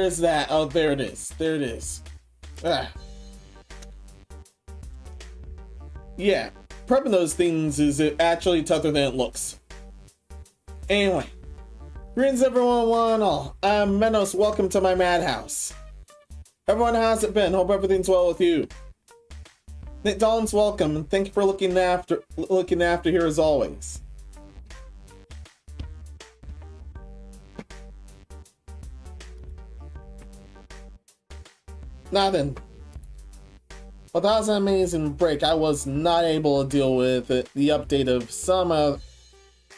is that? Oh, there it is. There it is. Ah. Yeah, prepping those things is actually tougher than it looks. Anyway, greetings everyone, one and all. I'm Menos. Welcome to my madhouse. Everyone, how's it been? Hope everything's well with you. McDonald's, welcome, and thank you for looking after here as always. Now then, well, that was an amazing break. I was not able to deal with the update of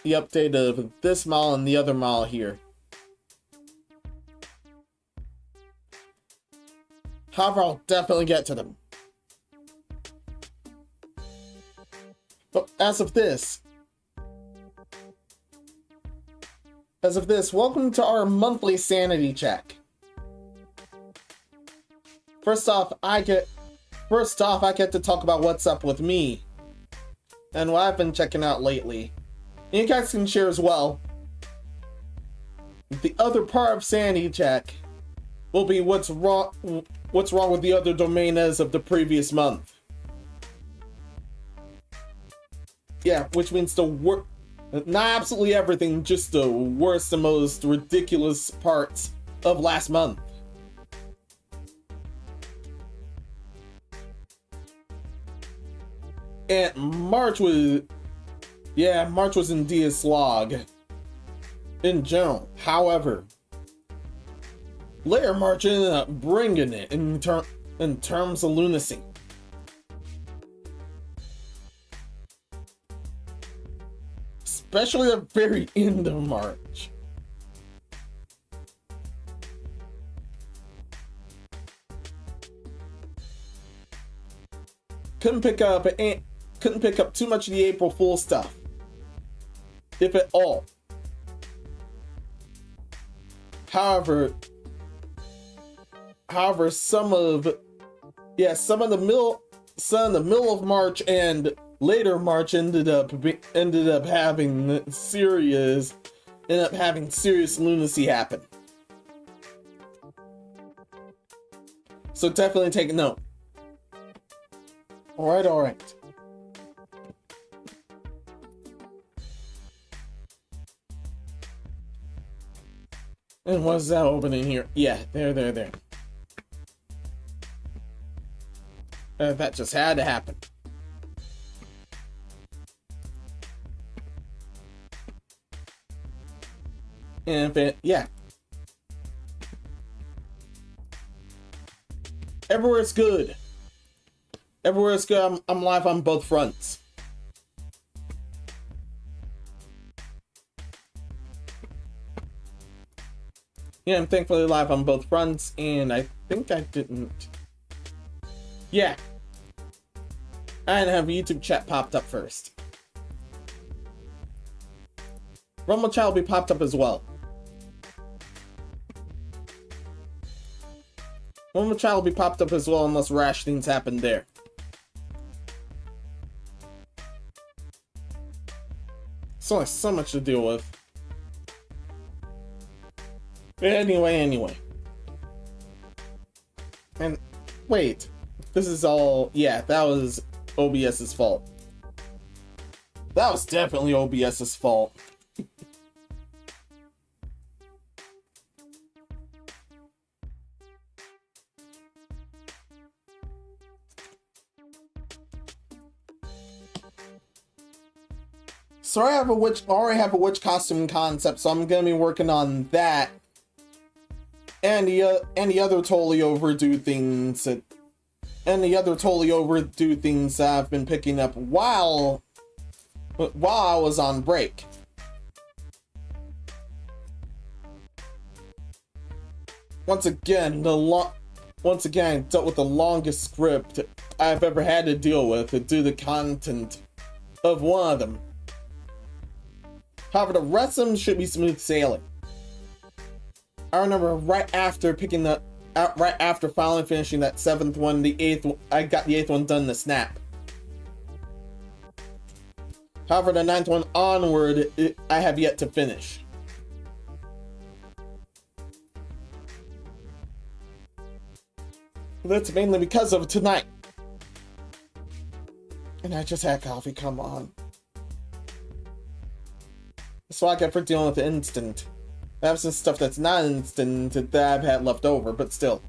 the update of this mall and the other mall here. However, I'll definitely get to them. But as of this, welcome to our monthly sanity check. First off, I get to talk about what's up with me and what I've been checking out lately. And you guys can share as well. The other part of sanity check will be what's wrong with the other domain as of the previous month. Yeah, which means not absolutely everything, just the worst and most ridiculous parts of last month. And March was indeed a slog in general. However, later March ended up bringing it in terms of lunacy. Especially the very end of March. Couldn't pick up too much of the April Fool stuff, if at all. However, some of the middle of March and later March ended up having serious lunacy happen. So definitely take a note. All right. And what's that opening here? Yeah, there. That just had to happen. And yeah. Everywhere's good. I'm live on both fronts. Yeah, I'm thankfully live on both fronts, and I think I didn't. Yeah. I didn't have YouTube chat popped up first. Rumble chat will be popped up as well. Rumble chat will be popped up as well unless rash things happen there. So there's so much to deal with. Anyway. And wait, this is all, yeah, that was OBS's fault. That was definitely OBS's fault. So I already have a witch costume concept, so I'm gonna be working on that. And the other totally overdue things I've been picking up while I was on break. Once again, I dealt with the longest script I've ever had to deal with due to the content of one of them. However, the rest of them should be smooth sailing. I remember right after finally finishing that 7th one, I got the 8th one done in the snap. However, the 9th one onward, I have yet to finish. That's mainly because of tonight. And I just had coffee, come on. That's what I get for dealing with instant. I have some stuff that's not instant that I've had left over, but still.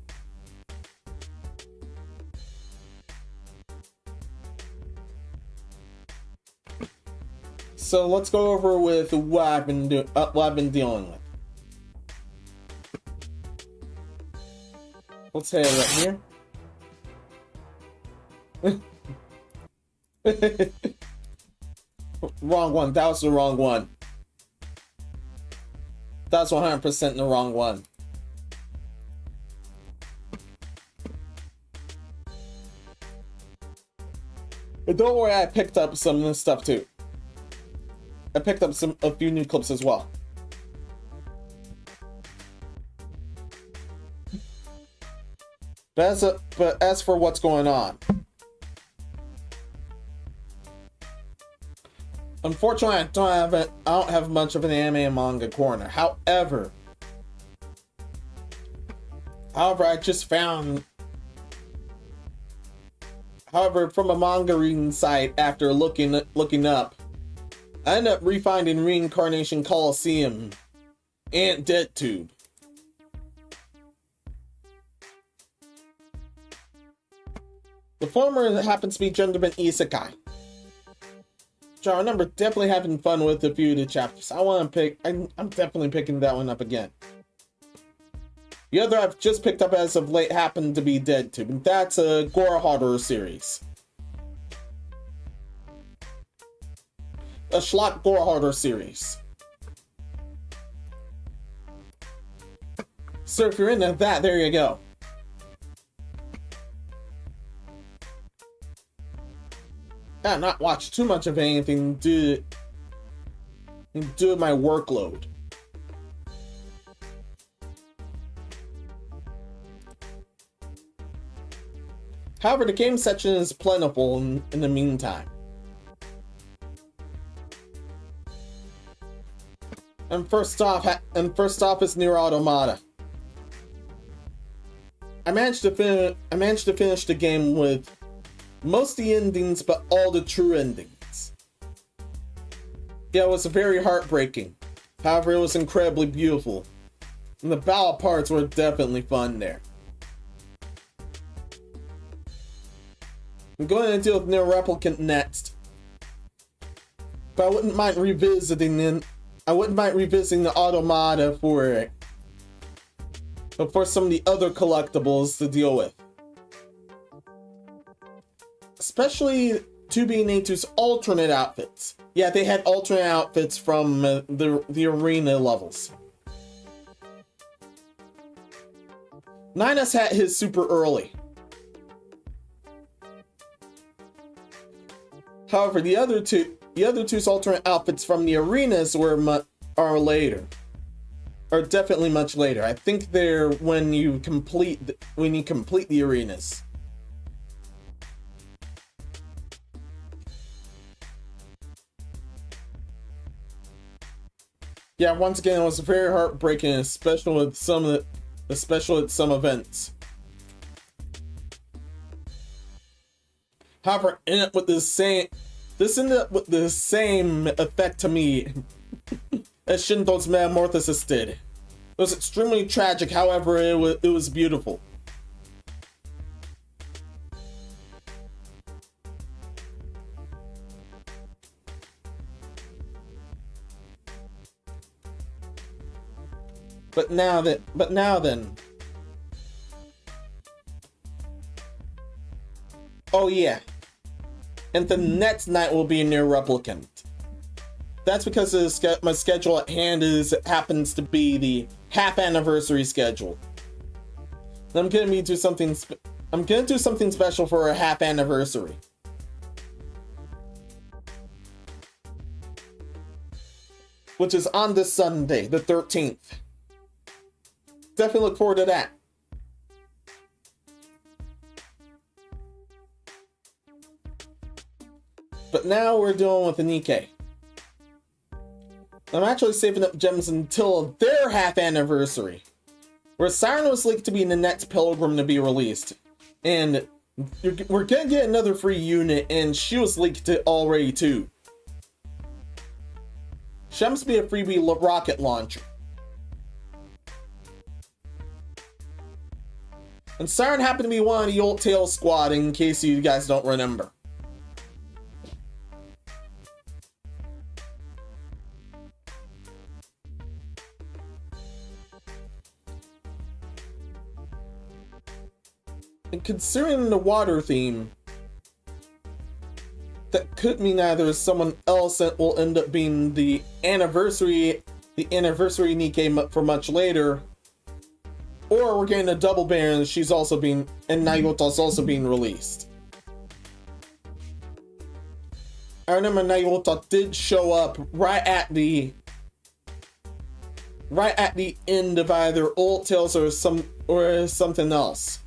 So let's go over with what I've been dealing with. Let's head right here. Wrong one. That was the wrong one. That's 100% the wrong one. But don't worry, I picked up some of this stuff too. I picked up a few new clips as well. But as for what's going on, unfortunately, I don't have much of an anime and manga corner. However, I just found. However, from a manga reading site, after looking up, I ended up refinding Reincarnation Coliseum and Dead Tube. The former happens to be Gentleman Isekai. So I remember definitely having fun with a few of the chapters. I'm definitely picking that one up again. The other I've just picked up as of late happened to be Dead Tube, and that's a gore horror series. A schlock gore horror series. So if you're into that, there you go. I've not watched too much of anything due to my workload. However, the game section is plentiful in the meantime. And first off is Nier Automata. I managed to finish the game with most of the endings, but all the true endings. Yeah, it was very heartbreaking. However, it was incredibly beautiful. And the battle parts were definitely fun there. I'm going to deal with Nier Replicant next. But I wouldn't mind revisiting the Automata for some of the other collectibles to deal with. Especially 2B&A2's alternate outfits. Yeah, they had alternate outfits from the arena levels. Ninus had his super early. However, the other two's alternate outfits from the arenas are later. Are definitely much later. I think they're when you complete the arenas. Yeah, once again, it was very heartbreaking, especially with some events. However, this ended up with the same effect to me as Shinto's Metamorphosis did. It was extremely tragic, however, it was beautiful. But now then. Oh yeah. And the next night will be Nier Replicant. That's because my schedule at hand happens to be the half anniversary schedule. And I'm gonna do something special for a half anniversary. Which is on this Sunday, the 13th. Definitely look forward to that. But now we're dealing with a Nikkei. I'm actually saving up gems until their half anniversary, where Siren was leaked to be the next Pilgrim to be released. And we're gonna get another free unit, and she was leaked already too. She happens to be a freebie rocket launcher. And Siren happened to be one of the old tail squad, in case you guys don't remember. And considering the water theme, that could mean either someone else that will end up being the anniversary Nikkei for much later, or we're getting a double banner and she's also being, and Nayota's also being released. I remember Nayota did show up right at the end of either Old Tales or something else.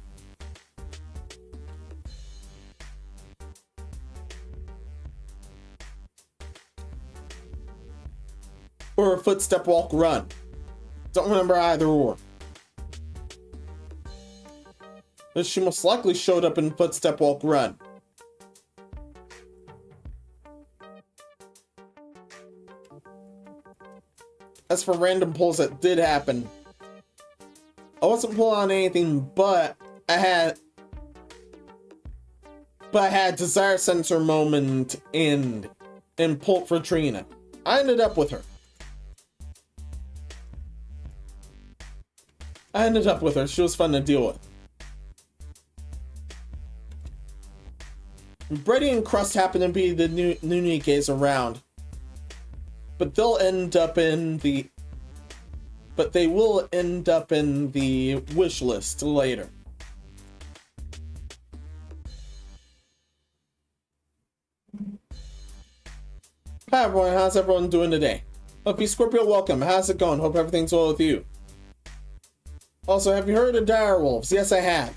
Or a footstep walk run. Don't remember either or. But she most likely showed up in footstep walk run. As for random pulls that did happen, I wasn't pulling on anything, but I had desire sensor moment in Pulp for Trina. I ended up with her. She was fun to deal with. Brady and Crust happen to be the new Nikkeis around. But they will end up in the wish list later. Hi everyone, how's everyone doing today? Hope you Scorpio, welcome. How's it going? Hope everything's well with you. Also, have you heard of direwolves? Yes, I have.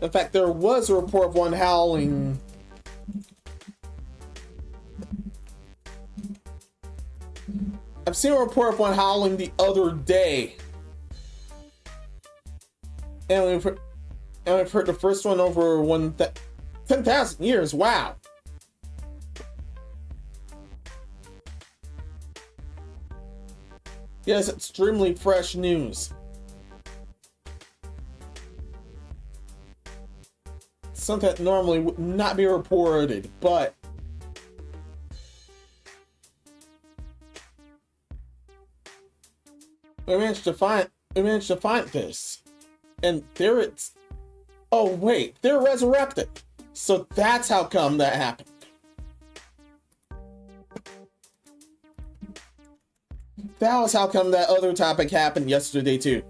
In fact, there was a report of one howling. I've seen a report of one howling the other day. And we've heard the first one over 10,000 years. Wow. Yes, extremely fresh news. Something that normally would not be reported, but we managed to find this. And there it's, oh wait, they're resurrected. So that's how come that happened. That was how come that other topic happened yesterday too.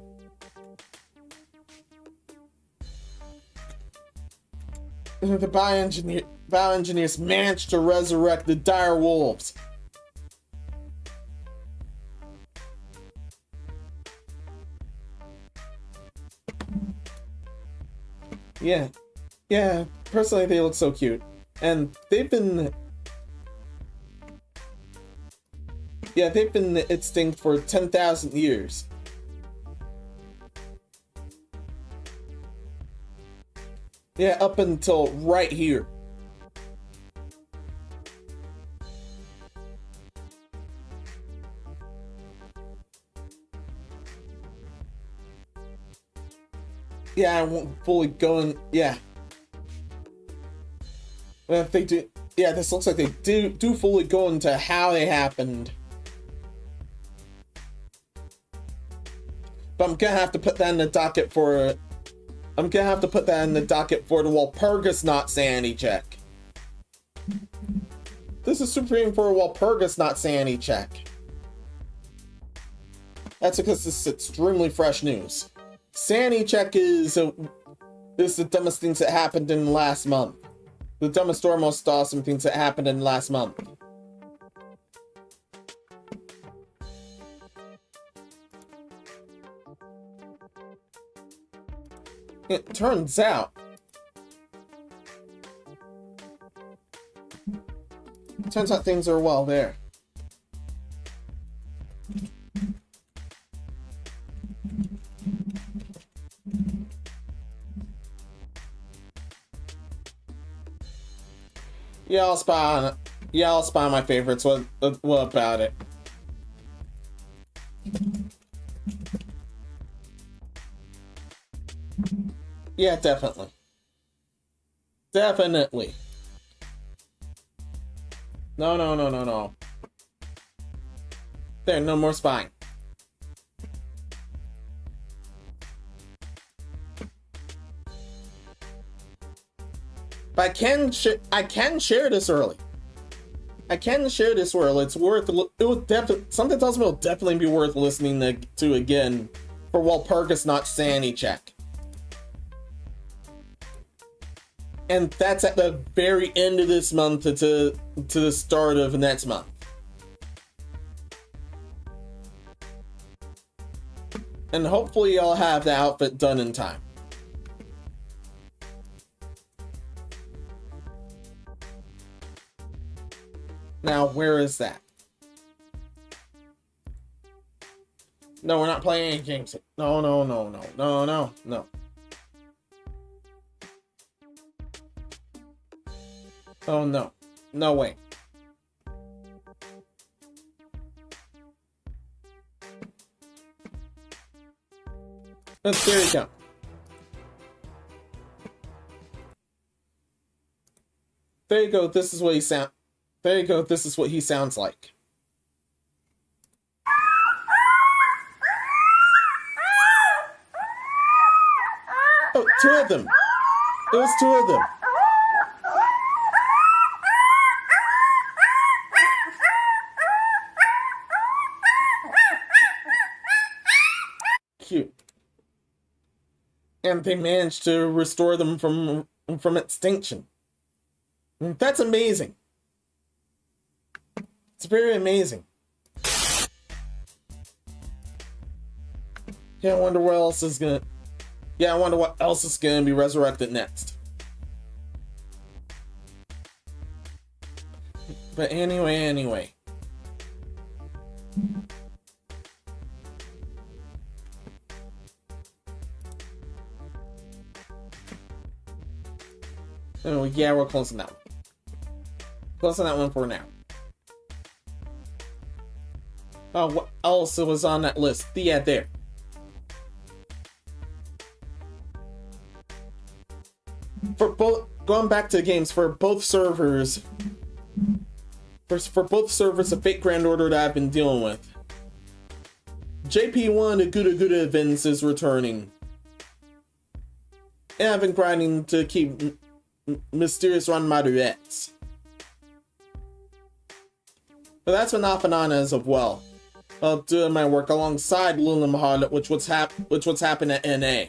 The bioengineers managed to resurrect the dire wolves. Yeah. Personally, they look so cute. And they've been extinct for 10,000 years. Yeah, up until right here. Yeah, I won't fully go in. Yeah. Well, if they do, yeah, this looks like they do fully go into how they happened. But I'm gonna have to put that in the docket for. I'm gonna have to put that in the docket for the Walpurgis not sanity check. This is supreme for a Walpurgis not sanity check. That's because this is extremely fresh news. Sanity check is the dumbest things that happened in last month. The dumbest or most awesome things that happened in last month. It turns out things are well there. Yeah, I'll spy on it. Yeah, I'll spy on my favorites. What about it? Yeah, definitely. Definitely. No, no, no, no, no. There, no more spying. But I can share this early. I can share this early. It's worth. It would definitely. Something tells me it'll definitely be worth listening to again for Walpurgis not sanity check. And that's at the very end of this month to the start of next month. And hopefully I'll have the outfit done in time. Now, where is that? No, we're not playing any games. No, no, no, no, no, no, no. Oh, no. No way. There you go. There you go. This is what he sound. There you go. This is what he sounds like. Oh, two of them. It was two of them. Cute. And they managed to restore them from extinction. That's amazing. It's very amazing. Yeah, I wonder what else is gonna... Yeah, I wonder what else is gonna be resurrected next. But anyway. Oh, yeah, we're closing that one. Closing that one for now. Oh, what else was on that list? Yeah, there. For both, going back to the games, for both servers, for both servers of Fate Grand Order that I've been dealing with, JP1 the Gouda Gouda events is returning. And I've been grinding to keep Mysterious Run Maduettes. But that's been off and on as of well. Doing my work alongside Lulimhod, which was happening at NA.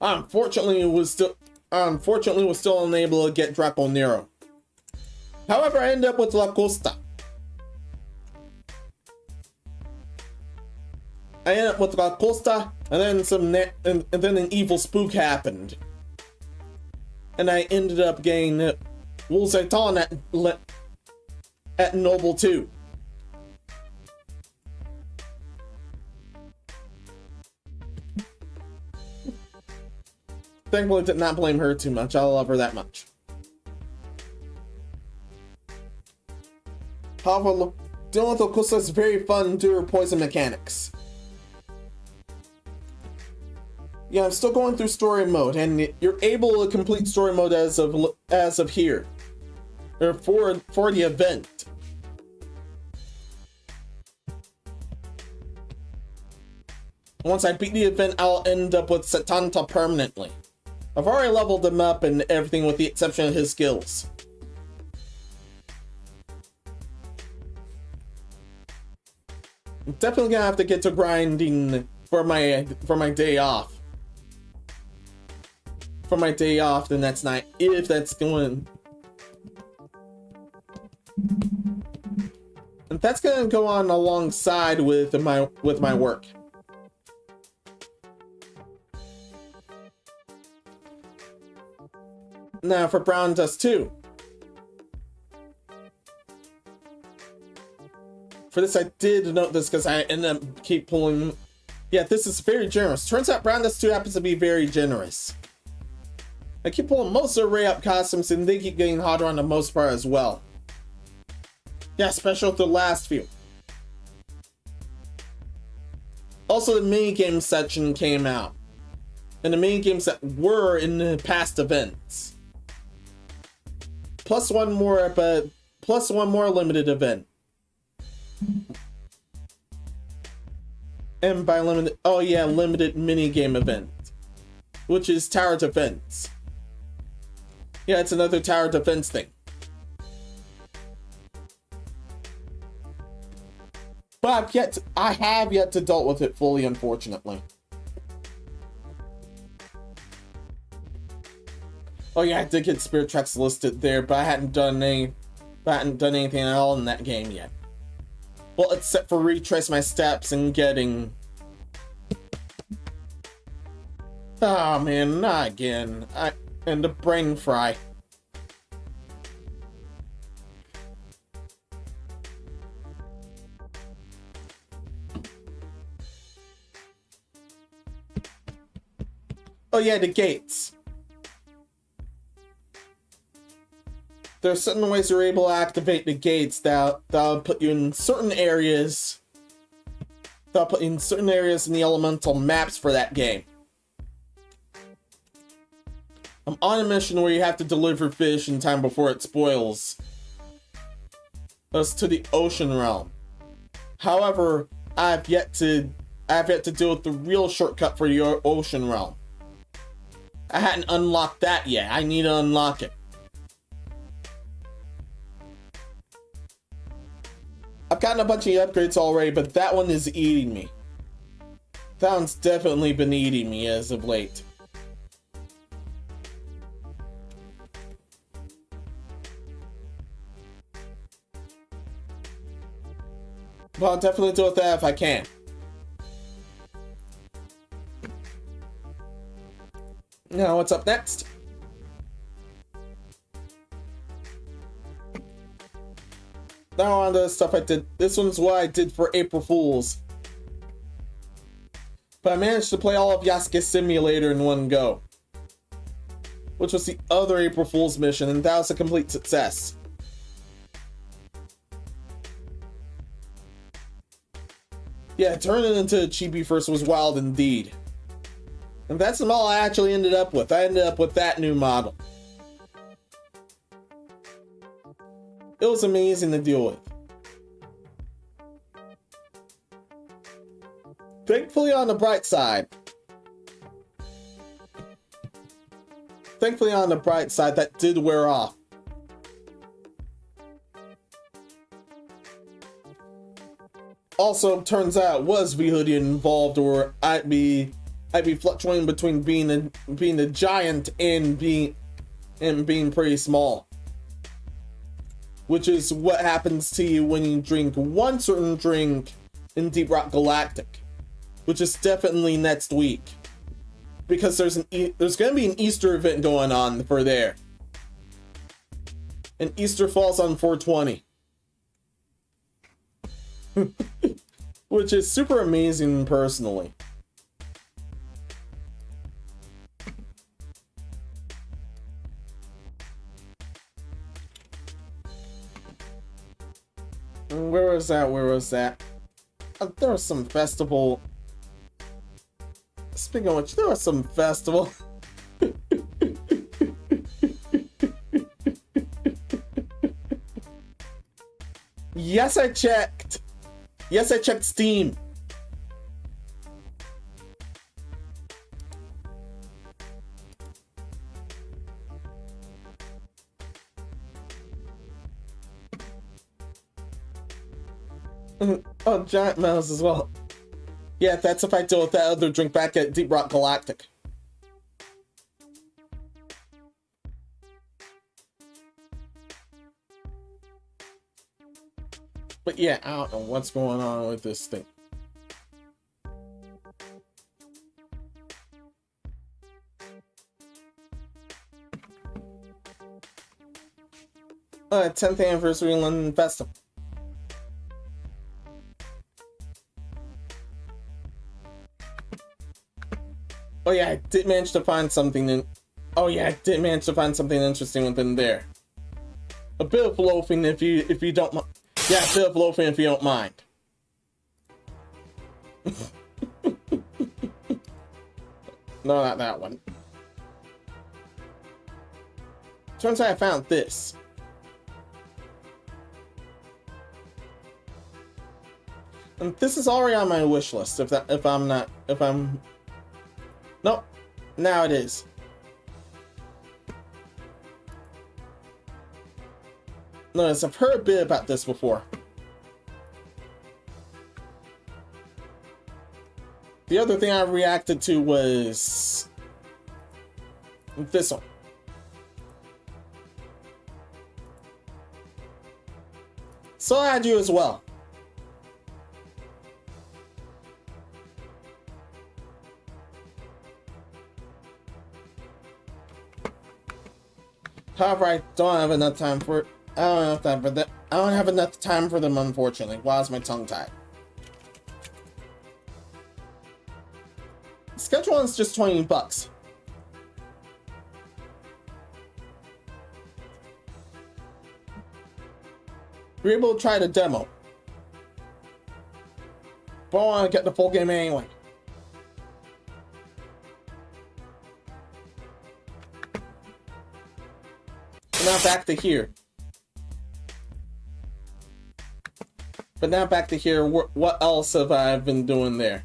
Unfortunately, was still unable to get Draco Nero. However, I ended up with La Costa. I ended up with La Costa, and then and then an evil spook happened, and I ended up getting Wolzaiton at Noble 2. Thankfully, did not blame her too much. I love her that much. However, dealing with Okusa is very fun due to her poison mechanics. Yeah, I'm still going through story mode, and you're able to complete story mode as of here, or for the event. Once I beat the event, I'll end up with Satanta permanently. I've already leveled him up and everything with the exception of his skills. I'm definitely gonna have to get to grinding for my day off. For my day off the next night, if that's going. And that's gonna go on alongside with my work. Now for Brown Dust 2. For this, I did note this because I ended up keep pulling. Yeah, this is very generous. Turns out Brown Dust 2 happens to be very generous. I keep pulling most of the array up costumes and they keep getting hotter on the most part as well. Yeah, special the last few. Also, the minigame section came out. And the minigames that were in the past events. Plus one more limited event. And by limited, oh yeah, limited minigame event. Which is tower defense. Yeah, it's another tower defense thing. But I have yet to dealt with it fully, unfortunately. Oh yeah, I did get spirit tracks listed there, but I hadn't done anything at all in that game yet. Well, except for retrace my steps and getting... Oh man, not again. And the brain fry. Oh yeah, the gates. There are certain ways you're able to activate the gates that'll put you in certain areas. That'll put you in certain areas in the elemental maps for that game. I'm on a mission where you have to deliver fish in time before it spoils. That's to the ocean realm. However, I've yet to deal with the real shortcut for the ocean realm. I hadn't unlocked that yet. I need to unlock it. I've gotten a bunch of upgrades already, but that one is eating me. That one's definitely been eating me as of late. But I'll definitely deal with that if I can. Now, what's up next? Now on to the stuff I did. This one's what I did for April Fools. But I managed to play all of Yasuke Simulator in one go. Which was the other April Fool's mission, and that was a complete success. Yeah, turning it into a chibi first was wild indeed. And that's the model I actually ended up with. I ended up with that new model. It was amazing to deal with. Thankfully on the bright side, that did wear off. Also, turns out was V-Hoodie involved, or I'd be fluctuating between being a giant and being pretty small. Which is what happens to you when you drink one certain drink in Deep Rock Galactic, which is definitely next week, because there's going to be an Easter event going on for there, and Easter falls on 420, which is super amazing personally. Where was that? There was some festival. Speaking of which, there was some festival. Yes, I checked. Yes, I checked Steam. Oh, giant mouse as well. Yeah, that's if I deal with that other drink back at Deep Rock Galactic. But yeah, I don't know what's going on with this thing. Oh, 10th anniversary London Festival. Oh yeah, I did manage to find something Oh yeah, I did manage to find something interesting within there. A bit of loafing if you don't mind. Yeah, a bit of loafing if you don't mind. No, not that one. Turns out I found this. And this is already on my wish list. Nope. Now it is. Notice I've heard a bit about this before. The other thing I reacted to was this one. So I had you as well. However, I don't have enough time for it. I don't have enough time for them, unfortunately. Why is my tongue tied? Schedule one's just $20. You're able to try the demo. But I want to get the full game anyway. Now back to here. But now back to here. What else have I been doing there?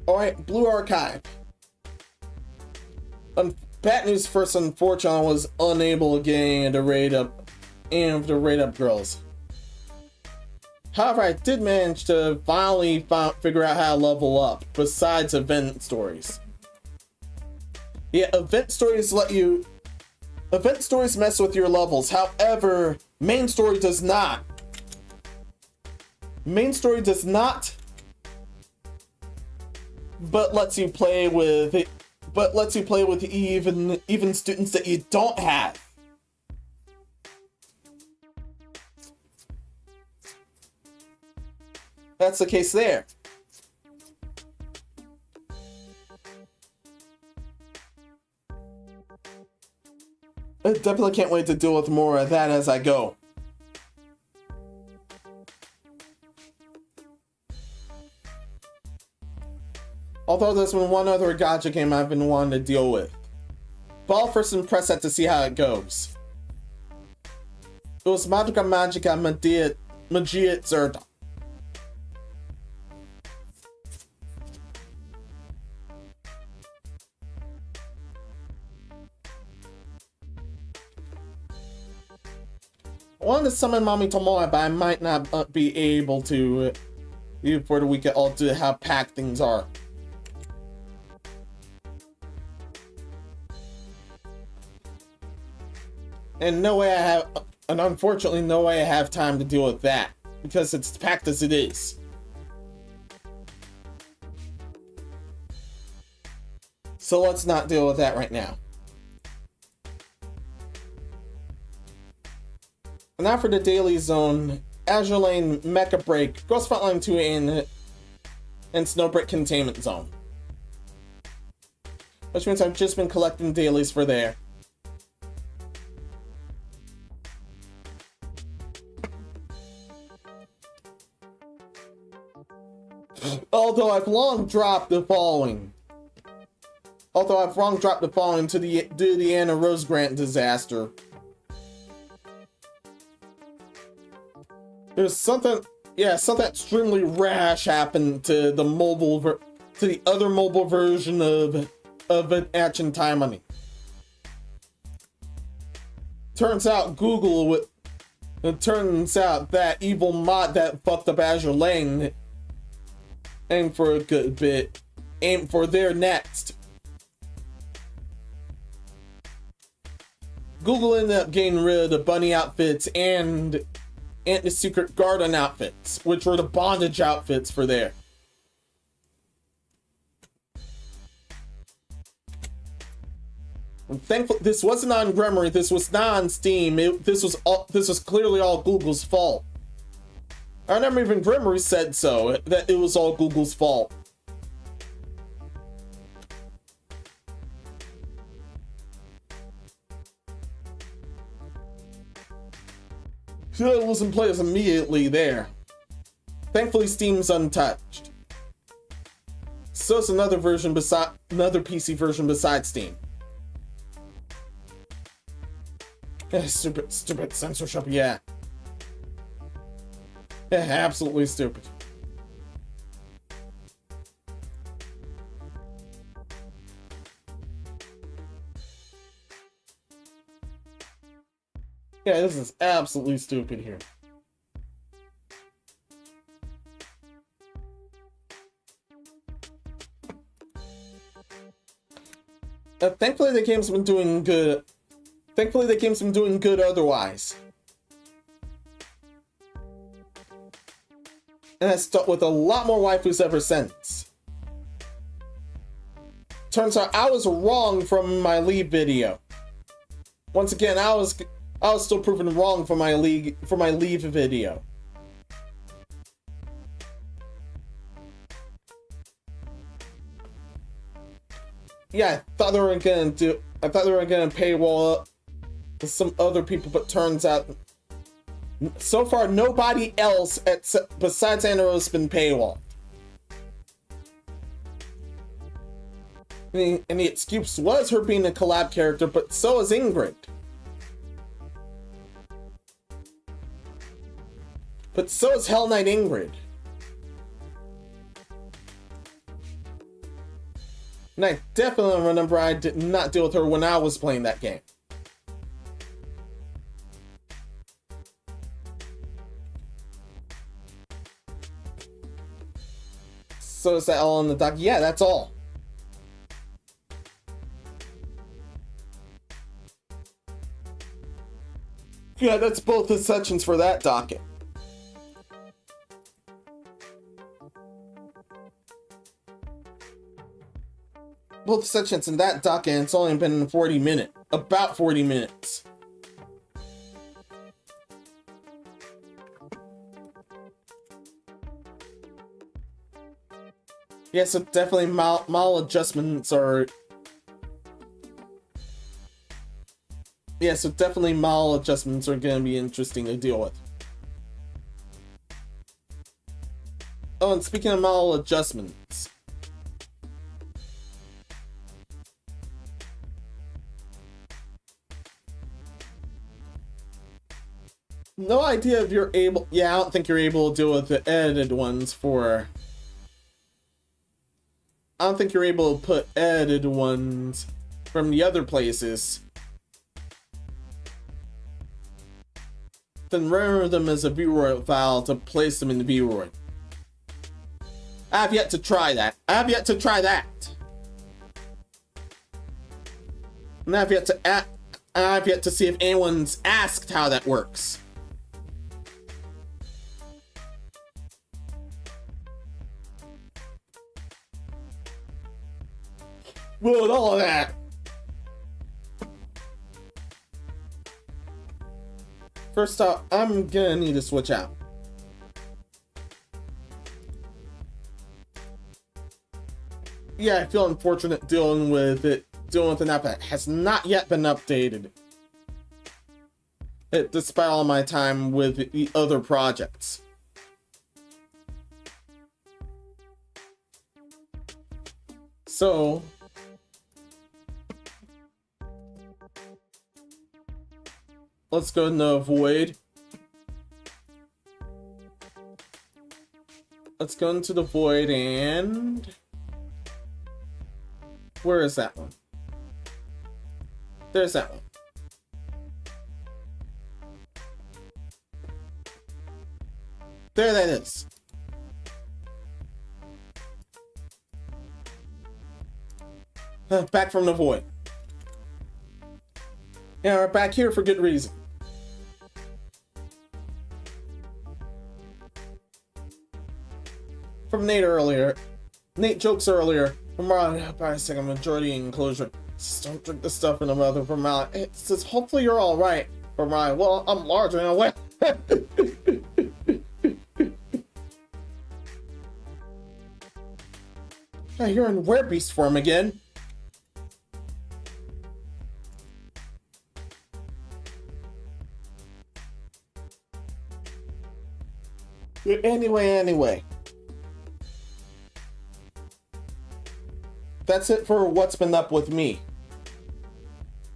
Alright, Blue Archive. Bad news first, unfortunately, I was unable again to raid up girls. However, I did manage to finally figure out how to level up, besides event stories. Yeah, event stories mess with your levels, however, main story does not. Main story does not, but lets you play with even students that you don't have. That's the case there. I definitely can't wait to deal with more of that as I go. Although there's been one other gacha game I've been wanting to deal with. But I'll first impress that to see how it goes. It was Magica Magia Zerda. I wanted to summon Mommy Tomoe, but I might not be able to before the weekend, all due to how packed things are. And unfortunately, no way I have time to deal with that, because it's packed as it is. So let's not deal with that right now. And now for the Daily Zone, Azure Lane, Mecha Break, Ghost Frontline 2 and Snowbreak Containment Zone. Which means I've just been collecting dailies for there. Although I've long dropped the following. Due to the Anna Rose Grant disaster. There's something extremely rash happened to the other mobile version of Action Time Money. Turns out that evil mod that fucked up Azure Lane aimed for a good bit, aimed for their next. Google ended up getting rid of the bunny outfits and the secret garden outfits, which were the bondage outfits for there. And thankfully, this wasn't on Gremory. This was not on Steam. This was clearly all Google's fault. I remember even Grimmery said so, that it was all Google's fault. It was in place immediately there. Thankfully, Steam's untouched. So it's another PC version besides Steam. Yeah, stupid censorship, yeah. Yeah, absolutely stupid. Yeah, this is absolutely stupid here. Thankfully, the game's been doing good. Thankfully, the game's been doing good otherwise. And has stuck with a lot more waifus ever since. Turns out I was wrong from my leave video. Once again, I was still proven wrong for my leave video. Yeah, I thought they were gonna paywall some other people, but turns out so far nobody else besides Andrew has been paywalled. And the excuse was her being a collab character, but so is Ingrid. But so is Hell Knight Ingrid. And I definitely remember I did not deal with her when I was playing that game. So is that all in the doc? Yeah, that's all. Yeah, that's both the sections for that docket. Both sections in that docket, and it's only been about 40 minutes. Yeah, so definitely maladjustments are... Yeah, so definitely maladjustments are going to be interesting to deal with. Oh, and speaking of maladjustments... No idea if you're able... Yeah, I don't think you're able to deal with the edited ones for... I don't think you're able to put edited ones from the other places. Then render them as a VROI file to place them in the VROI. I have yet to try that. And I've yet to see if anyone's asked how that works. Well, and all of that. First off, I'm gonna need to switch out. Yeah, I feel unfortunate dealing with an app that has not yet been updated. Despite all my time with the other projects. So... let's go into Void. Let's go into the Void and... where is that one? There's that one. There that is. Back from the Void. Yeah, we're back here for good reason. From Nate earlier. Nate jokes earlier. From around by a second majority enclosure. Just don't drink the stuff in the mother from out. It says, hopefully you're alright. From Ryan. Well, I'm large and away. You're in werebeast form again. Anyway. That's it for what's been up with me.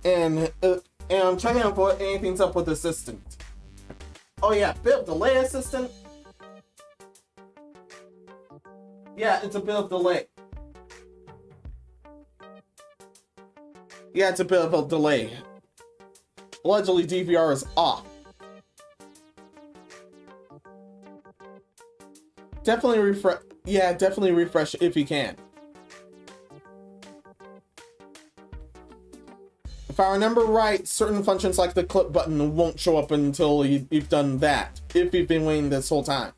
And I'm checking out for anything's up with assistant. Oh yeah, bit of delay assistant. Yeah, it's a bit of delay. Yeah, it's a bit of a delay. Allegedly, DVR is off. Definitely refresh. Yeah, definitely refresh if you can. If I remember right, certain functions like the clip button won't show up until you've done that, if you've been waiting this whole time.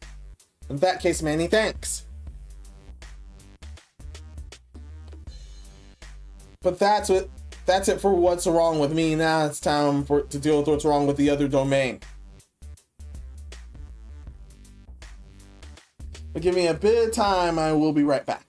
In that case, many thanks. But that's it for what's wrong with me. Now it's time to deal with what's wrong with the other domain. But give me a bit of time, I will be right back.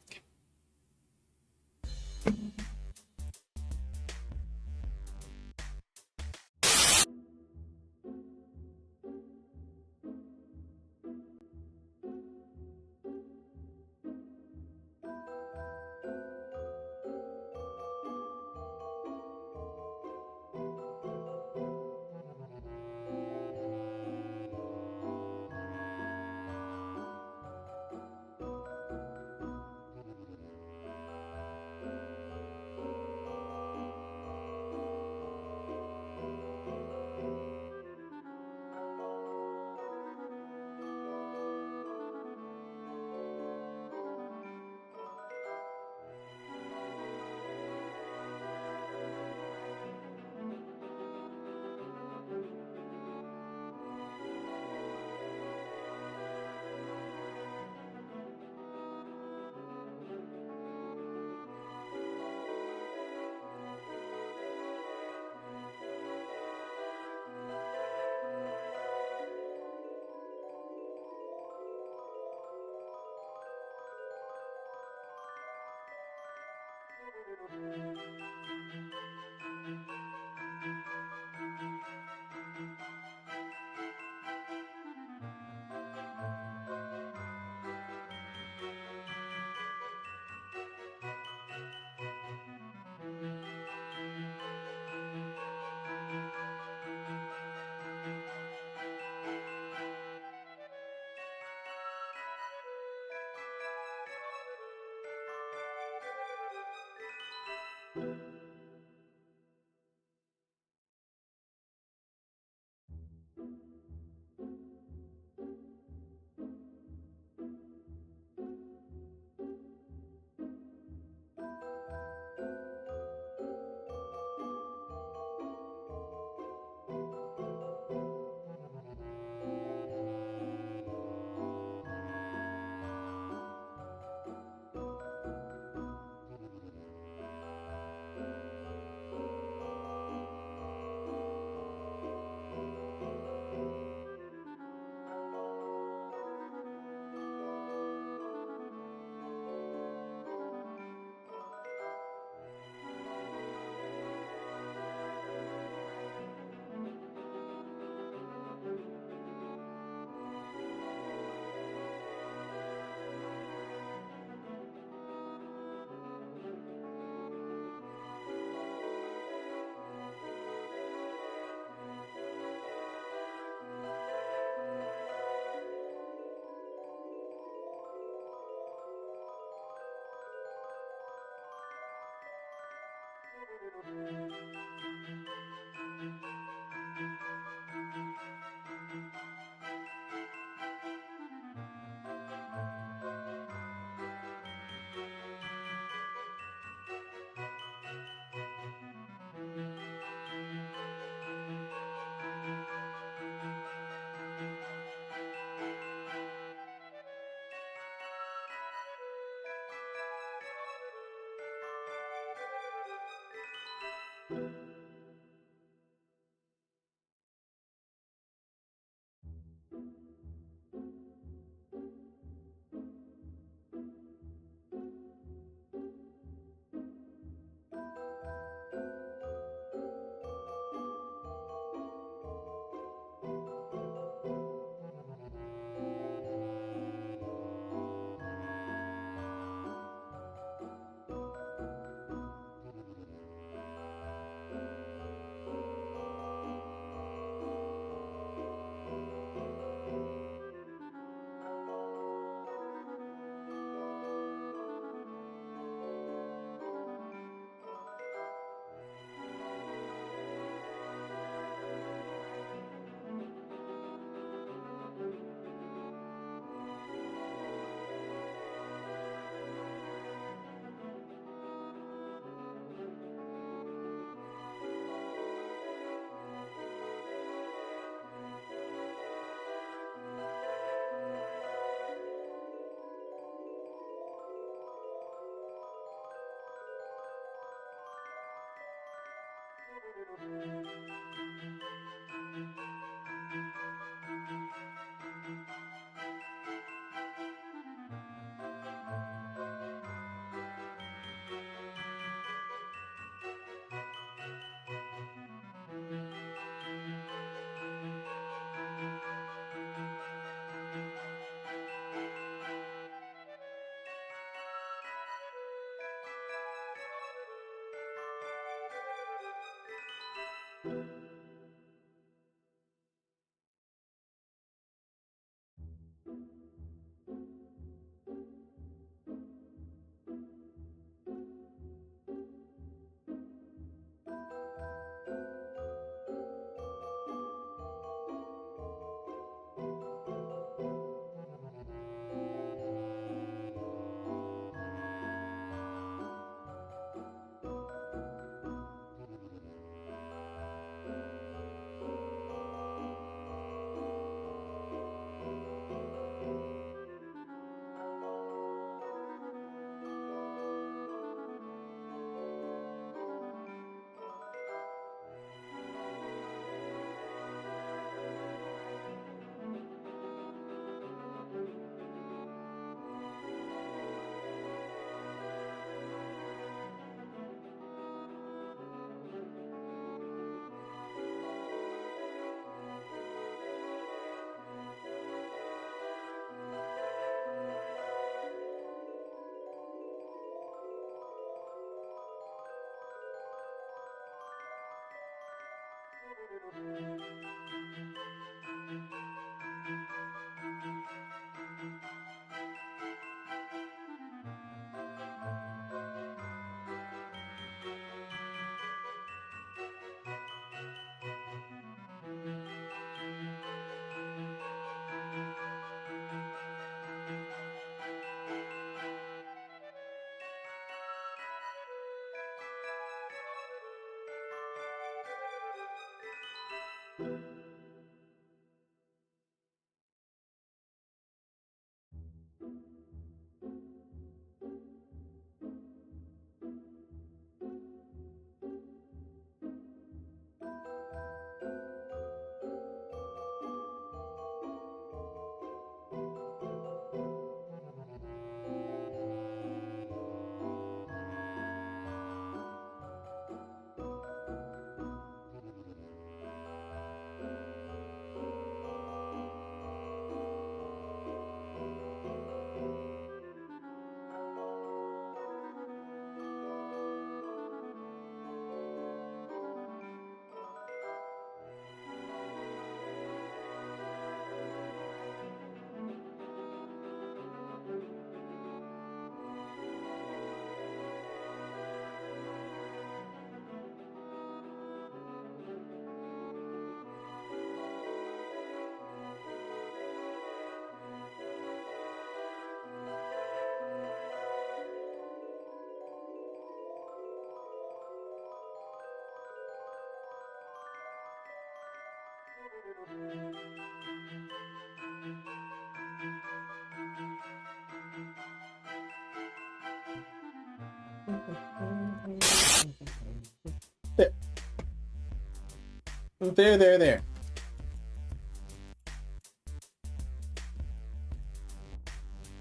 There.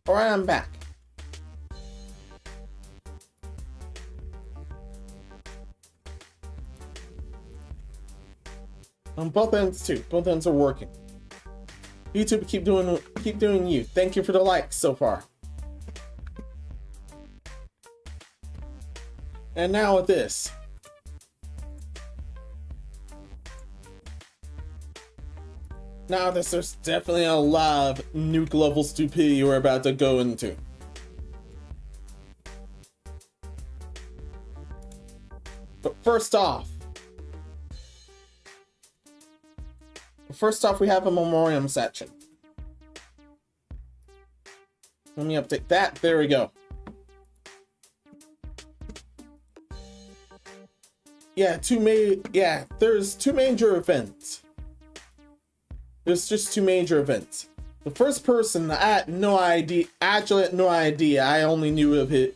Alright, I'm back. On both ends too. Both ends are working. YouTube, keep doing you. Thank you for the likes so far. And now with this. Now there's definitely a lot of nuke level stupidity we're about to go into. But first off, we have a Memoriam Section. Let me update that. There we go. Yeah, there's two major events. There's just two major events. The first person, I had no idea. Actually, I had no idea. I only knew of it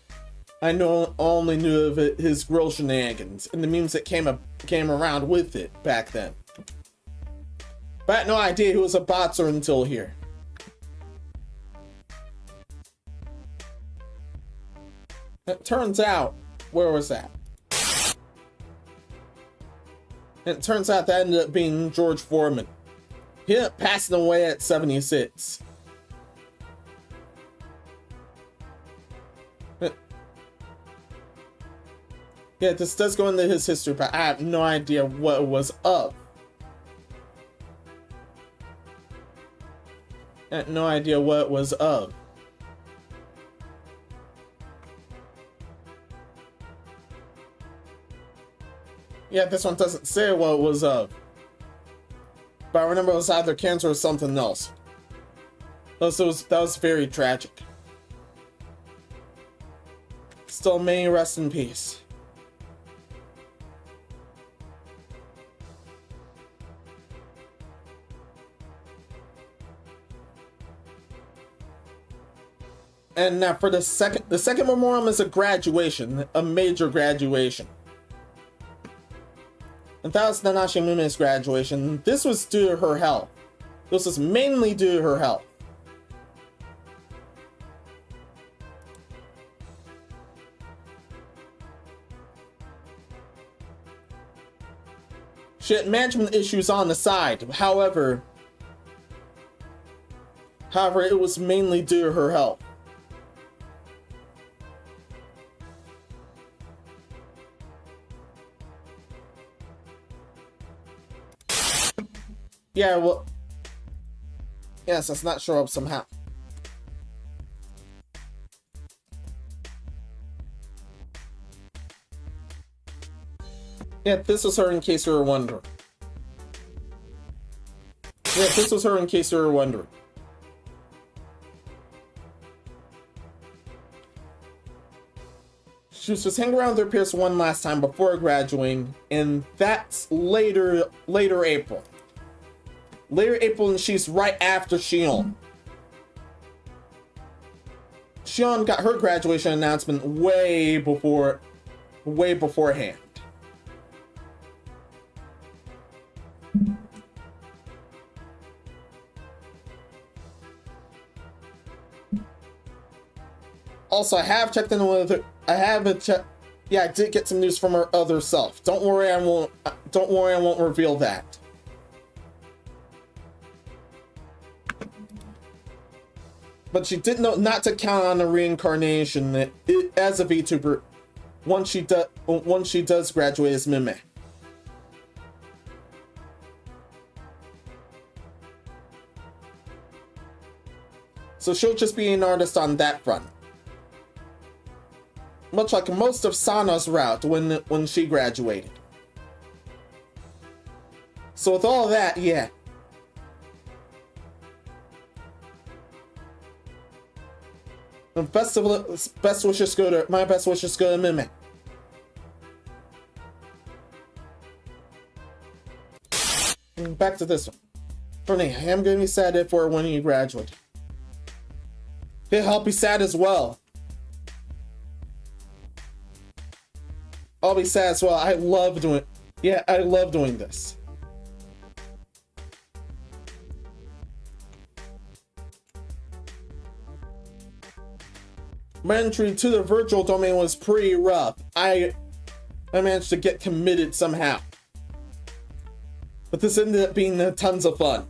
only knew of his grill shenanigans and the memes that came around with it back then. But I had no idea who was a botzer until here. It turns out, where was that? It turns out that ended up being George Foreman. He ended up passing away at 76. Yeah, this does go into his history, but I have no idea what it was of. I had no idea what it was of. Yeah, this one doesn't say what it was of. But I remember it was either cancer or something else. That was very tragic. Still, may he rest in peace. And now for the second memoriam is a graduation, a major graduation. And that was Nanashi Mume's graduation. This was due to her health. This was mainly due to her health. She had management issues on the side. However, it was mainly due to her health. Yeah, well, yes, that's not show up somehow. Yeah, this was her in case you were wondering. Yeah, this was her in case you were wondering. She was just hanging around with her peers one last time before graduating, and that's later April. Later April, and she's right after Shion. Shion got her graduation announcement way beforehand. Also, I have checked in with her. Yeah, I did get some news from her other self. Don't worry, I won't reveal that. But she did know not to count on a reincarnation as a VTuber once she does graduate as Mime. So she'll just be an artist on that front. Much like most of Sana's route when she graduated. So with all that, yeah. And best wishes go to Mime. And back to this one. For me, I am going to be sad if or when you graduate. I'll be sad as well. I'll be sad as well. I love doing this. My entry to the virtual domain was pretty rough. I managed to get committed somehow. But this ended up being tons of fun.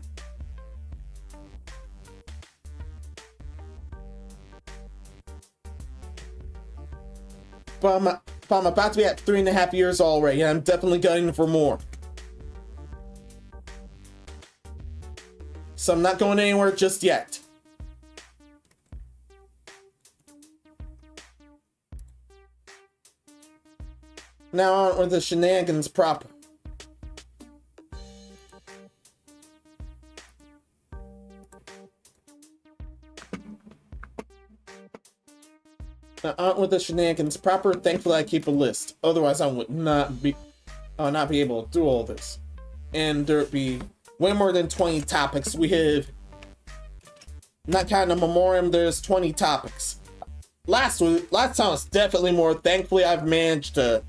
But I'm about to be at 3.5 years already, and I'm definitely gunning for more. So I'm not going anywhere just yet. Now on with the shenanigans proper. Now on with the shenanigans proper. Thankfully I keep a list. Otherwise I would not be able to do all this. And there'd be way more than 20 topics. We have, not counting the memoriam, there's 20 topics. last time was definitely more. Thankfully, I've managed to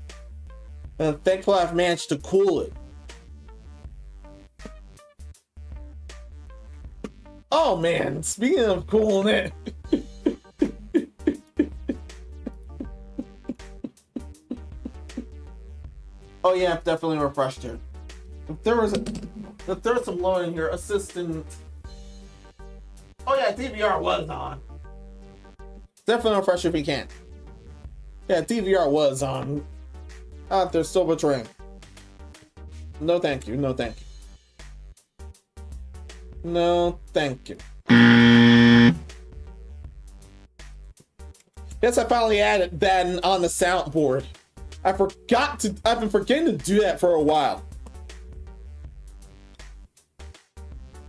cool it. Oh man, speaking of cooling it. Oh yeah, I've definitely refreshed here. If there was some low in here, assistant. Oh yeah, DVR was on. Definitely refresh if you can. Yeah, DVR was on. They're still betraying. No thank you, no thank you. No thank you. Yes, I finally added that on the soundboard. I've been forgetting to do that for a while.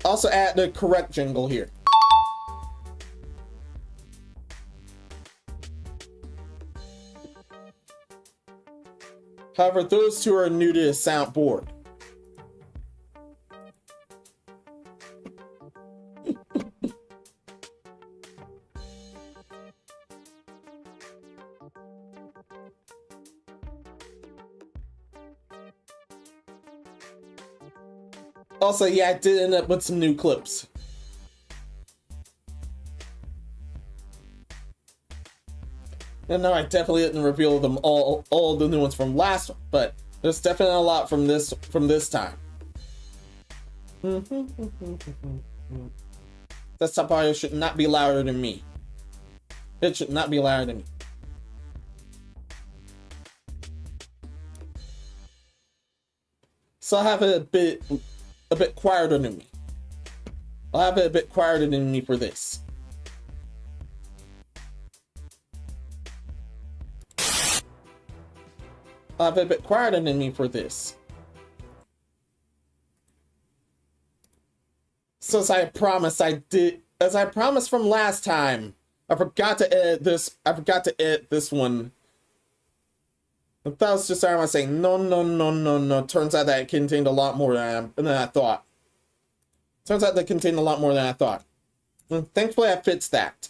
Also add the correct jingle here. However, those two are new to the soundboard. Also, yeah, I did end up with some new clips. And no, I definitely didn't reveal them all the new ones from last one, but there's definitely a lot from this time. That sub audio should not be louder than me. It should not be louder than me. So I'll have it a bit quieter than me. I'll have it a bit quieter than me for this. I'll have it a bit quieter than me for this. So as I promised from last time, I forgot to edit this one. I thought I was just starting to say, no. Turns out that it contained a lot more than I thought. Turns out that contained a lot more than I thought. And thankfully, I fixed that.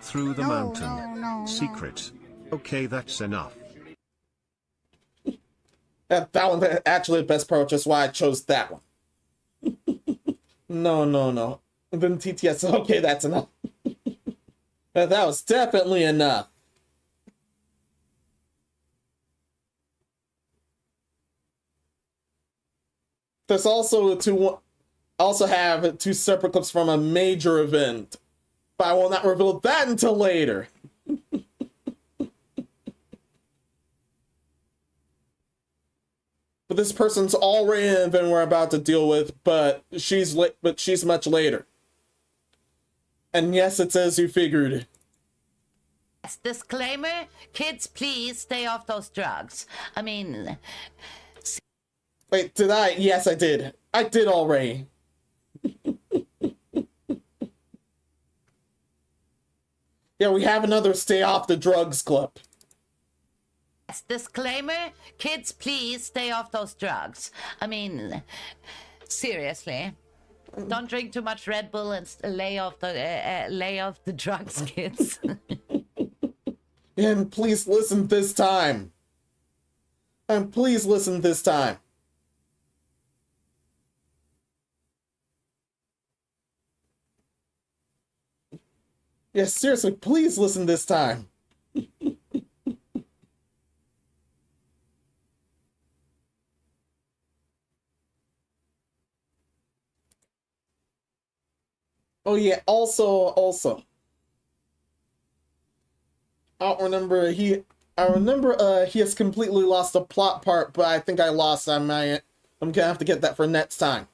Through the mountain. Secret. Okay, that's enough. That one's actually the best approach. That's why I chose that one. No. And then TTS, okay, that's enough. That was definitely enough. There's also have two separate clips from a major event, but I will not reveal that until later. But this person's already in an event we're about to deal with, but she's much later. And yes, it's as you figured. Disclaimer, kids, please stay off those drugs. I mean... Wait, did I? Yes, I did. I did already. Yeah, we have another stay off the drugs clip. Disclaimer, kids, please stay off those drugs. I mean, seriously. Don't drink too much Red Bull and lay off the drugs, kids. And please listen this time. And please listen this time. Yes, seriously, please listen this time. Oh yeah, also. I remember he has completely lost the plot part, but I think I lost. I'm gonna have to get that for next time.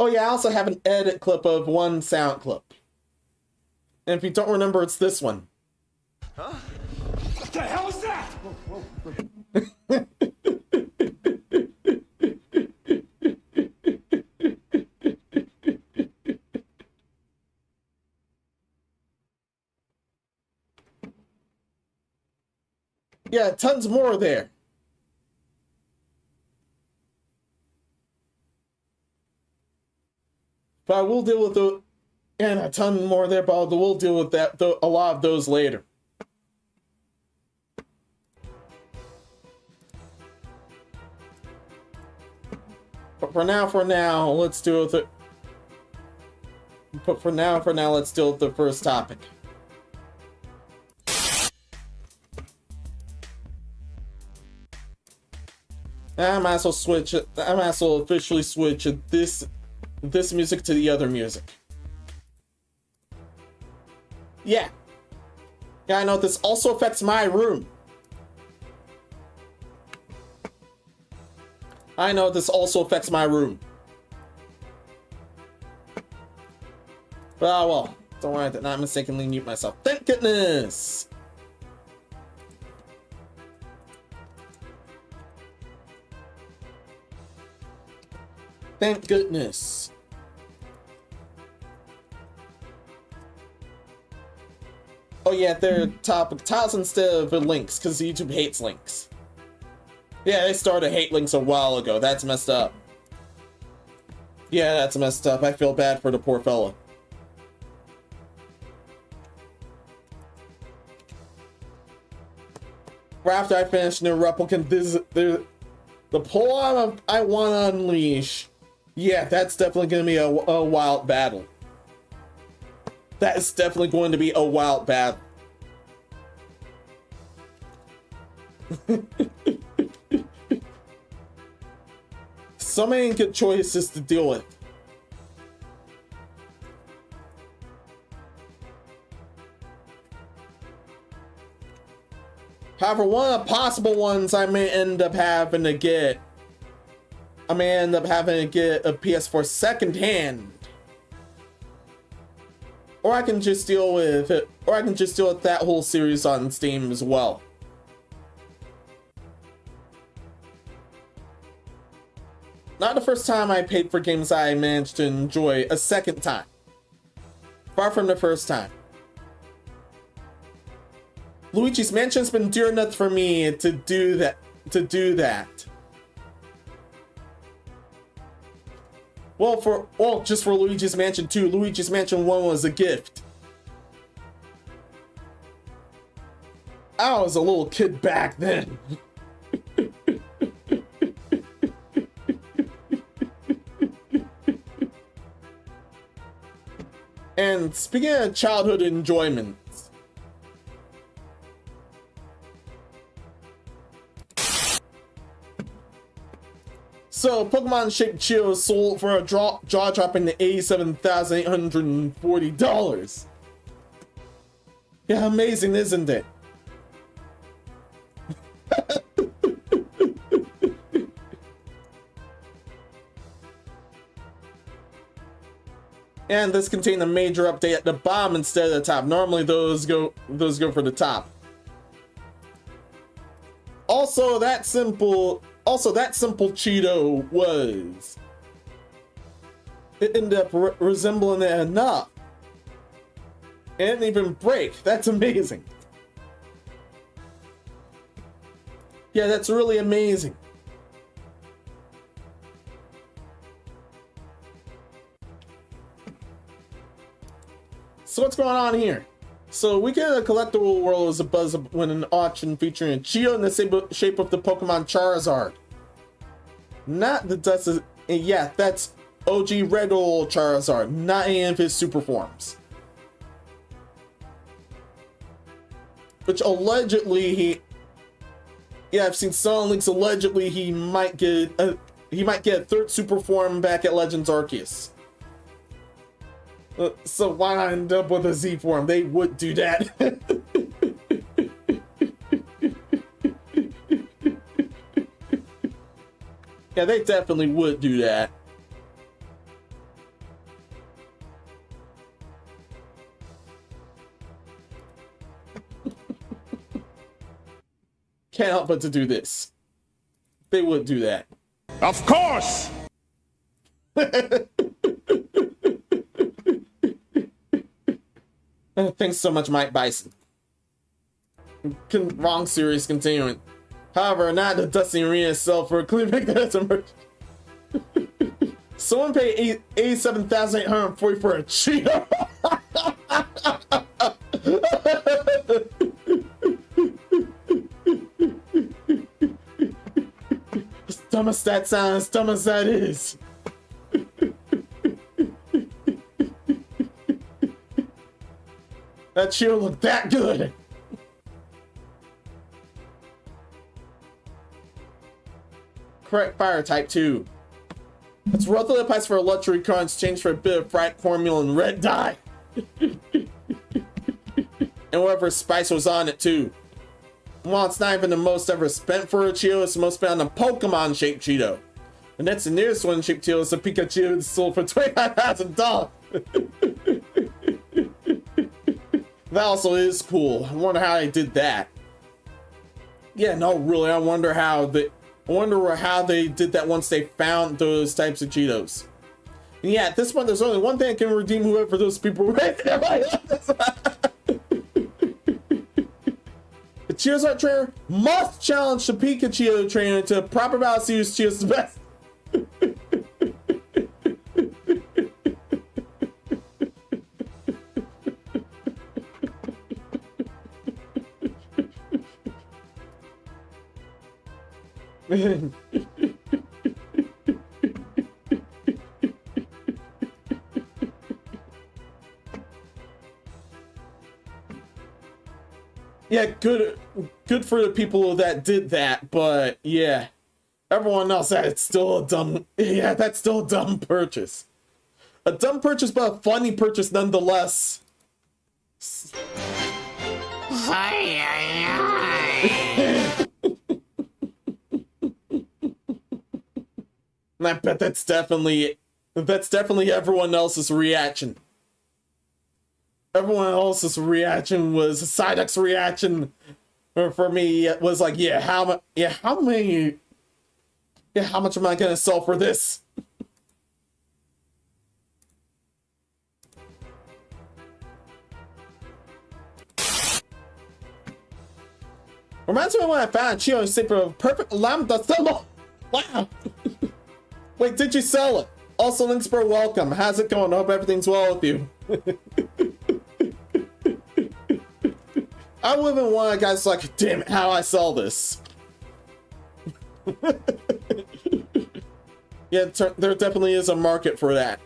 Oh yeah, I also have an edit clip of one sound clip. And if you don't remember, it's this one. Huh? What the hell is that? Yeah, tons more there. But I will deal with the, and a ton more there, but we'll deal with that, a lot of those later. But for now, let's deal with it. But for now, let's deal with the first topic. I might as well switch it. I might as well officially switch this music to the other music. Yeah. Yeah, I know this also affects my room. I know this also affects my room. But, well, don't worry, I did not mistakenly mute myself. Thank goodness! Thank goodness. Oh yeah, they're topic tiles instead of links, because YouTube hates links. Yeah, they started hate links a while ago. That's messed up. Yeah, that's messed up. I feel bad for the poor fella. Right after I finish New Replicant, the poll I want to unleash. Yeah, that's definitely going to be a wild battle. That is definitely going to be a wild battle. So many good choices to deal with. However, one of the possible ones I may end up having to get a PS4 secondhand. Or I can just deal with it, or I can just deal with that whole series on Steam as well. Not the first time I paid for games I managed to enjoy a second time. Far from the first time. Luigi's Mansion's been dear enough for me to do that. Well, just for Luigi's Mansion 2, Luigi's Mansion 1 was a gift. I was a little kid back then. And speaking of childhood enjoyment, so Pokemon-shaped Cheeto sold for a jaw-dropping to $87,840. Yeah, amazing, isn't it? And this contained a major update at the bottom instead of the top. Normally those go for the top. Also, that simple Cheeto it ended up resembling it enough. It didn't even break. That's amazing. Yeah, that's really amazing. So what's going on here? So we get a collectible world as a buzz when an auction featuring a Cheeto in the shape of the Pokemon Charizard. Not the dust. Yeah, that's OG regular Charizard, not any of his super forms. Which allegedly yeah, I've seen some leaks. Allegedly he might get a third super form back at Legends Arceus. So why not end up with a Z form? They would do that. Yeah, they definitely would do that. Can't help but to do this. They would do that. Of course! Thanks so much, Mike Bison. Wrong series continuing. However, not the Dusty Arena itself for a clear mechanism. Someone paid $87,840 for a Cheeto. As dumb as that sounds, as dumb as that is. That Cheeto looked that good. Correct fire type 2. It's roughly the price for a luxury car in exchange for a bit of fried cornmeal and red dye. And whatever spice was on it too. While it's not even the most ever spent for a Cheeto, it's the most spent on a Pokemon-shaped Cheeto. And that's the nearest one shaped Cheeto is a Pikachu that's sold for $25,000. That also is cool. I wonder how they did that. Yeah, no, really, I wonder how they did that once they found those types of Cheetos. And yeah, at this point, there's only one thing that can redeem whoever those people were. The Cheetos Art Trainer must challenge the Pikachu trainer to proper balance to use Cheetos the best. Yeah, good for the people that did that, but yeah, everyone else, that's still a dumb, yeah, that's still a dumb purchase. A dumb purchase, but a funny purchase nonetheless. And I bet that's definitely everyone else's reaction. Everyone else's reaction was Psyduck's reaction. Or for me, it was like, how much am I gonna sell for this? Reminds me of when I found Cheeto shape of perfect lambda symbol. Wow. Wait, did you sell it? Also, links for welcome. How's it going? Hope everything's well with you. I live in one of the guys like, damn it, how I sell this? Yeah, there definitely is a market for that.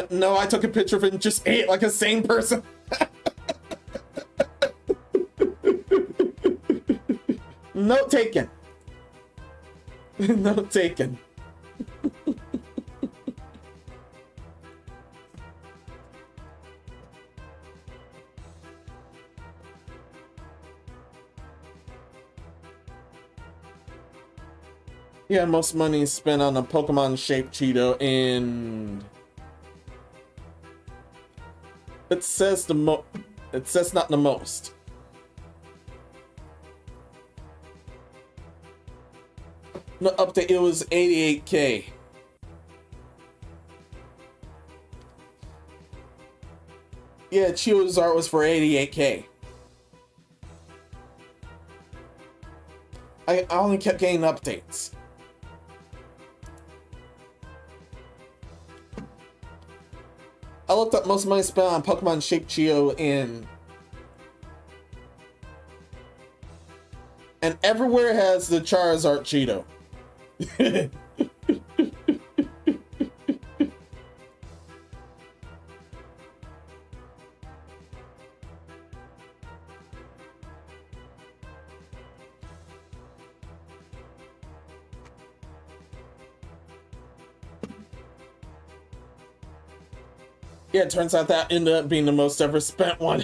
No, I took a picture of it and just ate like a sane person. Note taken. Note taken. Yeah, most money is spent on a Pokemon-shaped Cheeto, and it says it says not the most. No update, it was 88K. Yeah, Cheeto's art was for 88K. I only kept getting updates. I looked up most money spent on Pokemon-shaped Cheeto and everywhere has the Charizard Cheeto. Yeah, it turns out that ended up being the most ever spent one.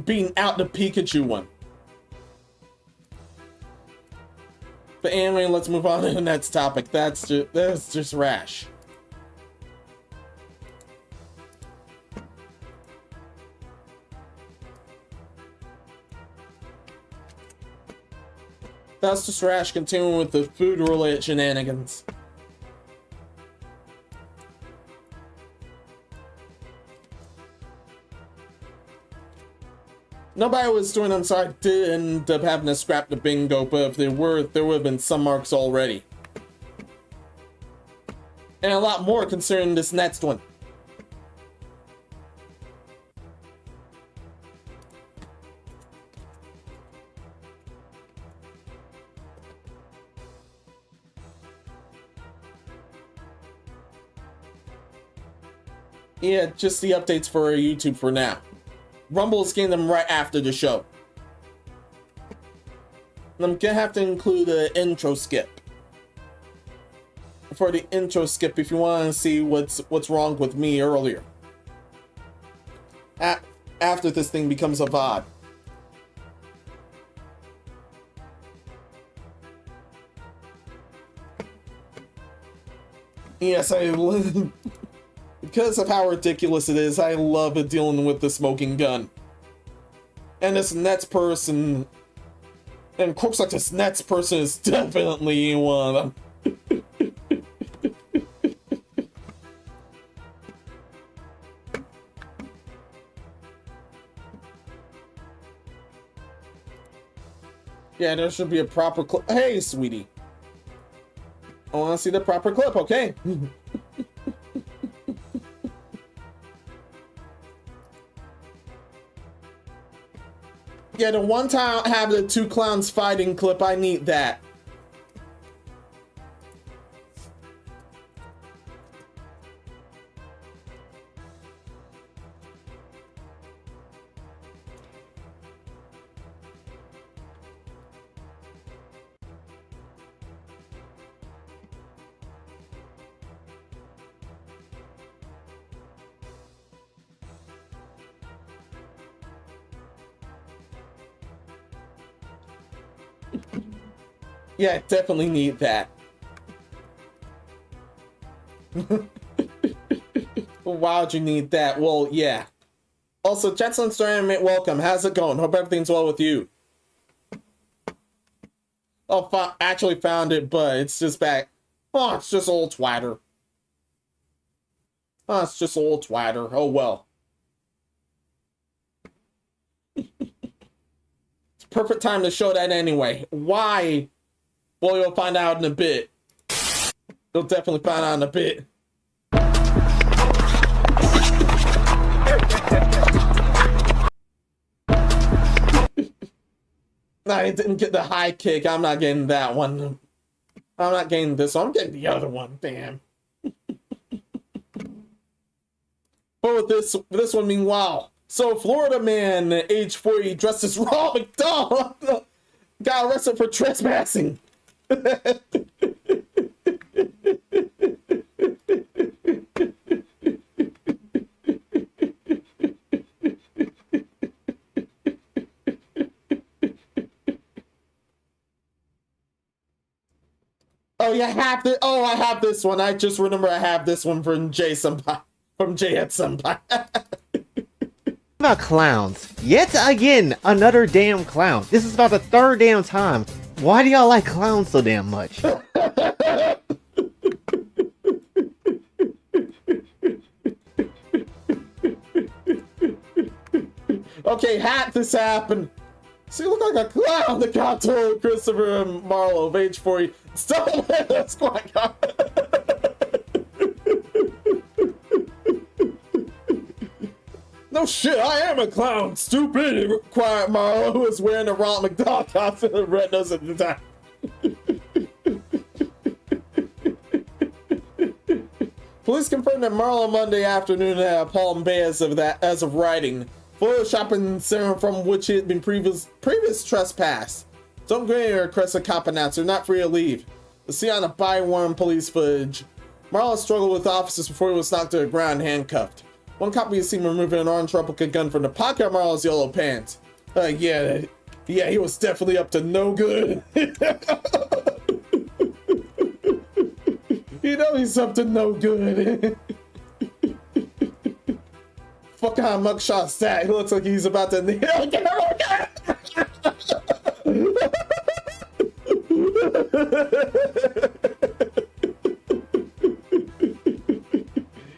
Beating out the Pikachu one. But anyway, let's move on to the next topic. That's just rash. That's just rash, continuing with the food-related shenanigans. Nobody was doing them, so I did end up having to scrap the bingo, but if there would have been some marks already. And a lot more concerning this next one. Yeah, just the updates for YouTube for now. Rumble's getting them right after the show. And I'm gonna have to include an intro skip. For the intro skip, if you want to see what's wrong with me earlier. After this thing becomes a VOD. Yes, because of how ridiculous it is, I love dealing with the smoking gun. And this next person, and crooks like this next person is definitely one of them. Yeah, there should be a proper clip. Hey, sweetie. I want to see the proper clip, okay? Yeah, the one time I have the two clowns fighting clip, I need that. Yeah, definitely need that. Why would you need that? Well, yeah. Also, Jetson Storyman, welcome. How's it going? Hope everything's well with you. Oh, actually found it, but it's just back. Oh, it's just old twatter. Oh, it's just old twatter. Oh, well. It's perfect time to show that anyway. Why? Well, you'll find out in a bit. You'll definitely find out in a bit. I didn't get the high kick. I'm not getting that one. I'm not getting this one. I'm getting the other one. Damn. But with this one, meanwhile. So, Florida man, age 40, dressed as Ronald McDonald, got arrested for trespassing. Oh, yeah, I have this one. I just remember I have this one from Jay Senpai. From Jay at Senpai. About clowns. Yet again, another damn clown. This is about the third damn time. Why do y'all like clowns so damn much? Okay, this happened. So you look like a clown, the cop told Christopher Marlowe of age 40. Stop it! That's quite No shit, I am a clown, stupid, quiet Marlowe, who was wearing a Ronald McDonald costume and red nose at the time. Police confirmed that Marlowe Monday afternoon at Palm Bay as of writing. Photoshopping serum from which he had been previous trespass. Don't go anywhere, Cressa cop announcer, not free to leave. To see on the body-worn police footage. Marlowe struggled with officers before he was knocked to the ground and handcuffed. One cop we seen removing an orange replica gun from the pocket of Marlowe's yellow pants. Yeah, he was definitely up to no good. You know he's up to no good. What kind of mugshot's that? He looks like he's about to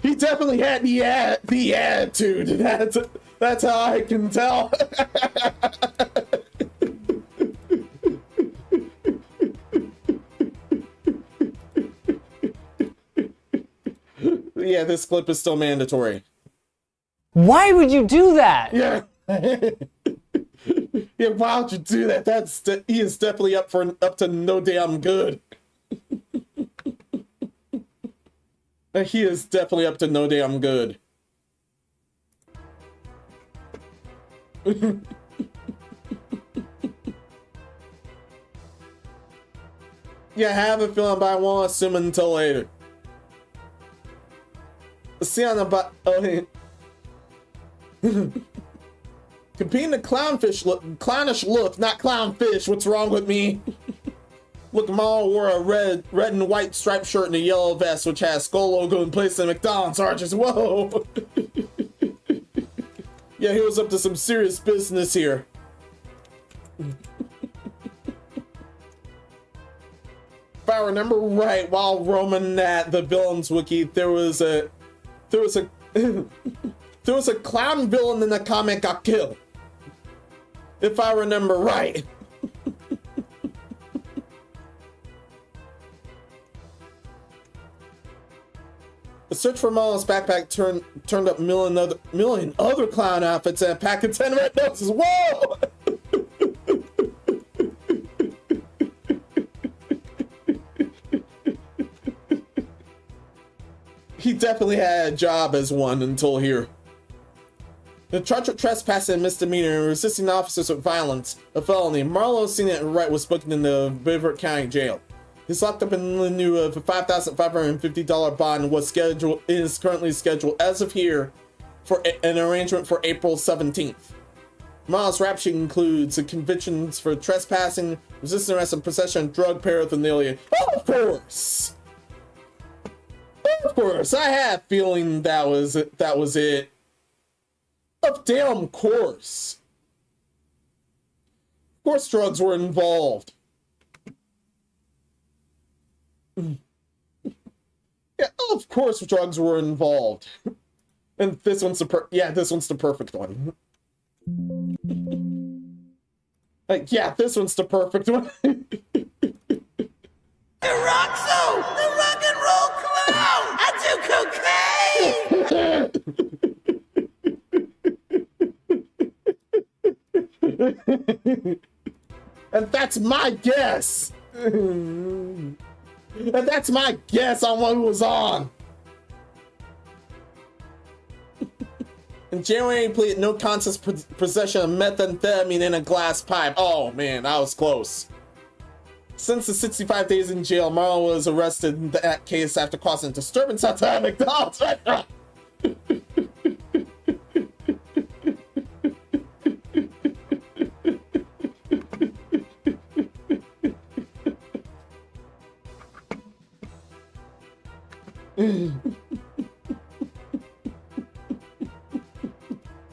He definitely had the attitude. That's how I can tell. Yeah, this clip is still mandatory. Why would you do that? Yeah. Yeah, why would you do that? He is definitely up to no damn good. He is definitely up to no damn good. Yeah, I have a feeling, but I won't assume until later. See on the competing the clownish look, not clownfish. What's wrong with me? Look, Momoi wore a red and white striped shirt and a yellow vest, which has skull logo in place of McDonald's arches. Whoa! Yeah, he was up to some serious business here. If I remember right, while roaming at the villains wiki, there was a clown villain in the comic got killed. If I remember right. The search for Momo's backpack turned up million other clown outfits and a pack of 10 red noses. Whoa! He definitely had a job as one until here. The charge of trespassing and misdemeanor and resisting officers with violence, a felony. Marlowe, seen it right, was booked in the Beaufort County Jail. He's locked up in lieu of a $5,550 bond and is currently scheduled as of here for an arrangement for April 17th. Marlowe's rap sheet includes the convictions for trespassing, resisting arrest, and possession of drug paraphernalia. Of course! Of course, I had a feeling that was it. Of damn course. Of course drugs were involved. Yeah, of course drugs were involved. And this one's this one's the perfect one. Yeah, this one's the perfect one. The Roxo! The rock and roll clown! I do cocaine! And that's my guess! And that's my guess on what was on! In January, he pleaded no contest possession of methamphetamine in a glass pipe. Oh man, that was close. Since the 65 days in jail, Marlon was arrested in that case after causing disturbance outside McDonald's.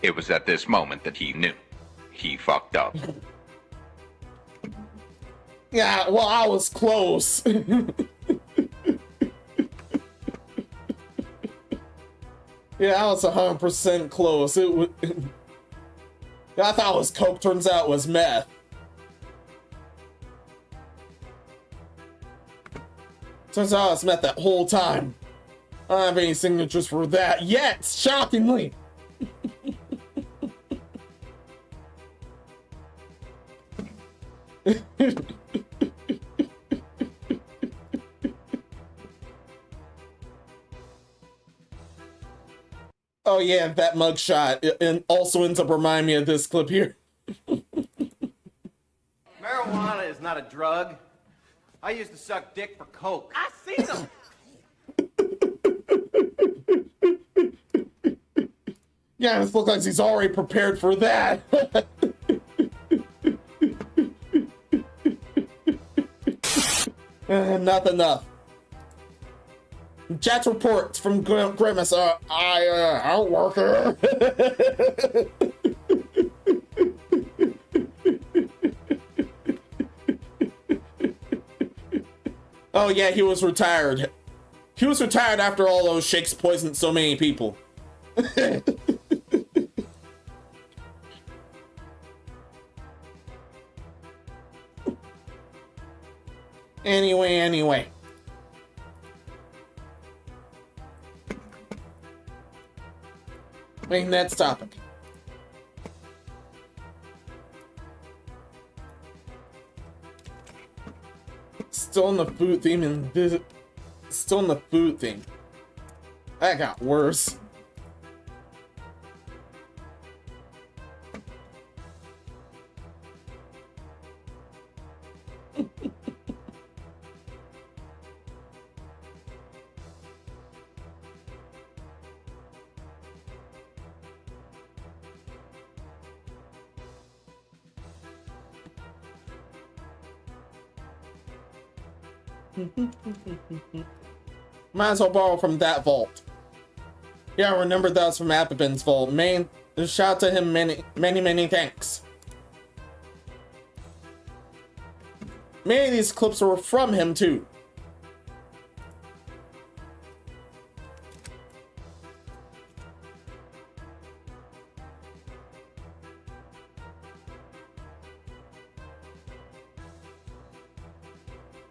It was at this moment that he knew. He fucked up. Yeah, well, I was close. Yeah, I was 100% close. I thought it was coke, turns out it was meth. Turns out it was meth that whole time. I don't have any signatures for that yet, shockingly. Oh yeah, that mugshot, and also ends up reminding me of this clip here. Marijuana is not a drug. I used to suck dick for coke. I seen them. Yeah, this looks like he's already prepared for that. Not enough. Chat reports from Grimace. I'll work her. Oh yeah, he was retired. He was retired after all those shakes poisoned so many people. Anyway. Next topic. Still in the food theme and still in the food theme. That got worse. Might as well borrow from that vault. Yeah, remember that was from Appabin's vault. Shout to him many thanks. Many of these clips were from him too.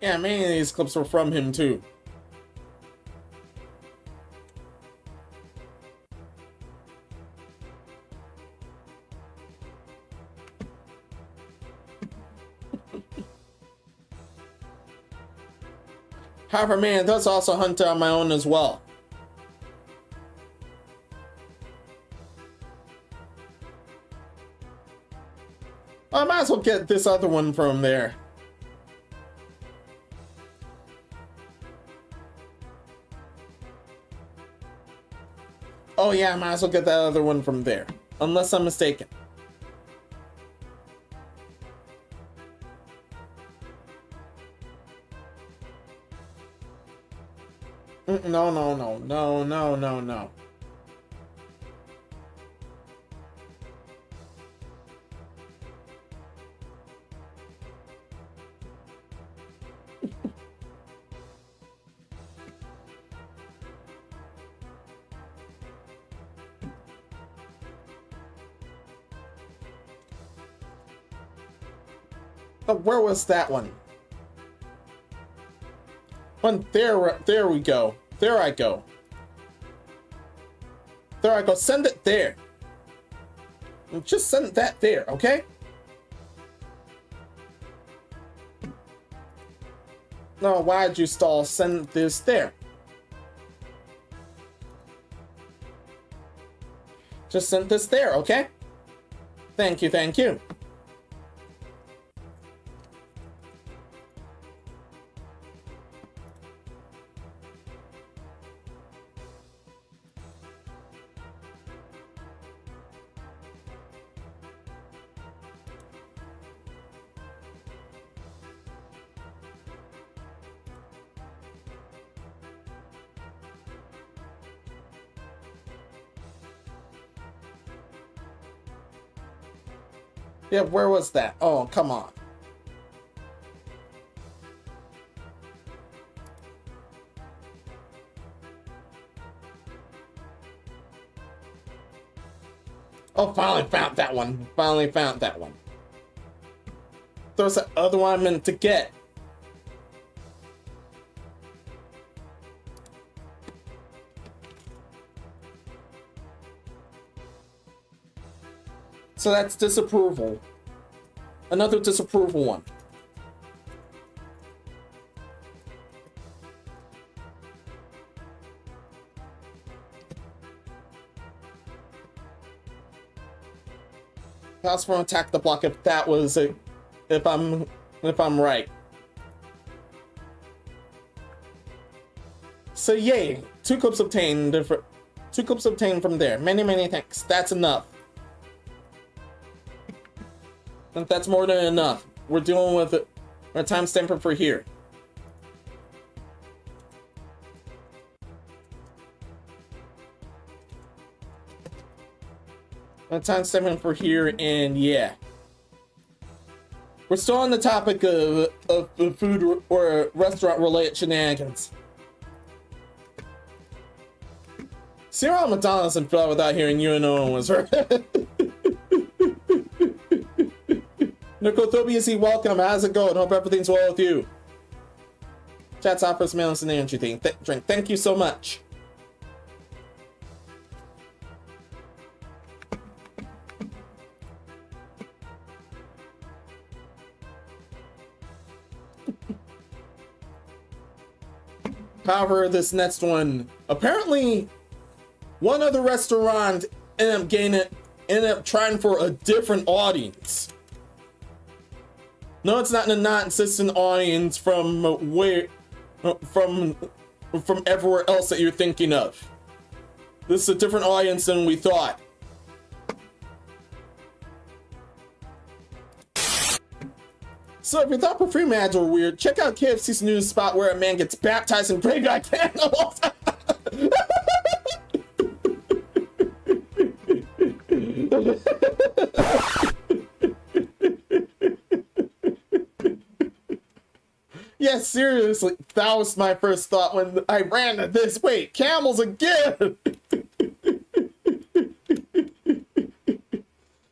Yeah, many of these clips were from him too. However, man, that's also hunted on my own as well. I might as well get this other one from there. Oh yeah, I might as well get that other one from there. Unless I'm mistaken. No. Oh, where was that one? There we go. There I go. Send it there. Just send that there, okay? No, why'd you stall? Send this there. Just send this there, okay? Thank you. Yeah, where was that? Oh, come on. Oh, finally found that one. There's that other one I meant to get. So that's disapproval. Another disapproval one. Pass from attack the block if that was it. If I'm right. So yay, 2 clips obtained. 2 clips obtained from there. Many thanks. That's enough. And that's more than enough. We're dealing with it. Our timestamper for here. A timestamper for here, and yeah. We're still on the topic of the food or restaurant related shenanigans. See around McDonald's and fell without hearing you and Owen was heard. Nicothobia, welcome. How's it going? Hope everything's well with you. Chat's offers Menos an energy thing. Drink. Thank you so much. However, this next one, apparently one other restaurant ended up trying for a different audience. No, it's not a non-existent audience from everywhere else that you're thinking of. This is a different audience than we thought. So if you thought perfume ads were weird, check out KFC's new spot where a man gets baptized in graveyard cannibals. Yeah, seriously, that was my first thought when I ran to this. Wait, camels again!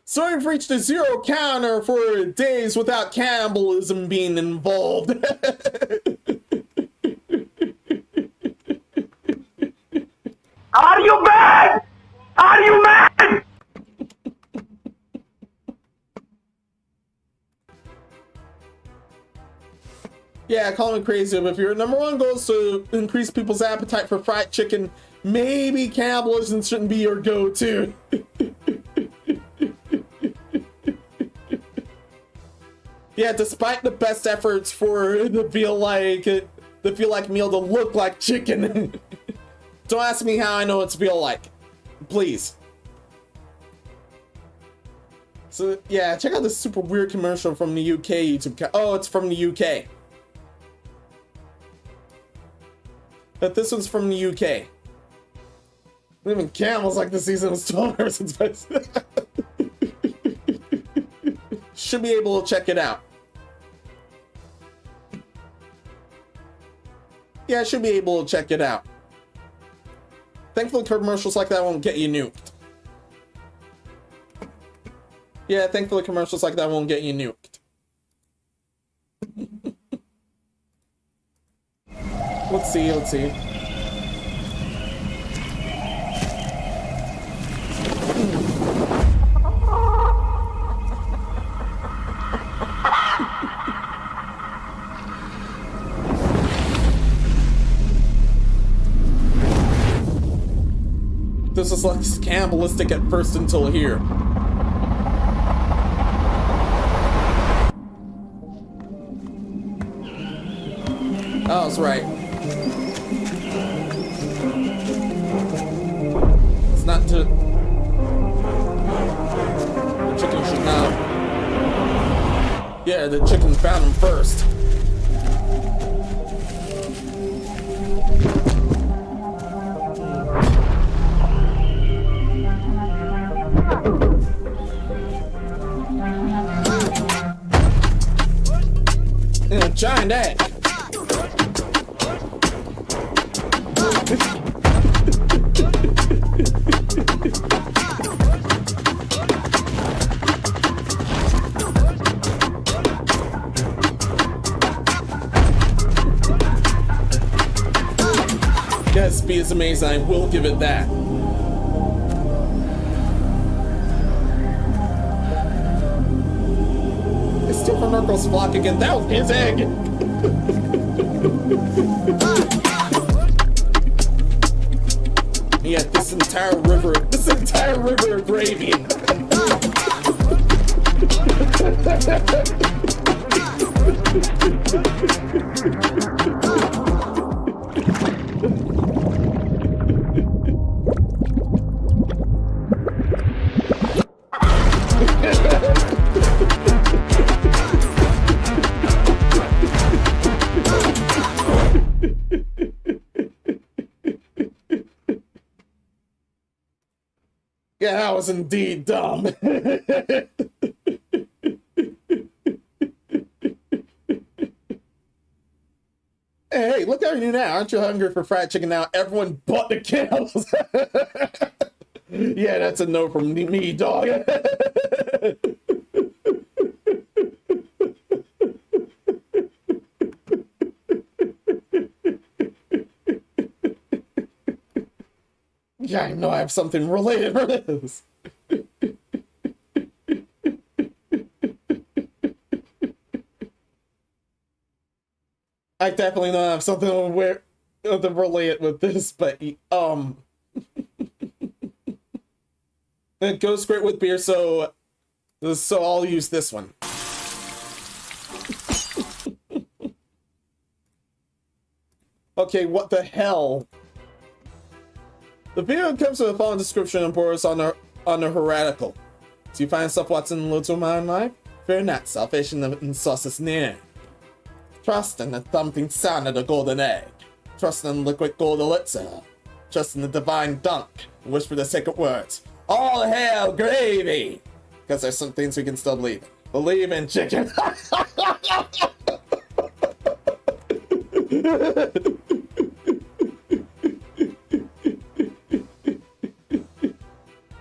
So we've reached a zero counter for days without cannibalism being involved. Are you mad? Are you mad? Yeah, call me crazy, but if your number one goal is to increase people's appetite for fried chicken, maybe cannibalism shouldn't be your go-to. Yeah, despite the best efforts for the feel like meal to look like chicken. Don't ask me how I know it's feel like. Please. So yeah, check out this super weird commercial from the UK YouTube. Oh, it's from the UK. But this one's from the UK. Even camels like the season was 12 hours since. Should be able to check it out. Yeah, I should be able to check it out. Thankfully, commercials like that won't get you nuked. Yeah, thankfully, commercials like that won't get you nuked. Let's see. This was like cannibalistic at first until here. Oh, that's right. It's not to... The chicken should not... Yeah, the chicken found him first. Yeah, giant egg. Yes, speed is amazing. I will give it that. It's still from Urkel's flock again. That was his egg. Yeah, this entire river of gravy. Yeah, that was indeed dumb. Hey, look at you now. Aren't you hungry for fried chicken now? Everyone but the cannibals. Yeah, that's a no from me, dog. Yeah, I know I have something related for this. I definitely don't have something to relate with this, but it goes great with beer, so I'll use this one. Okay, what the hell? The video comes with a following description and borders on the heretical. Do you find yourself watching little man life? Fear not, salvation and sauce is near. Trust in the thumping sound of the golden egg. Trust in the liquid gold elixir. Trust in the divine dunk. Whisper the sacred words. All hail gravy! Because there's some things we can still believe in. Believe in chicken.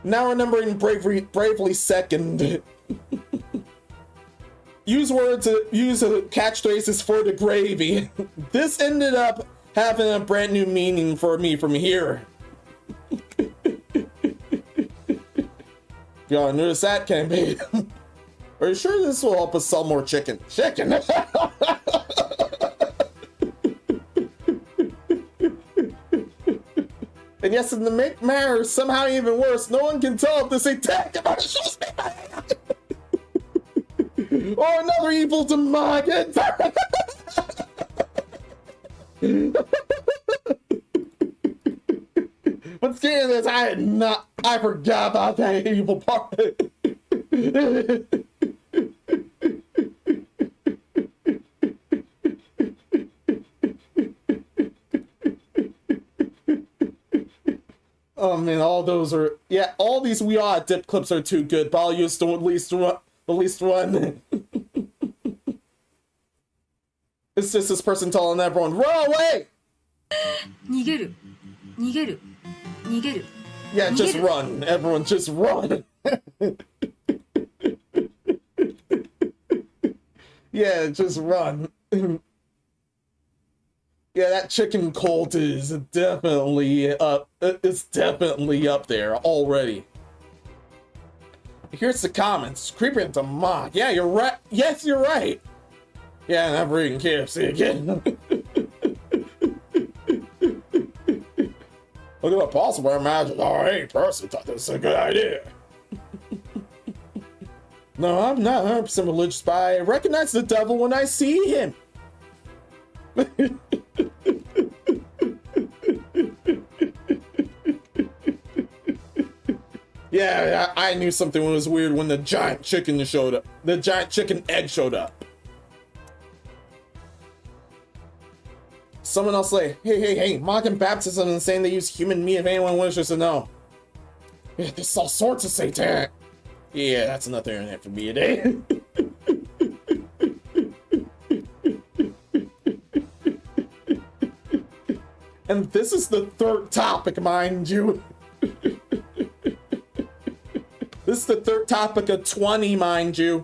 Now remembering bravely second. Use catchphrases for the gravy. This ended up having a brand new meaning for me from here. Y'all notice that campaign? Are you sure this will help us sell more chicken? Chicken! And yes, and to make matters somehow even worse, no one can tell if this ain't tech about a show or another evil demonic. What's getting this? I forgot about that evil part. Oh man, all those are, yeah, all these We Are dip clips are too good, but I'll use the least one. It's just this person telling everyone, run away! Yeah, just run. Everyone just run. Yeah, just run. Yeah, that chicken cult is definitely up. It's definitely up there already. Here's the comments. Creeping into mock. Yeah, you're right. Yes, you're right. Yeah, never eating KFC again. Look at the possible imagine. Oh, any person thought this was a good idea. No, I'm not 100% religious, but I recognize the devil when I see him. Yeah, I knew something was weird when the giant chicken showed up. The giant chicken egg showed up. Someone else say, hey, mocking baptism and saying they use human meat if anyone wishes to know. Yeah, there's all sorts of satanic. Yeah, that's another internet for me today. And this is the third topic, mind you. This is the third topic of 20, mind you.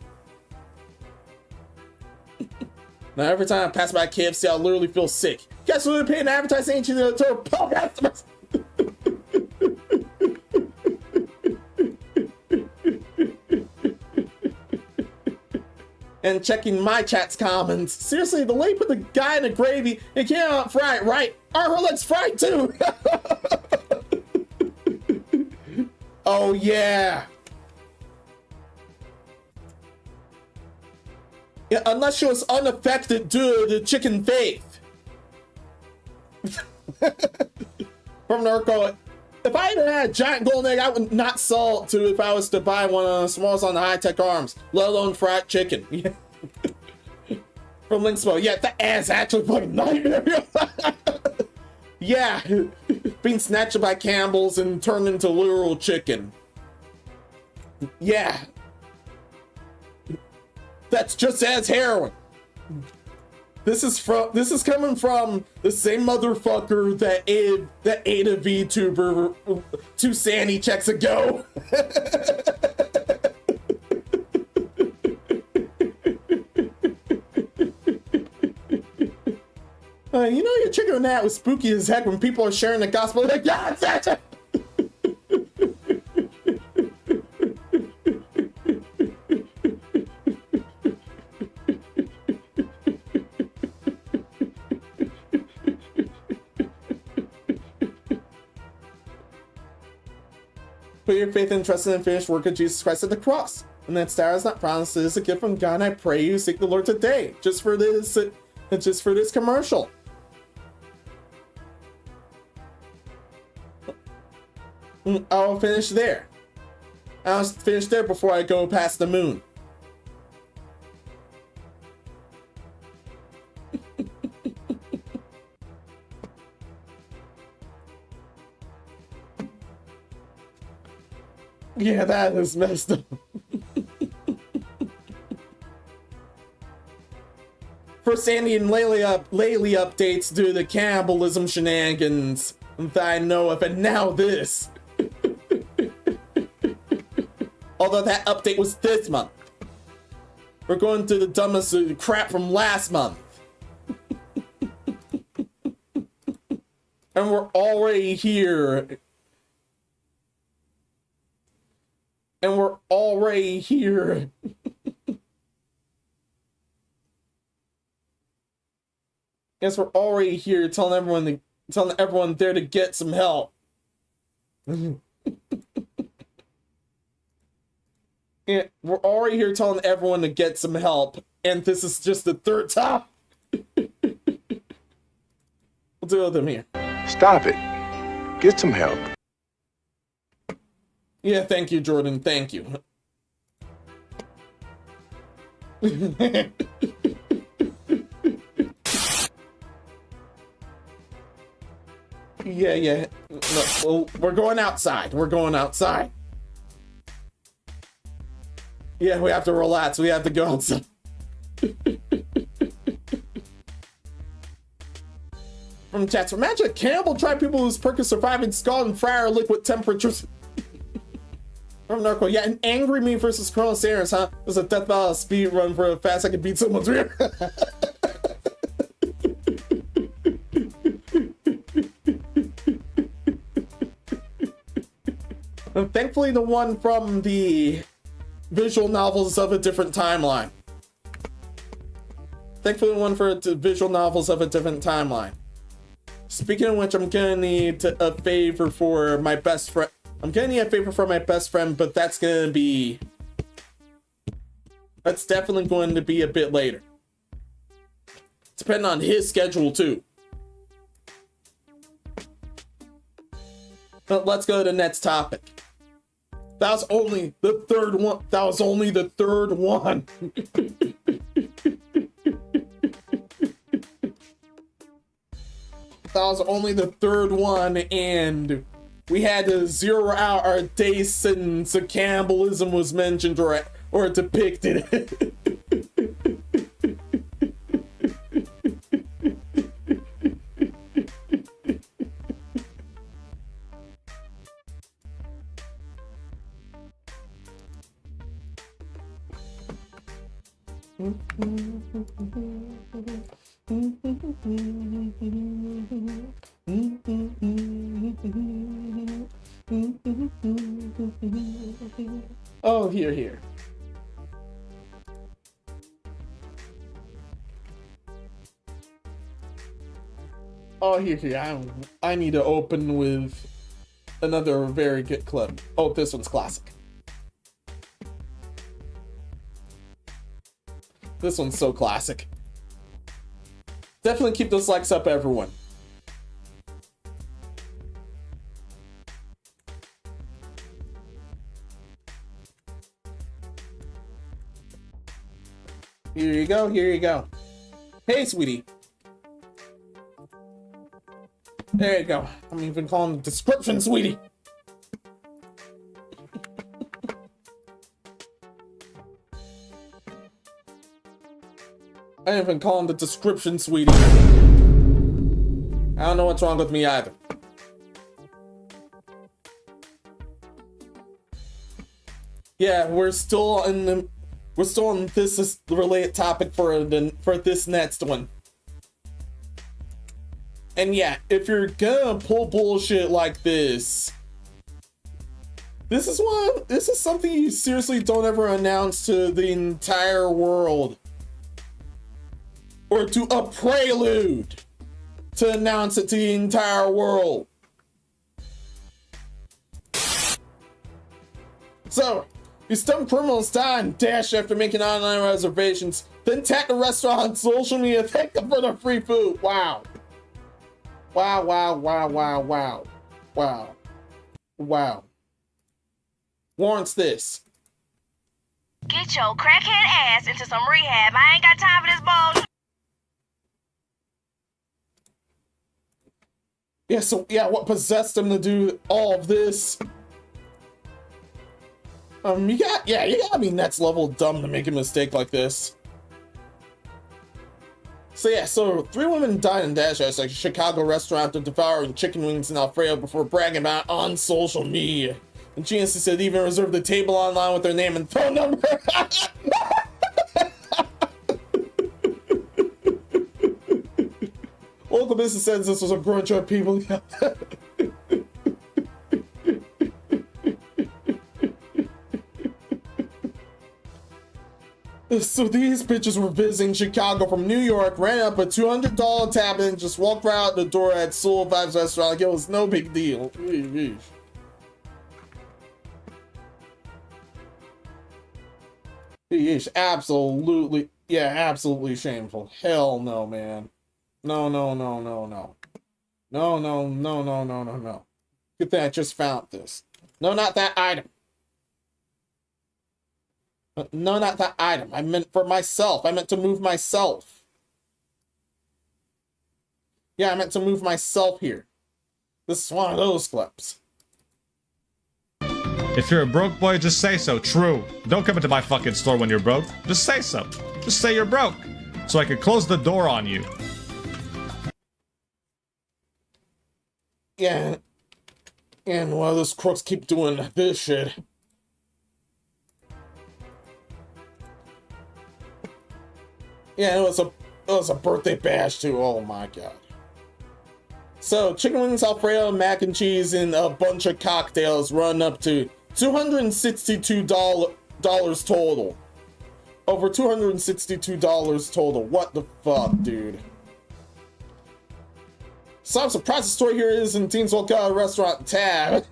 Now, every time I pass by KFC, I literally feel sick. Guess what they're paying advertising to our customers? And checking my chat's comments. Seriously, the lady put the guy in the gravy. It came out fried, right? Are her legs fried too? Oh yeah. Yeah, unless she was unaffected due to the chicken faith. From Narco, if I even had a giant golden egg, I would not sell it to if I was to buy one of the smallest on the high-tech arms, let alone fried chicken. Yeah. From Linkspo, yeah, that ass actually fucking nightmare. Yeah, being snatched by cannibals and turned into literal chicken. Yeah. That's just as heroin. This is coming from the same motherfucker that ate a VTuber 2 Sanity checks ago. You know, your chicken and that was spooky as heck when people are sharing the gospel. Like, yeah, that's it. Put your faith and trust in the finished work of Jesus Christ at the cross. And that star is not promised, it is a gift from God, and I pray you seek the Lord today, just for this commercial. I'll finish there. I'll finish there before I go past the moon. Yeah, that is messed up. For Sandy and Laylee updates due to the cannibalism shenanigans that I know of, and now this. Although that update was this month. We're going through the dumbest crap from last month. And we're already here. And we're already here. Guess we're already here telling everyone there to get some help. Yeah, we're already here telling everyone to get some help, and this is just the third time. We'll deal with them here. Stop it. Get some help. Yeah, thank you, Jordan. Thank you. Yeah. No, we're going outside. We're going outside. Yeah, we have to relax. We have to go outside. From chats, imagine a cannibal tribe people whose perk is surviving scald and fryer liquid temperatures. From Narco, yeah, an angry me versus Colonel Sanders, huh? There's a death battle speed run for how fast I can beat someone's rear. And thankfully the one from the visual novels of a different timeline. Thankfully the one for the visual novels of a different timeline. Speaking of which, I'm gonna need a favor for my best friend. I'm gonna need a favor for my best friend, but that's definitely going to be a bit later. Depending on his schedule too. But let's go to the next topic. That was only the third one. That was only the third one. That was only the third one, and we had to zero out our day since cannibalism was mentioned or depicted. Oh, here. Oh, here. I need to open with another very good clip. Oh, this one's classic. This one's so classic. Definitely keep those likes up, everyone. Here you go. Hey, sweetie. There you go. I'm even calling the description, sweetie. I didn't even call him the description, sweetie. I don't know what's wrong with me either. Yeah, we're still on this related topic for this next one. And yeah, if you're gonna pull bullshit like this is something you seriously don't ever announce to the entire world. Or to a prelude to announce it to the entire world. So, you stump criminals down, dash after making online reservations, then tag the restaurant on social media, thank them for the free food. Wow. Wow, wow, wow, wow, wow. Wow. Wow. Warrants this. Get your crackhead ass into some rehab. I ain't got time for this bullshit. Yeah, so, yeah, what possessed him to do all of this? You gotta be next level dumb to make a mistake like this. So yeah, so 3 women died in Dash at a Chicago restaurant after devouring chicken wings in Alfredo before bragging about it on social media. And Genius said even reserved the table online with their name and phone number. Local business says this was a grudge of people. So these bitches were visiting Chicago from New York, ran up a $200 tab and just walked right out the door at Soul Vibes restaurant like it was no big deal. Yeesh, absolutely, yeah, absolutely shameful. Hell no, man. No, no, no, no, no. No, no, no, no, no, no, no. Good thing I just found this. No, not that item. No, not that item. I meant for myself. I meant to move myself. Yeah, I meant to move myself here. This is one of those clips. If you're a broke boy, just say so. True. Don't come into my fucking store when you're broke. Just say so. Just say you're broke. So I can close the door on you. Yeah. And while those crooks keep doing this shit. Yeah, it was a birthday bash too. Oh my god. So chicken wings, Alfredo, mac and cheese, and a bunch of cocktails run up to $262 total. Over $262 total. What the fuck, dude? So I'm surprised the story here is in Teens Walk Out Restaurant tab.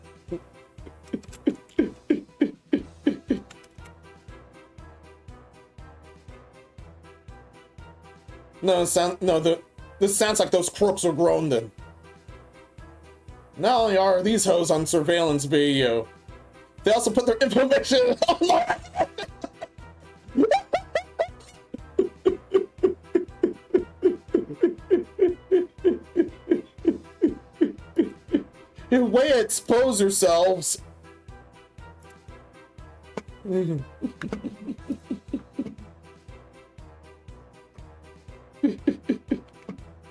No, this sounds like those crooks were grown then. Not only are these hoes on surveillance video, they also put their information online. In way to expose yourselves.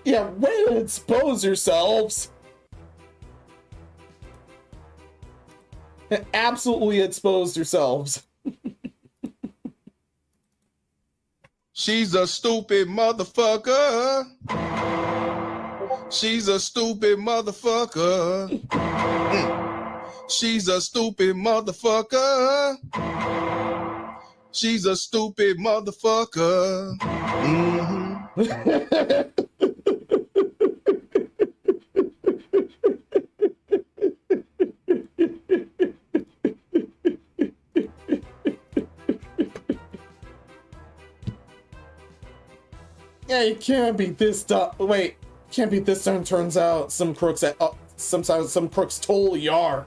Yeah, way to expose yourselves. Absolutely exposed yourselves. She's a stupid motherfucker. She's a stupid motherfucker. She's a stupid motherfucker. She's a stupid motherfucker. Yeah, you can't be this dumb. Wait, can't be this dumb. Turns out some crooks sometimes some crooks totally are.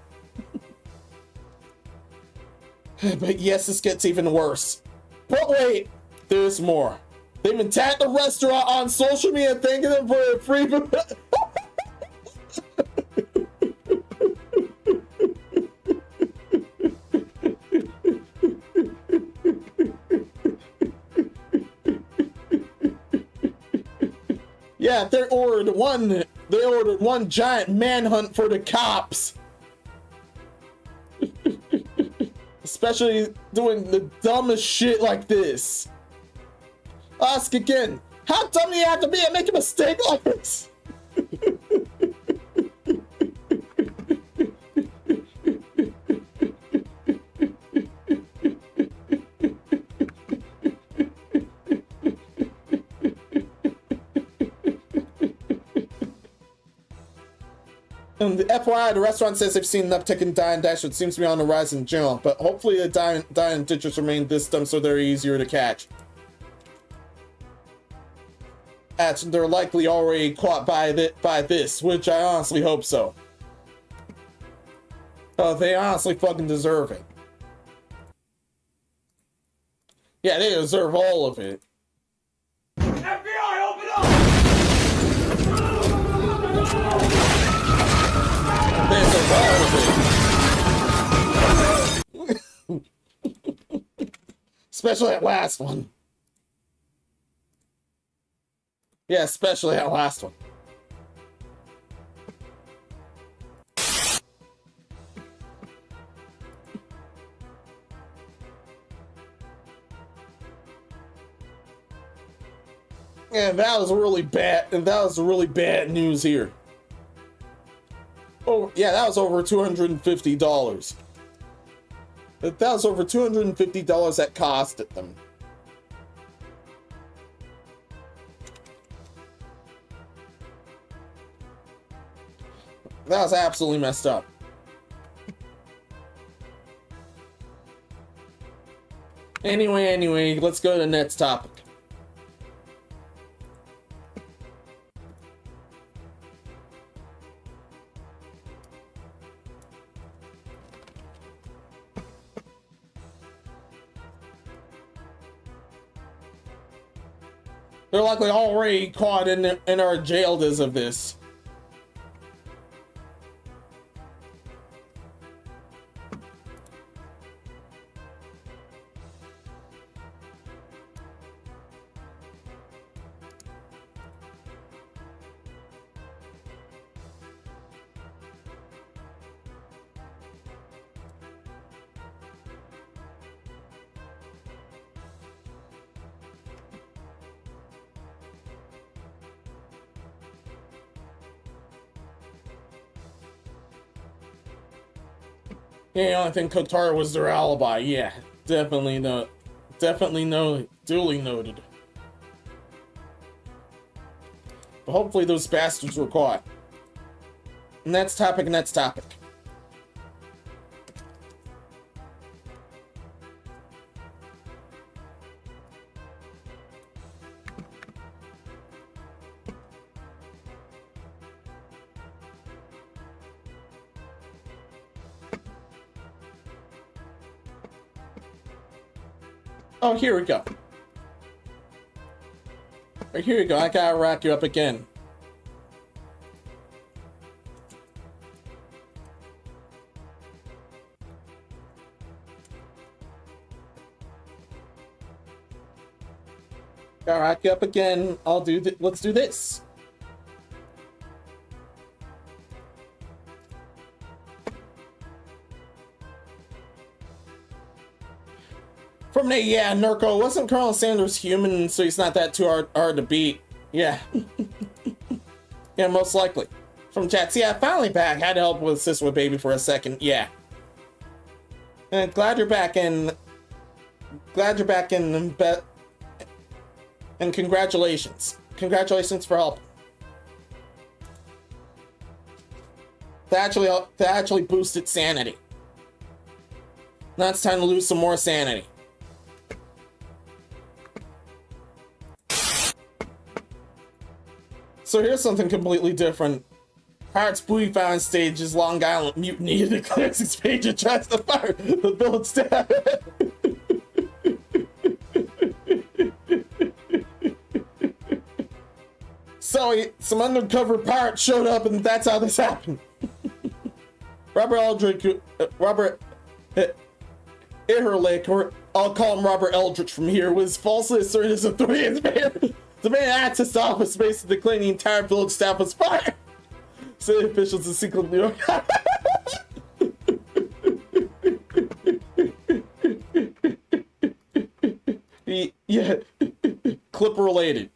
But yes, this gets even worse. But wait, there's more. They've been tagged the restaurant on social media thanking them for a free food. Yeah, they ordered one giant manhunt for the cops. Especially doing the dumbest shit like this. Ask again, how dumb do you have to be to make a mistake like this? And the FYI, the restaurant says they've seen an uptick in die and dash, which seems to be on the rise in general, but hopefully the die and ditchers remain this dumb so they're easier to catch. And they're likely already caught by this, which I honestly hope so. Oh, they honestly fucking deserve it. Yeah, they deserve all of it. FBI, open up! They deserve all of it. Especially that last one. Yeah, especially that last one. And that was really bad. And that was really bad news here. Oh, yeah, that was over $250. That was over $250 that costed them. That was absolutely messed up. Anyway, let's go to the next topic. They're likely already caught and are jailed as of this. Yeah, the only thing Kotar was their alibi. Yeah, definitely duly noted. But hopefully those bastards were caught. Next topic. Oh, here we go. Here we go. I gotta rack you up again. Gotta rack you up again. Let's do this. From Nate, yeah, Nurko, wasn't Colonel Sanders human, so he's not that too hard to beat? Yeah. Yeah, most likely. From chat, yeah, finally back. Had to help with assist with baby for a second. Yeah. And glad you're back and congratulations. Congratulations for helping. That actually boosted sanity. Now it's time to lose some more sanity. So here's something completely different. Pirates Buoy found stages Long Island mutiny declares its page and tries to fire the village staff. So some undercover pirates showed up and that's how this happened. Robert Ehrlich, or I'll call him Robert Eldritch from here, was falsely asserted as authority as mayor. The man access to office space to declare the entire village staff was fired. City officials in secret New York. Yeah, clip related.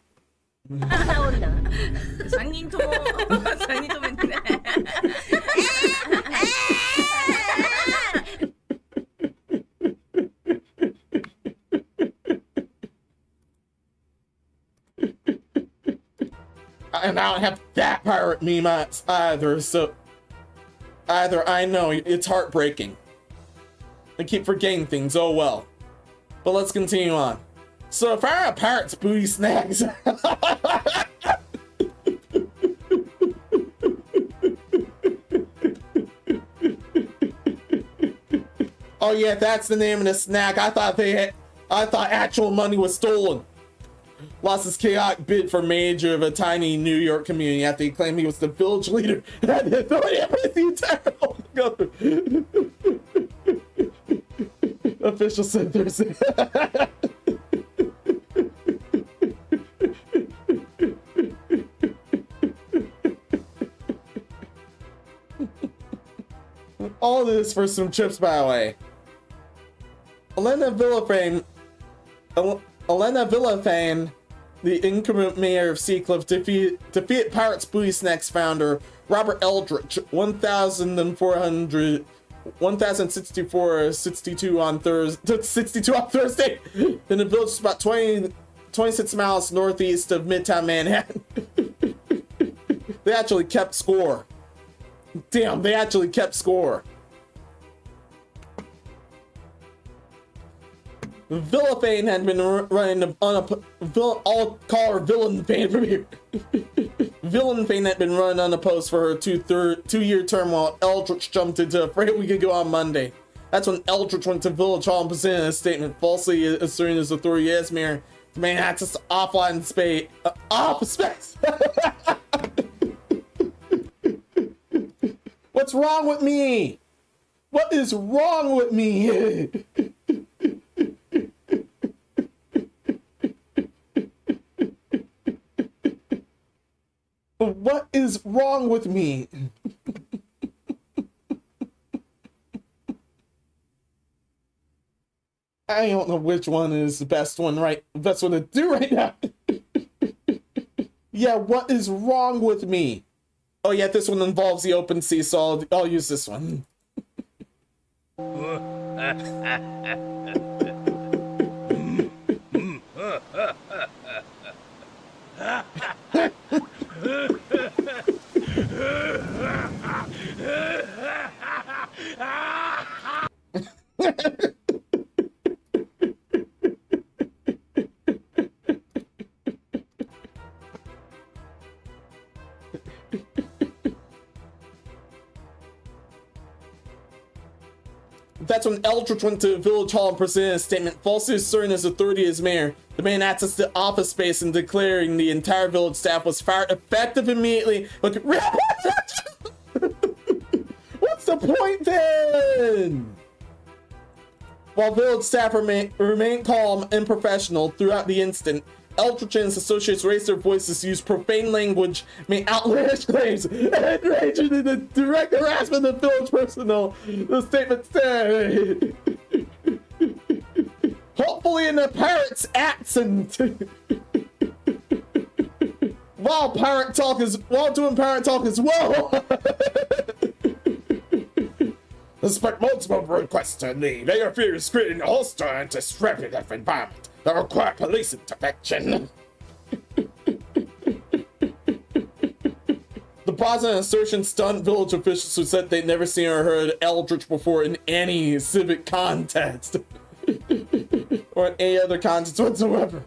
And I don't have that pirate meme either, so Either I know it's heartbreaking. I keep forgetting things, oh well. But let's continue on. So if I were a pirate's booty snacks. Oh yeah, that's the name of the snack. I thought actual money was stolen. Lost his chaotic bid for major of a tiny New York community after he claimed he was the village leader. Official said Thursday. All this for some chips, by the way. Elena Villafane, the incumbent mayor of Seacliff, defeated Pirates Booty Snacks founder Robert Eldridge 1,064 on Thursday in the village about 26 miles northeast of Midtown Manhattan. They actually kept score. Damn, they actually kept score. Villafane had been running on I'll call her Villainfane from here. Villainfane had been running unopposed for her two-year term while Eldritch jumped into a freight we could go on Monday. That's when Eldritch went to Village Hall and presented a statement falsely asserting his authority as mayor to maintain access to offline space. Space. What's wrong with me? What is wrong with me? What is wrong with me? I don't know which one is the best one to do right now. Yeah, what is wrong with me? Oh yeah, this one involves the open sea, so I'll use this one. That's when Eldritch went to Village Hall and presented a statement falsely asserting his authority as mayor, demanding access to office space and declaring the entire village staff was fired effective immediately. What's the point then? While village staff remained calm and professional throughout the incident, Eldritch and his associates raised their voices, used profane language, made outlandish claims, and engaged in the direct harassment of village personnel. The statement said, hopefully in a pirate's accent. while doing pirate talk as well. Despite multiple requests to leave, they refuse creating a hostile and disruptive environment that require police intervention. The positive assertion stunned village officials who said they'd never seen or heard Eldritch before in any civic contest or in any other contest whatsoever.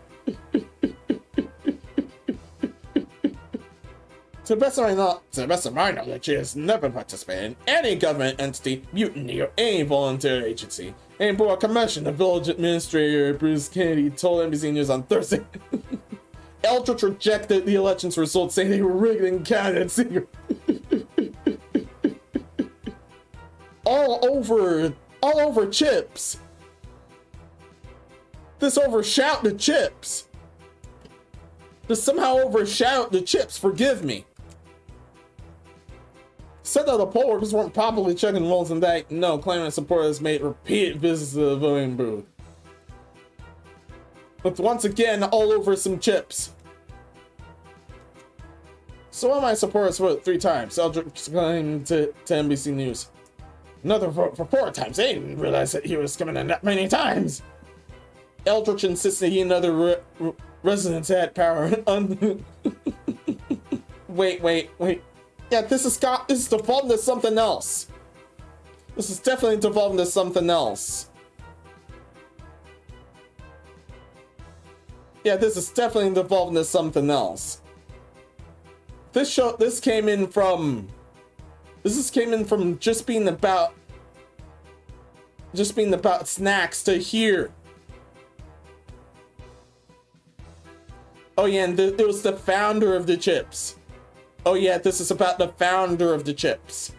To the best of my knowledge, he has never participated in any government entity, mutiny, or any volunteer agency. And for a commission, the village administrator Bruce Kennedy told NBC News on Thursday. Eldritch rejected the election's results, saying they were rigged and counted secret. all over chips. This overshot the chips. This somehow overshadowed the chips. Forgive me. Said that the poll workers weren't properly checking rolls and that, no, claiming that supporters made repeated visits to the voting booth. But once again, all over some chips. So one of my supporters voted 3 times, Eldritch claimed to NBC News. Another vote for 4 times. They didn't realize that he was coming in that many times. Eldritch insisted he and other residents had power. Wait. Yeah, this is the fault of something else. This is definitely devolving into something else. Yeah, this is definitely devolving into something else. This came in from just being about snacks to here. Oh yeah, and it was the founder of the chips. Oh yeah, this is about the founder of the chips.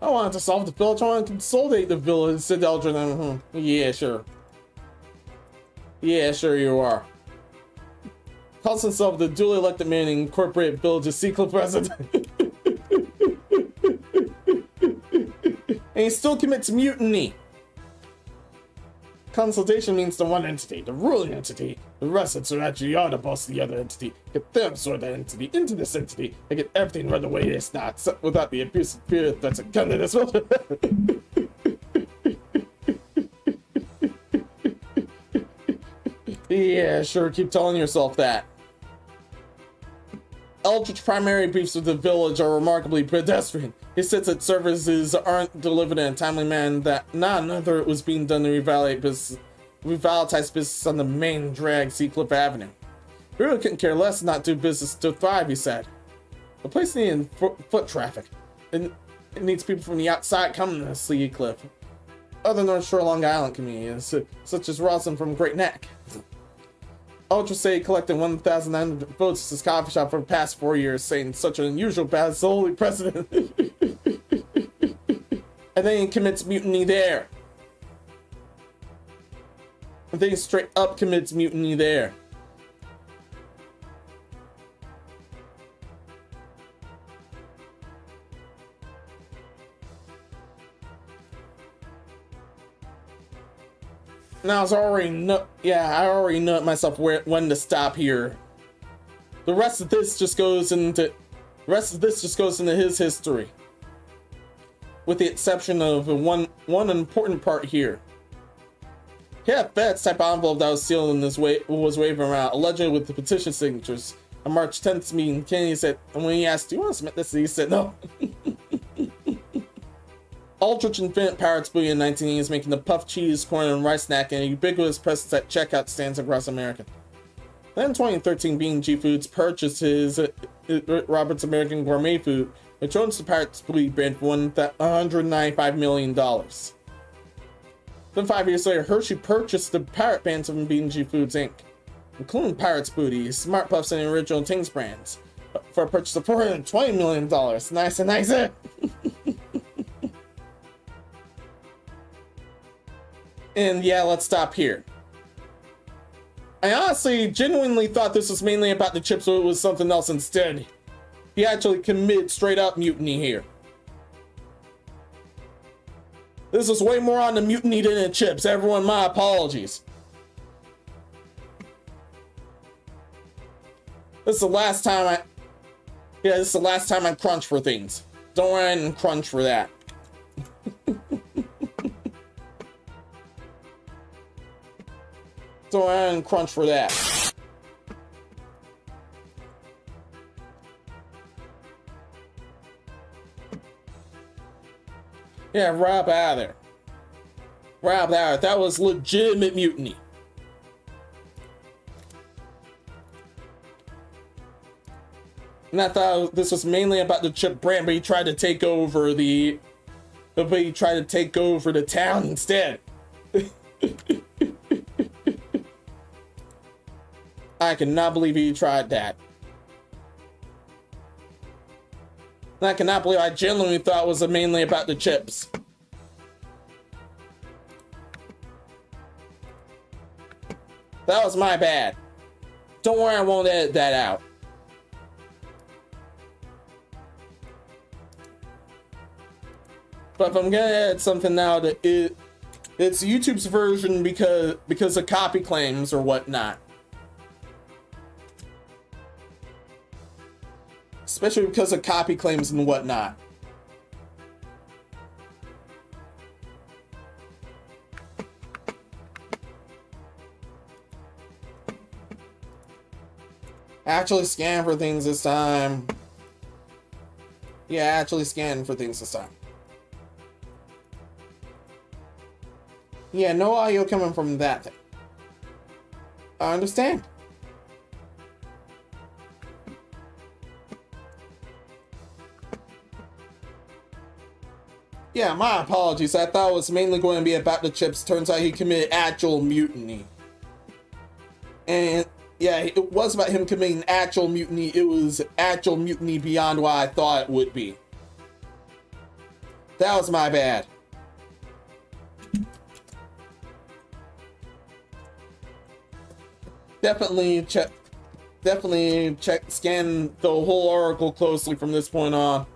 I wanted to solve the village. I want to consolidate the village, said Eldrin. Yeah, sure. Yeah, sure you are. Calls himself the duly elected man in Incorporated Village's secret president. And he still commits mutiny. Consultation means the one entity, the ruling entity. The rest of so actually are the boss of the other entity. Get them sort that entity into this entity and get everything run the way it is not, without the abuse of fear that's a gun in this world. Yeah, sure, keep telling yourself that. Eldritch's primary beefs with the village are remarkably pedestrian. He says that services aren't delivered in a timely manner, that neither it was being done to revitalize business on the main drag Seacliff Avenue. He really couldn't care less not do business to thrive, he said. The place needs foot traffic. It needs people from the outside coming to Seacliff. Other North Shore Long Island communities, such as Roslyn from Great Neck. Ultra say he collected 1,900 votes at his coffee shop for the past 4 years, saying such an unusual bad is the only precedent. And then he commits mutiny there. And then he straight up commits mutiny there. Now I already know it myself when to stop here. The rest of this just goes into his history. With the exception of one important part here. He had FedEx type envelope that was sealed in this way was waving around, allegedly with the petition signatures. On March 10th meeting, Kennedy said, and when he asked, "Do you want to submit this?" he said no. Aldrich Infinite Pirates Booty in 1980 is making the puff cheese, corn, and rice snack and a ubiquitous presence at checkout stands across America. Then in 2013, B&G Foods purchased his Robert's American Gourmet Food, which owns the Pirates Booty brand for $195 million. Then 5 years later, Hershey purchased the Pirate Bands from B&G Foods Inc., including Pirates Booty, Smart Puffs, and the original Tings brands, for a purchase of $420 million. Nice and nice. And yeah, let's stop here. I honestly, genuinely thought this was mainly about the chips, so it was something else instead. He actually committed straight up mutiny here. This was way more on the mutiny than the chips. Everyone, my apologies. This is the last time I crunch for things. Don't run and crunch for that. So I didn't crunch for that. Yeah, right up out of there. Right up out of there. That was legitimate mutiny. And I thought this was mainly about the chip brand, but he tried to take over the town instead. I cannot believe he tried that. And I cannot believe I genuinely thought it was mainly about the chips. That was my bad. Don't worry, I won't edit that out. But if I'm gonna edit something now, it's YouTube's version because of copy claims or whatnot. Especially because of copy claims and whatnot. Actually scan for things this time. Yeah, actually scan for things this time. Yeah, no audio coming from that thing. I understand. Yeah, my apologies. I thought it was mainly going to be about the chips. Turns out he committed actual mutiny. And yeah, it was about him committing actual mutiny. It was actual mutiny beyond what I thought it would be. That was my bad. Definitely check, scan the whole article closely from this point on.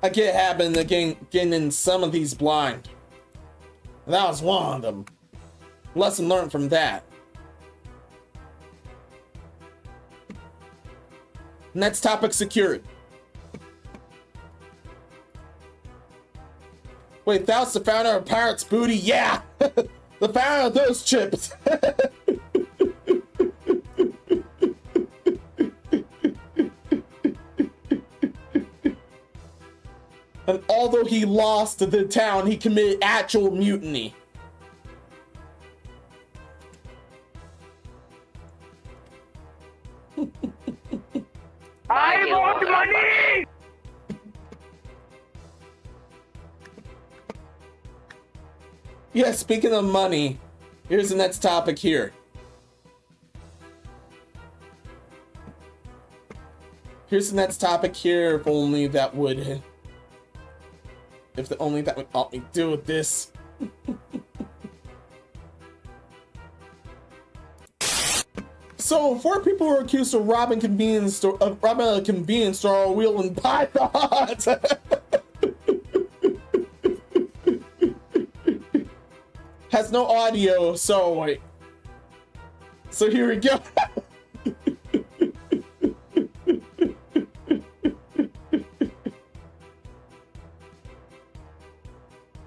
I get having to getting in some of these blind. And that was one of them. Lesson learned from that. Next topic secured. Wait, that was the founder of Pirate's Booty? Yeah! The founder of those chips! And although he lost the town, he committed actual mutiny. I want money! Yeah, speaking of money, here's the next topic here. Here's the next topic here, if only that would help me deal with this. So, 4 people were accused of robbing a convenience store while wielding pythons. Has no audio, so wait. So here we go.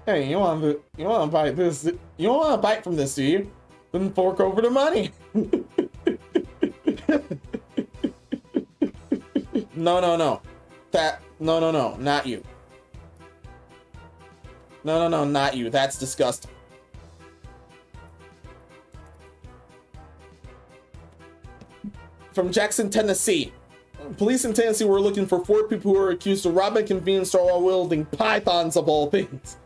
Hey, you want to bite this? You don't want to bite from this, do you? Then fork over the money. No. No, not you. No, not you. That's disgusting. From Jackson, Tennessee. Police in Tennessee were looking for 4 people who were accused of robbing a convenience store while wielding pythons of all things.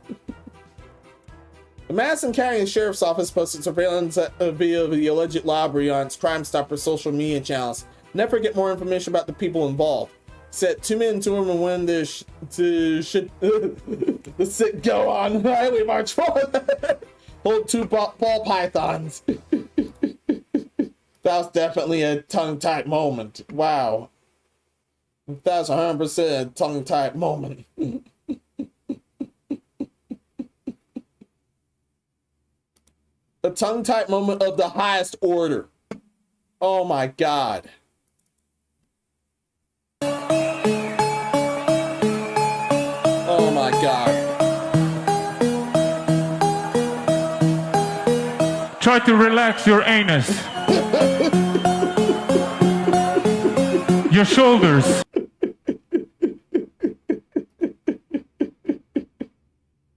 The Madison County Sheriff's Office posted surveillance video of the alleged robbery on its Crime Stopper social media channels. Never get more information about the people involved. Said 2 men and 2 women when the sit go on Highway March 4. Hold 2 ball pythons. That was definitely a tongue-tied moment. Wow. That was 100% a tongue-tied moment. A tongue-tied moment of the highest order. Oh my god. Oh my god. Try to relax your anus. Your shoulders.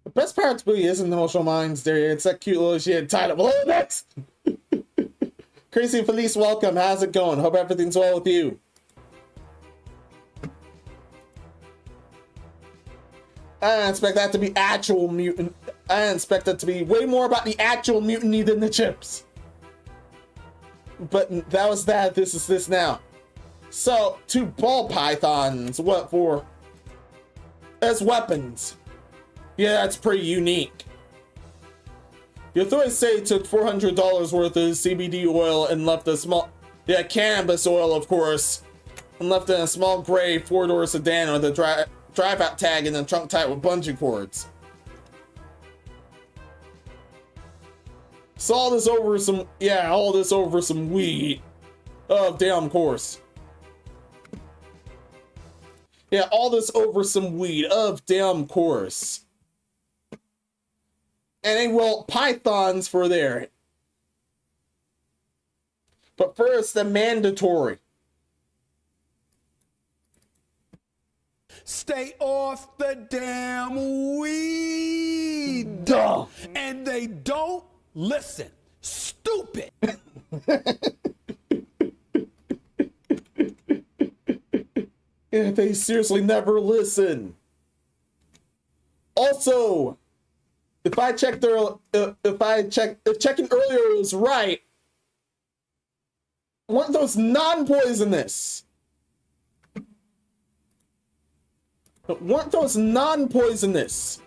The best part to me isn't the emotional minds there. It's that cute little shit title. Oh, next! Crazy Felice, welcome. How's it going? Hope everything's well with you. I didn't expect that to be actual mutant. I didn't expect that to be way more about the actual mutiny than the chips. But that was that. This is this now. So, 2 ball pythons. What for? As weapons. Yeah, that's pretty unique. The authorities say it took $400 worth of CBD oil and left a small... Yeah, cannabis oil, of course. And left in a small gray 4-door sedan with a drive-out tag and a trunk tied with bungee cords. So all this over some... Yeah, all this over some weed. Oh, damn course. Yeah, all this over some weed. Of damn course. And they well pythons for there. But first, the mandatory. Stay off the damn weed. Duh. And they don't listen. Stupid. Yeah, they seriously never listen. Also, if checking earlier was right, weren't those non-poisonous? Weren't those non-poisonous?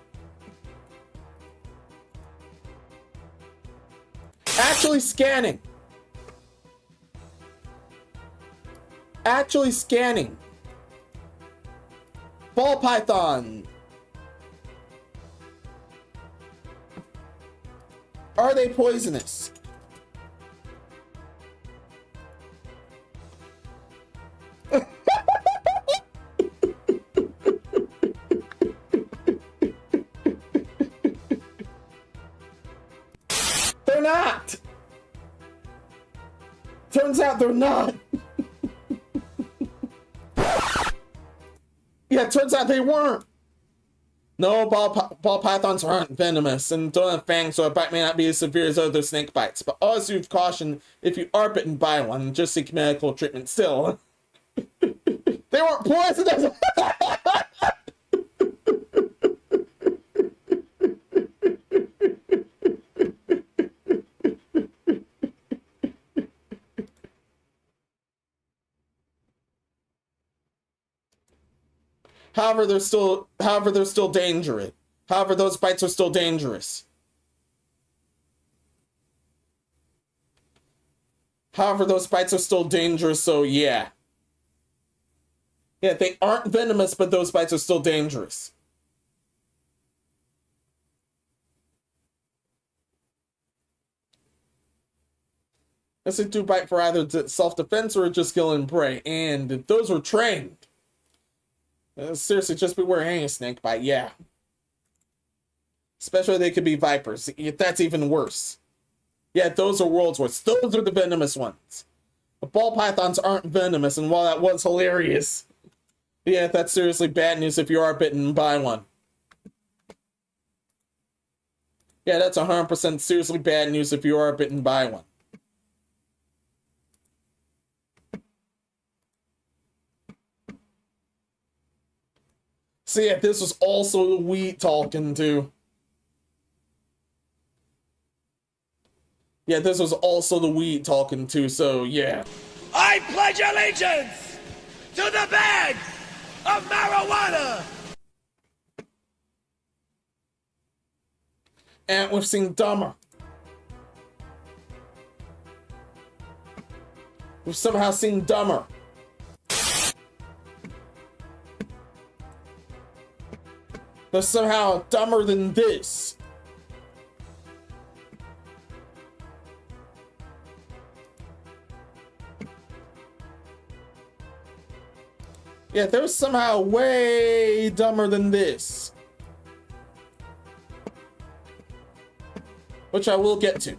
Actually scanning. Actually scanning. Ball python. Are they poisonous? They're not. Turns out they're not. Yeah, it turns out they weren't. No, ball pythons aren't venomous and don't have fangs, so a bite may not be as severe as other snake bites. But also you've caution, if you are bitten by one, just seek medical treatment still. They weren't poisonous! However, they're still dangerous. However, those bites are still dangerous. However, those bites are still dangerous, so yeah. Yeah, they aren't venomous, but those bites are still dangerous. Yes, they do bite for either self-defense or just killing prey, and those were trained. Seriously, just beware any snake bite, yeah. Especially they could be vipers. That's even worse. Yeah, those are world's worst. Those are the venomous ones. The ball pythons aren't venomous, and while that was hilarious, yeah, that's seriously bad news if you are bitten by one. Yeah, that's 100% seriously bad news if you are bitten by one. So yeah, this was also the weed talking too. Yeah, this was also the weed talking too, so yeah. I pledge allegiance to the bags of marijuana. And we've seen dumber. We've somehow seen dumber. They're somehow dumber than this. Yeah, they're somehow way dumber than this. Which I will get to.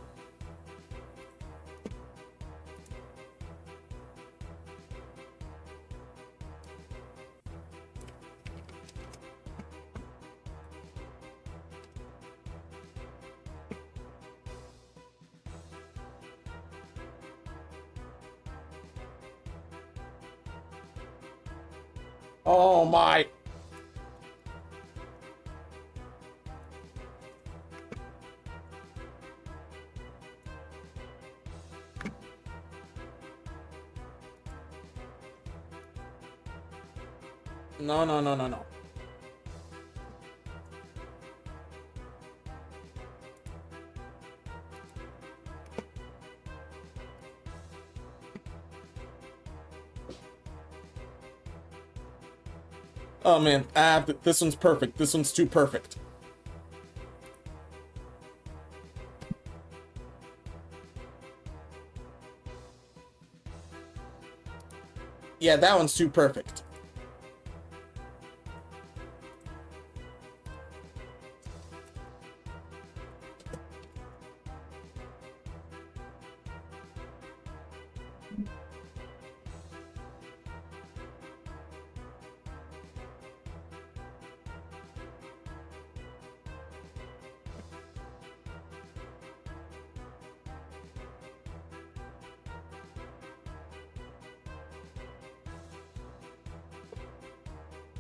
Oh my. No, no, no, no, no. Oh man, this one's perfect. This one's too perfect. Yeah, that one's too perfect.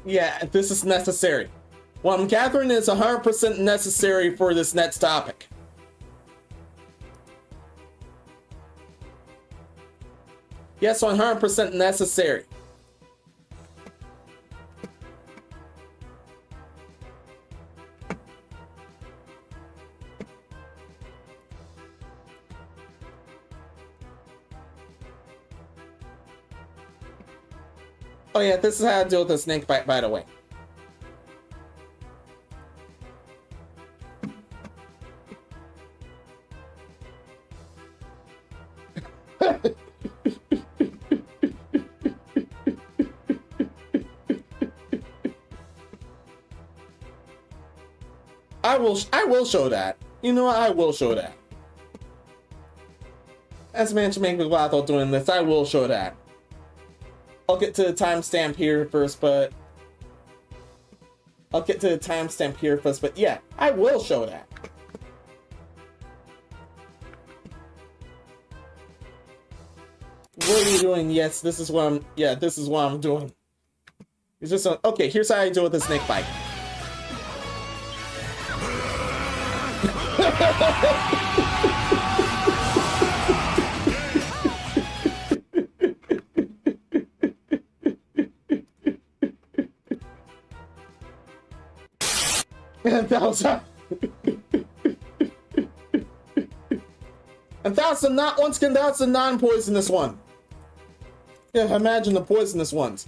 Yeah, this is necessary. What I'm gathering is 100% necessary for this next topic. Yes, 100% necessary. Oh yeah, this is how to deal with a snake bite, by the way. I will show that. You know what? I will show that. As mentioned, while doing this, I will show that. I'll get to the timestamp here first, but yeah, I will show that. What are you doing? Yes, this is what I'm. Yeah, this is what I'm doing. It's just okay. Here's how I deal with a snake bite. And that's not, once again, that's the non-poisonous one. Yeah, imagine the poisonous ones.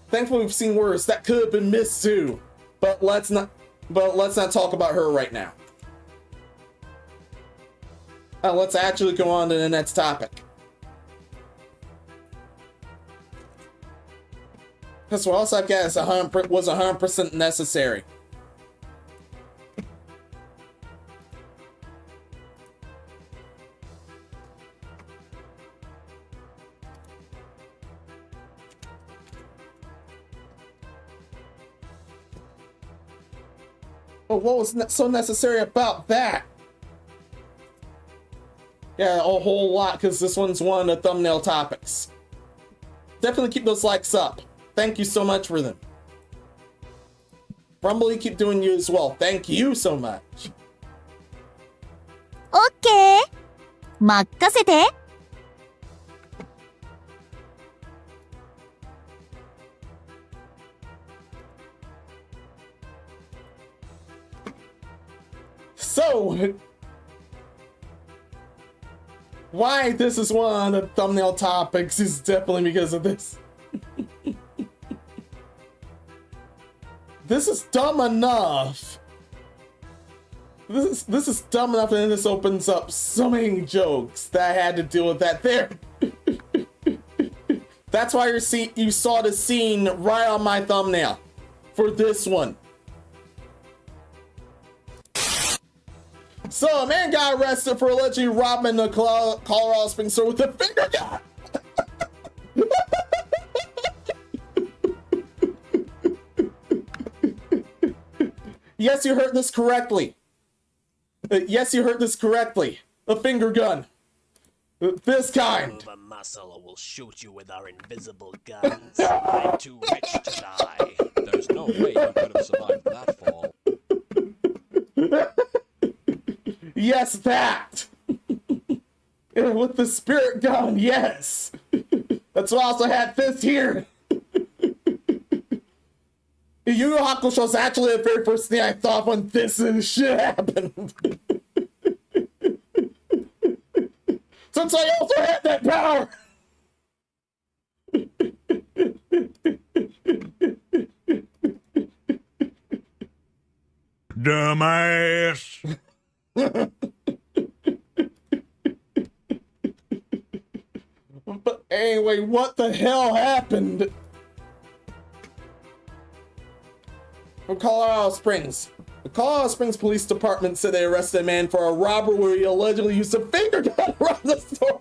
Thankfully, we've seen worse. That could have been missed too. But let's not talk about her right now. Let's actually go on to the next topic. Because what else I've got is was 100% necessary. Oh, what was so necessary about that? Yeah, a whole lot, because this one's one of the thumbnail topics. Definitely keep those likes up. Thank you so much for them. Probably keep doing you as well. Thank you so much. Okay. 任せて. So, why this is one of the thumbnail topics is definitely because of this. This is dumb enough. This is dumb enough, and this opens up so many jokes that I had to deal with that there. That's why you saw the scene right on my thumbnail for this one. So a man got arrested for allegedly robbing the Colorado Springs store with a finger gun. Yes, you heard this correctly. Yes, you heard this correctly. A finger gun. This kind. Move a muscle or we'll shoot you with our invisible guns. I'm too rich to die. There's no way you could have survived that fall. Yes, that. With the spirit gun, yes. That's why I also had this here. Yu Yu Hakusho is actually the very first thing I thought when this shit happened. Since I also had that power. Dumbass. But anyway, what the hell happened? From Colorado Springs. The Colorado Springs Police Department said they arrested a man for a robbery where he allegedly used a finger gun around the store.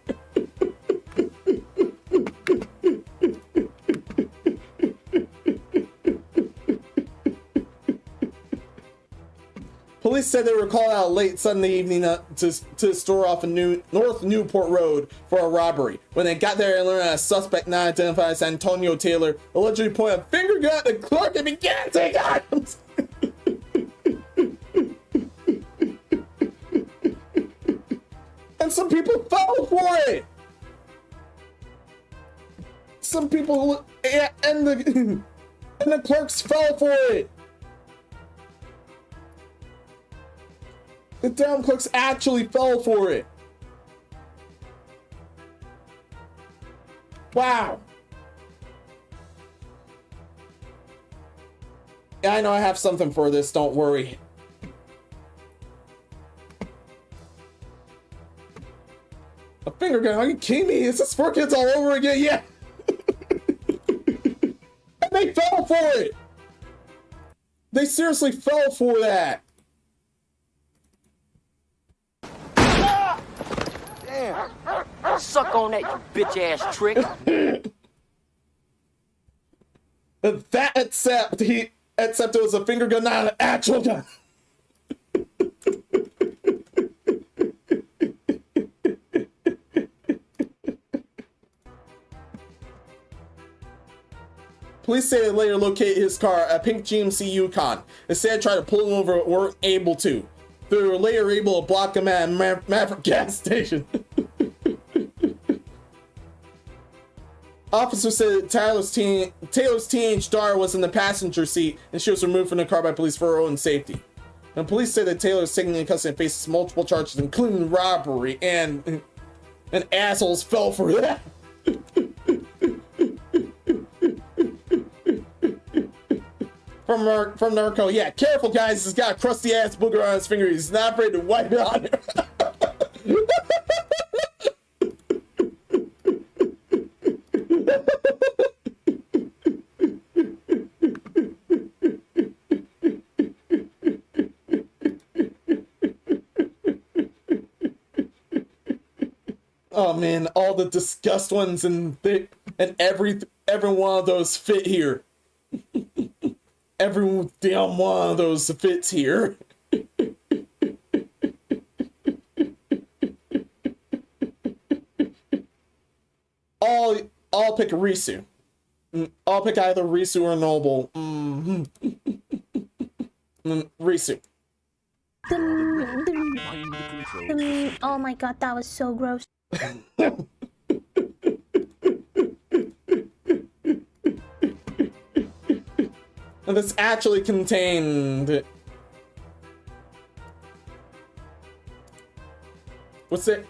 Police said they were called out late Sunday evening to the store off of North Newport Road for a robbery. When they got there, they learned that a suspect not identified as Antonio Taylor allegedly pointed a finger gun at the clerk and began to take items. And some people fell for it. Some people and the clerks fell for it. The damn clerks actually fell for it. Wow. Yeah, I know I have something for this, don't worry. A finger gun, are you kidding me? Is this for kids all over again? Yeah. And they fell for it. They seriously fell for that. Damn. Suck on that, you bitch-ass trick. That except it was a finger gun, not an actual gun. Police say they later located his car, a pink GMC Yukon. Instead, tried to pull him over but weren't able to. They were later able to block him at a Maverick gas station. Officers said Taylor's teenage daughter was in the passenger seat and she was removed from the car by police for her own safety. And police say that Taylor is taken into custody and faces multiple charges, including robbery, and assholes fell for that. From Narco, yeah, careful guys, he's got a crusty ass booger on his finger, he's not afraid to wipe it on here. Oh man, all the disgust ones and every one of those fit here. Every damn one of those fits here. I'll pick Risu. I'll pick either Risu or Noble. Risu. Oh my god, that was so gross. And this actually contained... What's it?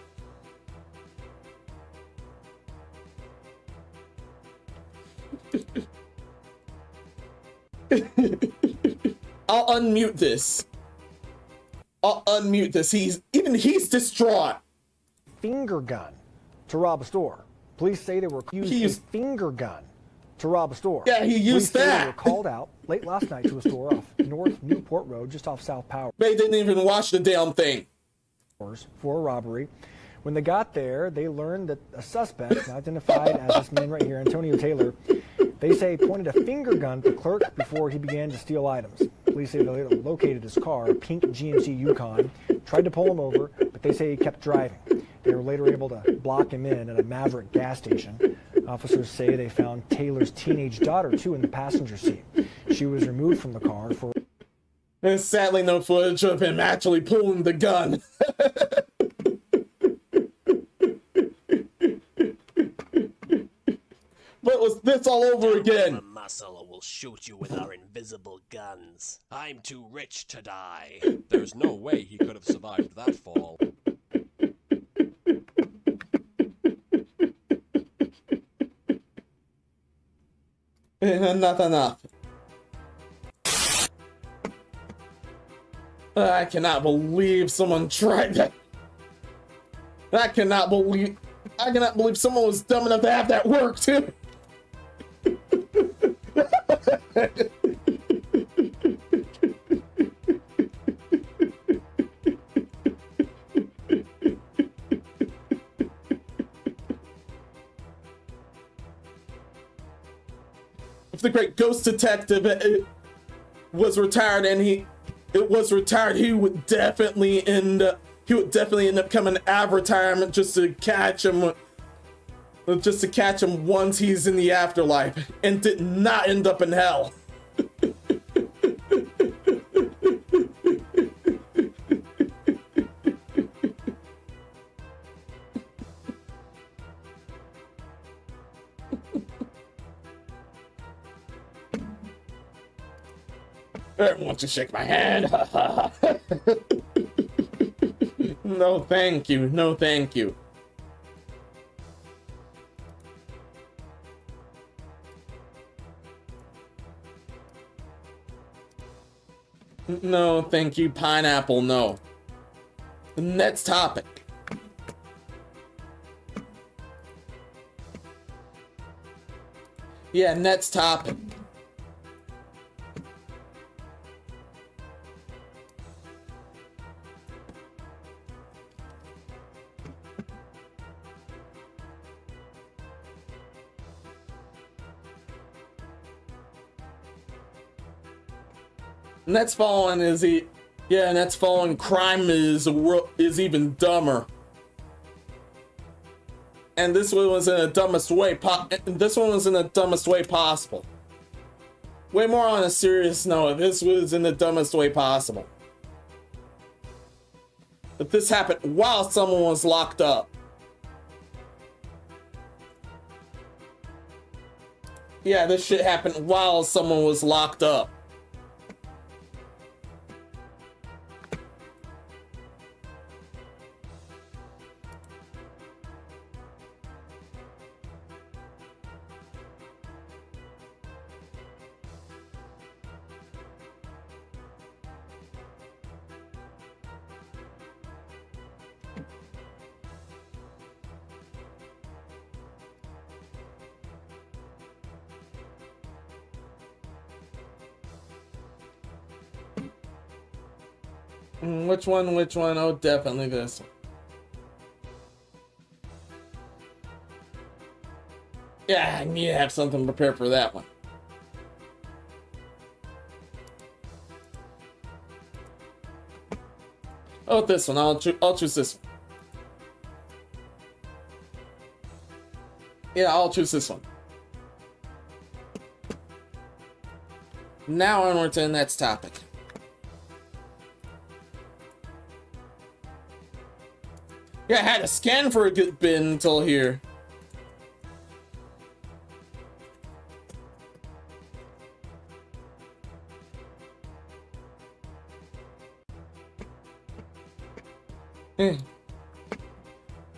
I'll unmute this. I'll unmute this. He's distraught. Finger gun to rob a store. Police say they were using a finger gun to rob a store. Yeah, he used that. They were called out late last night to a store off North Newport Road, just off South Power. They didn't even watch the damn thing. For a robbery. When they got there, they learned that a suspect, identified as this man right here, Antonio Taylor, they say pointed a finger gun at the clerk before he began to steal items. Police say they later located his car, a pink GMC Yukon, tried to pull him over, but they say he kept driving. They were later able to block him in at a Maverick gas station. Officers say they found Taylor's teenage daughter, too, in the passenger seat. She was removed from the car for... There's sadly no footage of him actually pulling the gun. What was this all over again? Muscle will shoot you with our invisible guns. I'm too rich to die. There's no way he could have survived that fall. Not enough. I cannot believe someone tried that. I cannot believe someone was dumb enough to have that work too. the great ghost detective was retired, and he would definitely end up coming out of retirement just to catch him once he's in the afterlife, and did not end up in hell. Everyone wants to shake my hand. No, thank you. No, thank you. No, thank you. Pineapple, no. Next topic. Yeah, next topic. Next following is next following crime is even dumber. And this one was in the dumbest way possible. Way more on a serious note, this was in the dumbest way possible. But this happened while someone was locked up. Yeah, this shit happened while someone was locked up. Which one? Oh, definitely this one. Yeah, I need to have something prepared for that one. Oh, this one. I'll choose this one. Yeah, I'll choose this one. Now onward to the next topic. Yeah, I had to scan for a good bit until here. I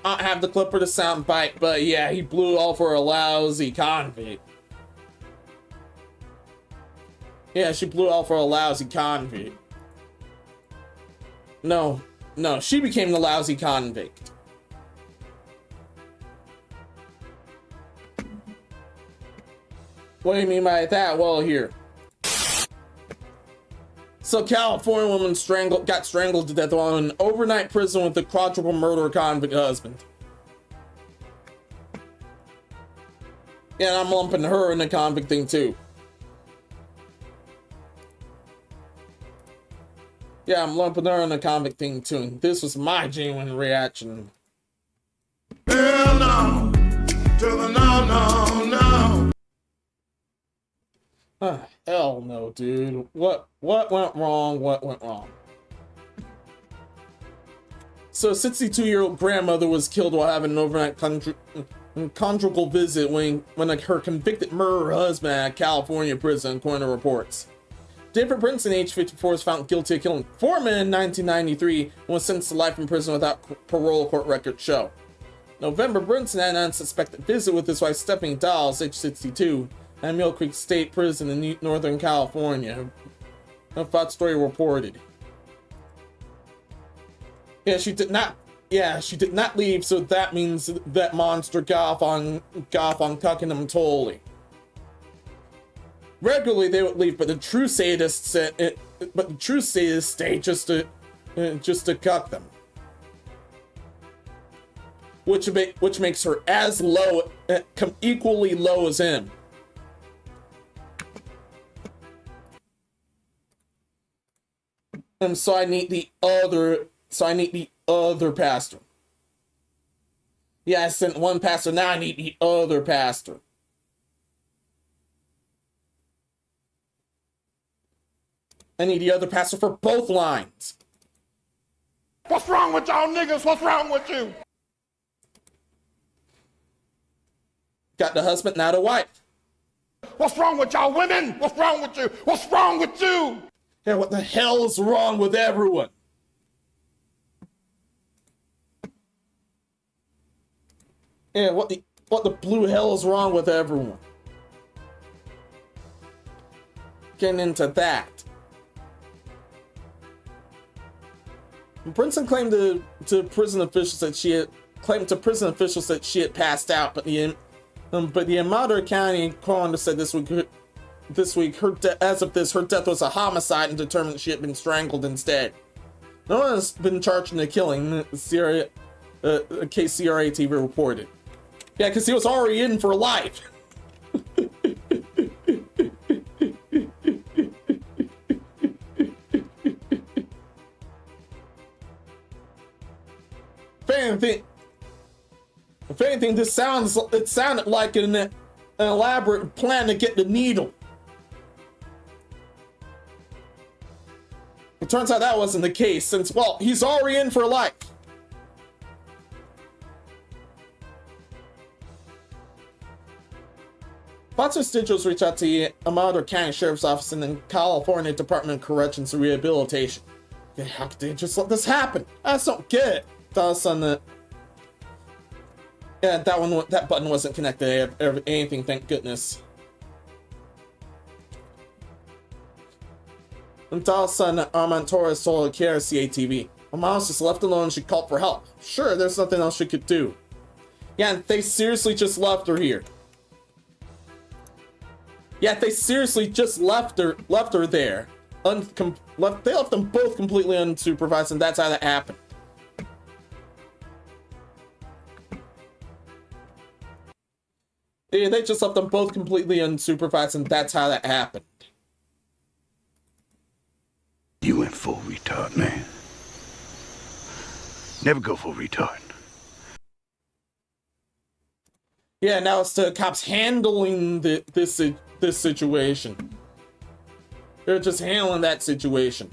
don't have the clip or the sound bite, but yeah, he blew all for a lousy convict. Yeah, she blew all for a lousy convict. No, she became the lousy convict. What do you mean by that? Well, here. So, California woman got strangled to death while in overnight prison with a quadruple murder convict husband. Yeah, and I'm lumping her in the convict thing too. Yeah, I'm lumping her in the convict thing too. And this was my genuine reaction. Hell no, to the no. Hell no, dude. What went wrong? What went wrong? So, a 62-year-old grandmother was killed while having an overnight conjugal visit when her convicted murderer husband at a California prison, according to reports. David Brinson, age 54, was found guilty of killing 4 men in 1993 and was sentenced to life in prison without parole, court records show. November, Brinson had an unsuspected visit with his wife Stephanie Dawes, age 62, at Mill Creek State Prison in Northern California. A Fox story reported. Yeah, she did not leave, so that means that monster got off on cucking them totally. Regularly they would leave, but the true sadists stay just to cuck them. Which makes her as low, equally low as him. And so I need the other pastor. Yeah, I sent one pastor, now I need the other pastor. I need the other pastor for both lines. What's wrong with y'all niggas? What's wrong with you? Got the husband, now the wife. What's wrong with y'all women? What's wrong with you? What's wrong with you? Yeah, what the hell is wrong with everyone? Yeah, what the blue hell is wrong with everyone? Getting into that. Princeton claimed to prison officials that she had passed out, but the Amador County coroner said this week her death was a homicide and determined that she had been strangled instead. No one has been charged in the killing, KCRA TV reported. Yeah, because he was already in for life. If anything, it sounded like an elaborate plan to get the needle. It turns out that wasn't the case, since, well, he's already in for life. Foster Stidgels reached out to the Amador County Sheriff's Office and the California Department of Corrections and Rehabilitation. How could they just let this happen? I just don't get it. Yeah, that button wasn't connected to anything, thank goodness. Until all of a sudden, Armand Torres told KFC TV, "My mom's just left alone and she called for help. Sure, there's nothing else she could do." Yeah, they seriously just left her here. Yeah, they seriously just left her there. They left them both completely unsupervised, and that's how that happened. Yeah, they just left them both completely unsupervised, and that's how that happened. You went full retard, man. Never go full retard. Yeah, now it's the cops handling this situation. They're just handling that situation.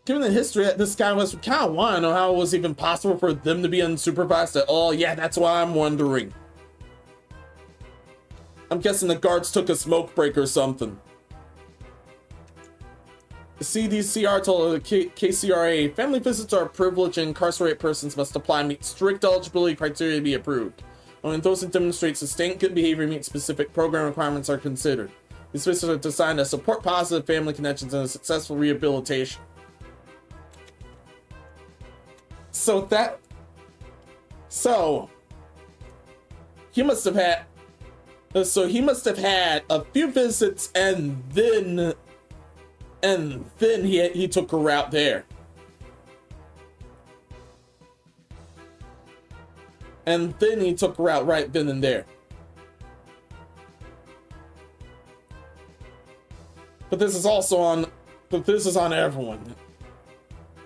Given the history that this guy was, we kind of want to know how it was even possible for them to be unsupervised at all. Yeah, that's why I'm wondering. I'm guessing the guards took a smoke break or something. The CDCR told the KCRA, family visits are a privilege and incarcerated persons must apply and meet strict eligibility criteria to be approved. Only those that demonstrate sustained good behavior meet specific program requirements are considered. These visits are designed to support positive family connections and a successful rehabilitation. So he must have had a few visits and then he took her out there. And then he took her out right then and there. But this is on everyone.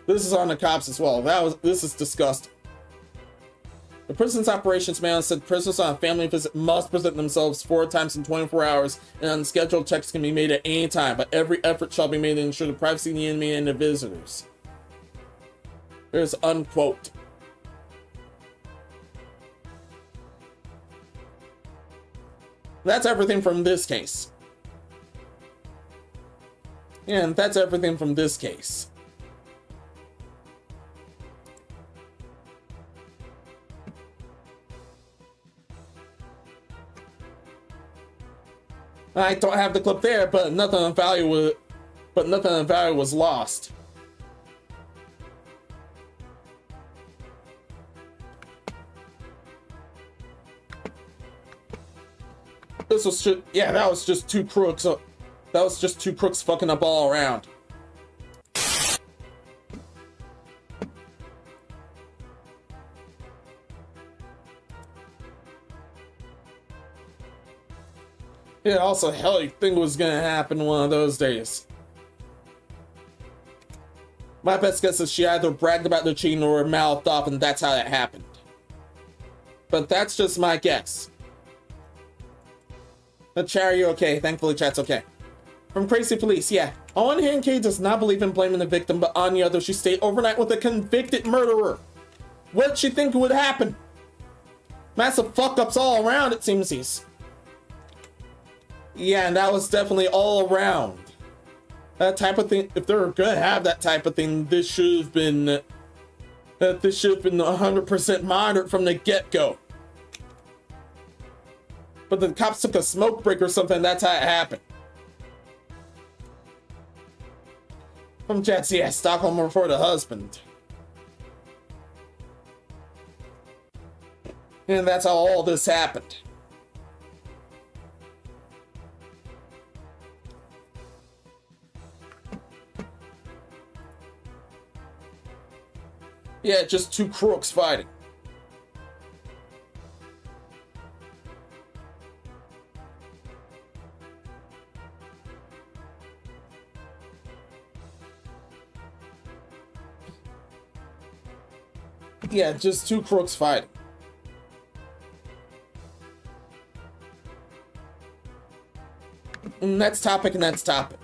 This is on the cops as well. This is disgusting. The prison's operations man said prisoners on a family visit must present themselves 4 times in 24 hours, and unscheduled checks can be made at any time, but every effort shall be made to ensure the privacy of the inmate and the visitors. There's unquote. That's everything from this case. Yeah, and that's everything from this case. I don't have the clip there, but nothing of value was lost. This was just, yeah, that was just two crooks. That was just two crooks fucking up all around. Yeah, also, hell, you think it was gonna happen one of those days. My best guess is she either bragged about the cheating or mouthed off, and that's how that happened. But that's just my guess. The chat, are you okay? Thankfully, chat's okay. From Crazy Police, yeah. On one hand, Kay does not believe in blaming the victim, but on the other, she stayed overnight with a convicted murderer. What did she think would happen? Massive fuck-ups all around, it seems he's. Yeah, and that was definitely all around. That type of thing, if they were gonna have that type of thing, this should have been 100% monitored from the get-go. But the cops took a smoke break or something, that's how it happened. From Jets, yeah, Stockholm reported a husband. And that's how all this happened. Yeah, just two crooks fighting. Yeah, just two crooks fighting. Next topic, next topic.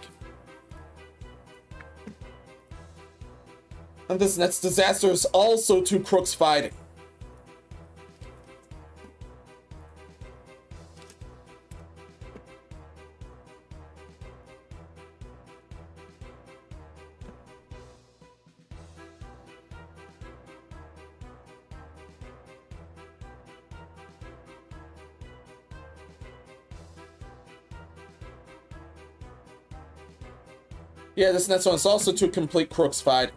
And this next disaster is also two crooks fighting. Yeah, this next one is also two complete crooks fighting.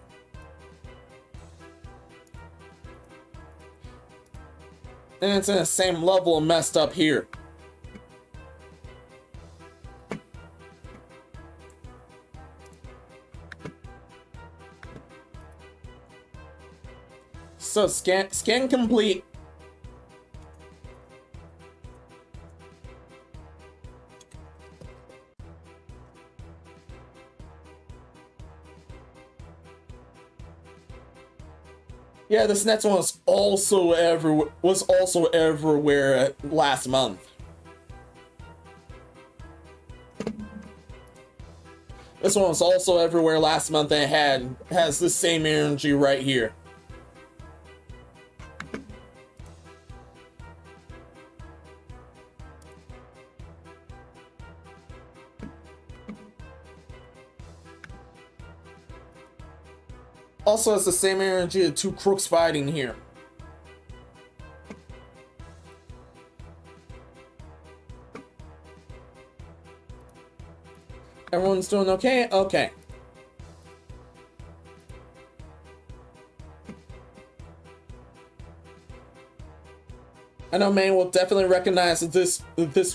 And it's in the same level of messed up here. So scan complete. Yeah, this next one was also everywhere last month. This one was also everywhere last month and has the same energy right here. Also has the same energy of two crooks fighting here. Everyone's doing okay? Okay. I know Maine will definitely recognize this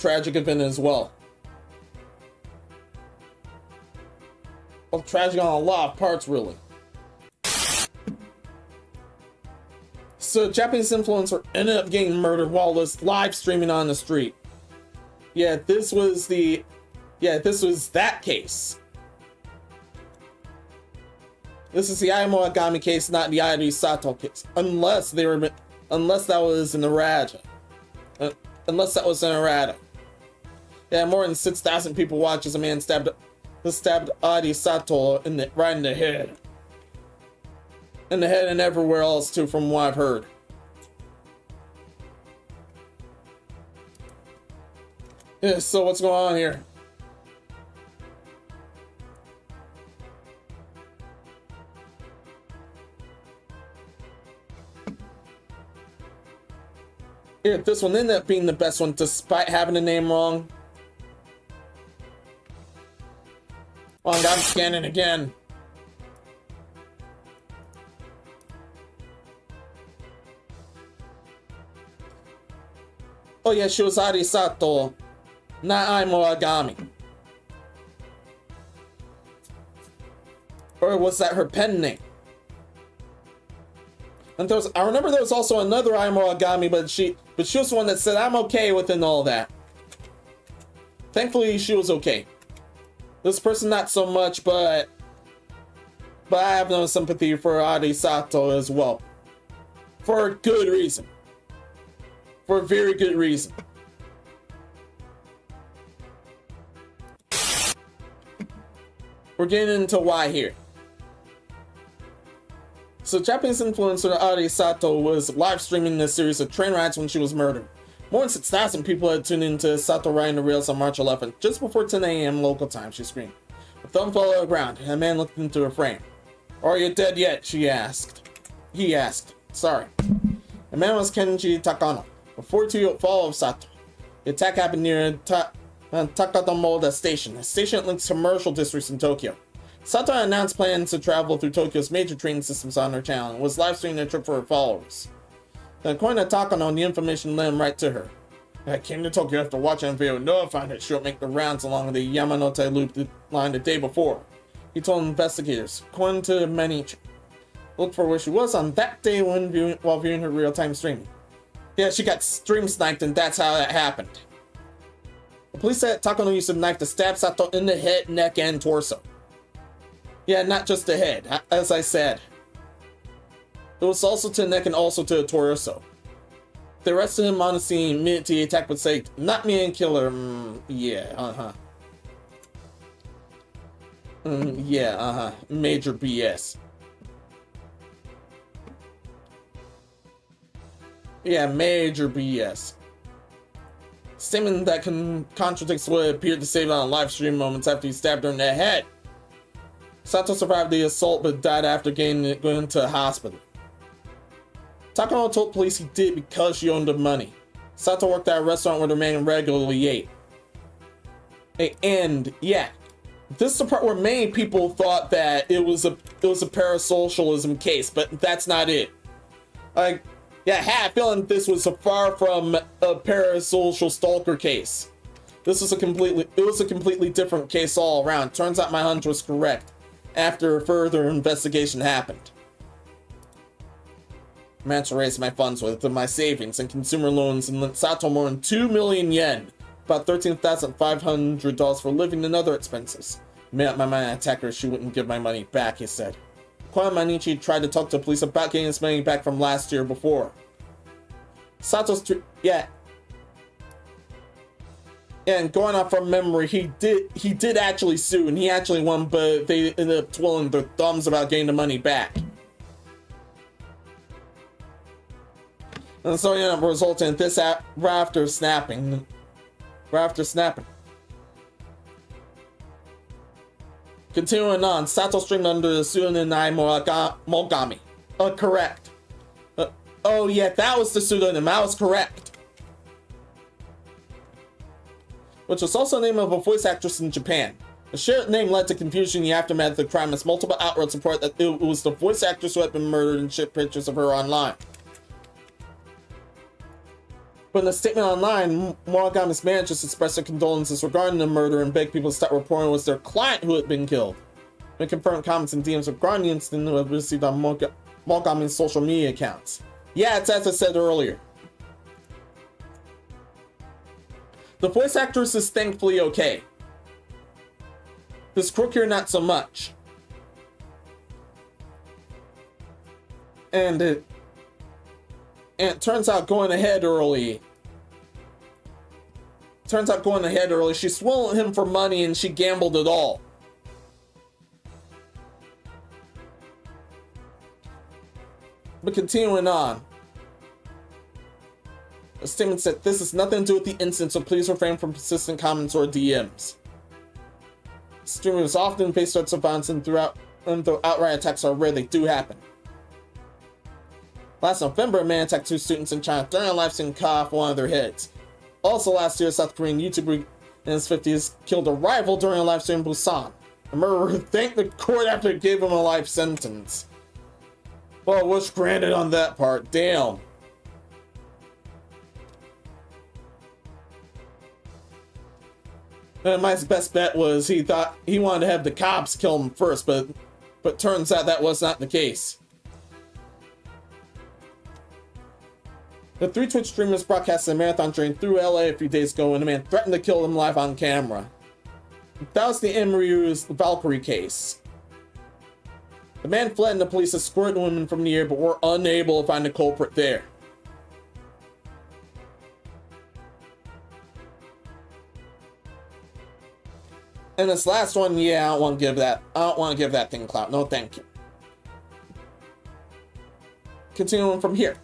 tragic event as well. Well, tragic on a lot of parts, really. So, a Japanese influencer ended up getting murdered while live streaming on the street. Yeah, this was that case. This is the Ayamogami case, not the Ida Sato case. Unless that was in errata. Yeah, more than 6,000 people watch as a man stabbed Adi Sato right in the head. In the head and everywhere else too, from what I've heard. Yeah, so what's going on here? Yeah, this one ended up being the best one despite having the name wrong. Oh, I'm scanning again. Oh yeah, she was Adi Sato, not Ayamogami. Or was that her pen name? And I remember there was also another Ayamogami, but she was the one that said, I'm okay within all that. Thankfully, she was okay. This person not so much, but I have no sympathy for Adi Sato as well. For a good reason. For a very good reason. We're getting into why here. So Japanese influencer Adi Sato was live streaming a series of train rides when she was murdered. More than 6,000 people had tuned into Sato riding the rails on March 11th, just before 10 a.m. local time, she screamed. Her thumb fell to the ground, and a man looked into her frame. Are you dead yet? She asked. He asked. Sorry. The man was Kenji Takano, a 42-year-old follower of Sato. The attack happened near Takatomoda Station, a station that links commercial districts in Tokyo. Sato announced plans to travel through Tokyo's major train systems on her channel and was live streaming the trip for her followers. Then according to Takano, the information led him right to her. I came to Tokyo after watching a video notifying that she would make the rounds along the Yamanote Loop line the day before. He told investigators, according to many, look for where she was on that day while viewing her real-time streaming. Yeah, she got stream sniped and that's how that happened. The police said Takano used a knife to stab Sato in the head, neck, and torso. Yeah, not just the head, as I said. It was also to the neck and also to the torso. They arrested him on the scene immediately the attack would say, not me and killer, yeah, major BS. Yeah, major BS. Statement that contradicts what appeared to say on live stream moments after he stabbed her in the head. Sato survived the assault but died after going to a hospital. Takano told police he did because she owed him money. Sato worked at a restaurant where the man regularly ate. And yeah, this is the part where many people thought that it was a parasocialism case, but that's not it. Yeah, I had a feeling this was far from a parasocial stalker case. It was a completely different case all around. Turns out my hunch was correct after further investigation happened. I managed to raise my funds with my savings and consumer loans and lent Sato more than 2 million yen, about $13,500 for living and other expenses. I made up my mind to attack her. She wouldn't give my money back, he said. Kwan Manichi tried to talk to the police about getting his money back from last year before. Sato's and going off from memory, he did actually sue and he actually won, but they ended up twirling their thumbs about getting the money back. And so it ended up resulting in this rafter snapping. Continuing on, Sato streamed under the pseudonym Mogami. Correct. Oh yeah, that was the pseudonym. I was correct. Which was also the name of a voice actress in Japan. The shared name led to confusion in the aftermath of the crime as multiple outlets report that it was the voice actress who had been murdered and shared pictures of her online. But in a statement online, Morigami's managers expressed their condolences regarding the murder and begged people to stop reporting it was their client who had been killed. When confirmed comments and DMs regarding the incident who have received on Morigami's social media accounts. Yeah, it's as I said earlier. The voice actress is thankfully okay. This crook here, not so much. And it turns out going ahead early. She swindled him for money and she gambled it all. But continuing on. A statement said, this has nothing to do with the incident, so please refrain from persistent comments or DMs. Streamers often face threats of violence and though outright attacks are rare, they do happen. Last November, a man attacked 2 students in China during a live stream and cut off one of their heads. Also last year, a South Korean YouTuber in his 50s killed a rival during a live stream in Busan. The murderer thanked the court after it gave him a life sentence. Well, what's granted on that part? Damn. And my best bet was he thought he wanted to have the cops kill him first, but turns out that was not the case. The 3 Twitch streamers broadcasted a marathon train through LA a few days ago when a man threatened to kill them live on camera. That was the Emery's Valkyrie case. The man fled and the police escorted women from the air but were unable to find the culprit there. And this last one, yeah, I don't want to give that thing clout. No, thank you. Continuing from here.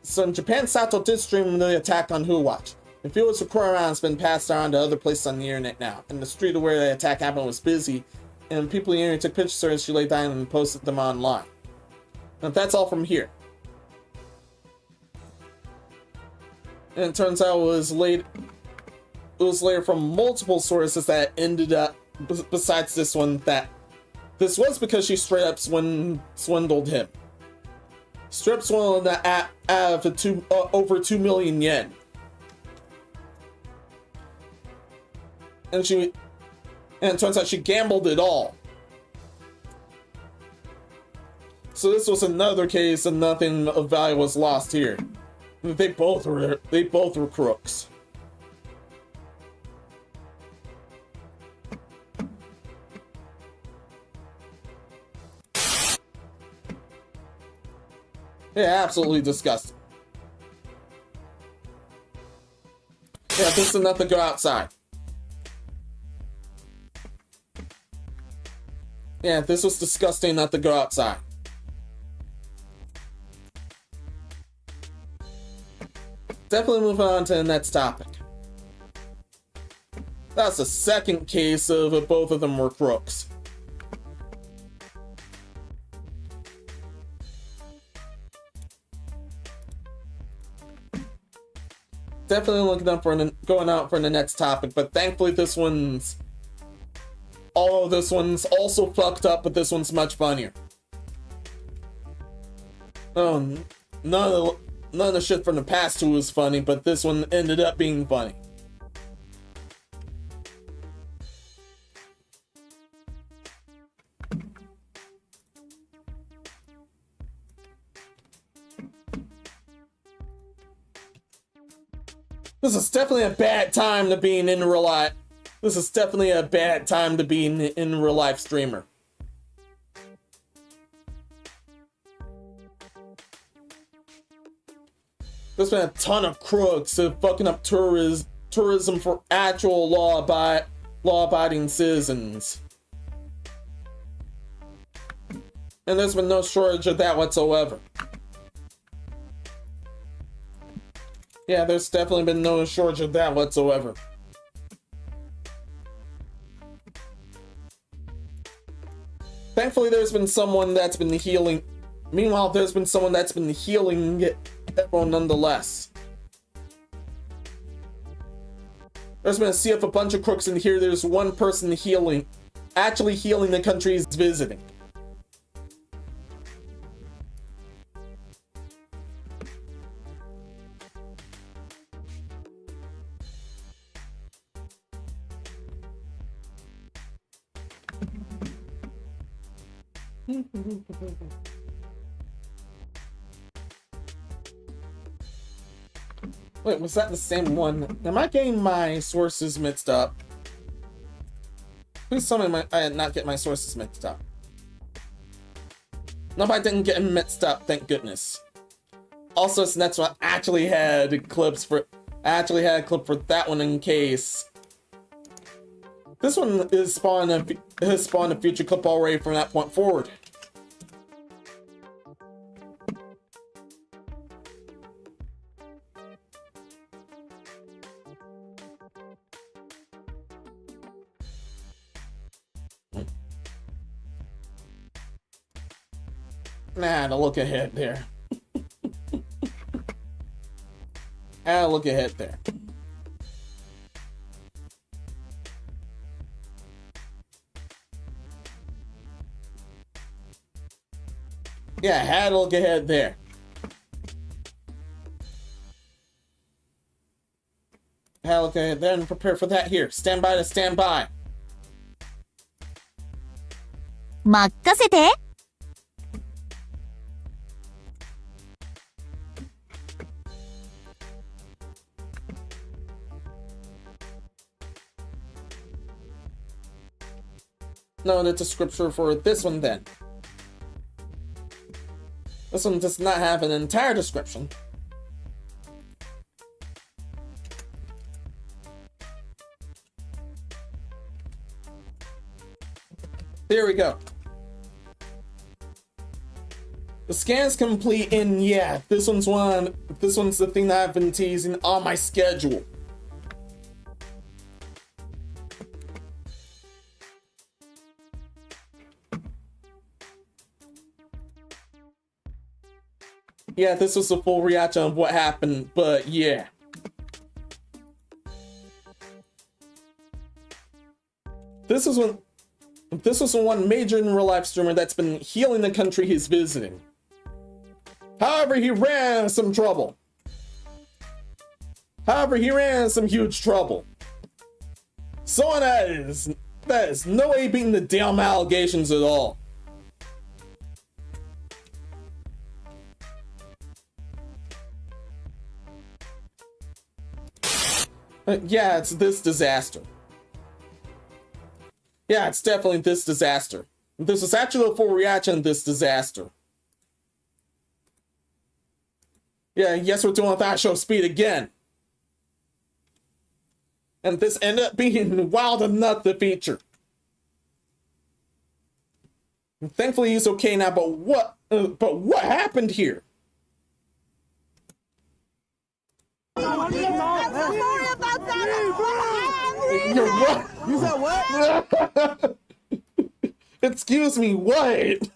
So in Japan, Sato did stream the attack on Who Watch. The video was recorded around has been passed around to other places on the internet now. And the street where the attack happened was busy, and people in the area took pictures as she lay down and posted them online. And that's all from here. And it turns out it was later from multiple sources that ended up, besides this one, that this was because she straight up swindled him. Strip swindled the app out of over 2 million yen. And it turns out she gambled it all. So this was another case and nothing of value was lost here. They both were crooks. Yeah, absolutely disgusting. Yeah, this is enough to go outside. Yeah, this was disgusting enough to go outside. Definitely moving on to the next topic. That's the second case of both of them were crooks. Definitely looking up for going out for the next topic, but thankfully this one's also fucked up, but this one's much funnier. None of the shit from the past two was funny, but this one ended up being funny. This is definitely a bad time to be in real life. This is definitely a bad time to be in real life streamer. There's been a ton of crooks fucking up tourism for actual law-abiding citizens. And there's been no shortage of that whatsoever. Yeah, there's definitely been no shortage of that whatsoever. Thankfully, there's been someone that's been healing. Meanwhile, there's been someone that's been healing everyone nonetheless. There's been a sea of a bunch of crooks in here. There's one person actually healing the country he's visiting. Wait, was that the same one? Am I getting my sources mixed up? Please tell me I did not get my sources mixed up. Nope, I didn't get them mixed up, thank goodness. Also, this next one actually had clips for. I actually had a clip for that one in case. This one has spawned a future clip already from that point forward. Nah, to look ahead there. Look ahead there. Yeah, had to look ahead there. Had to look ahead there and prepare for that here. Stand by to stand by. 任せて。No, the description for this one then. This one does not have an entire description. Here we go. The scan's complete, and yeah, this one's the thing that I've been teasing on my schedule. Yeah, this was a full reaction of what happened, but yeah. This was one major in real life streamer that's been healing the country he's visiting. However, he ran into some trouble. He ran into some huge trouble. Someone that is no way beating the damn allegations at all. Yeah, it's this disaster. Yeah, it's definitely this disaster. This is actually a full reaction to this disaster. Yeah, yes, we're doing with iShowSpeed again. And this ended up being wild enough to feature. And thankfully he's okay now, but what happened here? I'm sorry about that. You're what? You said what? Excuse me, what?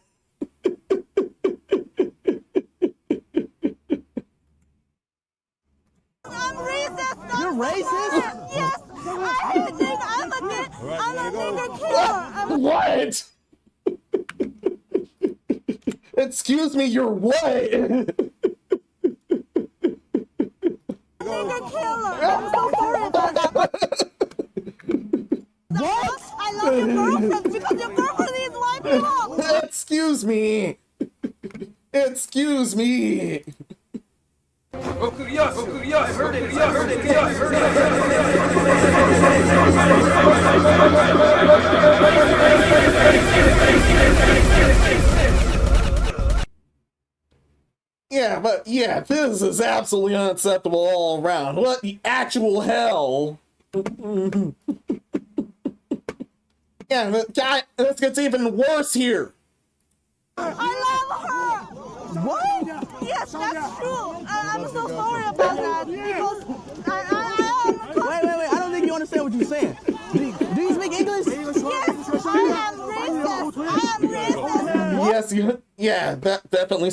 I'm racist. You're racist? Yes. I'm a nigger killer. What? Excuse me, you're what? Nigger killer. I'm so sorry about that. What? I love your girlfriend because your girlfriend is white people. Excuse me. Excuse me. Yeah, but yeah, this is absolutely unacceptable all around. What the actual hell? Yeah, but guy, this gets even worse here. I love her. What? Yes, that's true. I'm so sorry about that because Wait, I don't think you understand what you're saying. Do you speak English? Yes, I am racist. What? Yes, yeah, that definitely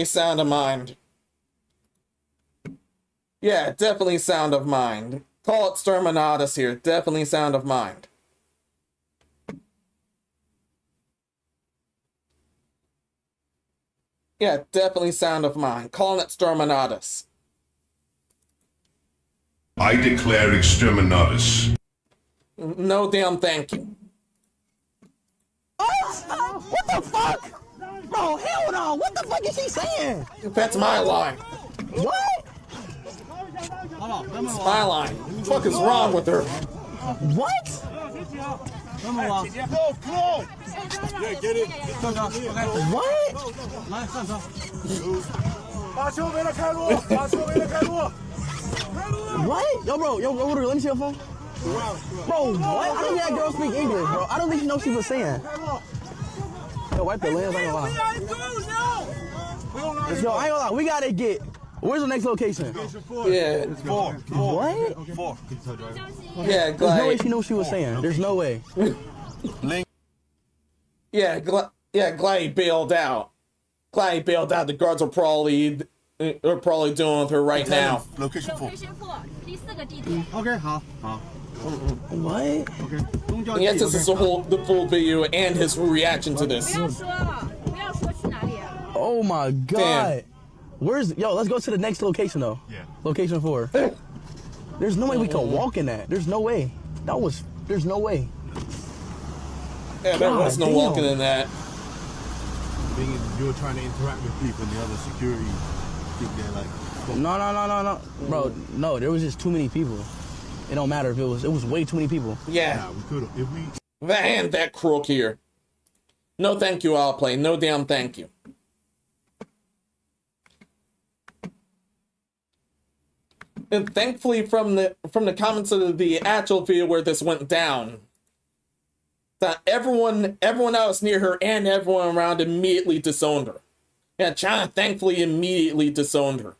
sound of mind. Yeah, definitely sound of mind. Call it Exterminatus here, definitely sound of mind. Yeah, definitely sound of mind. Calling it Exterminatus. I declare Exterminatus. No damn thank you. Oh, what the fuck? Bro, hell no. What the fuck is he saying? That's my line. What? It's my line. What the fuck is wrong with her? What? Yeah, get it. What? What? Yo, bro, let me see your phone. Bro, what? I don't think that girl speak English, bro. I don't think she knows what she was saying. Yo, wipe the lens, I ain't gonna lie. Let's go, I ain't gonna lie, we gotta get. Where's the next location? Yeah. Four. What? Four. Yeah, There's no way she knew what she was saying. There's no way. Yeah, glad he bailed out. Glad he bailed out. The guards are probably doing with her right now. Location 4. Okay, what? Yes, this is the full video and his reaction to this. Oh my god. Damn. Let's go to the next location though. Yeah. Location 4. There's no way we can walk in that. There's no way. There's no way. Yeah, there was no walking in that. You were trying to interact with people and the other security think they're like... No. Bro, no, there was just too many people. It don't matter if it was way too many people. Yeah. Nah, we could have. If we... And that crook here. No thank you, I'll play. No damn thank you. And thankfully from the comments of the actual video where this went down, that everyone else near her and everyone around immediately disowned her. Yeah, China thankfully immediately disowned her.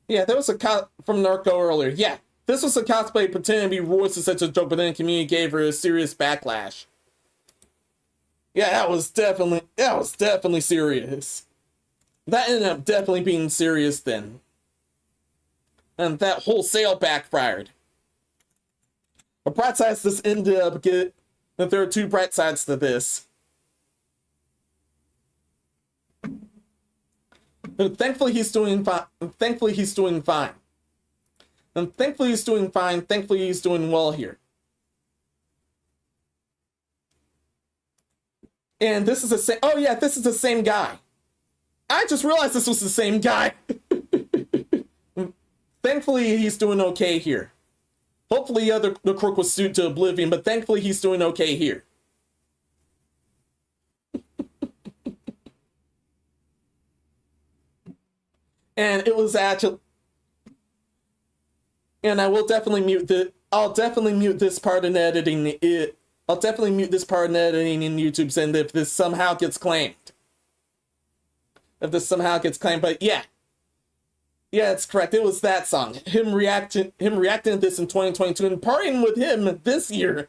Yeah, there was a from Narco earlier. Yeah, this was a cosplay pretending to be Royce to such a joke, but then the community gave her a serious backlash. Yeah, that was definitely serious. That ended up definitely being serious then. And that whole sale backfired. The bright sides this ended up get that there are two bright sides to this. And thankfully he's doing fine. Thankfully he's doing fine. And thankfully he's doing fine. Thankfully he's doing well here. And this is the same. Oh yeah, this is the same guy. I just realized this was the same guy. Thankfully he's doing okay here. Hopefully the crook was sued to oblivion, but thankfully he's doing okay here. And it was actually, and I will definitely I'll definitely mute this part in editing I'll definitely mute this part in editing in YouTube's end if this somehow gets claimed. But yeah. Yeah, it's correct. It was that song. Him reacting to this in 2022 and partying with him this year.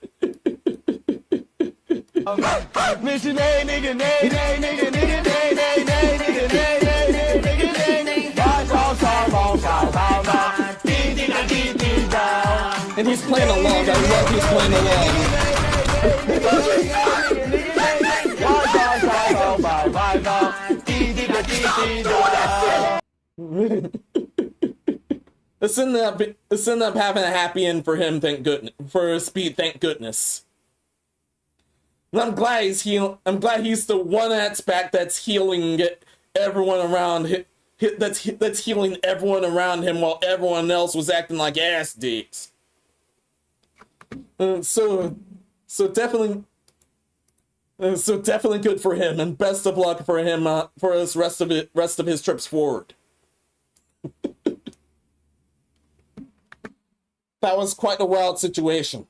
And he's playing along. I love he's playing along. It's ended up having a happy end for him, thank goodness. For Speed, thank goodness. And I'm glad he's the one that's back that's healing everyone around that's healing everyone around him while everyone else was acting like ass dicks. So definitely good for him, and best of luck for him for his rest of his trips forward. That was quite a wild situation.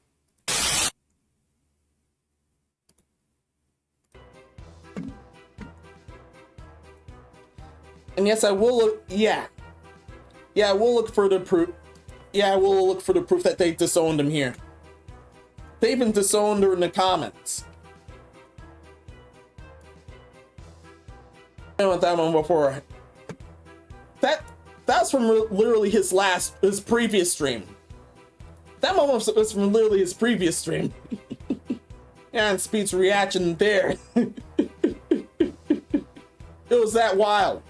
And yes, I will look. Yeah, I will look for the proof. Yeah, I will look for the proof that they disowned him here. They even disowned her in the comments. I went that one before. That's from literally his previous stream. That moment was from literally his previous stream. Yeah, and Speed's reaction there. It was that wild.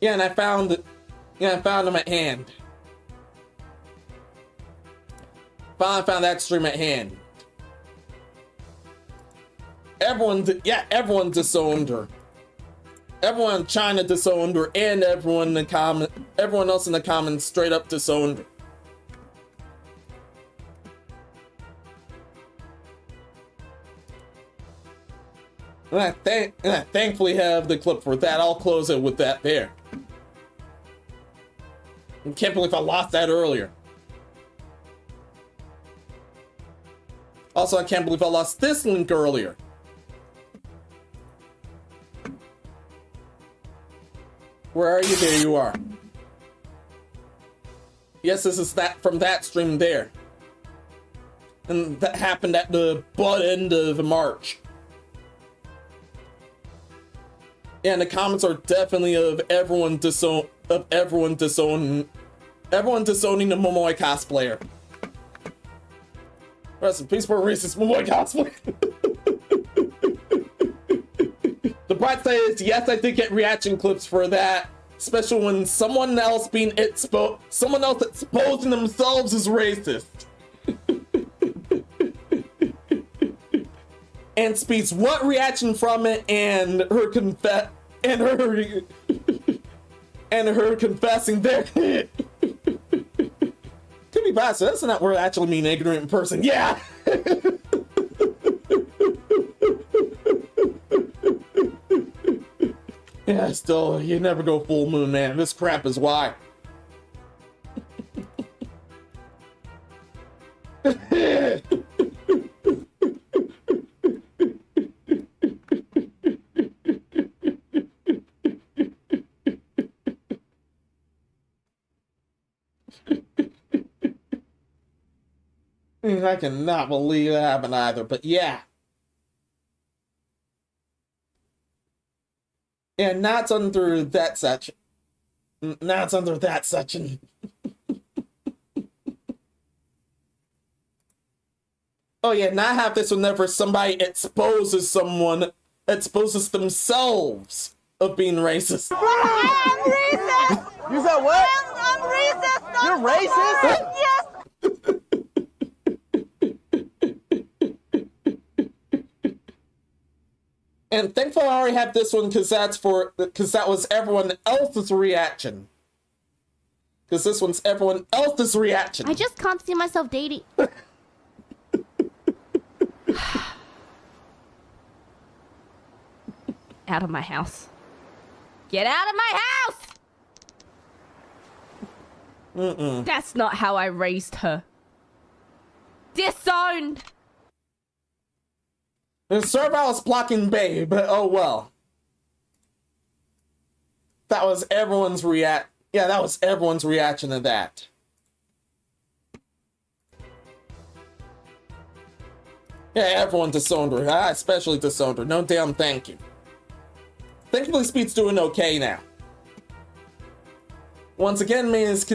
Yeah, and I found him at hand. Finally found that stream at hand. Everyone disowned her. Everyone in China disowned her, and everyone else in the comments straight up disowned her. And I thankfully have the clip for that. I'll close it with that there. I can't believe I lost that earlier. Also, I can't believe I lost this link earlier. Where are you? There you are. Yes, this is that from that stream there. And that happened at the butt end of March. Yeah, and the comments are definitely of everyone disowning the Momoi cosplayer. Rest in peace for a racist Momoi cosplayer. The bright side is, yes, I did get reaction clips for that, especially when someone else exposing themselves as racist. And Speaks what reaction from it, and her and her confessing there. Could be bad, so that's not word actually mean ignorant person. Yeah! Yeah, still, you never go full moon, man. This crap is why. I cannot believe that happened either, but yeah. And not under that section. Not under that section. Oh yeah, not have this whenever somebody exposes themselves of being racist. I'm racist! You said what? I'm racist! You're racist? Yes! And thankfully I already have this one because that was everyone else's reaction. Because this one's everyone else's reaction. I just can't see myself dating. Out of my house. Get out of my house! That's not how I raised her. Disowned! The server blocking Bay, but oh well. That was everyone's that was everyone's reaction to that. Yeah, everyone disowned her. I especially disowned her. No damn thank you. Thankfully, Speed's doing okay now. Once again, May's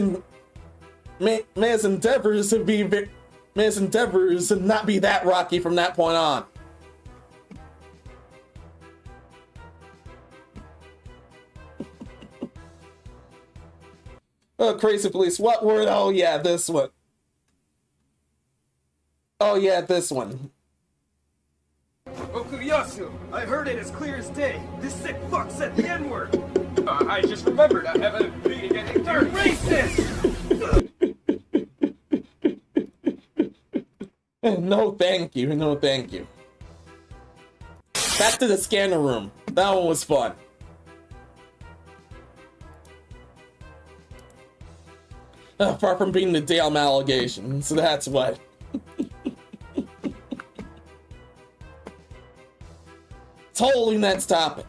endeavors to not be that rocky from that point on. Oh, crazy police. What word? Oh, yeah, this one. Oh, yeah, this one. Okuyasu, I heard it as clear as day. This sick fuck said the N-word. I just remembered I have a meeting at 8:30. You're racist! No, thank you. No, thank you. Back to the scanner room. That one was fun. Apart from being the damn allegation, so that's what. Totally next topic.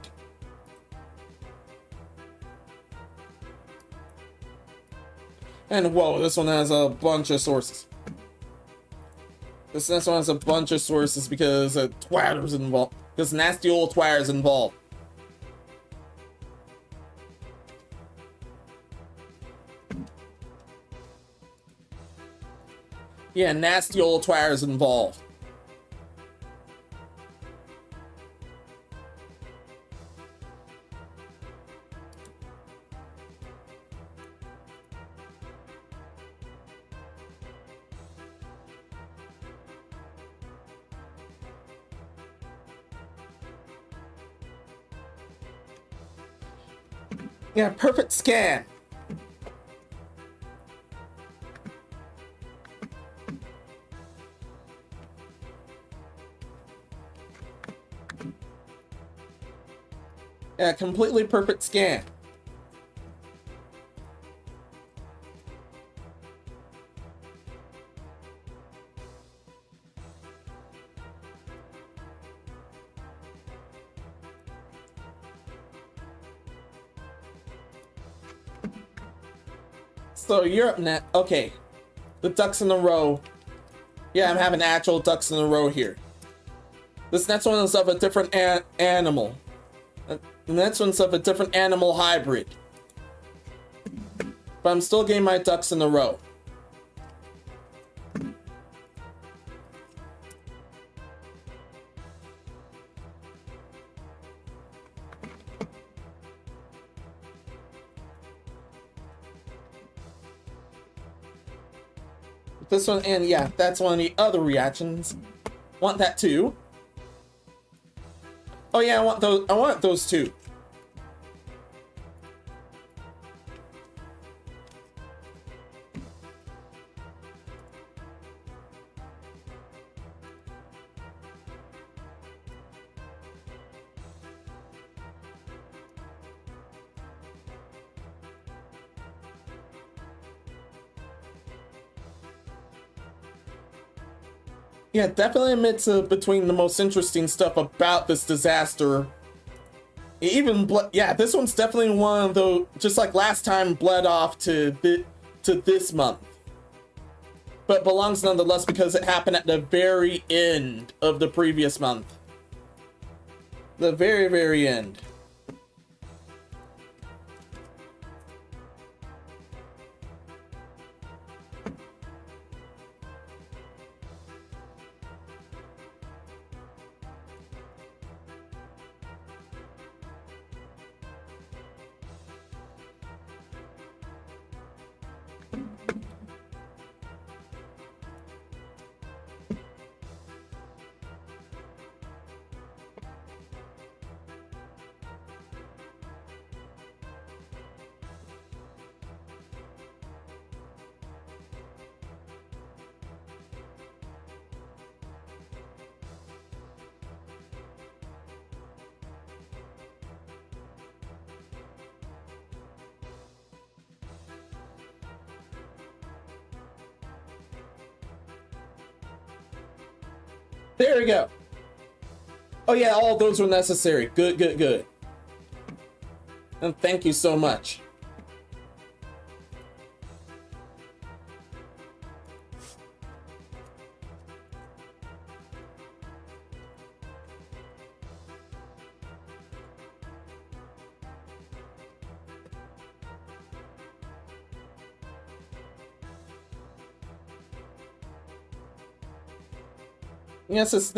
And whoa, this one has a bunch of sources. This next one has a bunch of sources because Twatter's involved. Because nasty old Twatter's involved. Yeah, nasty old Twatter's involved. Yeah, perfect scan. Yeah, completely perfect scan. So you're up next. Okay. The ducks in a row. Yeah, I'm having actual ducks in a row here. This next one is of a different animal. The next one's of a different animal hybrid. But I'm still getting my ducks in a row. This one, and yeah, that's one of the other reactions. Want that too? Oh yeah, I want those too. Yeah, definitely admits between the most interesting stuff about this disaster. Even yeah, this one's definitely one of those, just like last time, bled off to this month, but belongs nonetheless because it happened at the very end of the previous month. The very end. There we go. Oh yeah, all those were necessary. Good. And thank you so much. Yes, it's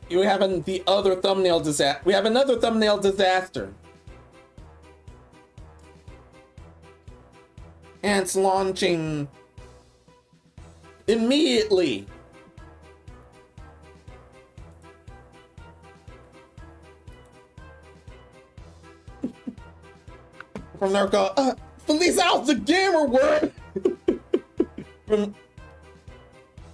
we have the other thumbnail disaster. We have another thumbnail disaster. And it's launching immediately. From Narco, Felice out the gamer word.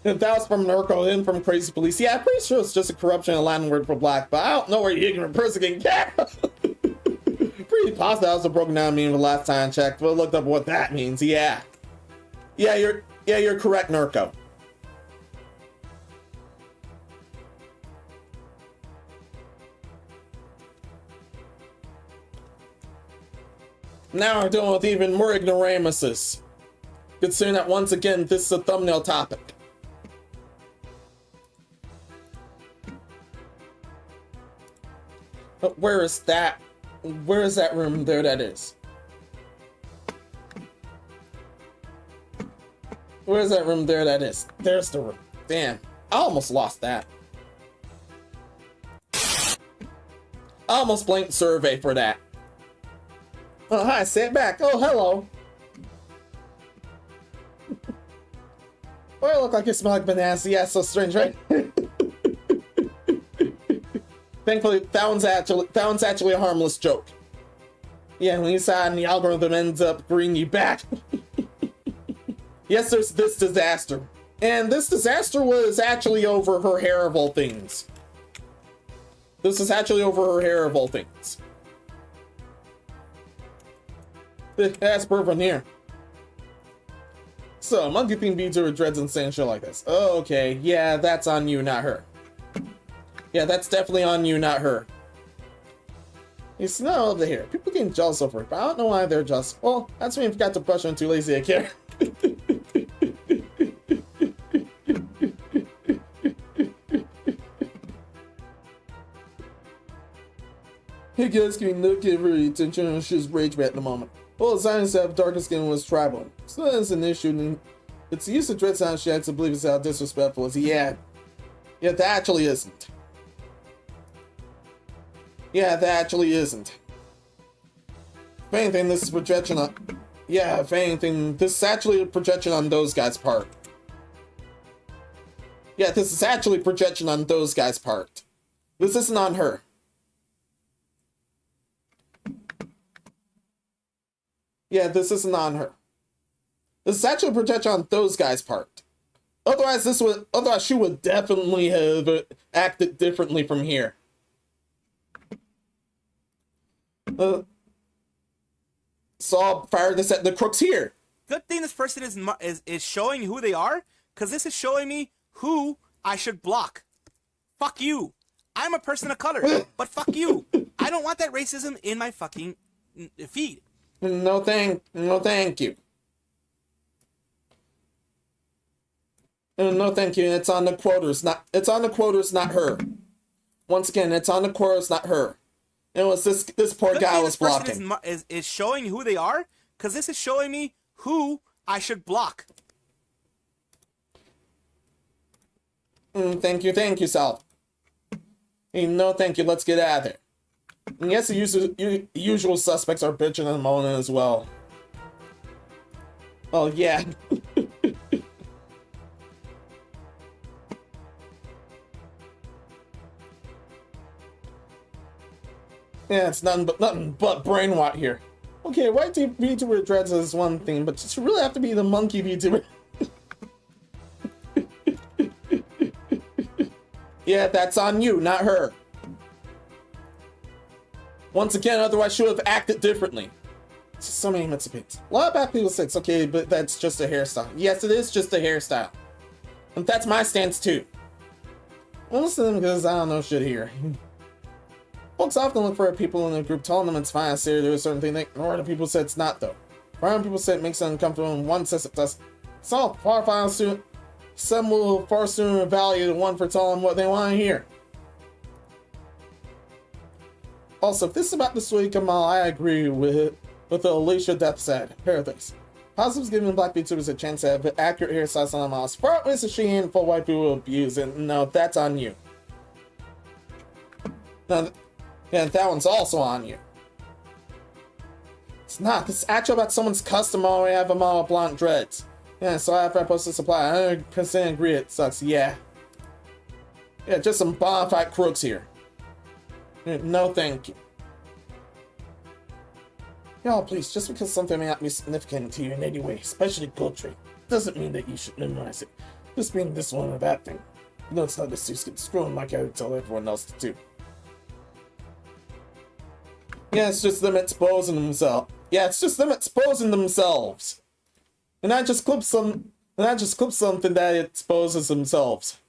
That was from Narco and from Crazy Police. Yeah, I'm pretty sure it's just a corruption and Latin word for black, but I don't know where the ignorant person can get. Pretty positive that was a broken down meme the last time I checked, but looked up what that means. Yeah, you're correct, Narco. Now we're dealing with even more ignoramuses, considering that once again this is a thumbnail topic. But where is that room there that is? Where is that room there that is? There's the room. Damn, I almost lost that. I almost blanked survey for that. Oh, hi, sit back. Oh, hello. Well, I look like you smell like bananas. Yeah, so strange, right? Thankfully, that one's actually a harmless joke. Yeah, when you decide and the algorithm ends up bringing you back. Yes, there's this disaster. And this disaster was actually over her hair of all things. This is actually over her hair of all things. That's perfect here. So, monkey themed beads are dreads and saying shit like this. Oh, okay. Yeah, that's on you, not her. Yeah, that's definitely on you, not her. You smell the hair. People getting jealous over it, but I don't know why they're jealous. Well, that's me. I forgot to brush. I'm too lazy to care. Hey guys, can you give her attention? She's rage bait at the moment. Well, the science have darker skin was tribal. So that's an issue. It's the use of dread sound she acts to believe it's how disrespectful is. Yeah, that actually isn't. Yeah, that actually isn't. If anything, this is projection on... Yeah, if anything, this is actually a projection on those guys' part. Yeah, this is actually projection on those guys' part. This isn't on her. Yeah, this isn't on her. This is actually a projection on those guys' part. Otherwise, she would definitely have acted differently from here. So I'll fire this at the crooks here. Good thing this person is showing who they are, because this is showing me who I should block. Fuck you. I'm a person of color, but fuck you. I don't want that racism in my fucking feed. No thank you. No thank you. It's on the quoters, not her. Once again, it's on the quoters, not her. It was this poor guy was blocking. Is showing who they are, because this is showing me who I should block. Thank you, Sal. Hey, no thank you, let's get out of there. And yes, the usual suspects are bitching and moaning as well. Oh, yeah. Yeah, it's nothing but brain rot here. Okay, white VTuber dreads is one thing, but does it really have to be the monkey VTuber? Yeah, that's on you, not her. Once again, otherwise she would have acted differently. So many opinions. A lot of bad people say it's okay, but that's just a hairstyle. Yes, it is just a hairstyle. And that's my stance too. Well, listen, because I don't know shit here. Folks often look for people in the group telling them it's fine, say there's a certain thing they ignore, the people say it's not though. Foreign people say it makes them uncomfortable, and one says it does. It's all far far soon. Some will far sooner value the one for telling them what they want to hear. Also, if this is about the sweet Kamal, I agree with the Alicia Death said. Paradise. Positives giving black VTubers a chance to have accurate hairstyles on the mouse. Far at least she and full white people abuse it. No, that's on you. No, yeah, that one's also on you. It's not. This is actually about someone's custom already have them all blonde dreads. Yeah, so after I posted supply, I 100% agree it sucks. Yeah. Yeah, just some bonafide crooks here. No thank you. Y'all, please, just because something may not be significant to you in any way, especially culture, doesn't mean that you should memorize it. Just being this one a bad thing. You know it's not this just get screwing like I would tell everyone else to do. Yeah, it's just them exposing themselves. Yeah, it's just them exposing themselves. And I just clip something that exposes themselves.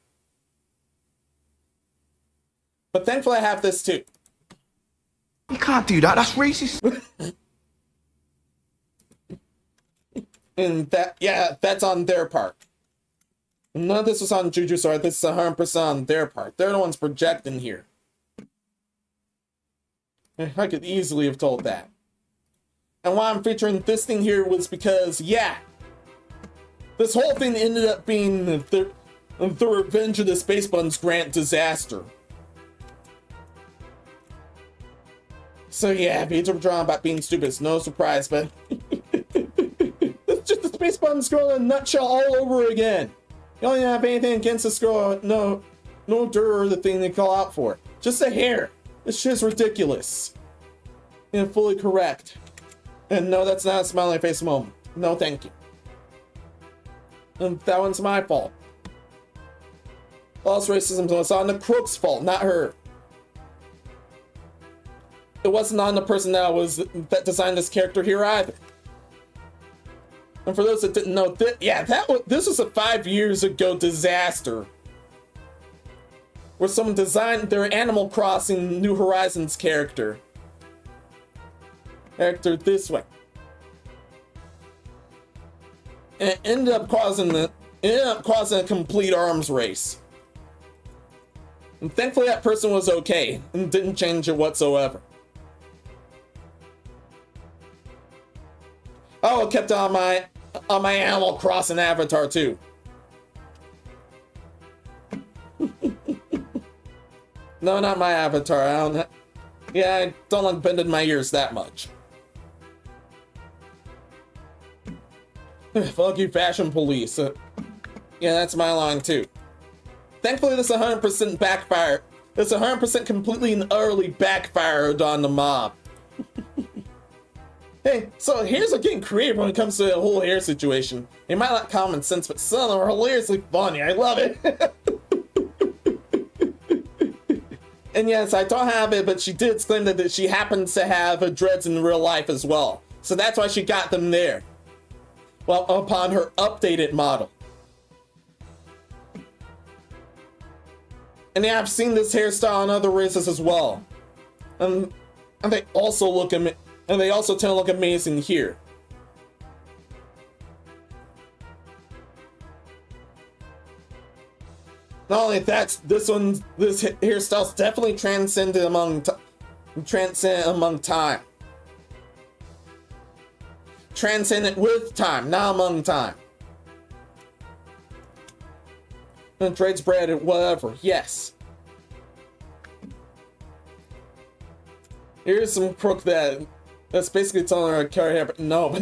But thankfully I have this too. You can't do that, that's racist. And that, yeah, that's on their part. None of this was on Juju, sorry, this is 100% on their part. They're the ones projecting here. I could easily have told that. And why I'm featuring this thing here was because, yeah, this whole thing ended up being the Revenge of the Space Buttons grant disaster. So yeah, VTuber drama about being stupid is no surprise, but it's just the Space Buttons girl in a nutshell all over again. You don't even have anything against this girl, no dirt or the thing they call out for. Just the hair. This shit's ridiculous. And fully correct. And no, that's not a smiley face moment. No, thank you. And that one's my fault. False racism was on the crook's fault, not her. It wasn't on the person that designed this character here either. And for those that didn't know, this was a 5 years ago disaster. Where someone designed their Animal Crossing New Horizons character this way. And it ended up causing a complete arms race. And thankfully that person was okay and didn't change it whatsoever. Oh, it kept it on my Animal Crossing avatar too. No, not my avatar. I don't like bending my ears that much. Fuck you, fashion police. Yeah, that's my line too. Thankfully, this 100% backfired. This 100% completely and utterly backfired on the mob. Hey, so here's getting creative when it comes to the whole hair situation. It might not common sense, but some of them are hilariously funny. I love it. And yes, I don't have it, but she did exclaim that she happens to have dreads in real life as well. So that's why she got them there. Well, upon her updated model. And yeah, I've seen this hairstyle on other races as well. And they also tend to look amazing here. Not only that, this hairstyle's definitely transcendent among time. Transcendent with time, not among time. And trades bread or whatever, yes. Here's some crook that's basically telling her to carry hair, but no.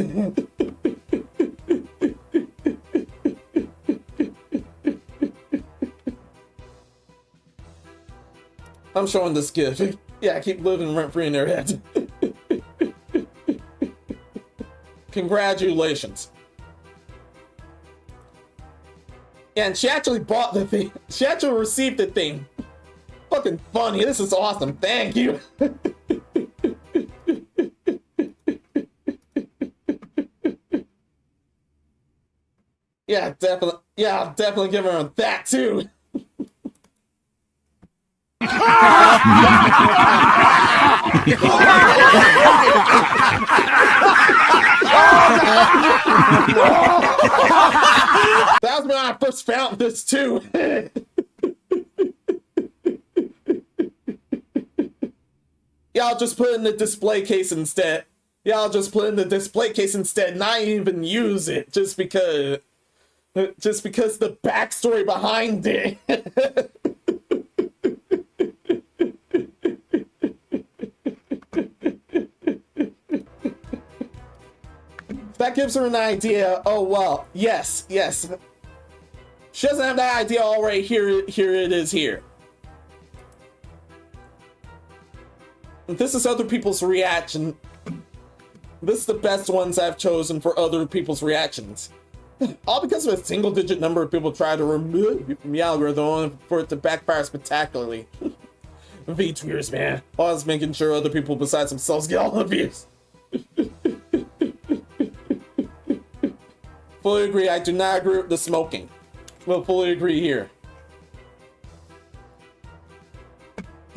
I'm showing this gift. Yeah, I keep living rent-free in their heads. Congratulations. Yeah, and she actually bought the thing. She actually received the thing. Fucking funny. This is awesome. Thank you. Yeah, definitely. Yeah, I'll definitely give her that too. That was when I first found this too. Yeah, I'll just put it in the display case instead. Yeah, I'll just put it in the display case instead, not even use it, just because the backstory behind it. That gives her an idea. Oh, well, yes. She doesn't have that idea already. Here it is here. This is other people's reaction. This is the best ones I've chosen for other people's reactions. All because of a single-digit number of people try to remove the algorithm only for it to backfire spectacularly. V-tweers, man. Always making sure other people besides themselves get all the views. Fully agree. I do not agree with the smoking. We'll fully agree here.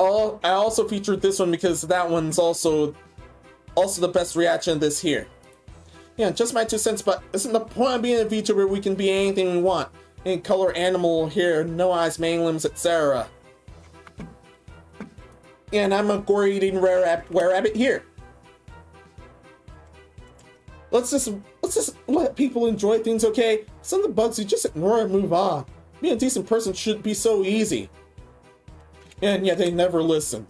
Oh, I also featured this one because that one's also the best reaction of this here. Yeah, just my 2 cents, but isn't the point of being a VTuber we can be anything we want? Any color, animal, hair, no eyes, main limbs, etc. Yeah, and I'm a gore-eating were rabbit here. Let's just let people enjoy things, okay? Some of the bugs you just ignore and move on. Being a decent person should be so easy. And yet they never listen.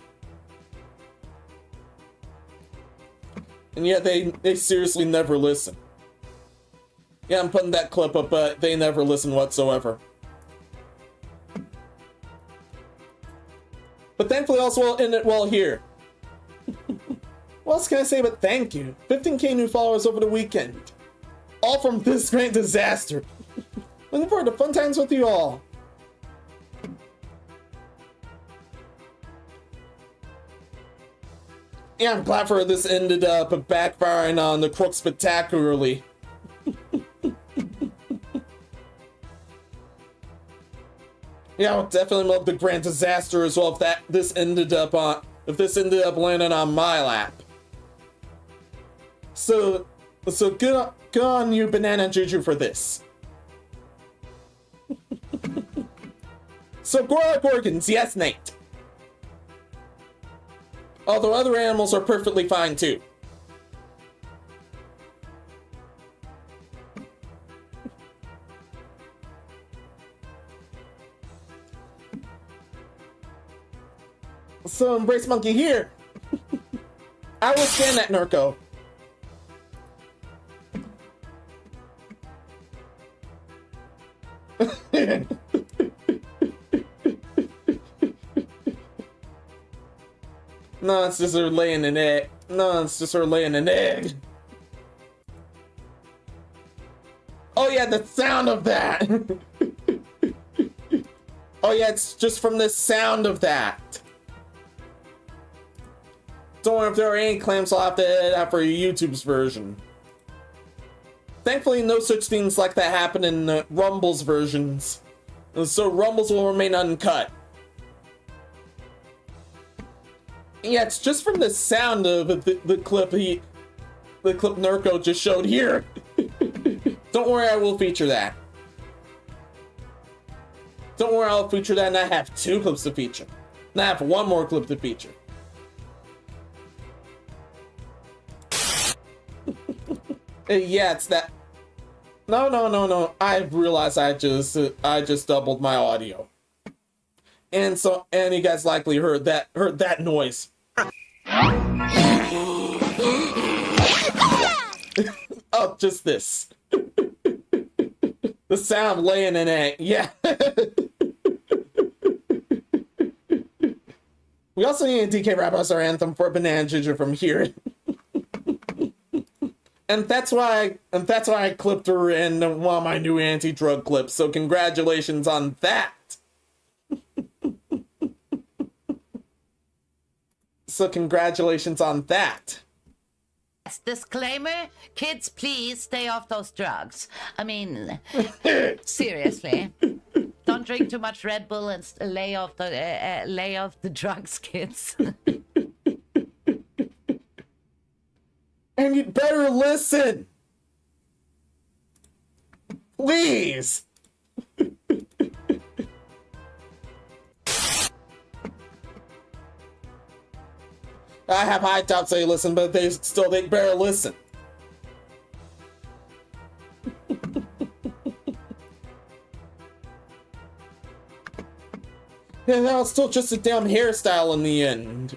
And yet they seriously never listen. Yeah, I'm putting that clip up, but they never listen whatsoever. But thankfully also will end it well here. What else can I say but thank you? 15k new followers over the weekend. All from this great disaster. Looking forward to fun times with you all. Yeah, I'm glad for this ended up backfiring on the crook spectacularly. Yeah, I would definitely love the grand disaster as well if this ended up landing on my lap. So good on you, BananaJuju, for this. So gorgons, yes, Nate. Although other animals are perfectly fine too. So embrace monkey here. I will stand that, Nurko. No, it's just her laying an egg. No, it's just her laying an egg. Oh yeah, the sound of that. Oh yeah, it's just from the sound of that. Don't worry, if there are any claims, I'll have to edit out for YouTube's version. Thankfully, no such things like that happen in Rumble's versions. So Rumbles will remain uncut. Yeah, it's just from the sound of the clip Nurko just showed here. Don't worry, I will feature that. Don't worry, I'll feature that, and I have 2 clips to feature. And I have 1 more clip to feature. Yeah, it's that. No. I realized I just doubled my audio. And you guys likely heard that noise. Oh, just this. The sound laying in it. Yeah. We also need a DK rap us our anthem for BananaJuju from here. And that's why I clipped her in one of my new anti-drug clips. So congratulations on that. Disclaimer, kids, please stay off those drugs. I mean, seriously. Don't drink too much Red Bull and lay off the drugs, kids. And you'd better listen. Please. I have high tops say listen, but they better listen. Yeah, that was still just a damn hairstyle in the end.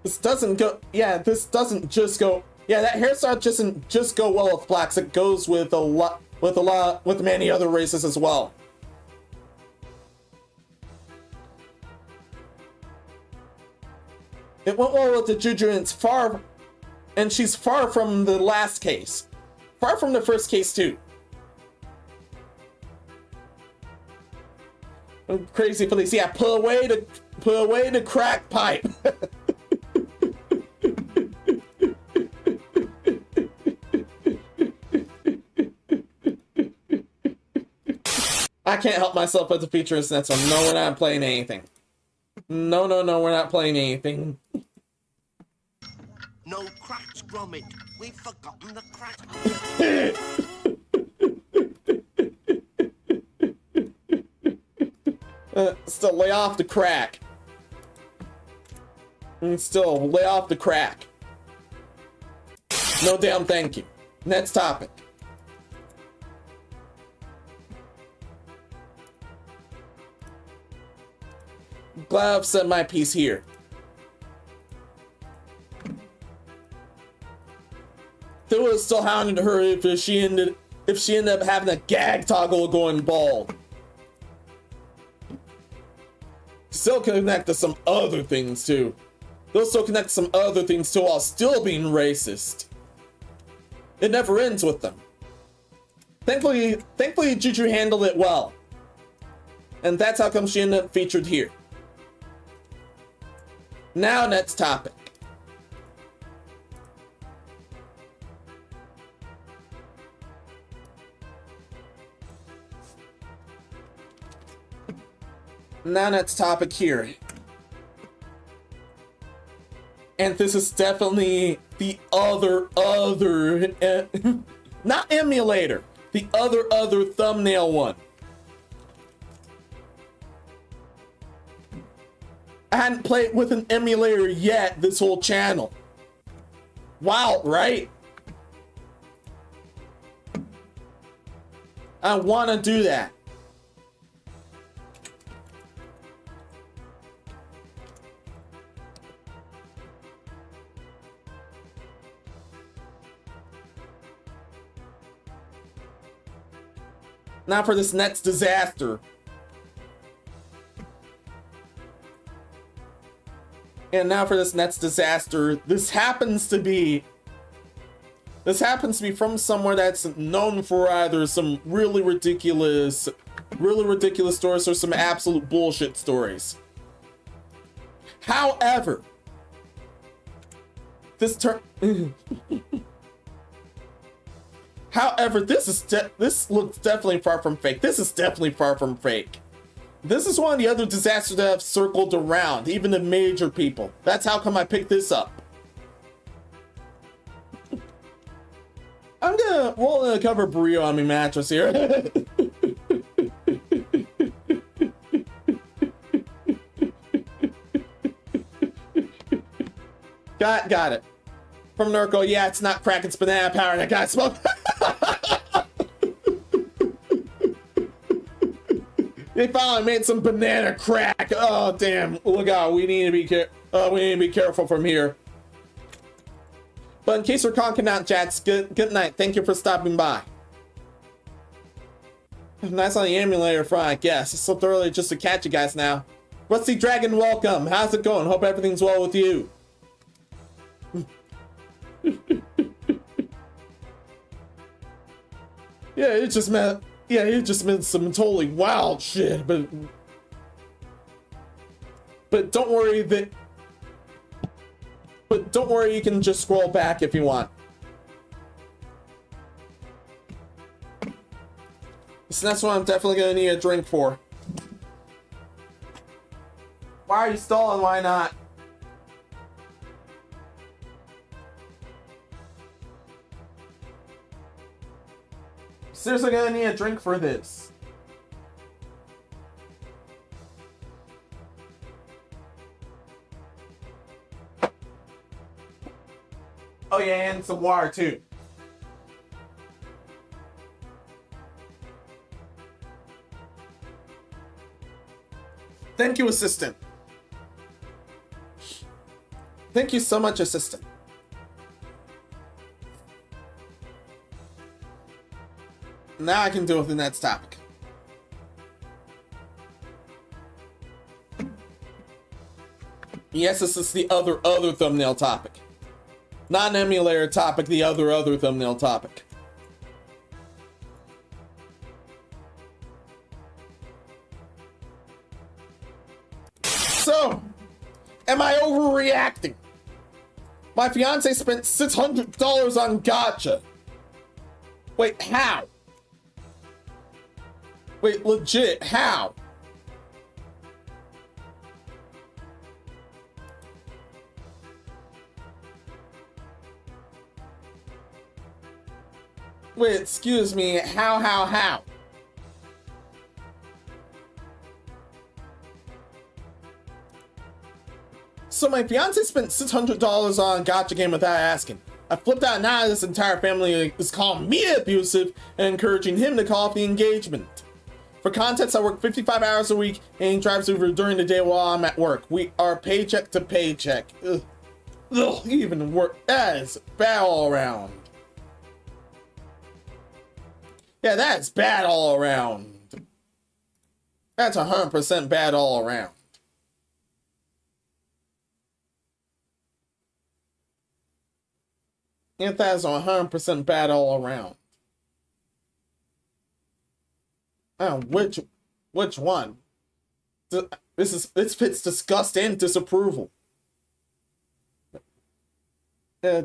This doesn't just go. Yeah, that hairstyle doesn't just go well with blacks. It goes with with many other races as well. It went well with the Juju, and she's far from the last case. Far from the first case too. Crazy police, yeah, put away the crack pipe. I can't help myself but the feature is that, so no, we're not playing anything. No, we're not playing anything. No cracks, Gromit. We've forgotten the crack. Still lay off the crack. Still lay off the crack. No damn thank you. Next topic. Glad I've said my piece here. They would have still hounded her if she ended up having a gag toggle going bald. Still connect to some other things too. They'll still connect to some other things too while still being racist. It never ends with them. Thankfully Juju handled it well. And that's how come she ended up featured here. Now, next topic. Now, next topic here. And this is definitely the other, not emulator, the other thumbnail one. I hadn't played with an emulator yet this whole channel. Wow, right? I want to do that. Now for this next disaster. And now for this next disaster. This happens to be from somewhere that's known for either some really ridiculous stories or some absolute bullshit stories. However, However, this looks definitely far from fake. This is definitely far from fake. This is one of the other disasters that have circled around, even the major people. That's how come I picked this up. I'm gonna roll in a cover burrito on my mattress here. Got it. From Nurko, yeah, it's not crack, it's banana power, and I got smoke. They finally made some banana crack. Oh damn! Look out, we need to be careful from here. But in case you're conking out, chats, good night. Thank you for stopping by. Nice on the emulator front, I guess. It's so early just to catch you guys now. Rusty Dragon, welcome. How's it going? Hope everything's well with you. Yeah, it just meant some totally wild shit, but don't worry you can just scroll back if you want. So that's what I'm definitely gonna need a drink for. Why are you stalling? Why not? Seriously gonna need a drink for this. Oh yeah, and some water too. Thank you, assistant. Thank you so much, assistant. Now I can deal with the next topic. Yes, this is the other thumbnail topic. Not an emulator topic, the other thumbnail topic. So, am I overreacting? My fiance spent $600 on gacha. Wait, how? Wait, legit, how? Wait, excuse me, how? So my fiance spent $600 on a gacha game without asking. I flipped out now this entire family is calling me abusive and encouraging him to call off the engagement. For context, I work 55 hours a week and he drives over during the day while I'm at work. We are paycheck to paycheck. Ugh, even worse. That is bad all around. Yeah, that's bad all around. That's 100% bad all around. If that's 100% bad all around. Which one? This fits disgust and disapproval. Yeah,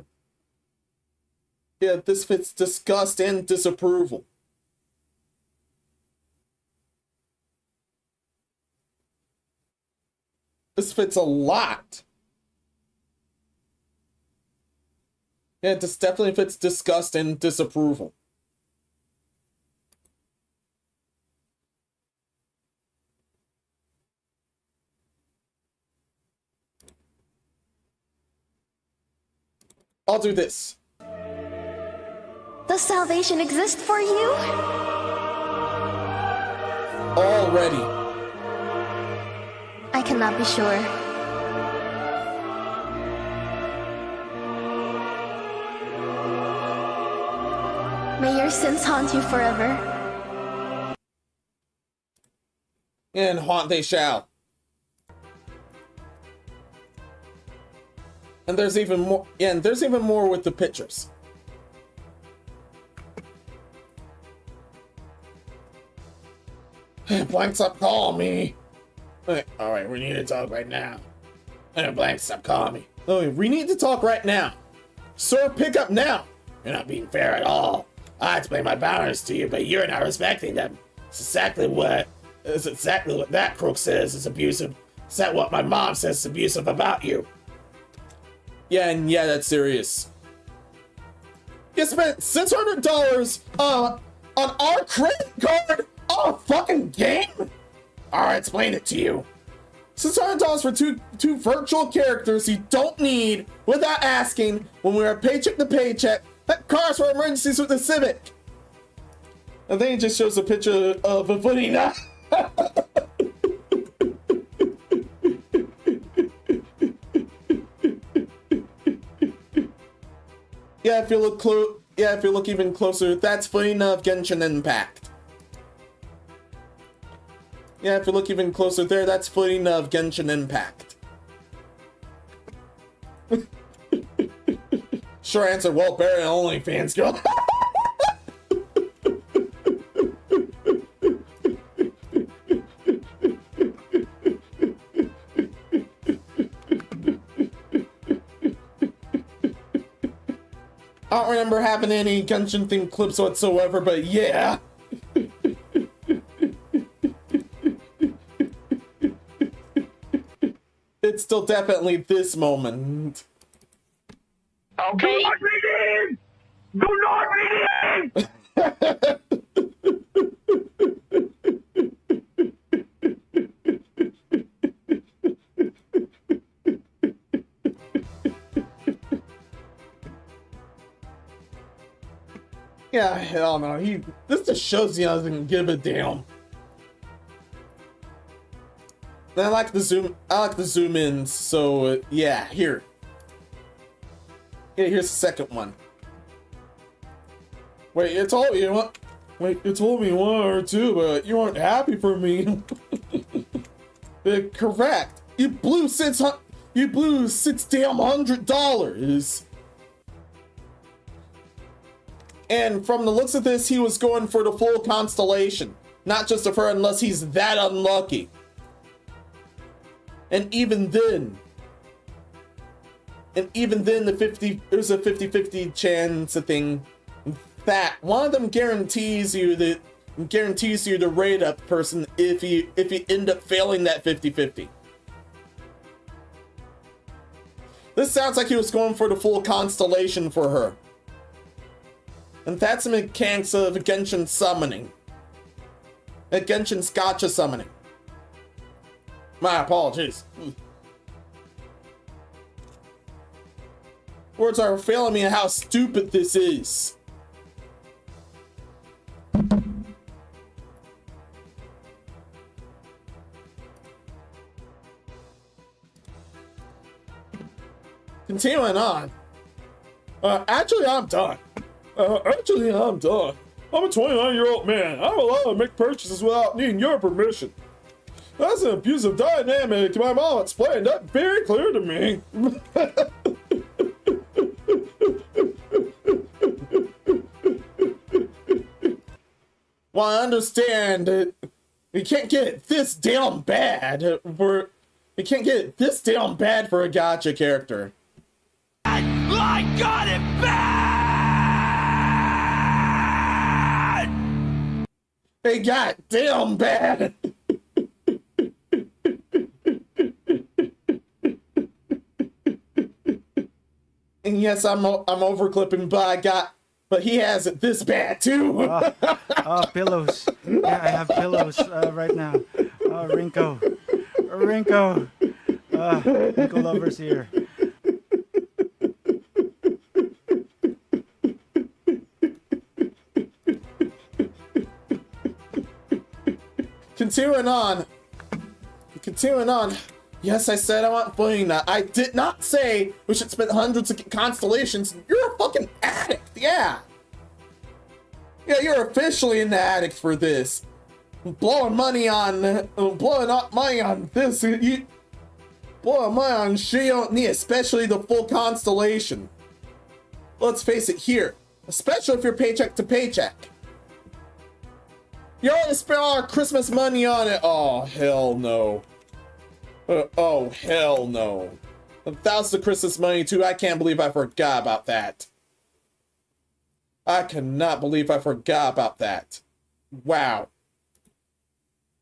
this fits disgust and disapproval. This fits a lot. Yeah, this definitely fits disgust and disapproval. I'll do this. Does salvation exist for you? Already. I cannot be sure. May your sins haunt you forever. And haunt they shall. And there's even more. Yeah, and there's even more with the pictures. Blank, stop calling me. All right, we need to talk right now. Blank, stop calling me. Oh, we need to talk right now. Sir, pick up now. You're not being fair at all. I explain my boundaries to you, but you're not respecting them. It's exactly what that crook says is abusive. Is that what my mom says is abusive about you? Yeah, and yeah, that's serious. You spent $600 on our credit card on a fucking game? I'll explain it to you. $600 for two virtual characters you don't need without asking when we are paycheck to paycheck. That car's for emergencies with the Civic. And then he just shows a picture of a footy now. Yeah, if you look even closer, that's footing of Genshin Impact. Yeah, if you look even closer there, that's footing of Genshin Impact. Sure answer, well, better than OnlyFans, girl. I don't remember having any Genshin themed clips whatsoever, but yeah. It's still definitely this moment. Okay. Do not read in! Do not read in! Yeah, hell no. This just shows he doesn't give a damn. And I like the zoom ins, so yeah, here. Yeah, here's the second one. Wait, you told me one or two, but you weren't happy for me. Correct. You blew $600. And from the looks of this, he was going for the full constellation, not just of her, unless he's that unlucky. And even then, there's a 50-50 chance of thing that one of them guarantees you to raid up person if you end up failing that 50-50. This sounds like he was going for the full constellation for her. And that's the mechanics of Genshin summoning. Genshin's gacha summoning. My apologies. Words are failing me at how stupid this is. Continuing on. Actually, I'm done. I'm a 29-year-old man. I'm allowed to make purchases without needing your permission. That's an abusive dynamic. My mom explained that very clear to me. Well, I understand that we can't get it this damn bad. We can't get it this damn bad for a gacha character. I got it bad! They got damn bad. And yes, I'm overclipping, but he has it this bad too. Pillows. Yeah, I have pillows right now. Rinko. Rinko lovers here. Continuing on. Yes, I said I want footing that. I did not say we should spend hundreds of constellations. You're a fucking addict, yeah. Yeah, you're officially in the addict for this. Blowing money on this. Blowing money on shit you don't need, especially the full constellation. Let's face it here, especially if you're paycheck to paycheck. You already spent all our Christmas money on it. Oh, hell no. Oh, hell no. $1,000 of Christmas money too. I can't believe I forgot about that. I cannot believe I forgot about that. Wow.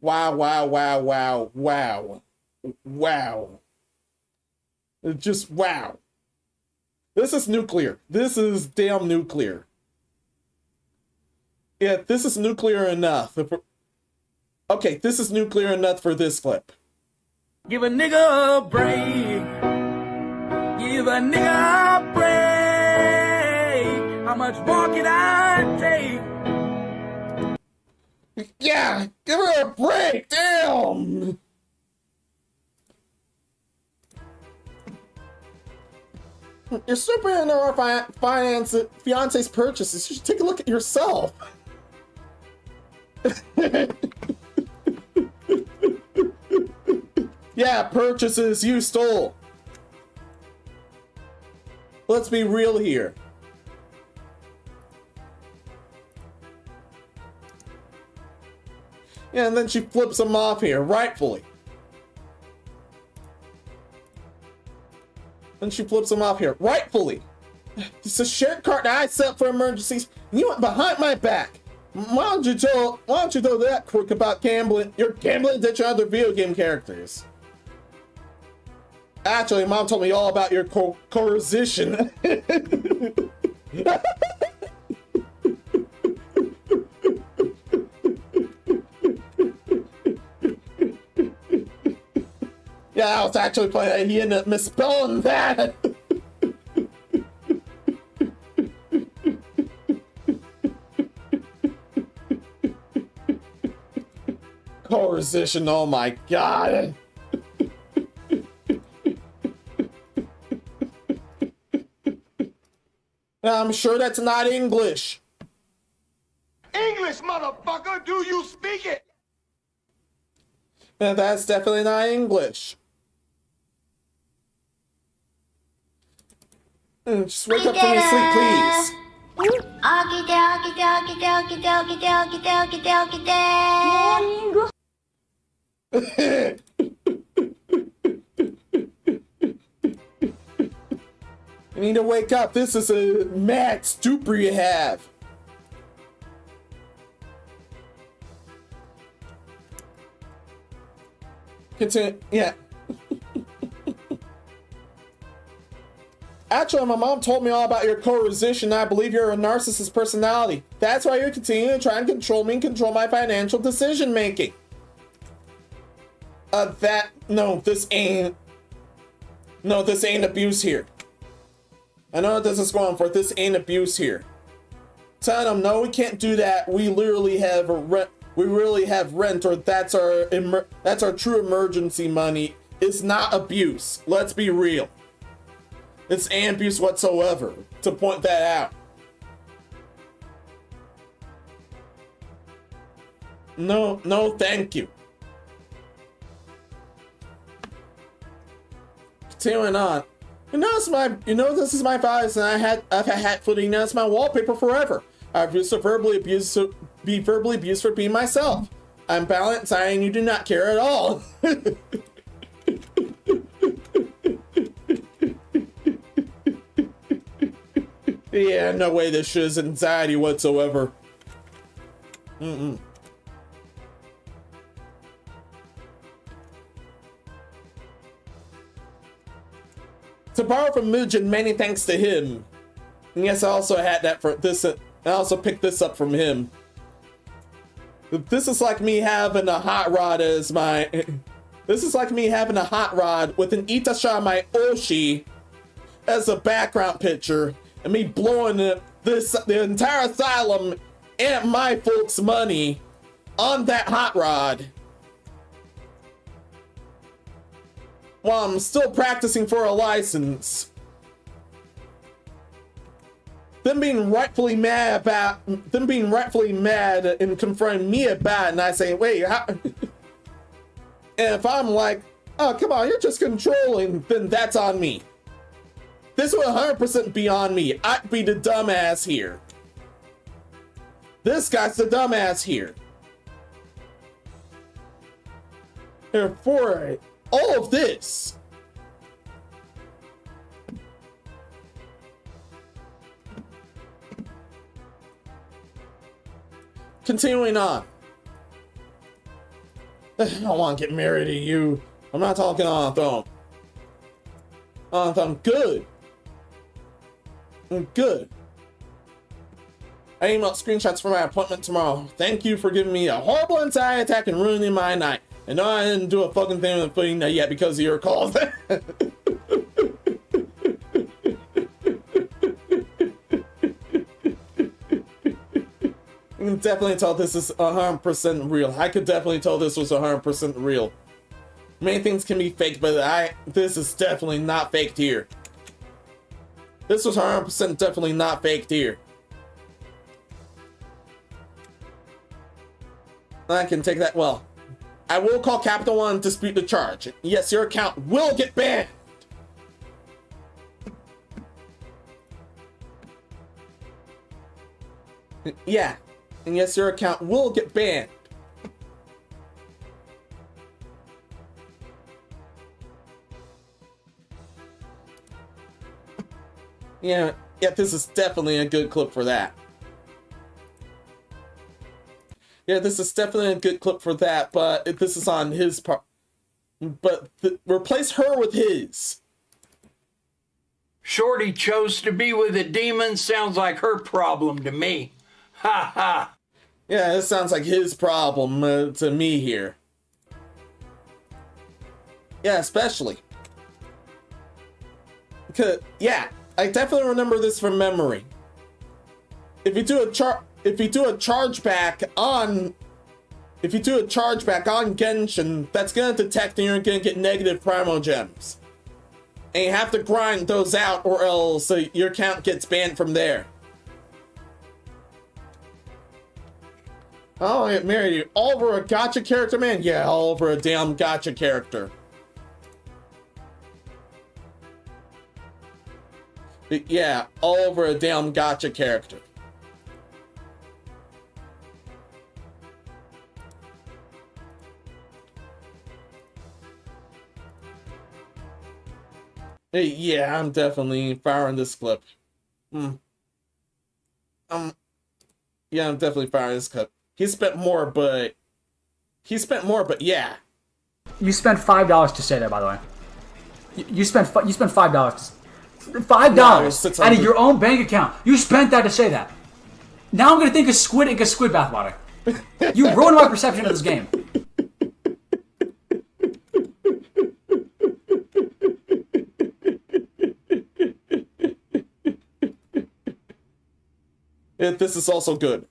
Wow, wow, wow, wow, wow. Wow. Just wow. This is nuclear. This is damn nuclear. Yeah, this is nuclear enough. Okay, this is nuclear enough for this clip. Give a nigga a break. Give a nigga a break. How much more can I take? Yeah, give her a break. Damn. You're super into our fiance's purchases. You should take a look at yourself. Yeah, purchases you stole. Let's be real here. Yeah, and then she flips him off here, rightfully. And she flips him off here, rightfully. It's a shared cart that I set for emergencies, and you went behind my back. Why don't you tell that crook about gambling? You're gambling that your other video game characters. Actually, Mom told me all about your coercion. Yeah, I was actually playing. He ended up misspelling that. Coercion, oh my god. I'm sure that's not English. English, motherfucker, do you speak it? And that's definitely not English. Just wake up from your sleep, please. You need to wake up. This is a mad stupor you have. Continue. Yeah. Actually, my mom told me all about your coercion. I believe you're a narcissist personality. That's why you're continuing to try and control me and control my financial decision making. This ain't abuse here. I know what this is going for. This ain't abuse here. Tell them, no, we can't do that. We literally have rent, or that's our true emergency money. It's not abuse. Let's be real. It's abuse whatsoever, to point that out. No, thank you. Continuing on. This is my voice, and I've had hat footing. Now it's my wallpaper forever. I've used to be verbally abused for being myself. I'm balanced, and you do not care at all. Yeah, no way this shit is anxiety whatsoever. To borrow from Mugen, many thanks to him. And yes, I also had that for this. I also picked this up from him. This is like me having a hot rod as my. This is like me having a hot rod with an Itasha my Oshi as a background picture, and me blowing the entire asylum and my folks' money on that hot rod while I'm still practicing for a license. Them being rightfully mad and confronting me about it, and I say, wait, how? And if I'm like, oh, come on, you're just controlling, then that's on me. This would 100% be on me. I'd be the dumbass here. This guy's the dumbass here. Therefore, all of this. Continuing on. I don't want to get married to you. I'm not talking on the phone. Good. Good. I emailed screenshots for my appointment tomorrow. Thank you for giving me a horrible anxiety attack and ruining my night. And no, I didn't do a fucking thing with putting that yet because of your calls. I can definitely tell this is 100% real. I could definitely tell this was 100% real. Many things can be faked, but this is definitely not faked here. This was 100% definitely not faked here. I can take that. Well, I will call Capital One and dispute the charge. Yes, your account will get banned. Yeah, and yes, your account will get banned. Yeah, this is definitely a good clip for that. Yeah, this is definitely a good clip for that, but this is on his part. But replace her with his. Shorty chose to be with a demon. Sounds like her problem to me. Ha ha. Yeah, this sounds like his problem to me here. Yeah, especially. Because, yeah, I definitely remember this from memory. If you do a chargeback on Genshin, that's gonna detect and you're gonna get negative primo gems. And you have to grind those out or else your account gets banned from there. Oh, I get married to you. All over a gacha character, man? Yeah, all over a damn gacha character. But yeah, all over a damn gacha character. Hey, yeah, I'm definitely firing this clip. Yeah, I'm definitely firing this clip. He spent more, but yeah. You spent $5 to say that, by the way. You spent $5. $5 out of your own bank account. You spent that to say that. Now I'm gonna think of squid and squid bathwater. You ruined my perception of this game. This is also good.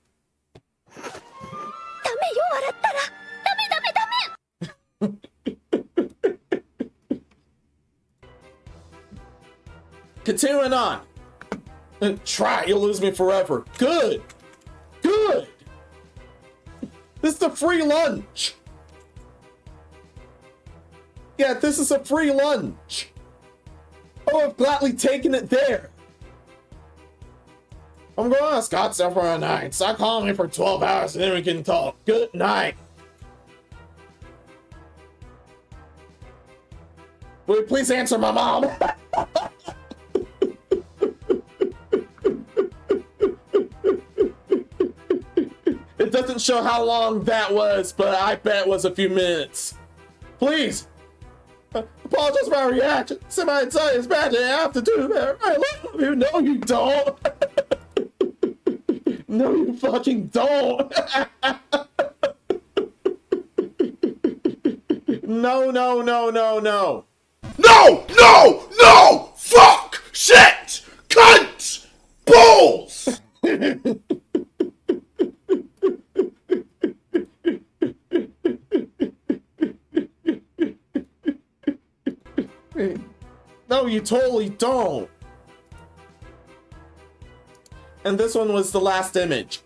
Continuing on. Try, you'll lose me forever. Good. Good. This is a free lunch. Yeah, this is a free lunch. Oh, I've gladly taken it there. I'm going to Scottsdale for a night. Stop calling me for 12 hours and then we can talk. Good night. Will you please answer my mom? It doesn't show how long that was, but I bet it was a few minutes. Please. Apologize for my reaction. Somebody tell you it's bad that I have to do that. I love you. No, you don't. No, you fucking don't. No, no, no, no, no. No! No! No! Fuck! Shit! Cunt! Balls! No, you totally don't. And this one was the last image.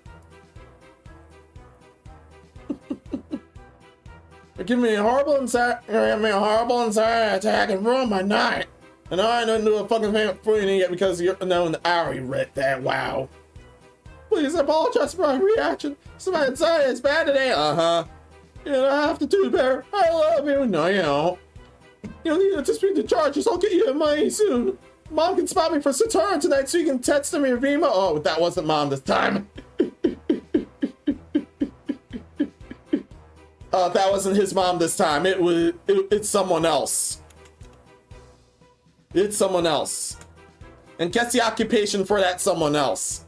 You're giving me a horrible anxiety attack and ruin my night. And I didn't do a fucking thing for you yet because you're known. I already read that. Wow. Please apologize for my reaction. Some anxiety is bad today. You know, I have to do better. I love you. No, you don't. You don't need to dispute the charges. I'll get you the money soon. Mom can spot me for Saturn tonight so you can text me or Vima. Oh, that wasn't Mom this time. That wasn't his mom this time. It's someone else. It's someone else. And guess the occupation for that someone else.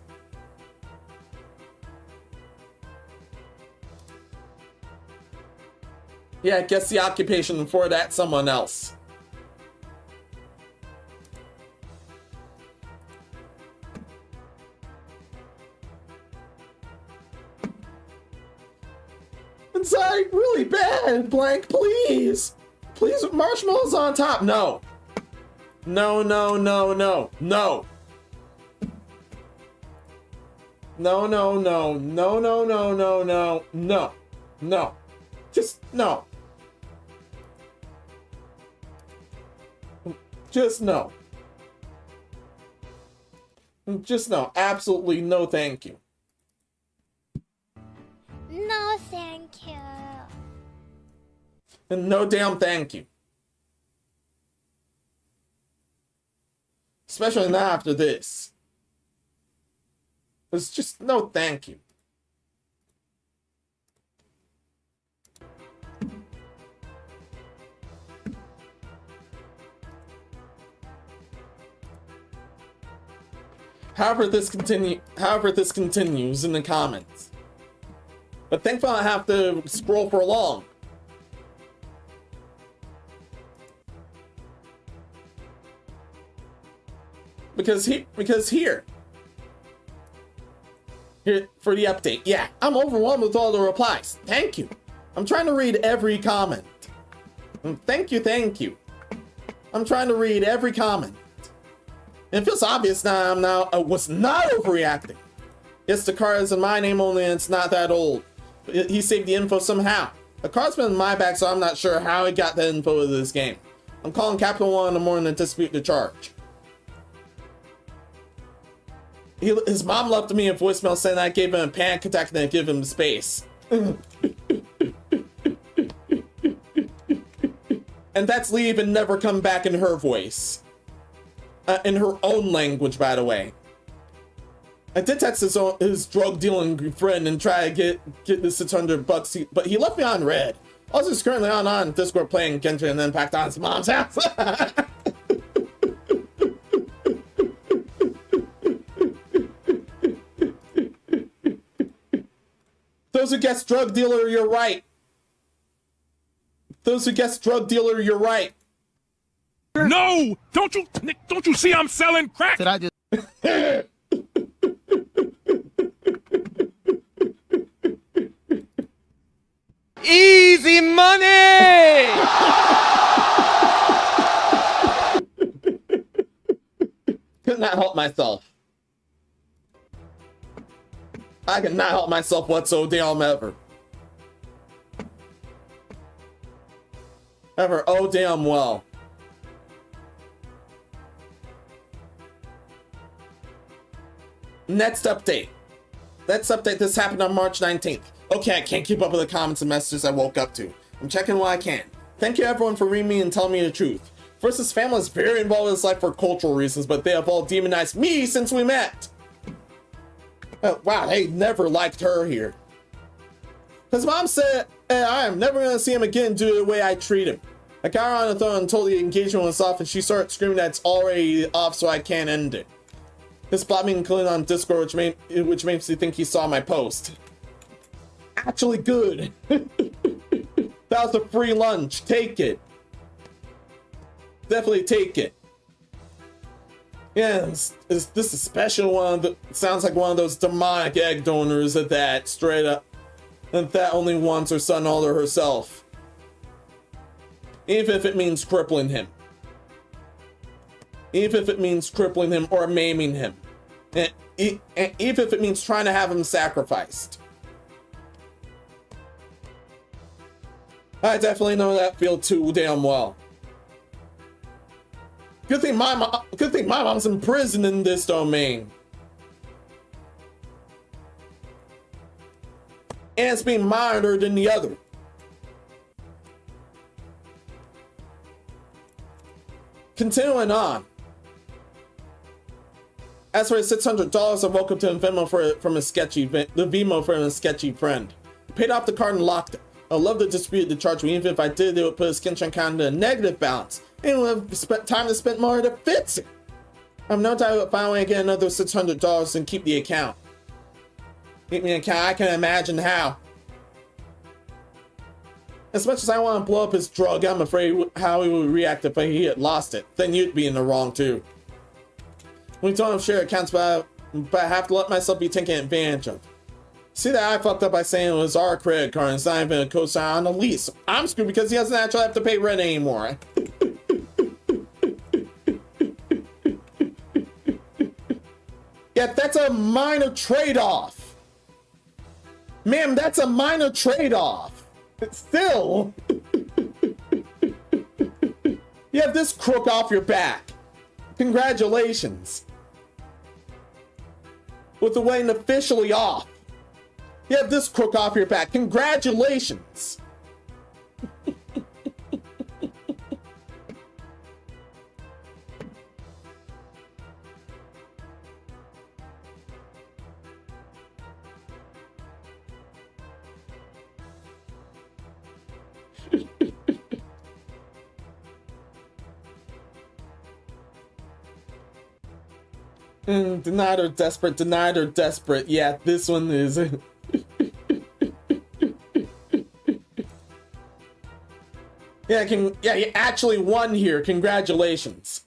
Yeah, guess the occupation for that someone else. Inside really bad, blank, please. Please, marshmallows on top. No. No, no, no, no, no. No, no, no, no, no, no, no, no, no, no. Just no. Just no. Just no. Absolutely no thank you. No, thank you. And no damn thank you. Especially not after this. It's just no thank you. However this continues in the comments. But thankfully I have to scroll for long. Because here for the update. Yeah, I'm overwhelmed with all the replies. Thank you. I'm trying to read every comment. Thank you. I'm trying to read every comment. It feels obvious now I was not overreacting. Yes, the car is in my name only and it's not that old. He saved the info somehow. The car's been in my bag, so I'm not sure how he got the info of this game. I'm calling Capital One in the morning to dispute the charge. His mom left me a voicemail saying I gave him a panic attack and I gave him space. And that's leave and never come back in her voice. In her own language, by the way. I did text his drug dealing friend and try to get the $600, but he left me on red. Also, he's currently on Discord playing Genshin and then packed on his mom's house. Those who guess drug dealer, you're right. Those who guess drug dealer, you're right. No! Don't you see I'm selling crack? Did I just... Easy money! Could not help myself. I could not help myself whatsoever. Oh damn well. Next update. This happened on March 19th. Okay, I can't keep up with the comments and messages I woke up to. I'm checking what I can. Thank you everyone for reading me and telling me the truth. First, his family is very involved in his life for cultural reasons, but they have all demonized me since we met. Wow, they never liked her here. His mom said, I am never going to see him again due to the way I treat him. I got her on the phone and told the engagement was off, and she started screaming that it's already off so I can't end it. This blocked me including on Discord, which makes me think he saw my post. Actually good. That was a free lunch. Take it. Definitely take it. Yeah, this is especially sounds like one of those demonic egg donors that straight up, that only wants her son all to herself. Even if it means crippling him. Even if it means crippling him or maiming him. And even if it means trying to have him sacrificed. I definitely know that feel too damn well. Good thing my mom's in prison in this domain. And it's being monitored in the other. Continuing on. As for his $600, I woke up to a Venmo from a sketchy friend. Paid off the card and locked it. I'd love to dispute the charge, but even if I did, it would put his Kenshin kind of a negative balance. And would have spent time to spend more to fix it. I have no doubt about finally get another $600 and keep the account. Keep me an account, I can imagine how. As much as I want to blow up his drug, I'm afraid how he would react if he had lost it. Then you'd be in the wrong too. We don't have shared accounts, but I have to let myself be taken advantage of. See that I fucked up by saying it was our credit card and it's not even a cosign on the lease. I'm screwed because he doesn't actually have to pay rent anymore. Yeah, that's a minor trade-off. Ma'am, that's a minor trade-off. Still. You have this crook off your back. Congratulations. With the wedding officially off. You have this crook off your back. Congratulations. Denied or desperate, denied or desperate. Yeah, this one is. Yeah, you actually won here. Congratulations.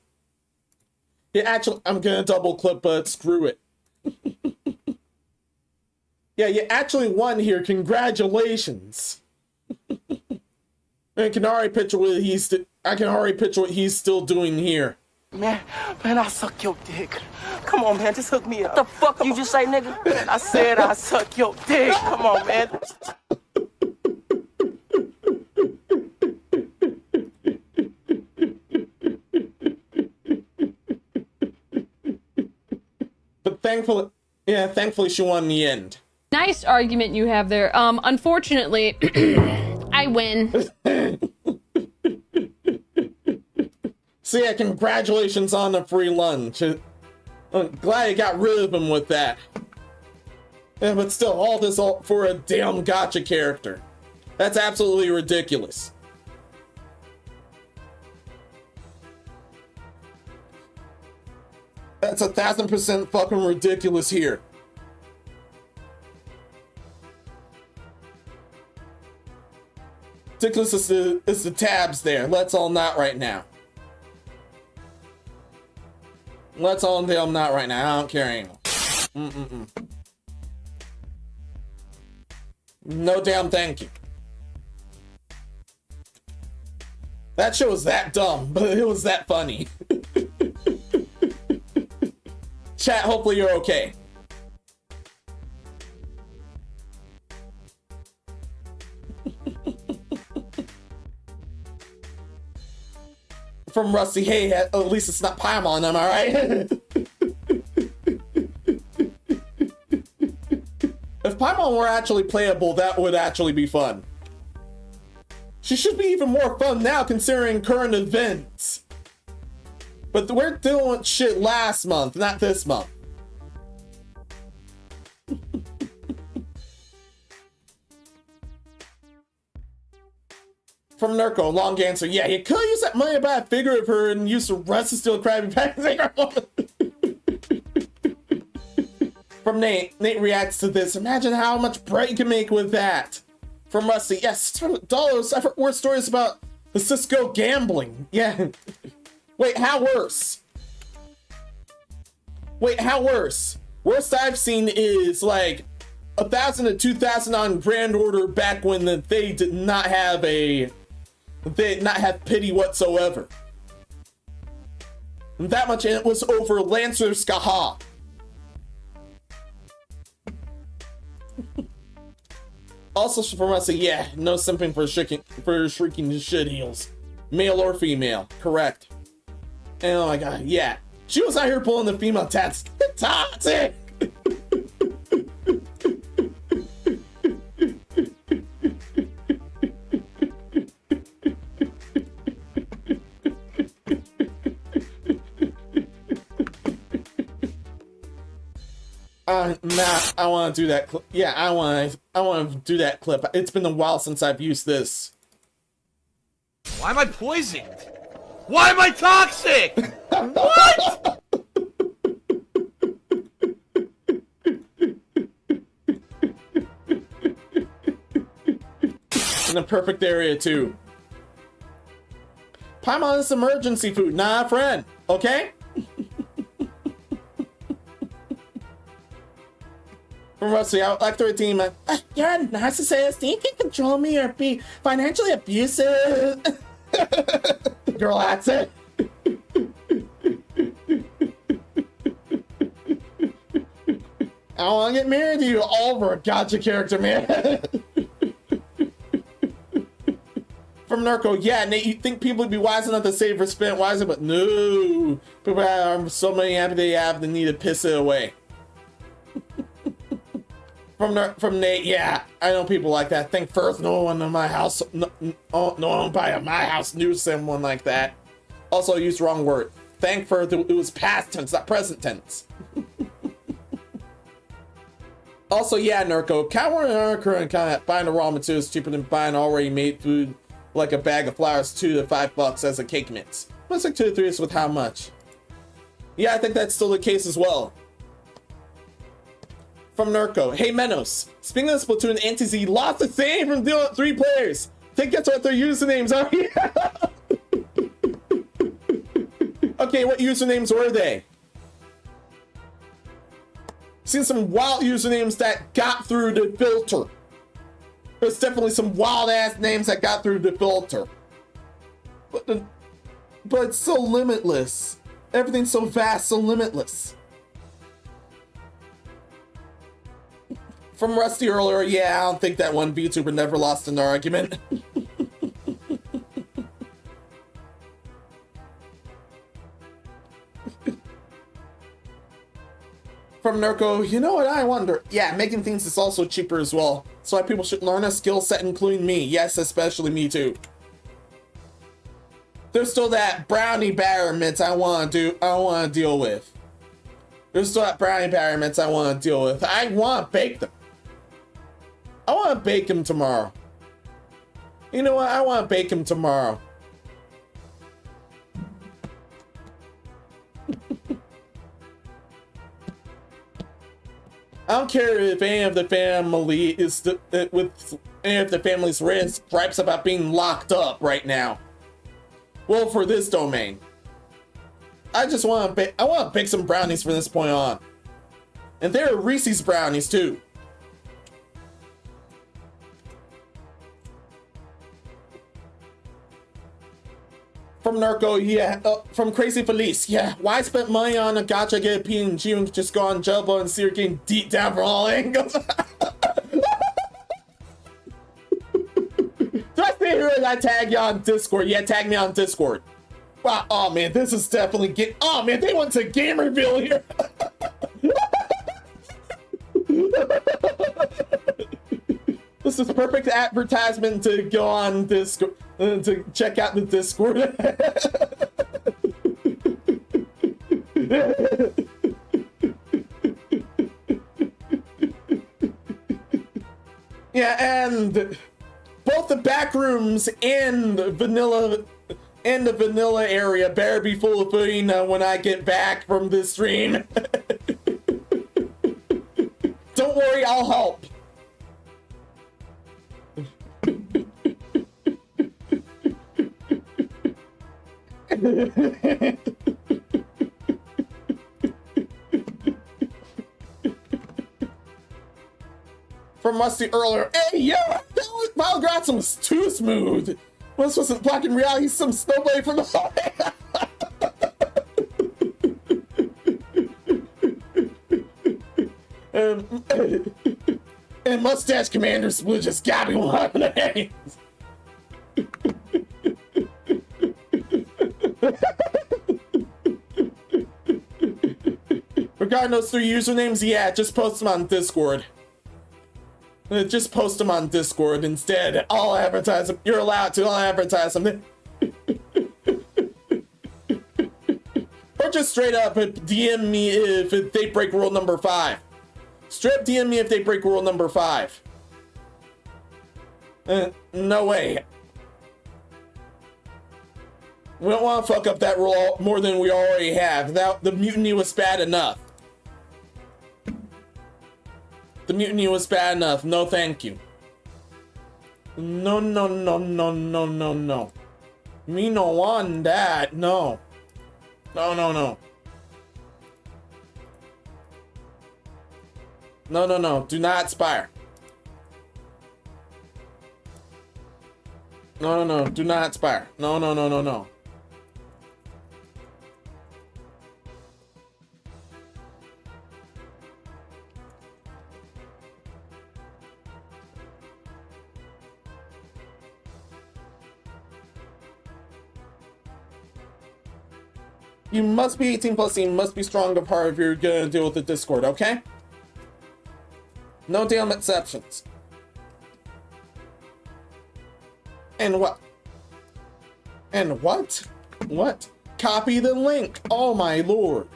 I'm gonna double clip, but screw it. Yeah, you actually won here. Congratulations. I can already picture what he's still doing here. Man, I suck your dick. Come on, man, just hook me up. What the fuck you just say, nigga? I said I suck your dick. Come on, man. But thankfully she won in the end. Nice argument you have there. Unfortunately, I win. So yeah, congratulations on the free lunch. I'm glad you got rid of him with that. Yeah, but still, all this for a damn gacha character. That's absolutely ridiculous. That's 1,000% fucking ridiculous here. Ridiculous is the tabs there. Let's all not right now. Let's all them not right now. I don't care anymore. No damn thank you. That show was that dumb, but it was that funny. Chat, hopefully you're okay. From Rusty, hey, at least it's not Paimon, am I right? If Paimon were actually playable, that would actually be fun. She should be even more fun now considering current events. But we're doing shit last month, not this month. From Nurko, long answer. Yeah, you could use that money to buy a figure of her and use the rest to steal a Krabby Patty. From Nate. Nate reacts to this. Imagine how much bread you can make with that. From Rusty. Yes, $600. I've heard worse stories about the Cisco gambling. Yeah. Wait, how worse? Worst I've seen is like 1,000 to 2,000 on grand order back when they did not have pity whatsoever. And that much, and it was over Lancer Skaha. Also from us, yeah, no simping for shrieking shit heels. Male or female, correct. And oh my god, yeah. She was out here pulling the female tats. Toxic! Nah, I want to do that. Yeah, I want to to do that clip. It's been a while since I've used this. Why am I poisoned? Why am I toxic? What? In the perfect area too. Paimon is emergency food, not a friend. Okay? From Rusty, I would like to redeem it. You're a narcissist. You can control me or be financially abusive. Girl, that's it. I don't want to get married to you all over a gacha character, man. From Narco, yeah, Nate, you think people would be wise enough to save or spend wisely, but no. People are so many happy they have the need to piss it away. From Nate, yeah, I know people like that. Think first, no one in my house, no one by my house knew someone like that. Also, I used the wrong word. Thank first, it was past tense, not present tense. Also, yeah, Nurko, coward and current kind of buying the raw materials cheaper than buying already made food, like a bag of flour is $2 to $5 as a cake mix. What's like 2 to 3 is with how much? Yeah, I think that's still the case as well. From Nurko, hey Menos, speaking of Splatoon, Anti-Z lost the same from dealing with 3 players. Think that's what their usernames are. Okay, what usernames were they? Seen some wild usernames that got through the filter. There's definitely some wild ass names that got through the filter. But it's so limitless. Everything's so vast, so limitless. From Rusty earlier, yeah, I don't think that one VTuber never lost an argument. From Nurko, you know what I wonder? Yeah, making things is also cheaper as well. So why people should learn a skill set, including me. Yes, especially me too. There's still that brownie batter mitts I want to deal with. There's still that brownie batter mitts I want to deal with. I want to bake them. I want to bake them tomorrow. You know what? I want to bake them tomorrow. I don't care if any of the family is with any of the family's gripes about being locked up right now. Well, for this domain, I just want to bake some brownies from this point on, and they're Reese's brownies too. From Narco, yeah. From Crazy Felice, yeah. Why spend money on a gacha, get a PNG, and just go on Jumbo and see her getting deep down from all angles? Do I stay here and I tag you on Discord? Yeah, tag me on Discord. Wow, oh man, this is definitely oh man, they went to Gamerville here. This is perfect advertisement to go on Discord, to check out the Discord. Yeah, and both the back rooms and the vanilla area better be full of food when I get back from this stream. Don't worry, I'll help. From Musty earlier, hey yo, Valgratson was too smooth. This wasn't blocking reality, some snowblade from the and Mustache Commander Split just got me one of the hands. Regarding those 3 usernames, yeah, just post them on Discord. Just post them on Discord instead. I'll advertise them. You're allowed to. I'll advertise them. Or just straight up DM me if they break rule number 5. Straight up DM me if they break rule number 5. No way. We don't want to fuck up that rule more than we already have. The mutiny was bad enough. The mutiny was bad enough. No, thank you. No, no, no, no, no, no, no. Me no want that. No. No, no, no. No, no, no. Do not aspire. No, no, no. Do not aspire. No, no, no, no, no. You must be 18 plus, you must be strong of heart if you're gonna deal with the Discord, okay? No damn exceptions. And what? And what? What? Copy the link. Oh my lord.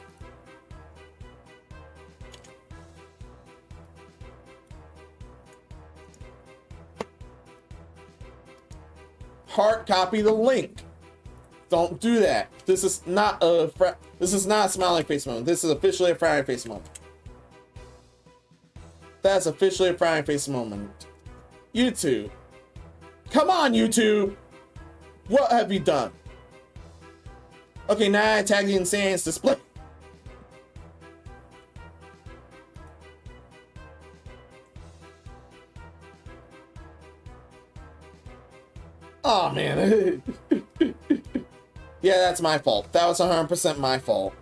Hard copy the link. Don't do that. This is not a smiling face moment. This is officially a frowning face moment. That's officially a frowning face moment. YouTube. Come on, YouTube. What have you done? Okay, now I tag the Insane's display. Oh man. Yeah, that's my fault. That was 100% my fault.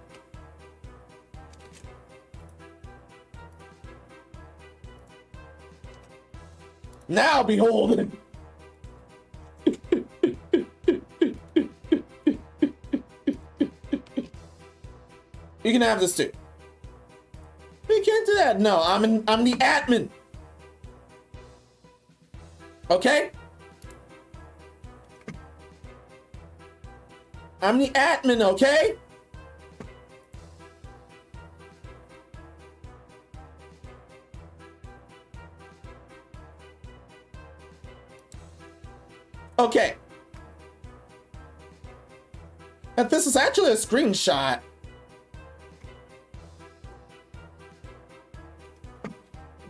Now behold. You can have this too. You can't do that. No, I'm the admin. Okay? I'm the admin, okay? Okay. And this is actually a screenshot.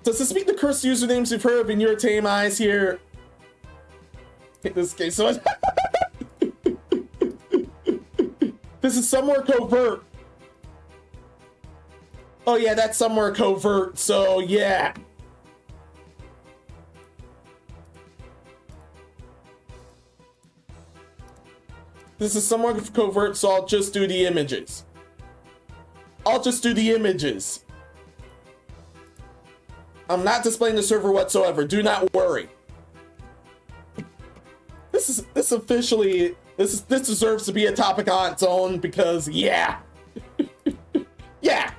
Does this meet the cursed usernames you've heard of in your tame eyes here? In this case, so this is somewhere covert. Oh yeah, that's somewhere covert, so yeah. This is somewhere covert, so I'll just do the images. I'll just do the images. I'm not displaying the server whatsoever, do not worry. This deserves to be a topic on its own because yeah. Yeah.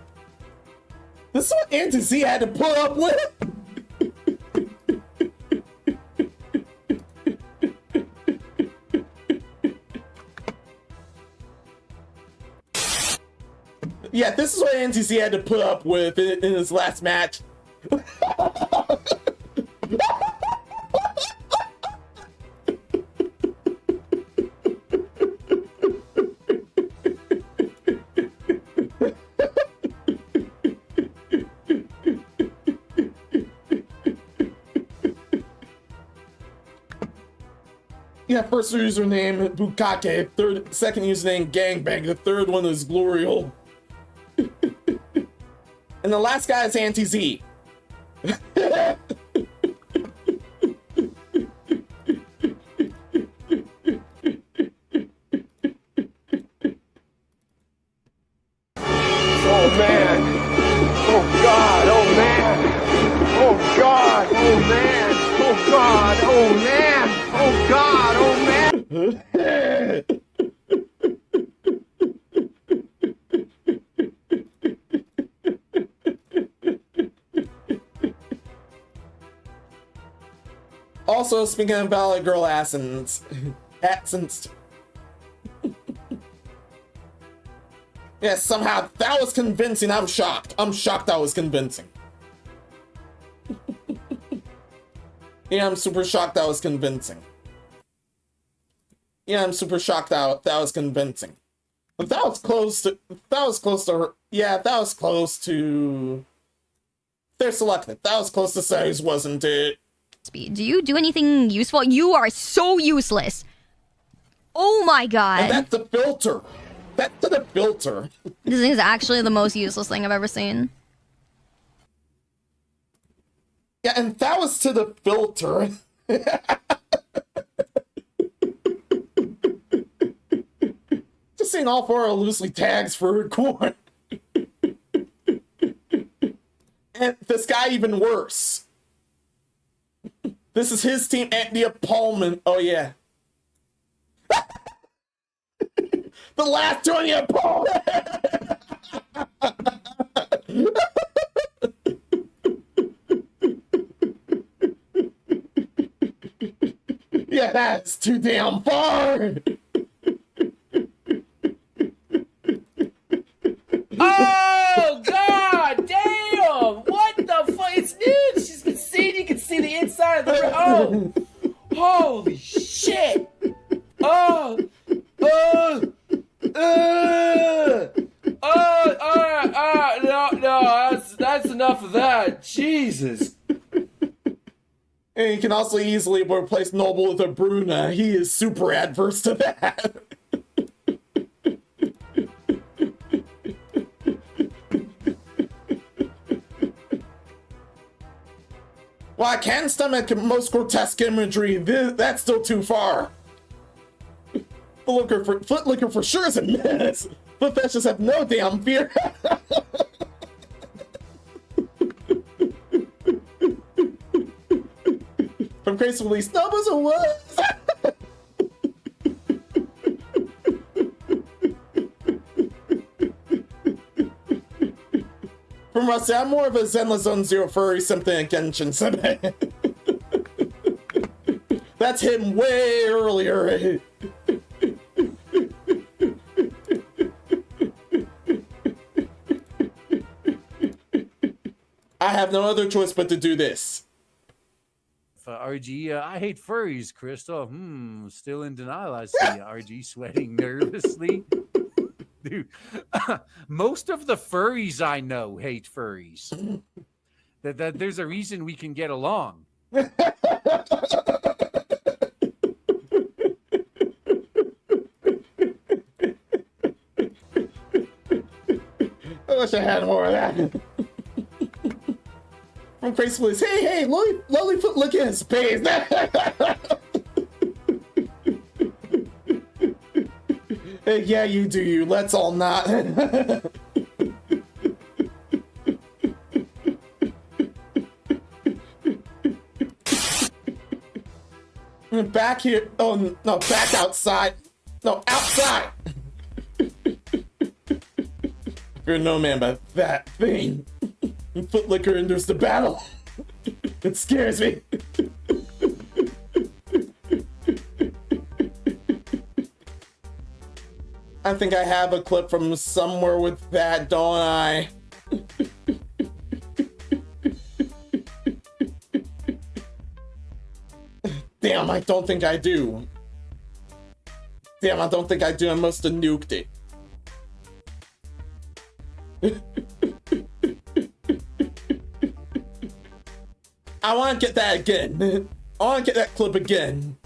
This is what Anti-Z had to put up with. Yeah, this is what Anti-Z had to put up with in his last match. Yeah, first username Bukake, second username Gangbang, the third one is Glory Hole. And the last guy is Anti-Z. Oh man! Oh god! Oh man! Oh god! Oh man! Oh god! Oh man! Oh god! Oh man! Also, speaking of Valley Girl accents. Yes, somehow that was convincing. I'm shocked. I'm shocked that was convincing. Yeah, I'm super shocked that was convincing. Yeah, I'm super shocked that was convincing. But that was close to her. Yeah, that was close to... They're selected. That was close to Say's, wasn't it? Do you do anything useful? You are so useless. Oh my god. And that's the filter. That's the filter. This is actually the most useless thing I've ever seen. Yeah, and that was to the filter. Just seeing all four are loosely tags for corn. And this guy even worse. This is his team at the appallment. Oh yeah. The last one, you appall. Yeah, that's too damn far. Oh god damn! What the fuck? It's nude. She's been seen. You can see the inside of the. Oh, holy shit! Oh, no, that's enough of that. Jesus. And you can also easily replace Noble with a Bruna. He is super adverse to that. Well, I can stomach most grotesque imagery. That's still too far. Footlicker for sure is a menace. Foot fetishes have no damn fear. From Grace Release, Nobles or what? From Rusty, I'm more of a Zenless Zone Zero furry, something a Genshin Sebe. That's him way earlier. I have no other choice but to do this. RG, I hate furries, Crystal. Still in denial. I see RG sweating nervously. Dude, most of the furries I know hate furries. That there's a reason we can get along. I wish I had more of that. I'm crazy with hey, Lollyfoot, look at his face. Hey, yeah, you do you. Let's all not. Back here. Oh, no, back outside. No, outside. You're no man by that thing. Footlicker enters the battle. It scares me. I think I have a clip from somewhere with that, don't I? Damn, I don't think I do. Damn, I don't think I do. I must have nuked it. I want to get that again. I want to get that clip again.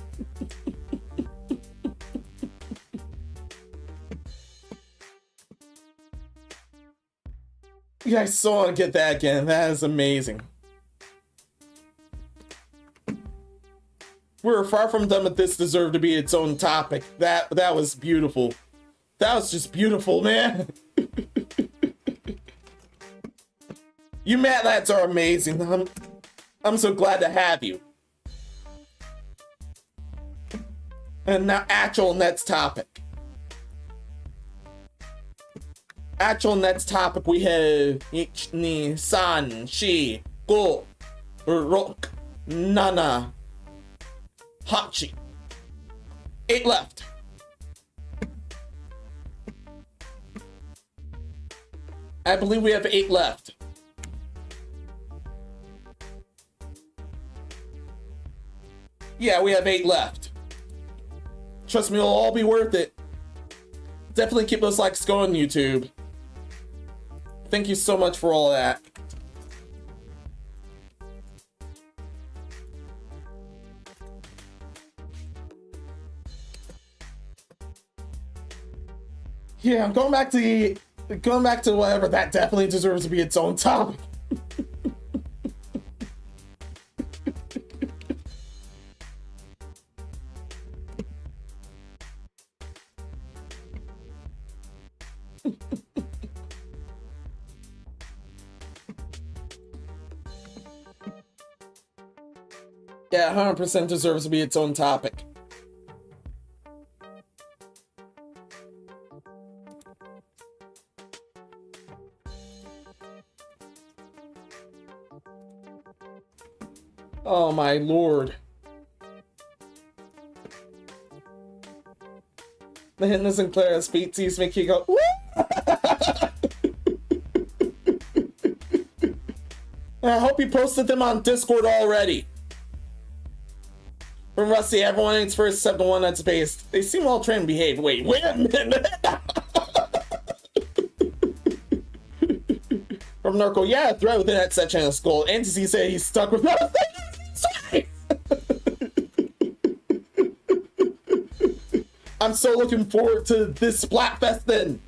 Yeah, I so want to get that again. That is amazing. We're far from done with this. Deserved to be its own topic. That was beautiful. That was just beautiful, man. You Matt lads are amazing. I'm so glad to have you. And now actual next topic. Actual next topic we have Ich ni san shi go rok nana hachi. 8 left. I believe we have 8 left. Yeah, we have 8 left. Trust me, it'll all be worth it. Definitely keep those likes going, YouTube. Thank you so much for all of that. Yeah, going back to whatever, that definitely deserves to be its own topic. Yeah, 100% deserves to be its own topic. Oh my lord. The hidden Sinclair's feet sees make you go, woo! I hope you posted them on Discord already. From Rusty, everyone eats first except the one that's based. They seem well trained and behaved. Wait a minute. From Narco, yeah, a threat within that section of skull. Antizy said he's stuck with nothing. I'm so looking forward to this Splatfest then.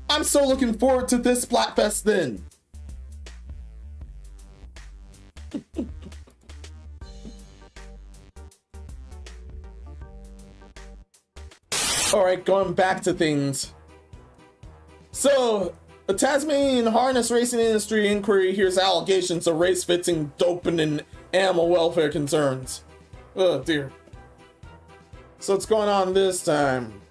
I'm so looking forward to this Splatfest then. Alright, going back to things. So, the Tasmanian harness racing industry inquiry hears allegations of race-fixing, doping, and animal welfare concerns. Oh dear. So what's going on this time?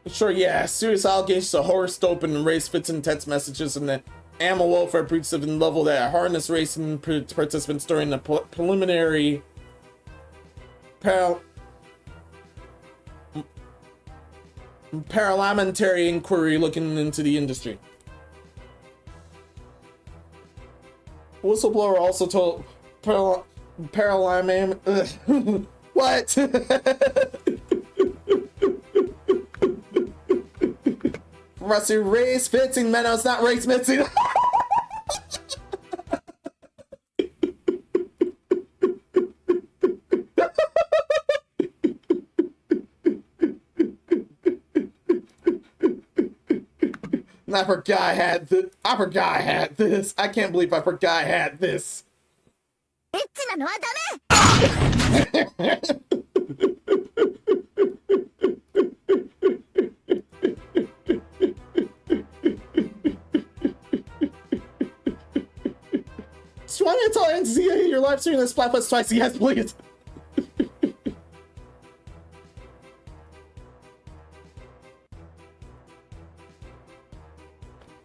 Sure, yeah, serious allegations of horse doping and race-fixing text messages and the animal welfare breaches have been leveled at harness racing participants during the preliminary parliamentary inquiry looking into the industry. Whistleblower also told parliament what? Rusty, race fixing Menos, not race fixing. I forgot I had this. I can't believe I forgot I had this. So you want me to tell NZA you're live streaming this Splatfest twice? Yes, please.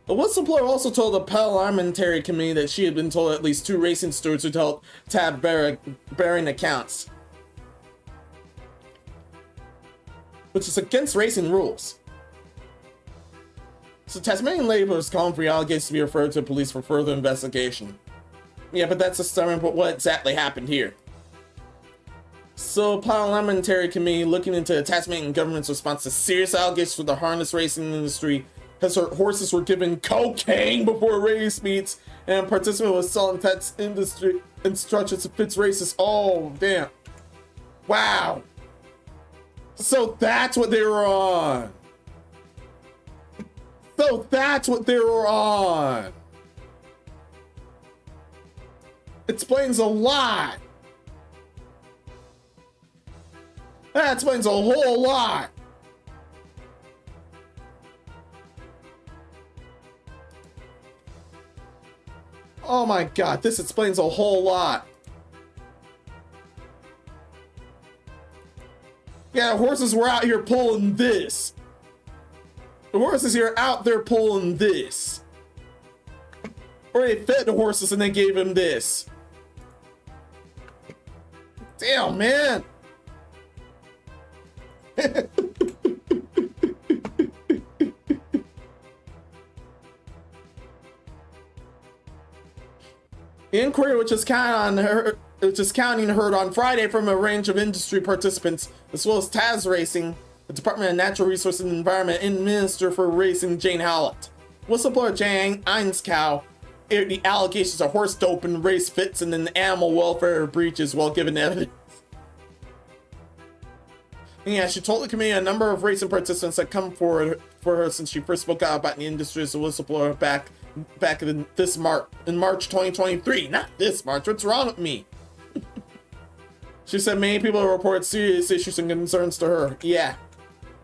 The whistleblower also told the parliamentary committee that she had been told at least 2 racing stewards would help tab bearing accounts, which is against racing rules. So Tasmanian Labour is calling for the allegations to be referred to police for further investigation. Yeah, but that's disturbing, but what exactly happened here? So parliamentary committee looking into the Tasmanian government's response to serious allegations for the harness racing industry as her horses were given cocaine before race meets and participant was selling text industry instructions to fits races. Oh, damn. Wow. So that's what they were on. Explains a lot. That explains a whole lot. Oh my god, this explains a whole lot. Yeah, horses were out here pulling this. The horses here out there pulling this. Or they fed the horses and they gave him this. Damn, man. The inquiry, which is counting heard on Friday from a range of industry participants, as well as Taz Racing, the Department of Natural Resources and Environment, and Minister for Racing Jane Howlett. Whistleblower Jane Einskow aired the allegations of horse doping, race fits, and then animal welfare breaches while giving evidence. And yeah, she told the committee a number of racing participants had come forward for her since she first spoke out about the industry as a whistleblower back in March 2023. Not this March. What's wrong with me? She said many people reported serious issues and concerns to her. Yeah.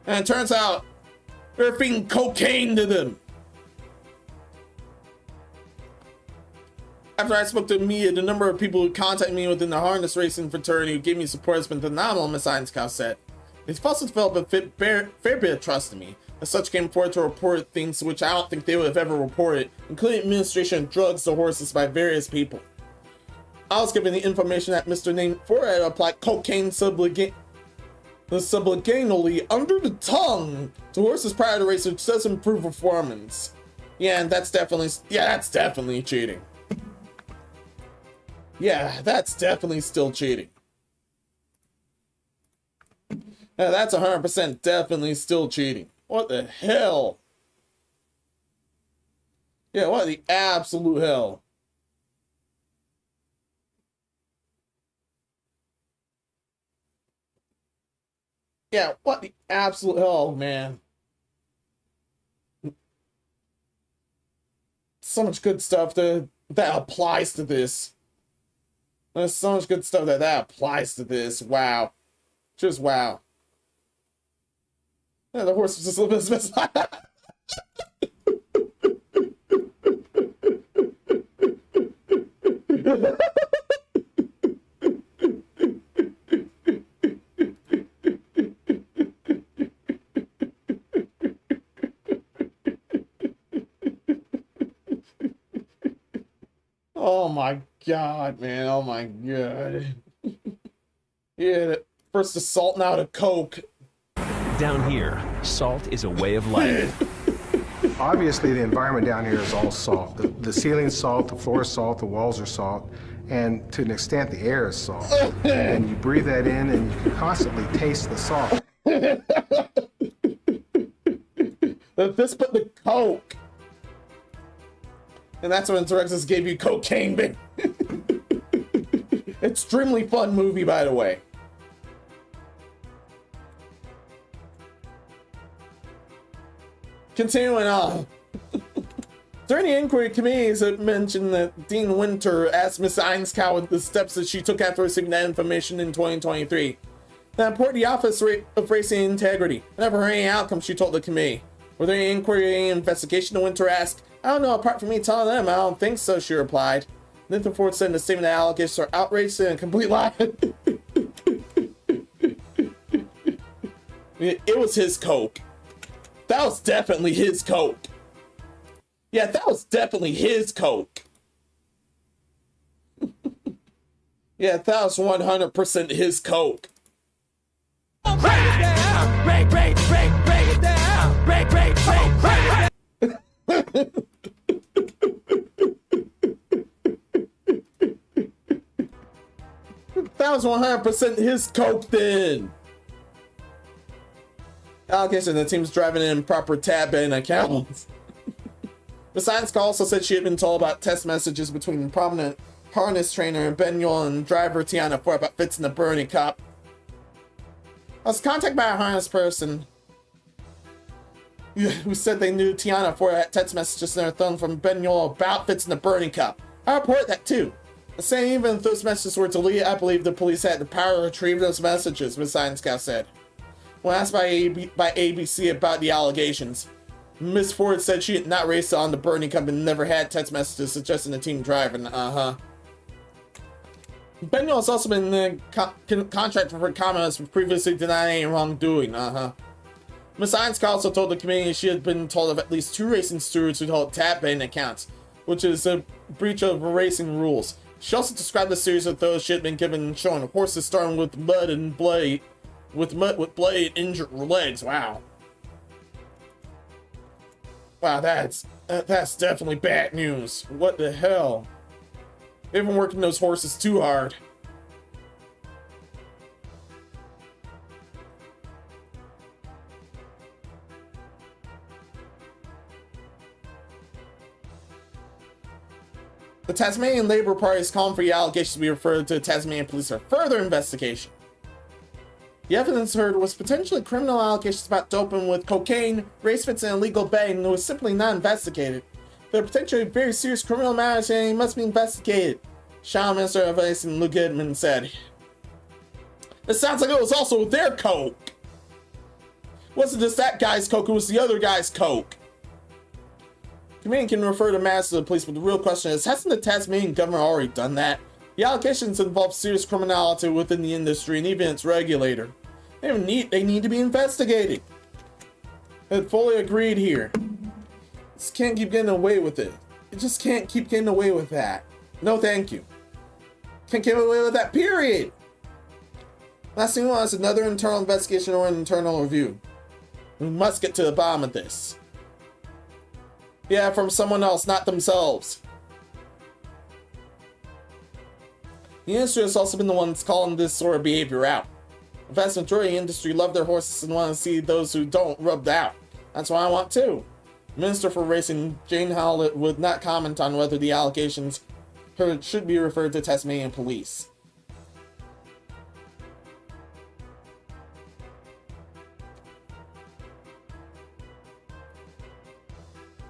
And it turns out they're feeding cocaine to them. After I spoke to the media, the number of people who contacted me within the harness racing fraternity who gave me support has been phenomenal, Ms. Einskow said. They've also developed a fair bit of trust in me. As such, came forward to report things which I don't think they would have ever reported, including administration of drugs to horses by various people. I was given the information that Mr. Name Forehead applied cocaine subliminally under the tongue to horses prior to race, which does improve performance. Yeah, and that's definitely cheating. Yeah, that's definitely still cheating. Yeah, that's 100% definitely still cheating. What the hell? Yeah, what the absolute hell? Yeah, what the absolute hell, man? So much good stuff that applies to this. There's so much good stuff that applies to this. Wow. Just wow. Yeah, the horse was just a little bit specified. Oh my god, man. Oh my god. Yeah, first assault, now to coke. Down here, salt is a way of life. Obviously, the environment down here is all salt. The ceiling's salt, the floor is salt, the walls are salt, and to an extent, the air is salt. And you breathe that in, and you can constantly taste the salt. This put the coke. And that's when Insurrectus gave you cocaine, baby. Extremely fun movie, by the way. Continuing on. During the inquiry, committees had mentioned that Dean Winter asked Miss Einskow the steps that she took after receiving that information in 2023. That important the Office of Racing Integrity. I never heard any outcome, she told the committee. Were there any inquiry or any investigation? The Winter asked. I don't know, apart from me telling them, I don't think so, she replied. Nathan Ford said in a statement that allegations are outrageous and a complete lie. It was his coke. That was definitely his coke. Yeah, that was definitely his coke. Yeah, that was 100% his coke. Break it down! Break it down! Break it That was 100% his coke then. Allegation the team's driving in improper tab and accounts. The science call also said she had been told about test messages between prominent harness trainer Benyol and driver Tiana Ford about fits in the Bernie Cup. I was contacted by a harness person who said they knew Tiana Ford had text messages in their phone from Benyol about fits in the Bernie Cup. I report that too. Saying even if those messages were deleted, I believe the police had the power to retrieve those messages, Ms. Science Scout said. When asked by ABC about the allegations, Ms. Ford said she had not raced on the Bernie Cup and never had text messages suggesting the team driving. Benyol has also been contracted for comments previously denying any wrongdoing. Ms. Science also told the committee she had been told of at least 2 racing stewards who held tap ban accounts, which is a breach of racing rules. She also described the series of those she had been given showing horses starting with mud and blood, with bloody injured legs. Wow. Wow, that's definitely bad news. What the hell? They've been working those horses too hard. The Tasmanian Labour Party is calling for the allegations to be referred to the Tasmanian police for further investigation. The evidence heard was potentially criminal allegations about doping with cocaine, race fits, and illegal betting that was simply not investigated. There are potentially very serious criminal matters and must be investigated, Shadow Minister of Ice and Lou Goodman said. It sounds like it was also their coke. It wasn't just that guy's coke, it was the other guy's coke. Command can refer to matters to the police, but the real question is, hasn't the Tasmanian government already done that? The allegations involve serious criminality within the industry and even its regulator. They need to be investigated. I fully agreed here. Just can't keep getting away with it. You just can't keep getting away with that. No thank you. Can't get away with that, period. Last thing we want is another internal investigation or an internal review. We must get to the bottom of this. Yeah, from someone else, not themselves. The industry has also been the one that's calling this sort of behavior out. The vast majority of the industry love their horses and want to see those who don't rubbed out. That's what I want too. Minister for Racing Jane Howlett would not comment on whether the allegations heard should be referred to Tasmanian police.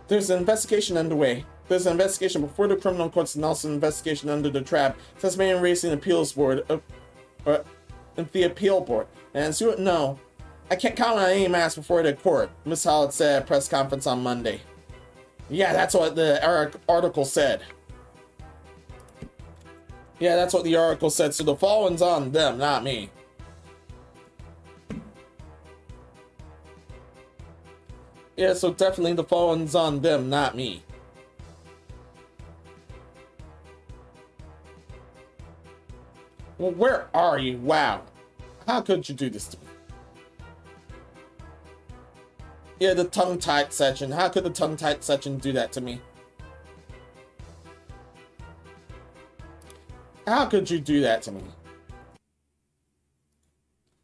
There's an investigation underway. There's an investigation before the criminal courts and also an investigation under the TRAB, Tasmanian Racing Appeals Board, the Appeal Board. And as you know, I can't comment on any matters before the court, Ms. Howlett said at a press conference on Monday. Yeah, that's what the article said. Yeah, that's what the article said, so the falling's on them, not me. Yeah, so definitely the falling's on them, not me. Well, where are you? Wow. How could you do this to me? Yeah, the tongue-tied section. How could the tongue-tied section do that to me? How could you do that to me?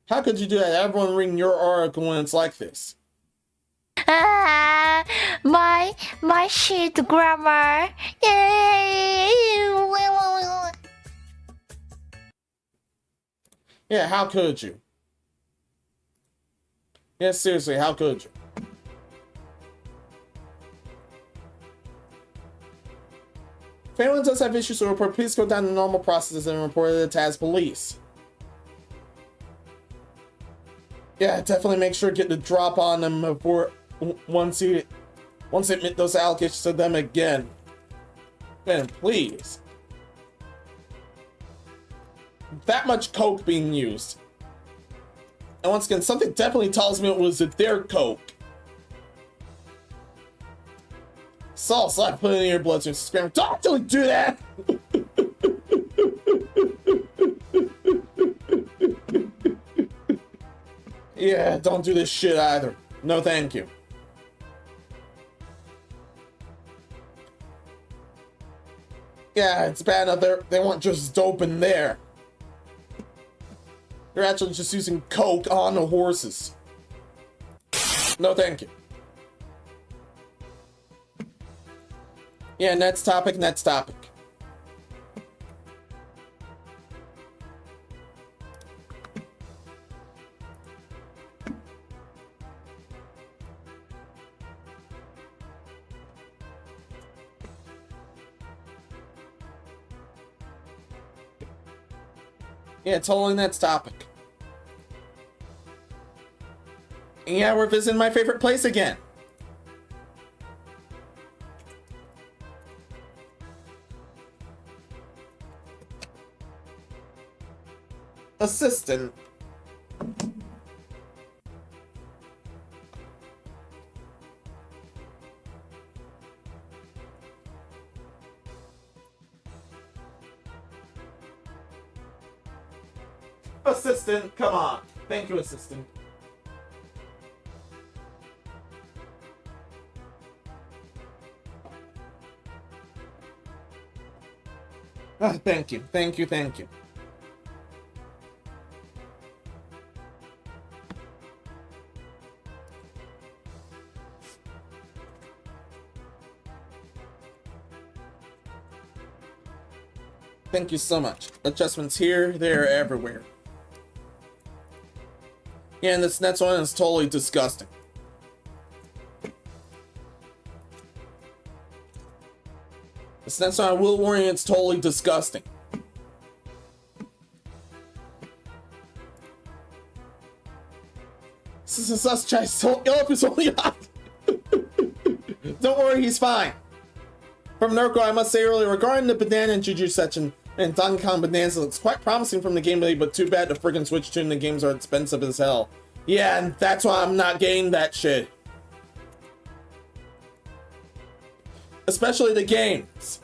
How could you do that? Everyone reading your article when it's like this. My shit grammar. Yeah, how could you? Yeah, seriously, how could you? If anyone does have issues to report, please go down the normal processes and report it to the TAS police. Yeah, definitely make sure to get the drop on them before once they admit those allegations to them again. Man, please. That much coke being used. And once again, something definitely tells me it was their coke. Saul, slap, put it in your bloodstream, scram. Don't do that! Yeah, don't do this shit either. No thank you. Yeah, it's bad enough they weren't just dope in there. They're actually just using coke on the horses. No thank you. Yeah, next topic. Yeah, totally next topic. And yeah, we're visiting my favorite place again. Assistant. Assistant, come on. Thank you, assistant. Thank you, thank you, thank you. Thank you so much. Adjustments here, there, everywhere. Yeah, and this next one is totally disgusting. This next one, I will warn you, it's totally disgusting. This is us, Chai. It's only hot. Don't worry, he's fine. From Narco, I must say earlier, regarding the BananaJuju Section and Donkey Kong Bonanza, looks quite promising from the gameplay, but too bad the friggin' Switch tune the games are expensive as hell. Yeah, and that's why I'm not getting that shit. Especially the games.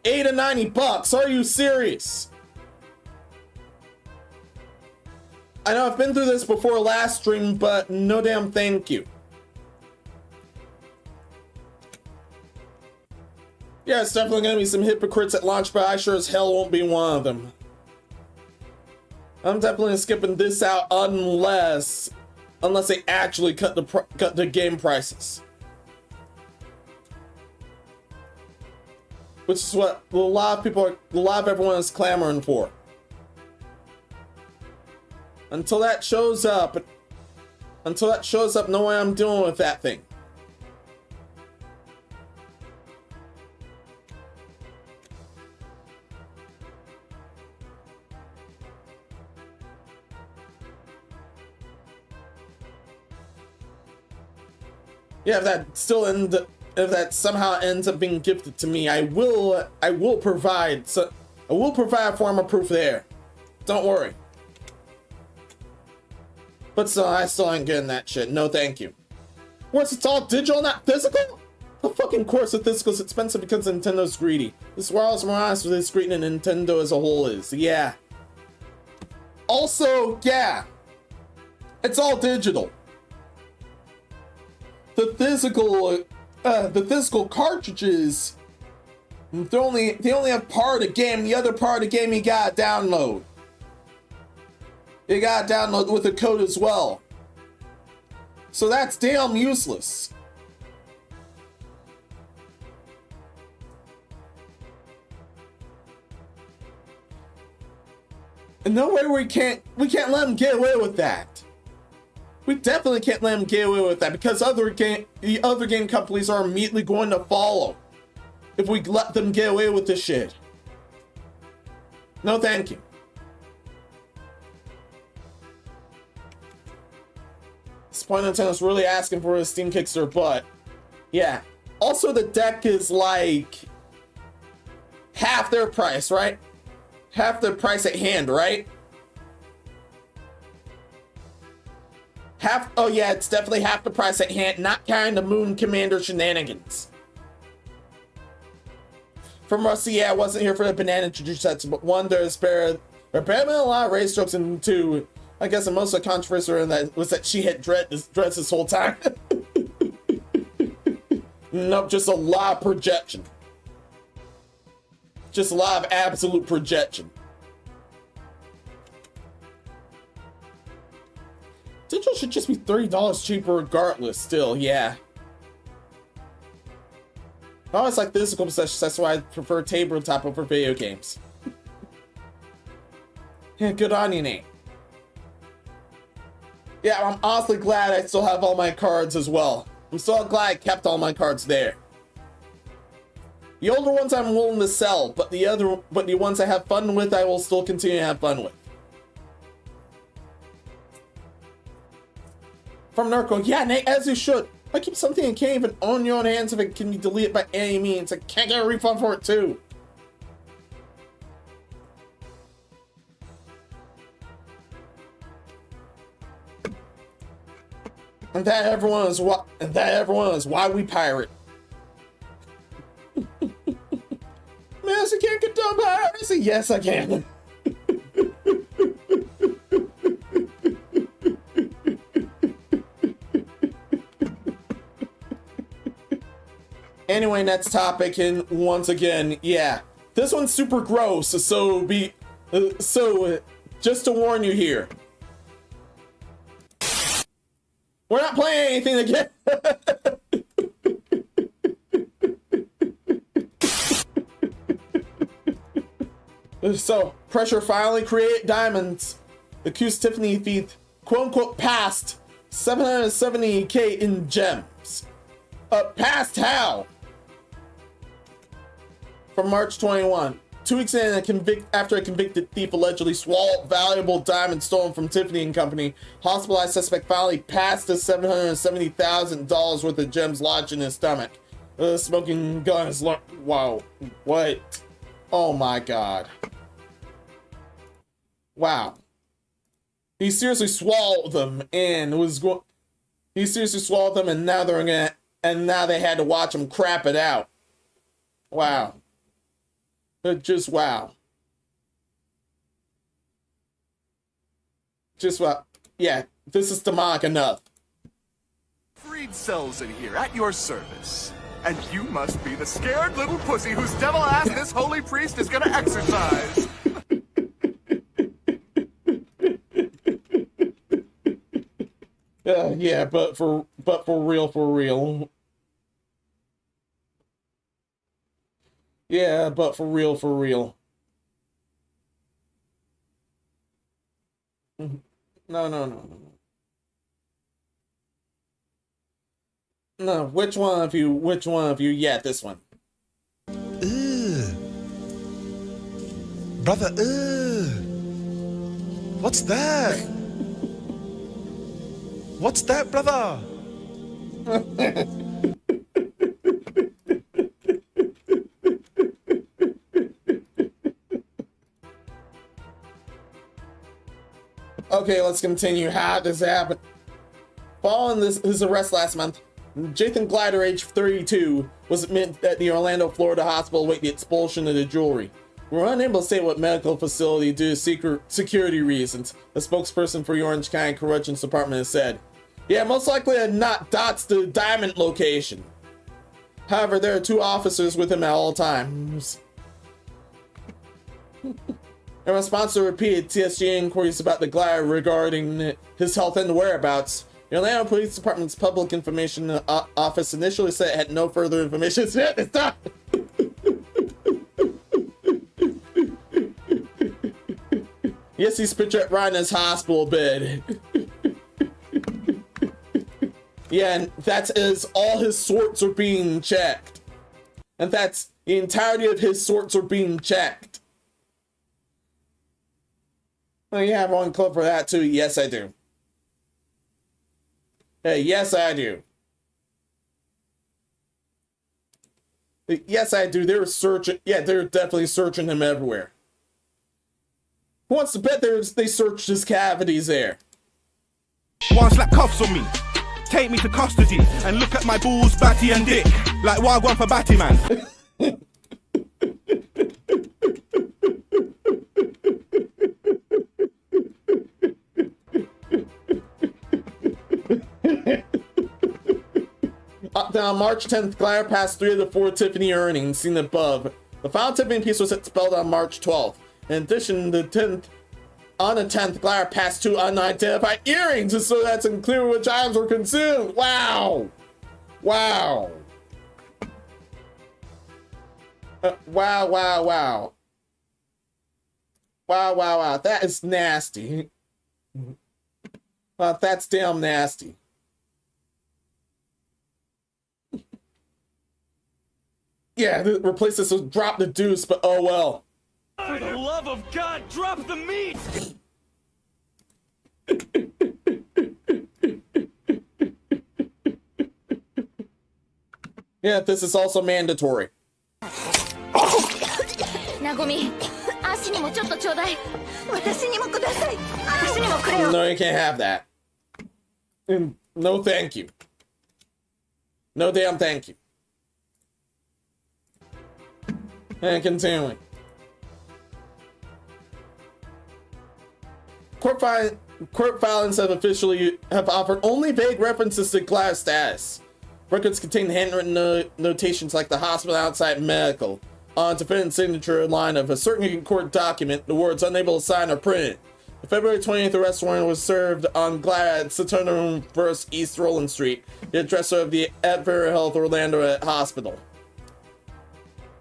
$80 to $90, are you serious? I know I've been through this before last stream, but no damn thank you. Yeah, it's definitely gonna be some hypocrites at launch, but I sure as hell won't be one of them. I'm definitely skipping this out unless they actually cut the game prices. Which is what a lot of everyone is clamoring for. Until that shows up, no way I'm dealing with that thing. Yeah, if that somehow ends up being gifted to me, I will provide a form of proof there. Don't worry. But still, I still ain't getting that shit. No, thank you. Once it's all digital, not physical? Of fucking course, the physical's expensive because Nintendo's greedy. This is where I was more honest with this greedy than Nintendo as a whole is. Yeah. Also, yeah. It's all digital. The physical cartridges, they only have part of the game. The other part of the game you gotta download. You gotta download with a code as well. So that's damn useless. And no way we can't let them get away with that. We definitely can't let them get away with that because the other game companies are immediately going to follow if we let them get away with this shit. No, thank you. This point Nintendo's really asking for a Steam kicks their butt. Yeah. Also, the deck is like half their price, right? Half the price at hand, right? Oh yeah, it's definitely half the price at hand, not counting the Moon Commander shenanigans. From Rusty, yeah, I wasn't here for the BananaJuju sets, but one, there's been a lot of race strokes, and two, I guess the most of the controversy in that was that she had dreads this whole time. Nope, just a lot of projection. Just a lot of absolute projection. Digital should just be $30 cheaper regardless, still, yeah. I always like physical possessions, that's why I prefer tabletop over video games. Yeah, good on you, Nate. Yeah, I'm awfully glad I still have all my cards as well. I'm so glad I kept all my cards there. The older ones I'm willing to sell, but the ones I have fun with, I will still continue to have fun with. From Narco, yeah, Nate, as you should. I keep something you can't even own your own hands if it can be deleted by any means. I can't get a refund for it too. And that everyone is why we pirate. Menos, you can't get done piracy. Yes, I can. Anyway, next topic, and once again, yeah, This one's super gross, so just to warn you here. We're not playing anything again. So, pressure finally create diamonds. Accused Tiffany Thief, quote-unquote, passed 770K in gems. Passed how? From March 21. 2 weeks in, after a convicted thief allegedly swallowed valuable diamonds stolen from Tiffany and Company, hospitalized suspect finally passed the $770,000 worth of gems lodged in his stomach. The smoking gun is wow. What? Oh my god. Wow. He seriously swallowed them and he seriously swallowed them, and now now they had to watch him crap it out. Wow. Just wow. Just wow. Yeah, this is demonic enough. Freed cells in here at your service. And you must be the scared little pussy whose devil ass this holy priest is gonna exercise. Yeah, but for real. Yeah, but for real. No. No, which one of you? Yeah, this one. Brother, what's that? What's that, brother? Okay, let's continue. How does it happen? Following his arrest last month, Jathan Glider, age 32, was admitted at the Orlando, Florida hospital awaiting the expulsion of the jewelry. We're unable to say what medical facility due to security reasons, a spokesperson for the Orange County Corrections Department has said. Yeah, most likely not dots the diamond location. However, there are 2 officers with him at all times. In response to repeated TSG inquiries about the glider regarding his health and whereabouts, the Orlando Police Department's Public Information Office initially said it had no further information. Stop! Yes, he's pictured right in his hospital bed. Yeah, and that's as all his sorts are being checked. And that's the entirety of his sorts are being checked. Oh, you have one clip for that too? Yes, I do. Hey, yes, I do. Yes, I do. They're searching. Yeah, they're definitely searching him everywhere. Who wants to bet they searched his cavities there? One slap cuffs on me. Take me to custody and look at my balls, batty and dick. Like Wagwan for Batty Man. On March 10th, Glider passed 3 of the 4 Tiffany earnings seen above. The final Tiffany piece was expelled on March 12th. In addition, on the 10th, Glider passed 2 unidentified earrings, so that's unclear which items were consumed. Wow! Wow! Wow! Wow! That is nasty. That's damn nasty. Yeah, replace this with drop the deuce, but oh well. For the love of God, drop the meat! Yeah, this is also mandatory. No, you can't have that. No, thank you. No damn thank you. And continuing. Court filings have offered only vague references to Glider's status. Records contain handwritten notations like the hospital outside medical. on defendant's signature line of a certain court document, the words unable to sign or print it. The February 20th arrest warrant was served on Glad 601 East Roland Street, the address of the Advera Health Orlando Hospital.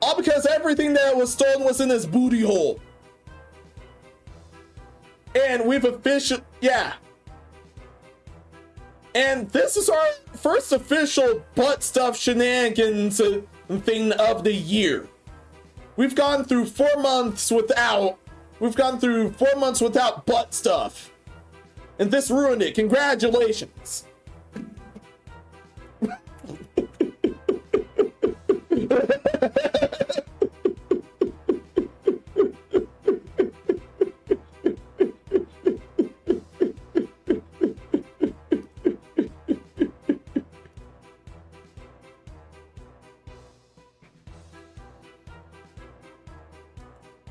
All because everything that was stolen was in his booty hole. And we've officially, yeah. And this is our first official butt stuff shenanigans thing of the year. We've gone through 4 months without butt stuff. And this ruined it. Congratulations.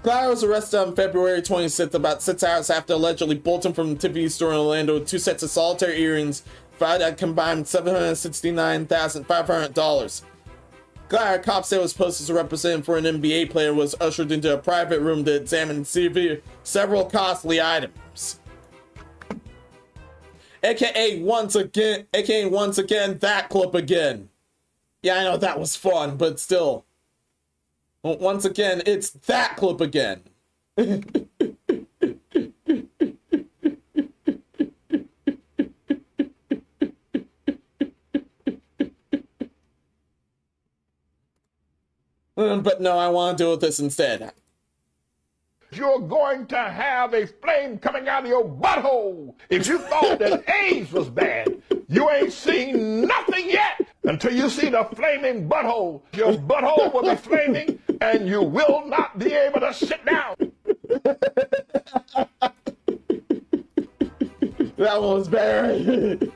Clara was arrested on February 26th, about 6 hours after allegedly bolting from the Tiffany store in Orlando with 2 sets of solitaire earrings valued at combined $769,500. Clara, cops say, was posted as a representative for an NBA player, was ushered into a private room to examine several costly items. AKA once again, that clip again. Yeah, I know that was fun, but still. Once again, it's that clip again. But no, I want to deal with this instead. You're going to have a flame coming out of your butthole. If you thought that AIDS was bad, you ain't seen nothing yet until you see the flaming butthole. Your butthole will be flaming and you will not be able to sit down. That one was bad.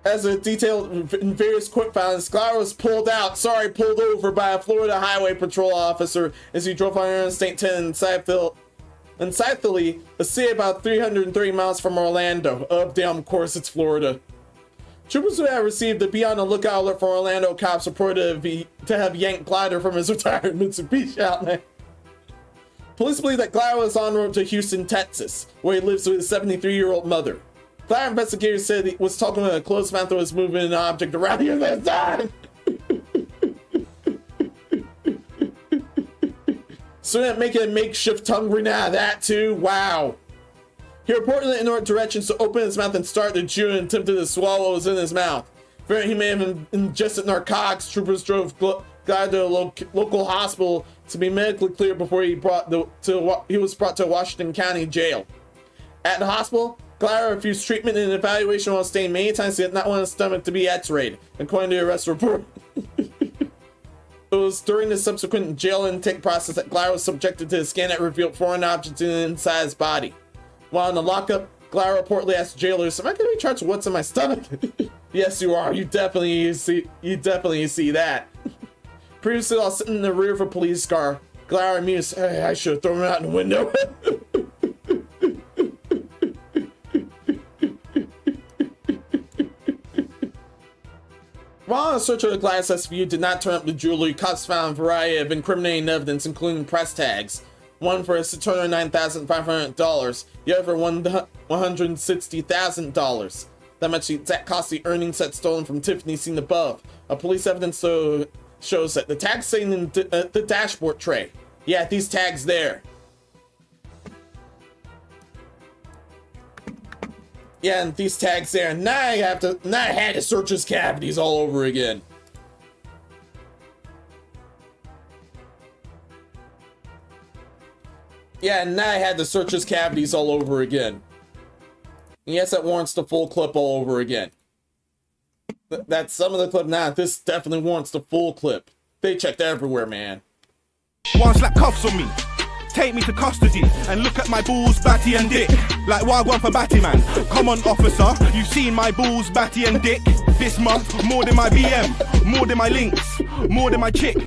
As a detailed in various court filings, Clara was pulled over by a Florida Highway Patrol officer as he drove on Interstate 10 in Sanity, a city about 330 miles from Orlando. Of course, it's Florida. Troopers who had received the be on the lookout alert from Orlando cops reported to have yanked Glider from his retired Mitsubishi Outlander. Police believe that Glider was en route to Houston, Texas, where he lives with his 73-year-old mother. Glider investigators said he was talking with a closed mouth and was moving an object around him at the time. So that making a makeshift tongue ring out of that too? Wow. He reportedly ignored directions to open his mouth and start to chew and attempted to swallow what was in his mouth. Fearing he may have ingested narcotics, troopers drove Glider to a local hospital to be medically cleared before he was brought to Washington County Jail. At the hospital, Glider refused treatment and evaluation while staying many times. He did not want his stomach to be x-rayed, according to the arrest report. It was during the subsequent jail intake process that Glider was subjected to a scan that revealed foreign objects inside his body. While in the lockup, Glider reportedly asked jailers, "Am I going to be charged with what's in my stomach?" Yes, you are. You definitely see that. Previously, while sitting in the rear of a police car, Glider mused, "Hey, I should have thrown him out the window." While on a search of the glass SVU did not turn up the jewelry, cops found a variety of incriminating evidence, including press tags. One for $609,500, the other for $160,000. That much the exact cost the earnings set stolen from Tiffany seen above. A police evidence shows that the tags sitting in the dashboard tray. Yeah, these tags there. Yeah, and these tags there. Now I had to search his cavities all over again. Yeah, and now I had to search his cavities all over again. And yes, that warrants the full clip all over again. That's some of the clip. Nah, this definitely warrants the full clip. They checked everywhere, man. One slap cuffs on me. Take me to custody and look at my balls, batty and dick. Like wagwan for batty man. Come on, officer, you've seen my balls, batty and dick. This month, more than my BM, more than my links, more than my chick.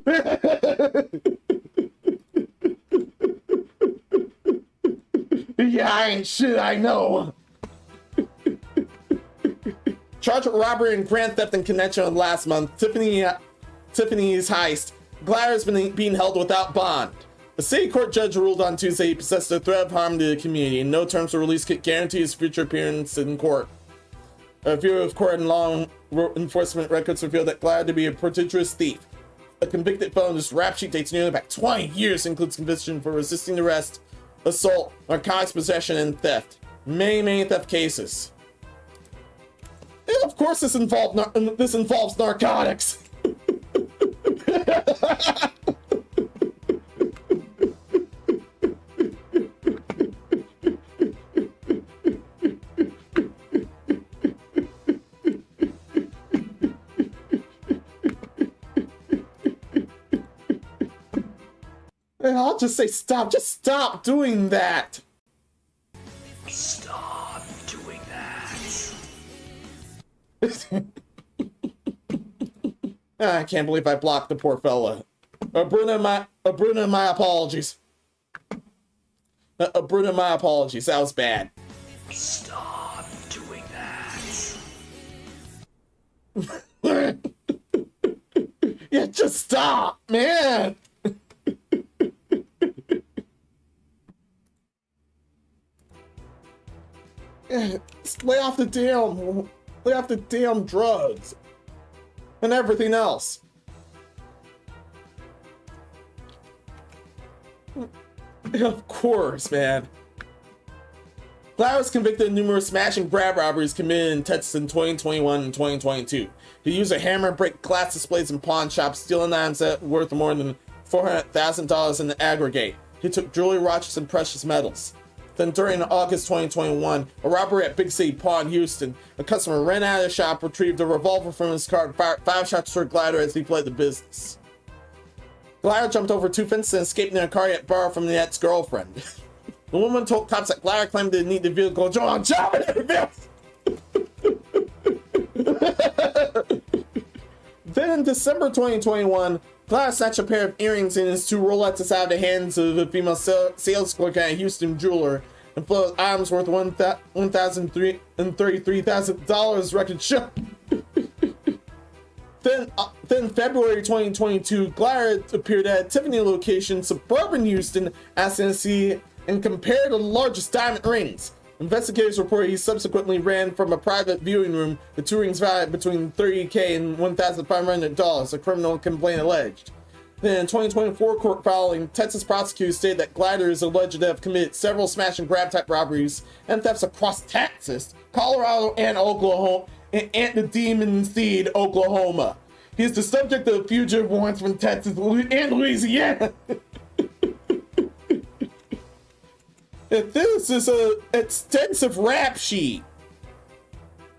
Yeah, I ain't shit, I know. Charged with robbery and grand theft in connection with last month, Tiffany's heist, Glider has been being held without bond. A city court judge ruled on Tuesday he possessed a threat of harm to the community, and no terms of release could guarantee his future appearance in court. A review of court and law enforcement records revealed that Glider to be a prodigious thief. A convicted felon, whose rap sheet dates nearly back 20 years, includes conviction for resisting arrest, assault, narcotics possession, and theft. Many theft cases. And of course, this involves narcotics. And I'll just say stop. Just stop doing that. Stop doing that. I can't believe I blocked the poor fella. Bruna, my apologies. Bruna, my apologies. That was bad. Stop doing that. Yeah, just stop, man. Yeah, lay off the damn drugs and everything else. Of course, man. Glider was convicted of numerous smash and grab robberies committed in Texas in 2021 and 2022. He used a hammer to break glass displays in pawn shops, stealing items that worth more than $400,000 in the aggregate. He took jewelry, watches, and precious metals. Then during August 2021, a robbery at Big City Pawn, Houston, a customer ran out of the shop, retrieved a revolver from his car, and fired 5 shots toward Glider as he fled the business. Glider jumped over 2 fences and escaped in a car he had borrowed from the ex-girlfriend. The woman told cops that Glider claimed to need the vehicle. John, jump in every vehicle! Then in December 2021, Glider snatched a pair of earrings and his 2 Rolexes out of the hands of a female sales clerk at a Houston jeweler and fled with items worth $1,333,000 record show. Then February 2022, Glider appeared at a Tiffany location, suburban Houston, asking to see and compare the largest diamond rings. Investigators report he subsequently ran from a private viewing room, the 2 rings valued between $30,000 and $1,500, a criminal complaint alleged. Then in 2024 court filing, Texas prosecutors stated that Glider is alleged to have committed several smash and grab type robberies and thefts across Texas, Colorado, and Oklahoma, and the Demon Seed, Oklahoma. He is the subject of fugitive warrants from Texas and Louisiana. This is an extensive rap sheet.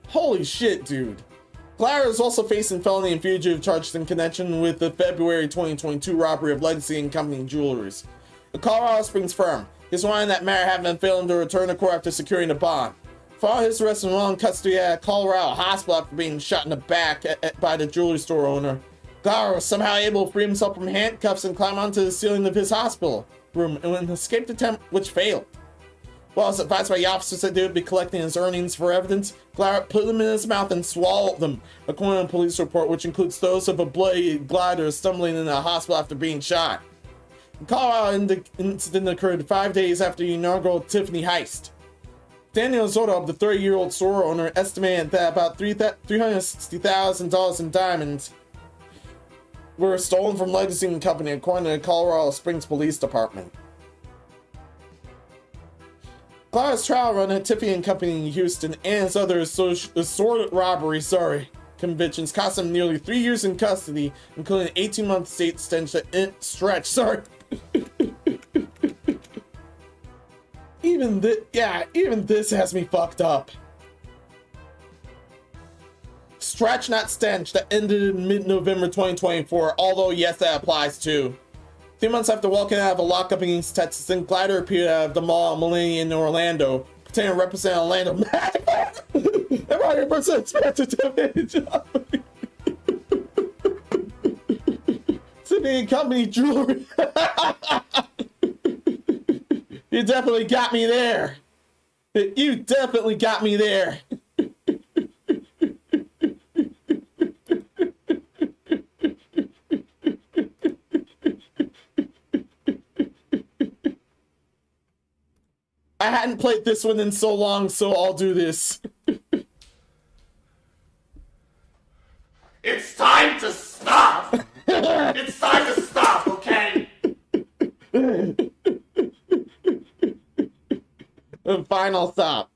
Holy shit, dude. Glider is also facing felony and fugitive charges in connection with the February 2022 robbery of Legacy and Company Jewelers, a Colorado Springs firm. His wine that matter having been failing to return to court after securing a bond. Following his arrest and while in custody at a Colorado hospital after being shot in the back by the jewelry store owner, Glider was somehow able to free himself from handcuffs and climb onto the ceiling of his hospital room in an escape attempt which failed. While was advised by the officers that they would be collecting his earnings for evidence, Glider put them in his mouth and swallowed them, according to a police report, which includes those of a bloody Glider stumbling in a hospital after being shot. The Colorado incident occurred 5 days after the inaugural Tiffany heist. Daniel Zotob, the 30-year-old store owner, estimated that about $360,000 in diamonds were stolen from Legacy and Company, according to the Colorado Springs Police Department. Glider's trial run at Tiffany and Company in Houston and his other assorted robbery convictions cost him nearly 3 years in custody, including an 18-month state stretch. Even this has me fucked up. Stretch, not stench, that ended in mid-November 2024, although yes, that applies too. 3 months after walking out of a lockup in East Texas, and Glider appeared out of the mall at Millennium in Orlando, pretending to represent Orlando. Everybody represents Tiffany Company Jewelry. You definitely got me there. You definitely got me there. hadn't played this one in so long, so I'll do this. It's time to stop! It's time to stop, okay? Final stop.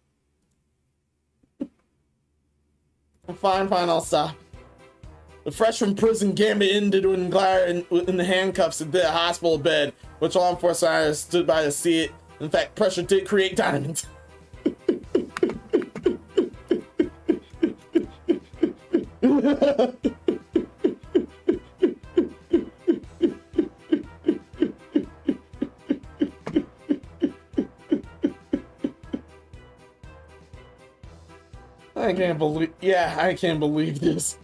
Final stop. The fresh from prison, Gambit ended in the handcuffs in the hospital bed, which law enforcement stood by to see it. In fact, pressure did create diamonds. I can't believe this.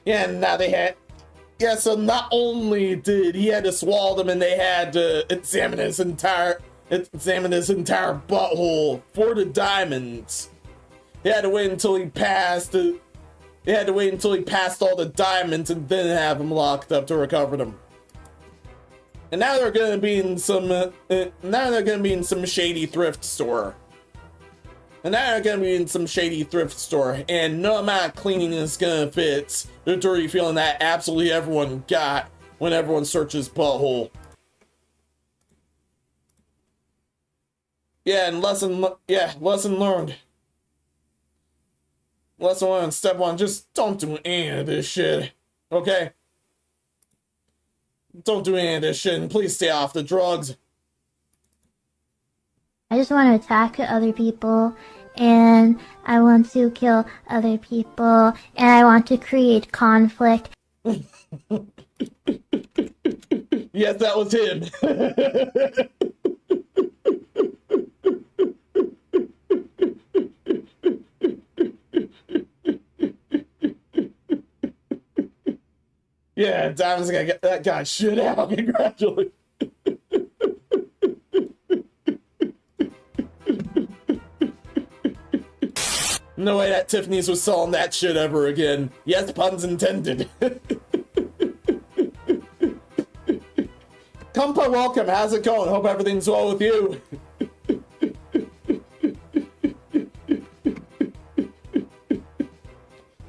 Yeah, and now they had... Yeah, so not only did he had to swallow them, and they had to examine his entire butthole for the diamonds. They had to wait until he passed all the diamonds and then have him locked up to recover them. And now they're gonna be in some shady thrift store. And no amount of cleaning is gonna fit the dirty feeling that absolutely everyone got when everyone searches butthole. Yeah, and lesson learned. Lesson learned, step one, just don't do any of this shit. Okay? Don't do any of this shit, and please stay off the drugs. I just want to attack other people, and I want to kill other people, and I want to create conflict. Yes, that was him. Yeah, Diamond's gonna get that guy shit out. Congratulations. No way that Tiffany's was selling that shit ever again. Yes, puns intended. Kumpa, welcome. How's it going? Hope everything's well with you.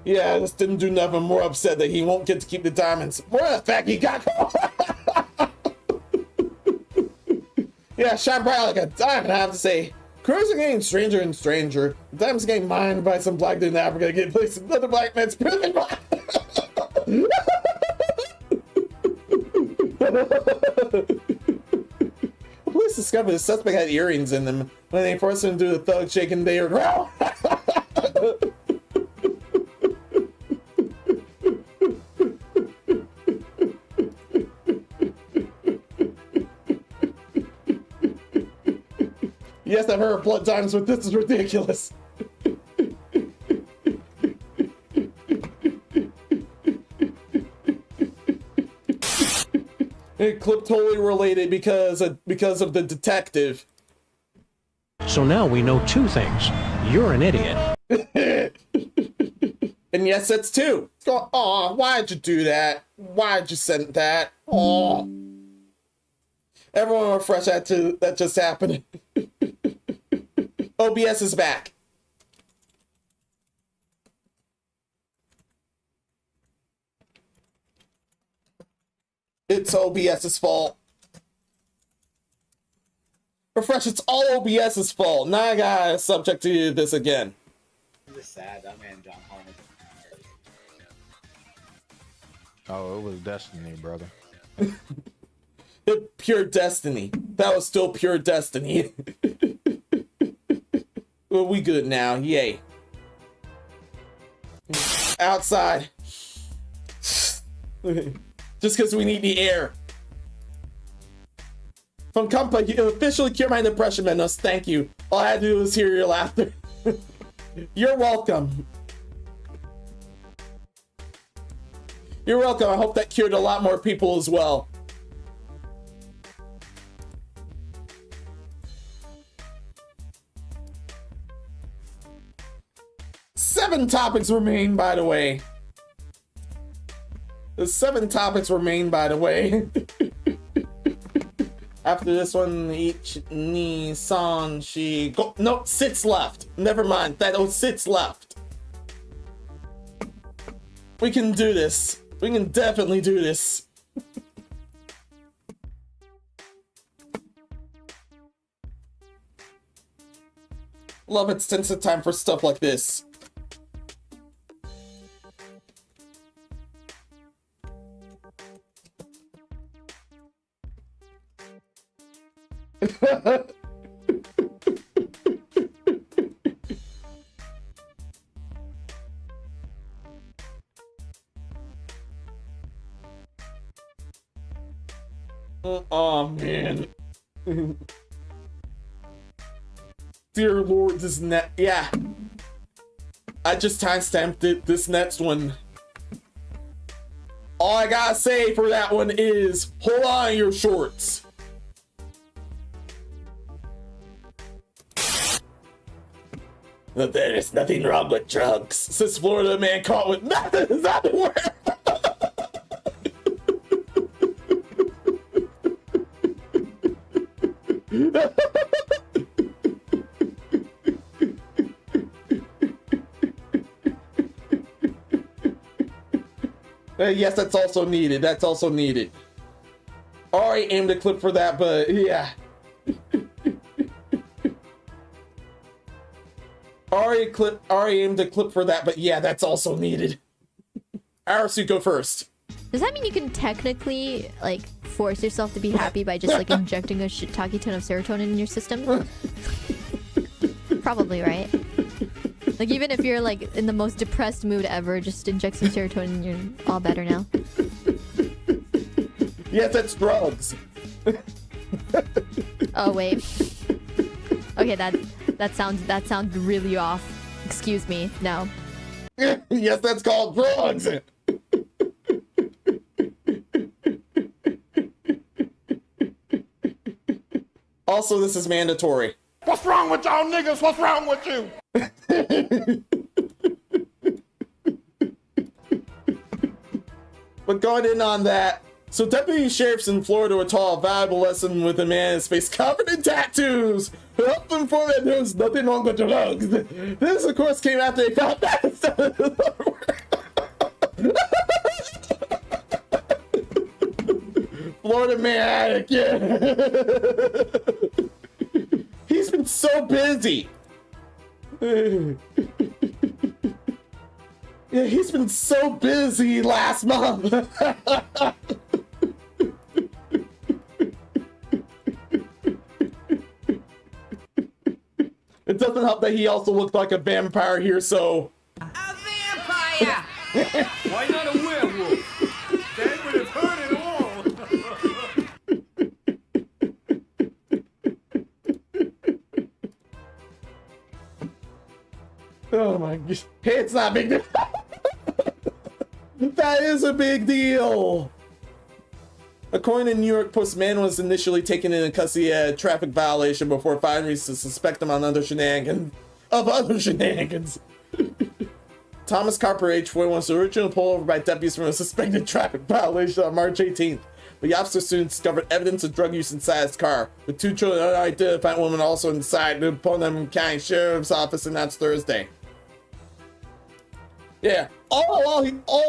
Yeah, this didn't do nothing. More upset that he won't get to keep the diamonds. More the fact he got... Yeah, shine bright like a diamond, I have to say. Crews are getting stranger and stranger. The diamonds getting mined by some black dude in Africa to get placed in another black man's prison. Police discovered the suspect had earrings in them when they forced him to do the thug shake and they were... Yes, I've heard of blood diamonds, but this is ridiculous. It clip totally related because of the detective. So now we know two things. You're an idiot. And yes, that's two. Aw, why'd you do that? Why'd you send that? Aw. Everyone refresh that just happened. OBS is back. It's OBS's fault. Refresh, it's all OBS's fault. Now I got subject to this again. It's sad, that man John Harmon. Oh, it was destiny, brother. Pure destiny. That was still pure destiny. Well, we good now. Yay. Outside. Just because we need the air. From Kumpa, you officially cured my depression, Menos. Thank you. All I had to do was hear your laughter. You're welcome. You're welcome. I hope that cured a lot more people as well. Seven topics remain, by the way. The 7 topics remain, by the way. After this one, each Nissan, she go. No, sits left. Never mind. That sits left. We can do this. We can definitely do this. Love it's tense time for stuff like this. Oh man. Dear Lord, this net. Yeah. I just timestamped it. This next one. All I gotta say for that one is hold on your shorts. There is nothing wrong with drugs, says Florida man caught with nothing is everywhere. Yes, that's also needed. That's also needed. Already aimed a clip for that, but yeah. Already aimed a clip for that, but yeah, that's also needed. Iris, you go first. Does that mean you can technically like force yourself to be happy by just like injecting a shiitake ton of serotonin in your system? Probably, right? Like even if you're like in the most depressed mood ever, just inject some serotonin and you're all better now. Yes, that's drugs. Oh wait. Okay, that sounds really off. Excuse me. No. Yes, that's called drugs. Also, this is mandatory. What's wrong with y'all niggas? What's wrong with you? But going in on that, so deputy sheriffs in Florida were taught a valuable lesson with a man in his face covered in tattoos. Help them inform that there was nothing wrong with drugs. This, of course, came after they found that. Florida man addict, yeah. He's been so busy. Yeah, he's been so busy last month. It doesn't help that he also looked like a vampire here, so... A vampire! Why not a werewolf? That would have hurt it all! Oh my gosh. Hey, it's not a big deal. That is a big deal. According to New York Post, man was initially taken into custody at a traffic violation before findings to suspect him on other shenanigans. Thomas Carper, age 41, was originally pulled over by deputies from a suspected traffic violation on March 18th. But the officer soon discovered evidence of drug use inside his car, with 2 children and an unidentified woman also inside. The Pomona County Sheriff's Office announced Thursday. Yeah, all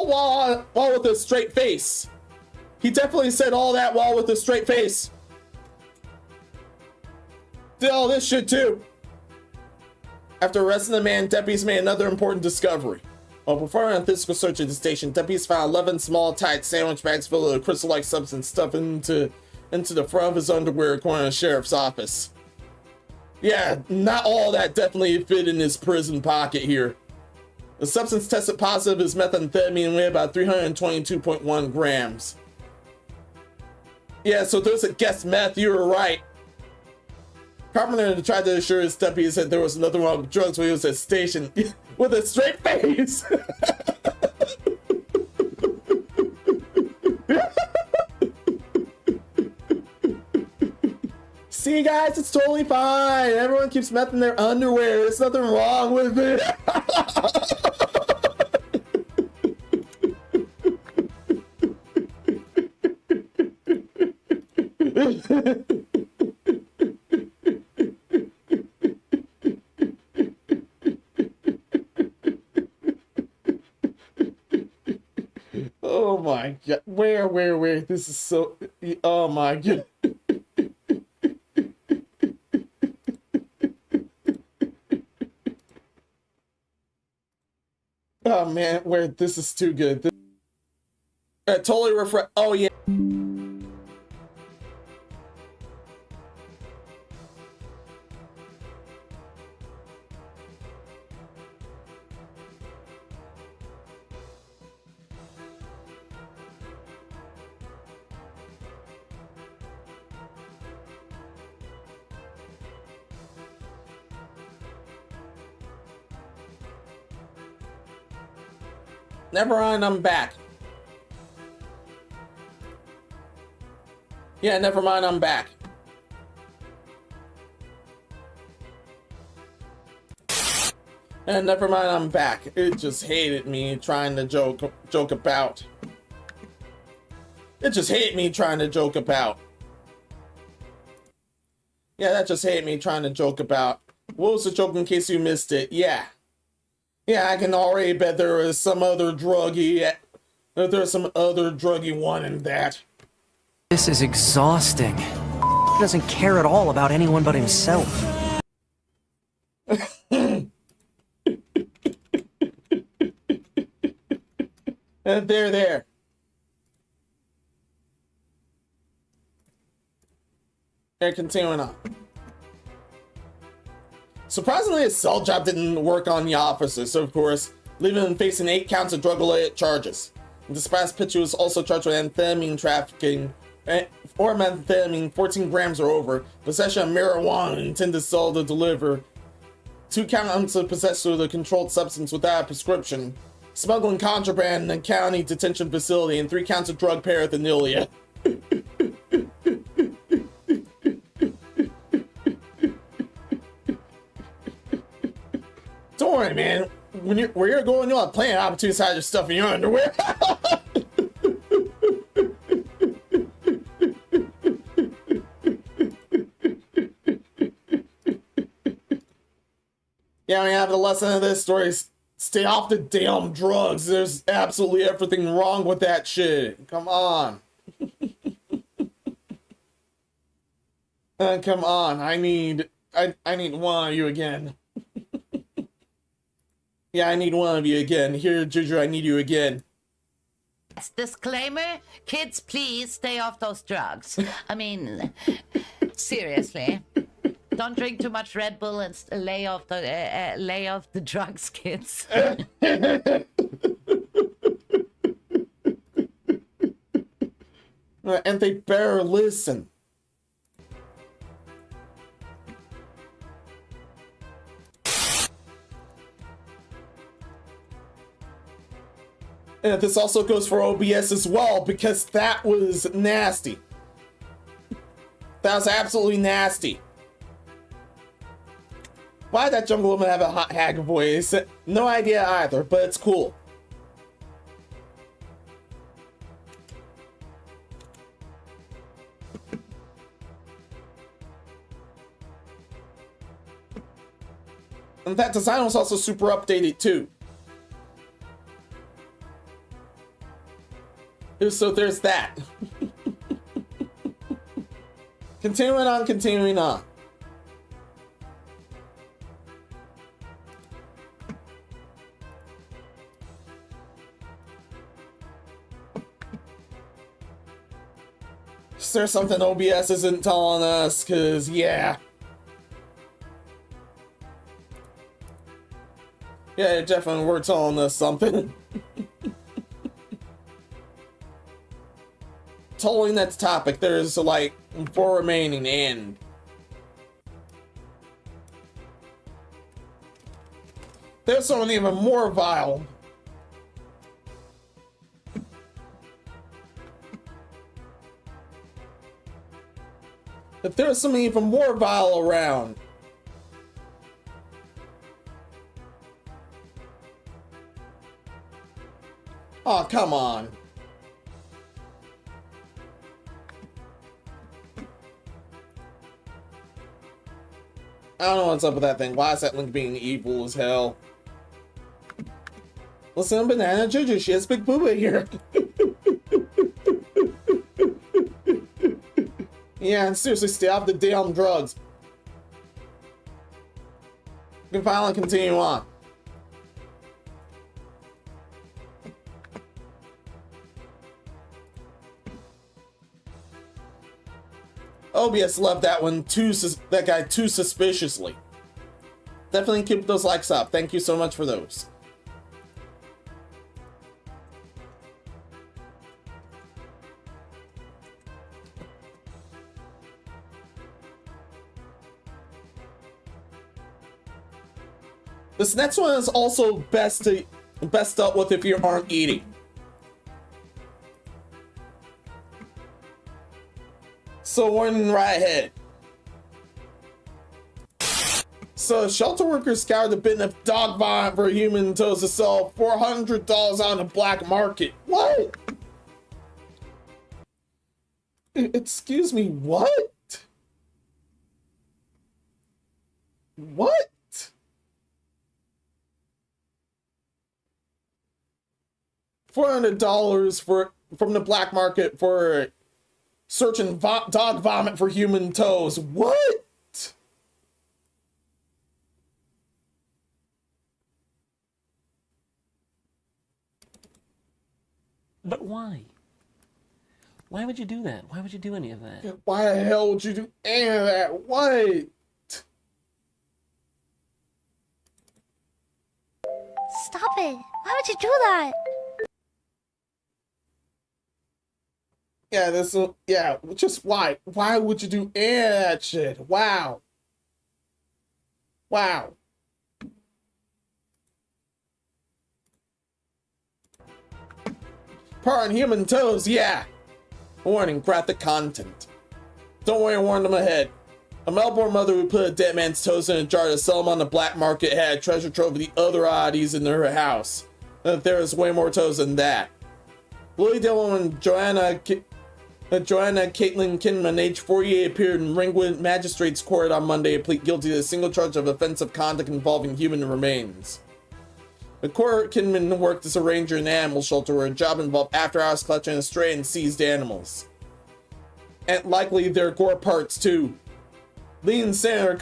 while with a straight face. He definitely said all that while with a straight face. Did all this shit too. After arresting the man, deputies made another important discovery. While performing a physical search at the station, deputies found 11 small, tight sandwich bags filled with a crystal-like substance stuffed into the front of his underwear, according to the sheriff's office. Yeah, not all that definitely fit in his prison pocket here. The substance tested positive as methamphetamine, weighed about 322.1 grams. Yeah, so there's a guess meth, you were right. Carpenter tried to assure his deputies that there was nothing wrong with drugs when he was at the station with a straight face. See guys, it's totally fine. Everyone keeps meth in their underwear. There's nothing wrong with it. Oh my god. Where? This is so... Oh my god. Oh man, where this is too good. Totally refresh. Oh yeah. Never mind, I'm back. Yeah, never mind, I'm back. And never mind, I'm back. It just hated me trying to joke about. It just hated me trying to joke about. Yeah, that just hated me trying to joke about. What was the joke in case you missed it? Yeah. Yeah, I can already bet there is some other druggy. There's some other druggy one in that. This is exhausting. He doesn't care at all about anyone but himself. And there. And continuing on. Surprisingly, his cell job didn't work on the officers, of course, leaving him facing 8 counts of drug-related charges. Despite Pichu was also charged with amphetamine trafficking, or methamphetamine 14 grams or over, possession of marijuana intended to sell to deliver, 2 counts of possession of a controlled substance without a prescription, smuggling contraband in a county detention facility, and 3 counts of drug paraphernalia. Don't worry, man. Where you're going, you'll have plenty of opportunities to hide your stuff in your underwear. Yeah, I mean, after the lesson of this story is stay off the damn drugs. There's absolutely everything wrong with that shit. Come on. Come on. I need one of you again. Yeah, I need one of you again. Here, Juju, I need you again. Disclaimer, kids, please stay off those drugs. I mean, seriously. Don't drink too much Red Bull and lay off the drugs, kids. And they better listen. And this also goes for OBS as well, because that was nasty. That was absolutely nasty. Why did that jungle woman have a hot hag voice? No idea either, but it's cool. And that design was also super updated too. So there's that. Continuing on. Is there something OBS isn't telling us? Cause yeah. Yeah, definitely we're telling us something. Totally next topic. There's like 4 remaining, and there's someone even more vile. If there's someone even more vile around. Oh, come on. I don't know what's up with that thing. Why is that link being evil as hell? Listen, BananaJuju, she has big booba here. Yeah, and seriously, stay off the damn drugs. You can finally continue on. OBS loved that one too. That guy too suspiciously. Definitely keep those likes up. Thank you so much for those. This next one is also best up with if you aren't eating. So warning right ahead. So shelter workers scoured a bin of dog vomit for human toes to sell $400 on the black market. What? Excuse me, what? What? $400 from the black market for searching dog vomit for human toes. What? But why? Why would you do that? Why would you do any of that? Why the hell would you do any of that? What? Stop it. Why would you do that? Yeah, just why? Why would you do any of that shit? Wow. Wow. Part on human toes, yeah. Warning, graphic content. Don't worry, I warned them ahead. A Melbourne mother who put a dead man's toes in a jar to sell them on the black market had a treasure trove of the other oddities in her house. And there was way more toes than that. Louis Dillon and Joanna Caitlin Kinman, age 48, appeared in Ringwood Magistrates Court on Monday and plead guilty to a single charge of offensive conduct involving human remains. The court Kinman worked as a ranger in an animal shelter where a job involved after-hours collecting stray and seized animals. And likely their gore parts too. Lean Senator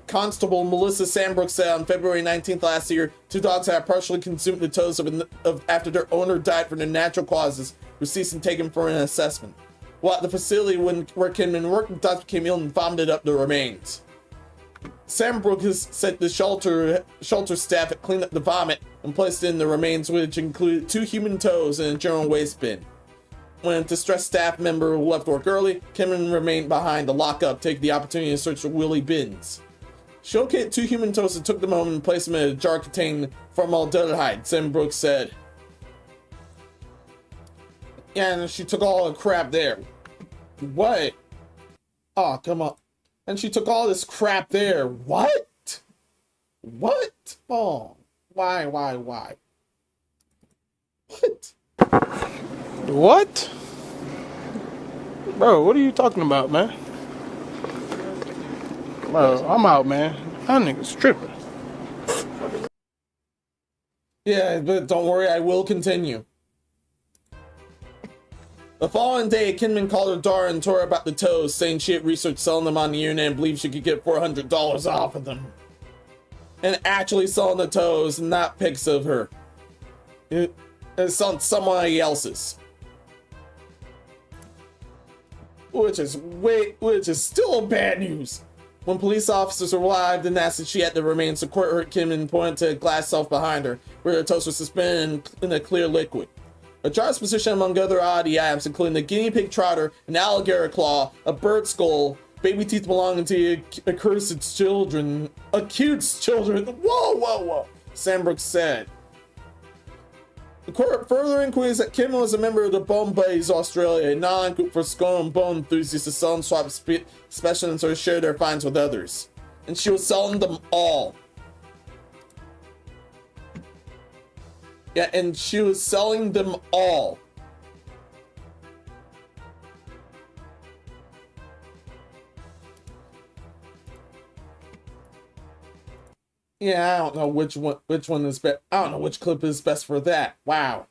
Constable Melissa Sandbrook said on February 19th last year, 2 dogs had partially consumed the toes of after their owner died from their natural causes, were ceased and taken for an assessment. While at the facility where Kinman worked, the dogs became ill and vomited up the remains. Sandbrook has said the shelter staff had cleaned up the vomit and placed in the remains, which included 2 human toes in a general waste bin. When a distressed staff member left work early, Kinman remained behind to lock up, taking the opportunity to search the willy bins. She located 2 human toes and took them home and placed them in a jar containing formaldehyde, Sandbrook said. Yeah, and she took all the crap there. What? Oh, come on. And she took all this crap there. What? What? Oh, why? What? What? Bro, what are you talking about, man? Bro, I'm out, man. That nigga's tripping. Yeah, but don't worry, I will continue. The following day, Kinman called her daughter and told her about the toes, saying she had researched selling them on the internet and believed she could get $400 off of them. And actually selling the toes, not pics of her. It's on somebody else's. Which is still bad news. When police officers arrived and asked if she had the remains, the court heard Kinman point to a glass shelf behind her, where the toes were suspended in a clear liquid. A jar's position among other oddity items, including the guinea pig trotter, an alligator claw, a bird skull, baby teeth belonging to the accused children. Whoa, Sandbrook said. The court further inquiries that Kim was a member of the Bone Buddies Australia, a non-group for skull and bone enthusiasts to sell and swap specimens or share their finds with others. And she was selling them all. Yeah, and she was selling them all. Yeah, I don't know which one is best. I don't know which clip is best for that. Wow.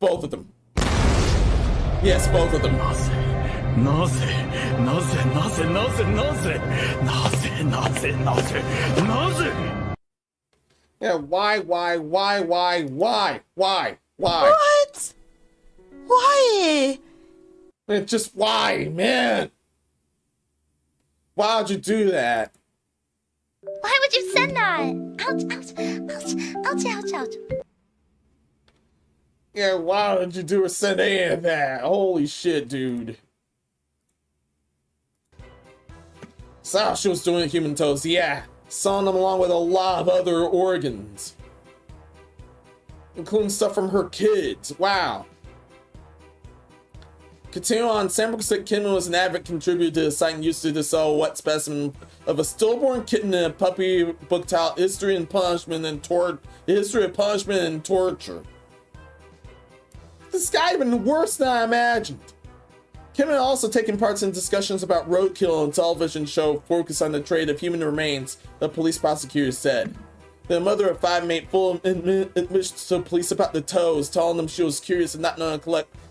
Both of them. Yes, both of them. Yeah, why? What? Why? It's just why, man? Why would you do that? Why would you send that? Ouch. Yeah, why would you do or send any of that? Holy shit, dude. So she was doing human toes, yeah. Sawing them along with a lot of other organs. Including stuff from her kids. Wow. Continue on, Sam said Kinman was an avid contributor to the site and used to sell a wet specimen of a stillborn kitten in a puppy book titled History of Punishment and Torture. This guy even worse than I imagined. Kinman also taken parts in discussions about roadkill on television show focused on the trade of human remains, the police prosecutors said. The mother of 5 made full admissions to police about the toes, telling them she was curious and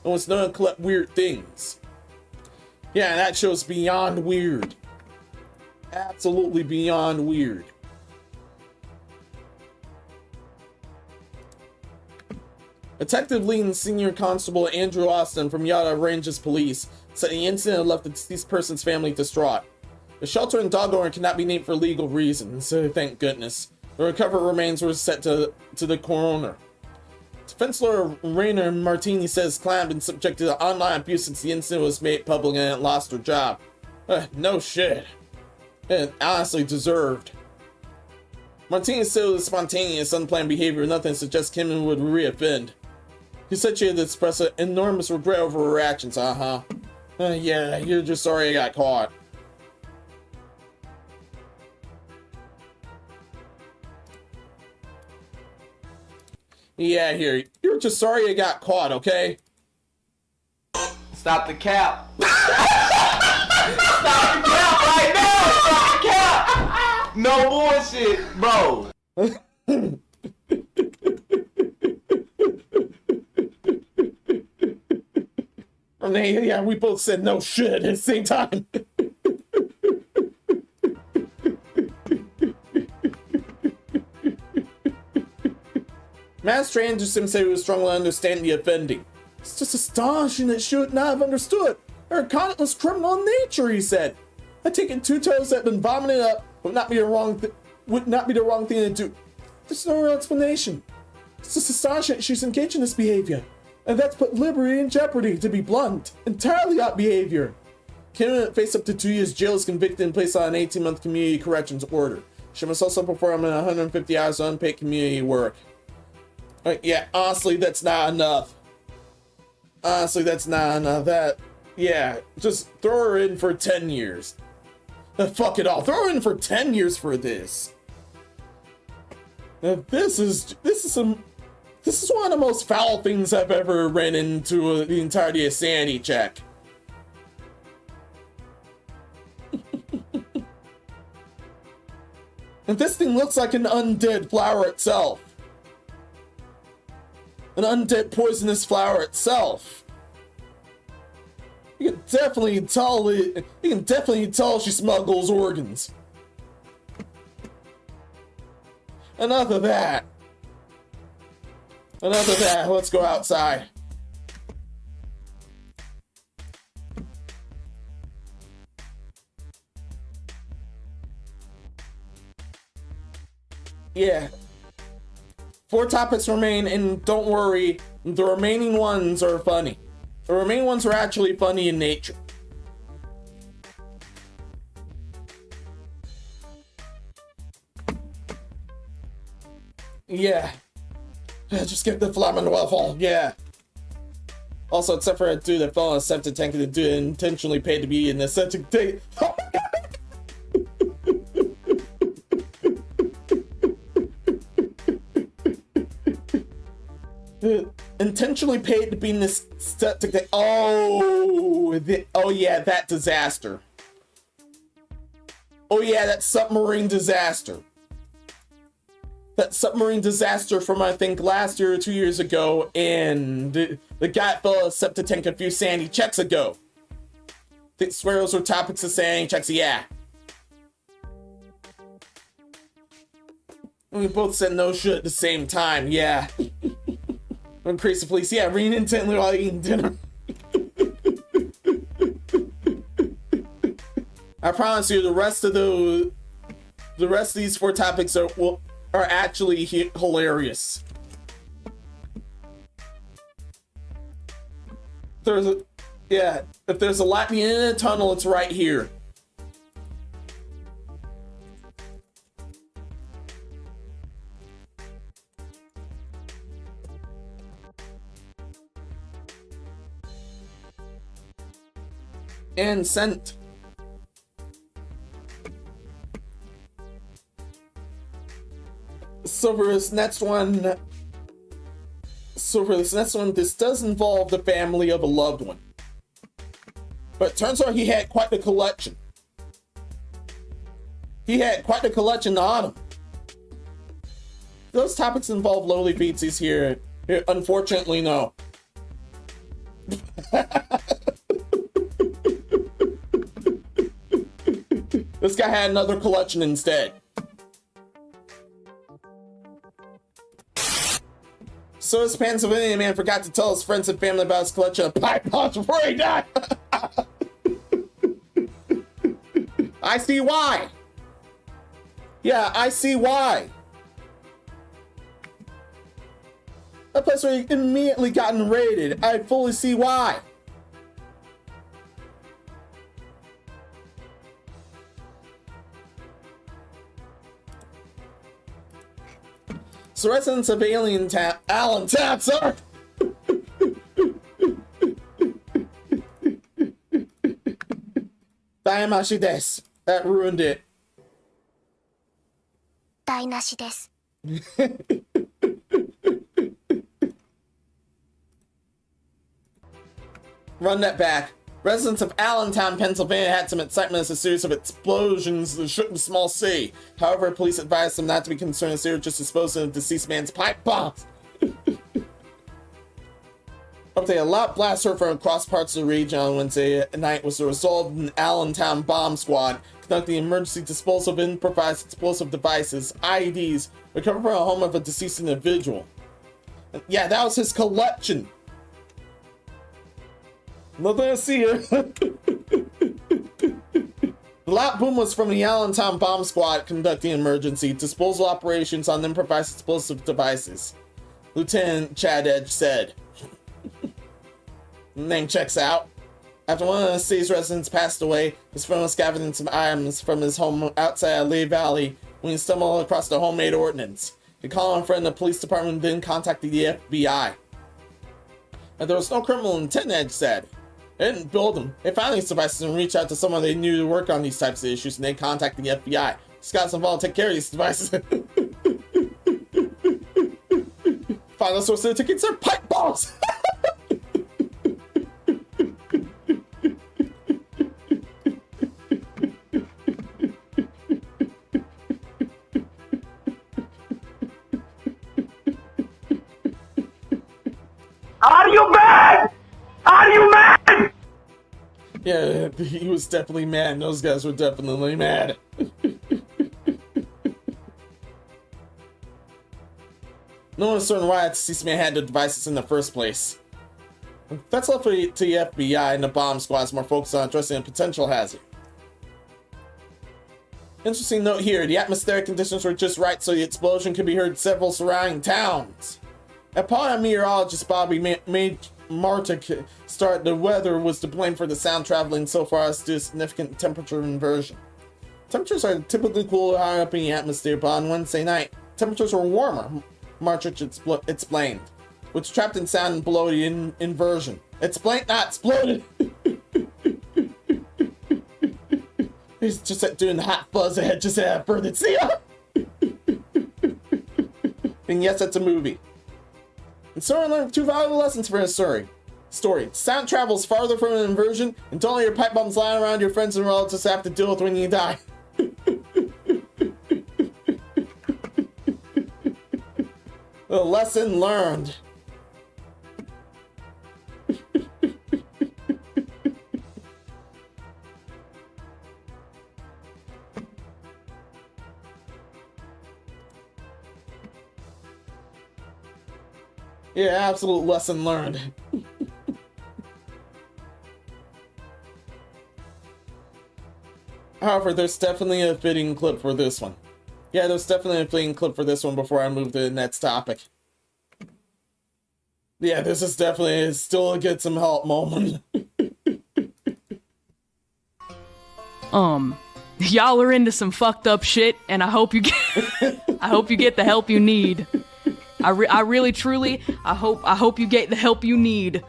was known to collect weird things. Yeah, that show's beyond weird. Absolutely beyond weird. Detective Lee and Senior Constable Andrew Austin from Yada Ranges Police said the incident left the deceased person's family distraught. The shelter and dog owner cannot be named for legal reasons, so thank goodness. The recovered remains were sent to the coroner. Defense lawyer Rainer Martini says Klein had been subjected to online abuse since the incident was made public and lost her job. No shit. It honestly deserved. Martini said it was spontaneous, unplanned behavior, nothing suggests Kim would re-offend. He said she had expressed an enormous regret over her actions, yeah, you're just sorry I got caught. Yeah, here, you're just sorry you got caught, okay? Stop the cap. Stop the cap right now. Stop the cap. No bullshit, bro. I mean, yeah, we both said no shit at the same time. Master Anderson said he was strongly understanding the offending. It's just astonishing that she would not have understood. Her conduct was criminal in nature, he said. I take it 2 toes that have been vomited up would not be the wrong thing to do. There's no real explanation. It's just astonishing that she's engaged in this behavior. And that's put liberty in jeopardy, to be blunt. Entirely odd behavior. Kim faced up to 2 years jail, is convicted and placed on an 18-month community corrections order. She must also perform 150 hours of unpaid community work. Yeah, honestly, that's not enough. Yeah, just throw her in for 10 years. Fuck it all, throw her in for 10 years for this. This is one of the most foul things I've ever ran into the entirety of Sanity check. And this thing looks like an undead flower itself. An undead poisonous flower itself. You can definitely tell she smuggles organs. Enough of that. Let's go outside. Yeah. 4 topics remain, and don't worry, the remaining ones are funny. The remaining ones are actually funny in nature. Yeah. Just get the flamin' waffle, yeah. Also, except for a dude that fell on a septic tank and the dude intentionally paid to be in the septic tank. Oh my god! Intentionally paid to be in this septic tank. Oh yeah, that disaster. Oh yeah, that submarine disaster. that submarine disaster from, I think, last year or 2 years ago, and the guy fell a septic tank a few sanity checks ago. I swear those were topics of sanity checks, yeah. We both said no shit at the same time, yeah. Increase the police, yeah, reading intently while eating dinner. I promise you, the rest of these 4 topics are actually hilarious. If there's a lightning in a tunnel, it's right here. And sent. So for this next one, this does involve the family of a loved one. But it turns out he had quite the collection. He had quite the collection on him. Those topics involve lowly feetsies here. Unfortunately, no. This guy had another collection instead. So this Pennsylvania man forgot to tell his friends and family about his collection of pipe bombs before he died. I see why. Yeah, I see why. That place where he immediately gotten raided. I fully see why. So residents of Allentown, sorry. Daimashi desu. That ruined it. Dainashi desu. Run that back. Residents of Allentown, Pennsylvania had some excitement as a series of explosions that shook the small city. However, police advised them not to be concerned as they were just disposing of the deceased man's pipe bombs. Update: a loud blast heard from across parts of the region on Wednesday night was the result of an Allentown bomb squad conducting emergency disposal of improvised explosive devices, IEDs, recovered from a home of a deceased individual. Yeah, that was his collection. Nothing to see here. The loud boom was from the Allentown bomb squad conducting emergency disposal operations on improvised explosive devices. Lieutenant Chad Edge said. Name checks out. After one of the city's residents passed away, his friend was gathering some items from his home outside Lee Valley when he stumbled across the homemade ordnance. He called on a friend of the police department, then contacted the FBI. And there was no criminal intent, Edge said. They didn't build them. They found these devices and reached out to someone they knew to work on these types of issues, and they contacted the FBI. Scott's involved to take care of these devices. Final source of the tickets are pipe bombs! Are you mad? Are you mad? Yeah, he was definitely mad. Those guys were definitely mad. No one is certain why the deceased man had the devices in the first place. That's left to the FBI, and the bomb squad is more focused on addressing a potential hazard. Interesting note here, the atmospheric conditions were just right so the explosion could be heard in several surrounding towns. Upon meteorologist Bobby Martic started, the weather was to blame for the sound traveling so far as to significant temperature inversion. Temperatures are typically cooler higher up in the atmosphere, but on Wednesday night, temperatures were warmer, Martic explained, which trapped in sound below the inversion. Explained, not exploded! He's just doing the hot fuzz ahead, just had further see ya! And yes, it's a movie. And so I learned 2 valuable lessons for his story. Sound travels farther from an inversion, and don't let your pipe bombs lying around your friends and relatives have to deal with when you die. A lesson learned. Yeah, absolute lesson learned. However, there's definitely a fitting clip for this one. Yeah, there's definitely a fitting clip for this one before I move to the next topic. Yeah, this is definitely still a get some help moment. Y'all are into some fucked up shit, and I hope you get I hope you get the help you need. I really truly I hope you get the help you need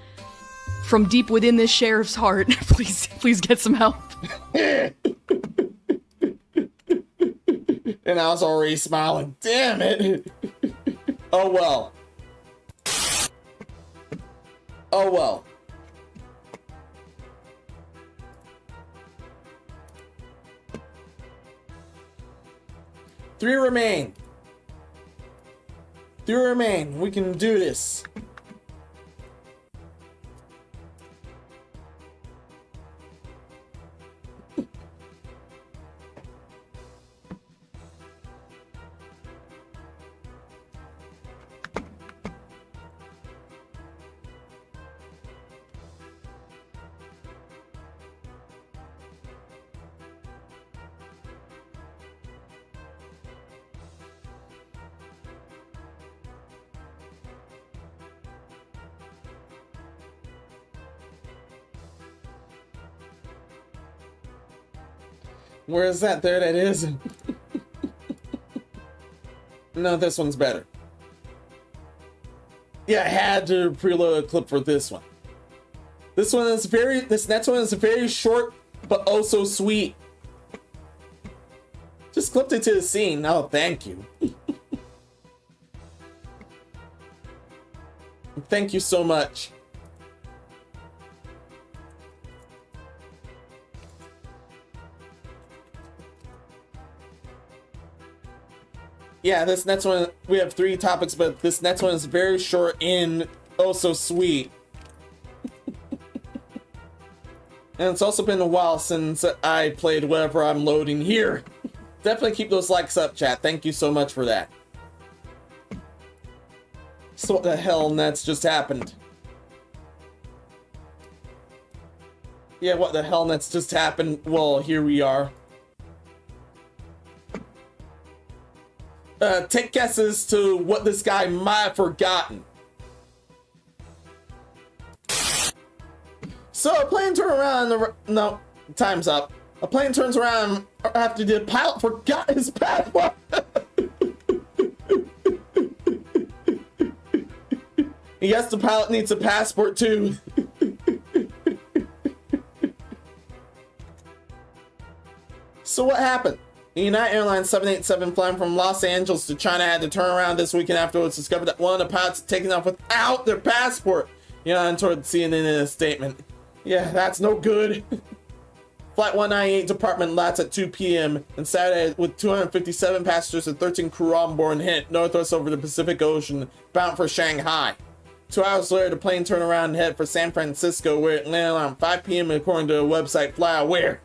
from deep within this sheriff's heart. Please get some help. And I was already smiling. Damn it. Oh well. Oh well. Three remain. We can do this. Where is that? There that is. No, this one's better. Yeah, I had to preload a clip for this one. This next one is very short, but oh so sweet. Just clipped it to the scene. Oh, thank you. Thank you so much. Yeah, this next one, we have 3 topics, but this next one is very short and oh so sweet. And it's also been a while since I played whatever I'm loading here. Definitely keep those likes up, chat. Thank you so much for that. So what the hell, Nets, just happened? Yeah, what the hell, Nets, just happened? Well, here we are. Take guesses to what this guy might have forgotten. So a plane turns around. No, time's up. A plane turns around after the pilot forgot his passport. Yes, the pilot needs a passport too. So what happened? The United Airlines 787 flying from Los Angeles to China had to turn around this weekend after it was discovered that one of the pilots had taken off without their passport. And toward CNN in a statement. Yeah, that's no good. Flight 198 department left at 2 p.m. and Saturday with 257 passengers and 13 crew on board and hit northwest over the Pacific Ocean, bound for Shanghai. 2 hours later, the plane turned around and headed for San Francisco, where it landed around 5 p.m. according to the website FlyAware.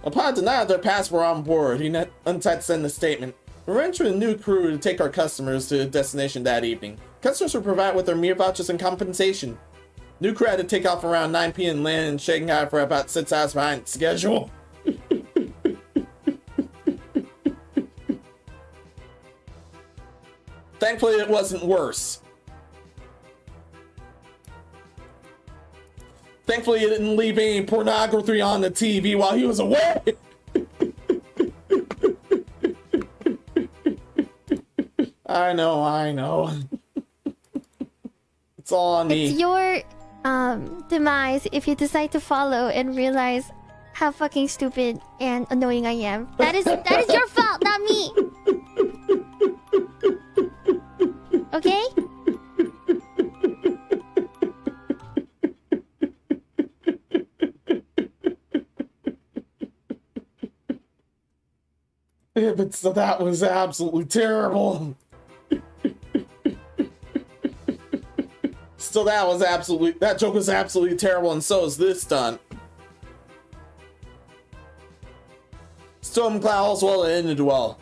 Upon denial of their passport on board, Untitled sent a statement. We're entering a new crew to take our customers to the destination that evening. Customers were provided with their meal vouchers and compensation. New crew had to take off around 9 p.m. and land in Shanghai for about 6 hours behind schedule. Thankfully, it wasn't worse. Thankfully, he didn't leave any pornography on the TV while he was away. I know. It's all on me. It's your demise if you decide to follow and realize how fucking stupid and annoying I am. That is your fault, not me. Okay? Yeah, but so that was absolutely terrible. Still, that joke was absolutely terrible, and so is this stunt. Still, I'm glad all's well that ended well.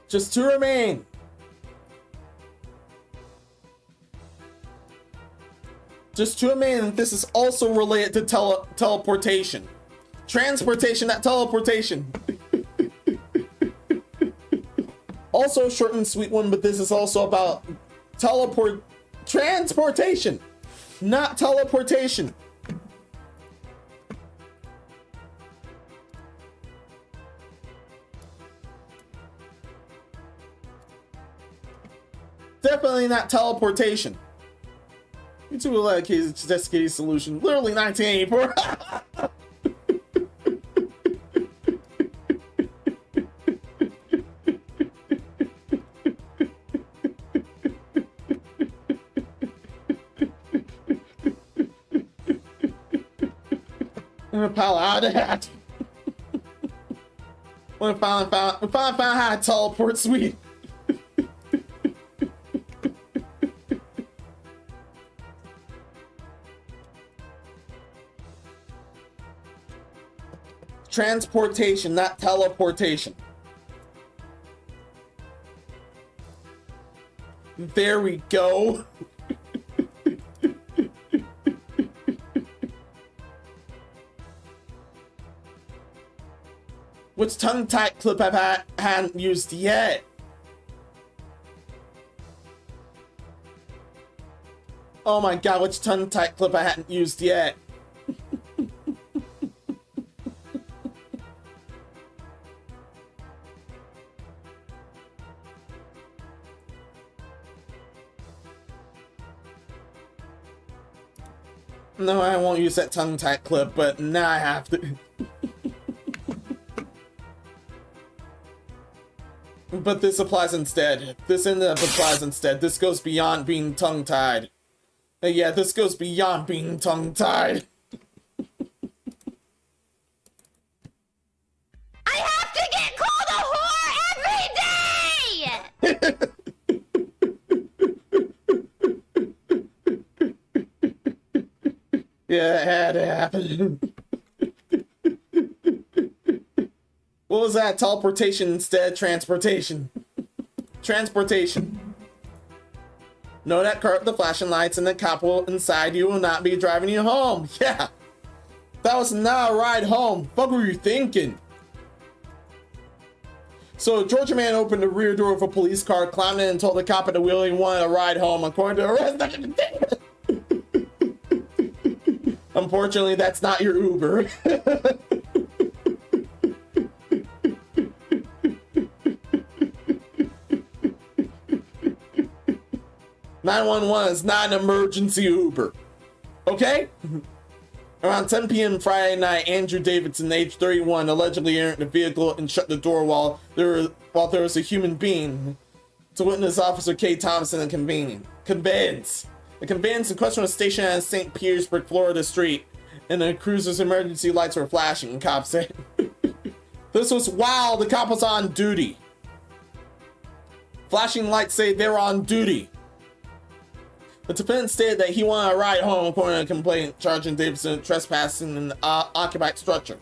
Just 2 remain. Just 2 remain, and this is also related to teleportation. Transportation, not teleportation. Also a short and sweet one, but this is also about transportation, not teleportation. Definitely not teleportation. You two will let Katie's Katie's solution. Literally 1984. I'm gonna pile out of that. We finally found how to teleport, sweet. Transportation, not teleportation. There we go. Which tongue-tied clip hadn't used yet? Oh my god, which tongue-tied clip I hadn't used yet? No, I won't use that tongue-tied clip, but now I have to. But this applies instead. This ended up applies instead. This goes beyond being tongue-tied. Yeah, this goes beyond being tongue-tied. I have to get called a whore every day! Yeah, it had to happen. What was that? Teleportation instead, transportation. Transportation. Know that car with the flashing lights and the cop will inside you will not be driving you home. Yeah. That was not a ride home. What were you thinking? So a Georgia man opened the rear door of a police car, climbed in and told the cop at the wheel he wanted a ride home according to the arrest. Unfortunately, that's not your Uber. 911 is not an emergency Uber. Okay? Around 10 p.m. Friday night, Andrew Davidson, age 31, allegedly entered the vehicle and shut the door while there was a human being. To witness, Officer K. Thompson and conveyance. The conveyance in question was stationed at St. Petersburg, Florida Street, and the cruiser's emergency lights were flashing, cops said. This was while the cop was on duty. Flashing lights say they were on duty. The defendant stated that he wanted a ride home according to a complaint charging Davidson with trespassing in an occupied structure.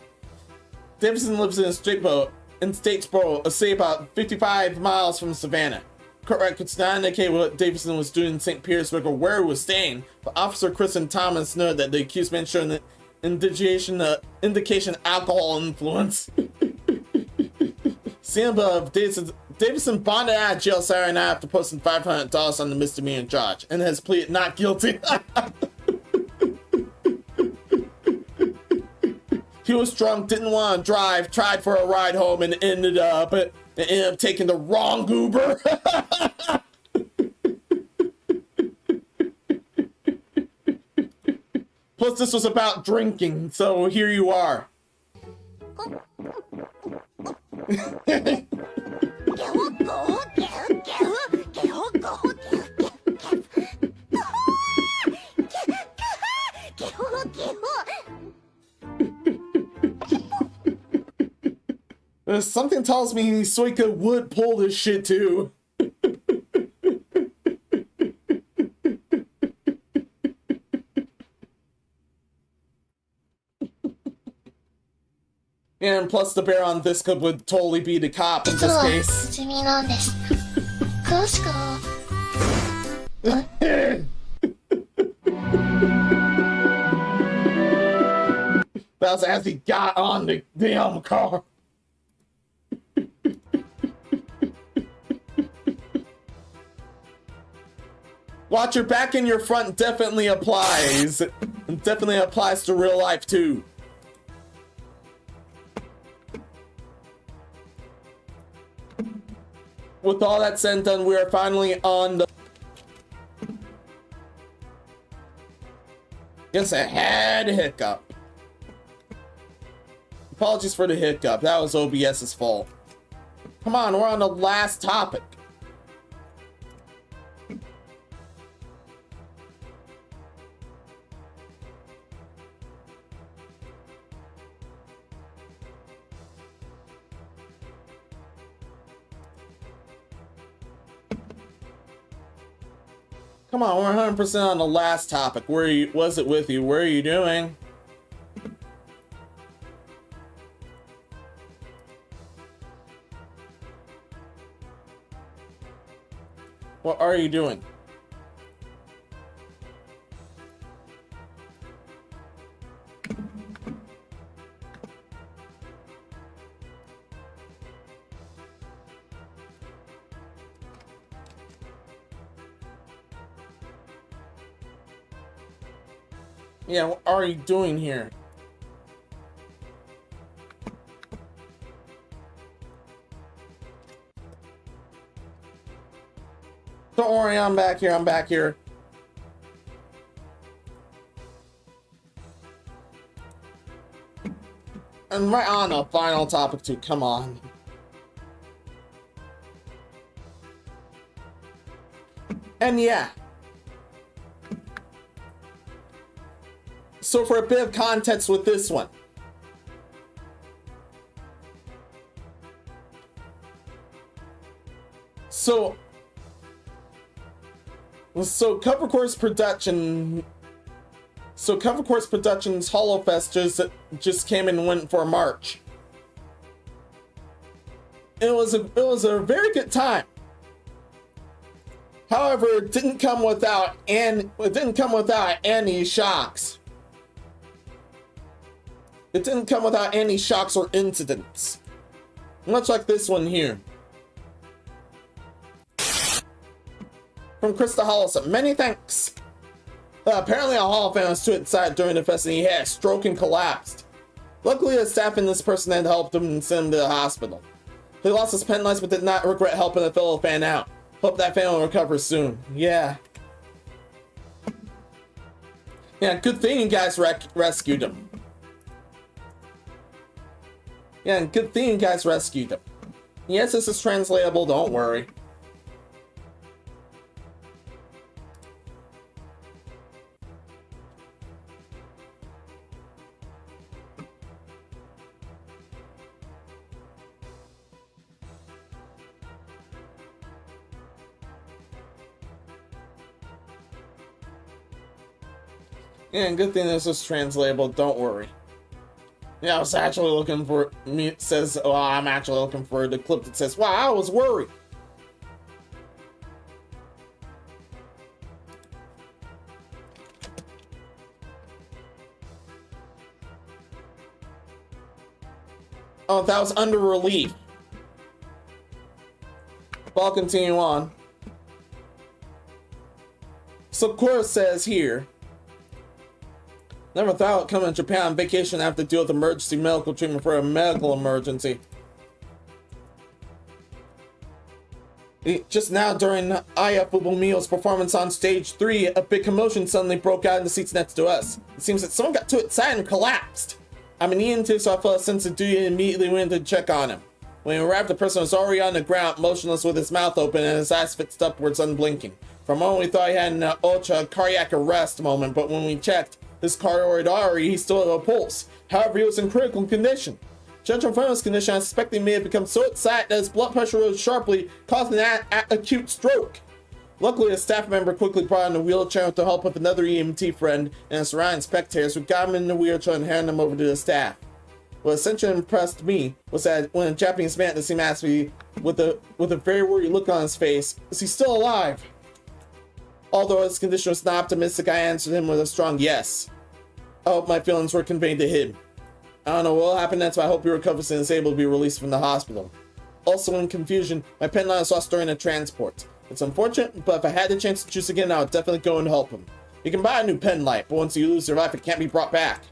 Davidson lives in Statesboro, a city about 55 miles from Savannah. Court records not indicate what Davidson was doing in St. Petersburg or where he was staying, but Officer Kristen Thomas noted that the accused man showed an indication of alcohol influence. Seen above, Davidson bonded out of jail Saturday night after posting $500 on the misdemeanor charge and has pleaded not guilty. He was drunk, didn't want to drive, tried for a ride home, and ended up taking the wrong Uber. Plus, this was about drinking, so here you are. Something tells me Suika would pull this shit too. And plus the bear on this would totally be the cop in this case. That was as he got on the damn car. Watch your back and your front definitely applies. It definitely applies to real life too. With all that said and done, we are finally on the... Guess I had a hiccup. Apologies for the hiccup. That was OBS's fault. Come on, we're on the last topic. Come on, we're 100% on the last topic. Where was it with you? Where are you doing? What are you doing? Yeah, what are you doing here? Don't worry, I'm back here, I'm back here. And right on the final topic too, come on. And yeah. So for a bit of context with this one. So Cover Course Productions HoloFest just came and went for March. It was a very good time. However, it didn't come without any shocks. It didn't come without any shocks or incidents. Much like this one here. From Krista Hollison, many thanks. Apparently a Hall fan was too excited during the fest and he had a stroke and collapsed. Luckily the staff and this person had helped him and sent him to the hospital. He lost his pen lights but did not regret helping a fellow fan out. Hope that fan will recover soon. Yeah. Yeah, good thing you guys rescued him. Yeah, good thing you guys rescued him. Yes, this is translatable, don't worry. Yeah, and good thing this is translatable, don't worry. Yeah, I was actually looking for, it says, well, I'm actually looking for the clip that says, wow, I was worried. Oh, that was under relief. But I'll continue on. So Cora says here, never thought I'd come to Japan on vacation and have to deal with emergency medical treatment for a medical emergency. Just now during IFable Meal's performance on stage 3, a big commotion suddenly broke out in the seats next to us. It seems that someone got too excited and collapsed. I'm an EMT, so I felt a sense of duty and immediately went to check on him. When we arrived, the person was already on the ground, motionless with his mouth open and his eyes fixed upwards, unblinking. For a moment we thought he had an ultra cardiac arrest moment, but when we checked, his cardiac artery, he still had a pulse. However, he was in critical condition. Judging from his condition, I suspect he may have become so excited that his blood pressure rose sharply, causing an acute stroke. Luckily, a staff member quickly brought in a wheelchair with the help of another EMT friend and his surrounding spectators who got him in the wheelchair and handed him over to the staff. What essentially impressed me was that when a Japanese man that seemed asked me with a very worried look on his face, is he still alive? Although his condition was not optimistic, I answered him with a strong yes. I hope my feelings were conveyed to him. I don't know what will happen next, but I hope he recovers and is able to be released from the hospital. Also in confusion, my pen line was lost during the transport. It's unfortunate, but if I had the chance to choose again, I would definitely go and help him. You can buy a new pen light, but once you lose your life, it can't be brought back.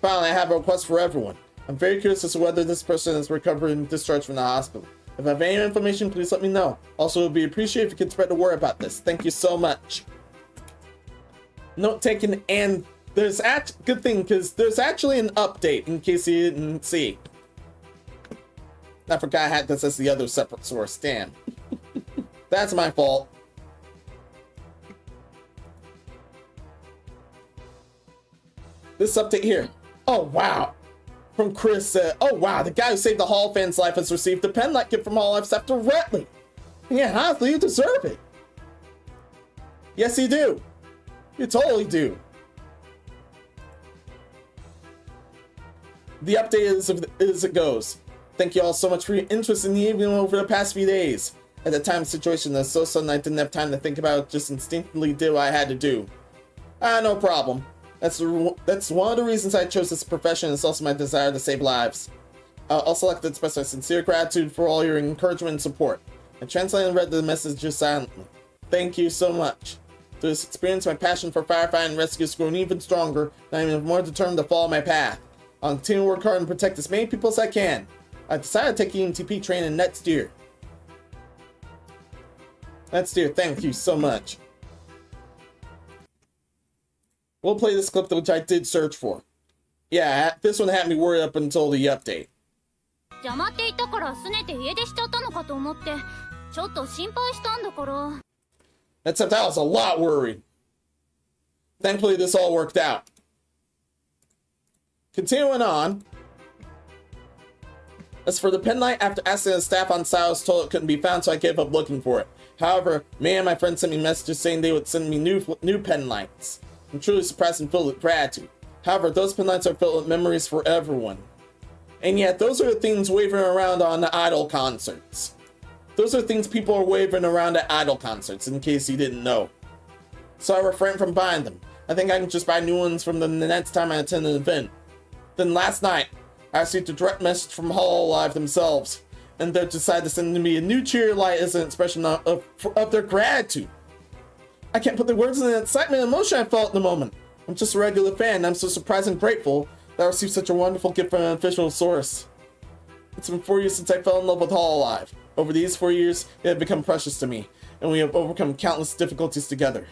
Finally, I have a request for everyone. I'm very curious as to whether this person is recovered and discharged from the hospital. If I have any information, please let me know. Also, it would be appreciated if you could spread the word about this. Thank you so much. Note taken, and there's good thing, because there's actually an update in case you didn't see. I forgot I had this as the other separate source. Damn. That's my fault. This update here. Oh, wow. From Chris said, oh, wow. The guy who saved the Hall fan's life has received a pen light gift from Hall Life staff directly. Yeah, honestly, you deserve it. Yes, you do. You totally do. The update is as it goes. Thank you all so much for your interest in the evening over the past few days. At the time of the situation, was so sudden I didn't have time to think about it, just instinctively did what I had to do. No problem. That's one of the reasons I chose this profession. It's also my desire to save lives. I'd also like to express my sincere gratitude for all your encouragement and support. I translated and read the message just silently. Thank you so much. Through this experience, my passion for firefighting and rescue has grown even stronger, and I'm even more determined to follow my path. I'll continue to work hard and protect as many people as I can. I decided to take EMTP training next year. Next year, thank you so much. We'll play this clip which I did search for. Yeah, this one had me worried up until the update. Except I was a lot worried. Thankfully, this all worked out. Continuing on. As for the pen light, after asking the staff on site, I was told it couldn't be found, so I gave up looking for it. However, me and my friends sent me messages saying they would send me new pen lights. I'm truly surprised and filled with gratitude. However, those pen lights are filled with memories for everyone. And yet, those are the things wavering around on the idol concerts. Those are things people are waving around at idol concerts, in case you didn't know. So I refrained from buying them. I think I can just buy new ones from them the next time I attend an event. Then last night, I received a direct message from Hololive themselves, and they decided to send me a new cheer light as an expression of their gratitude. I can't put the words in the excitement and emotion I felt in the moment. I'm just a regular fan, and I'm so surprised and grateful that I received such a wonderful gift from an official source. It's been 4 years since I fell in love with Hololive. Over these 4 years, it has become precious to me, and we have overcome countless difficulties together.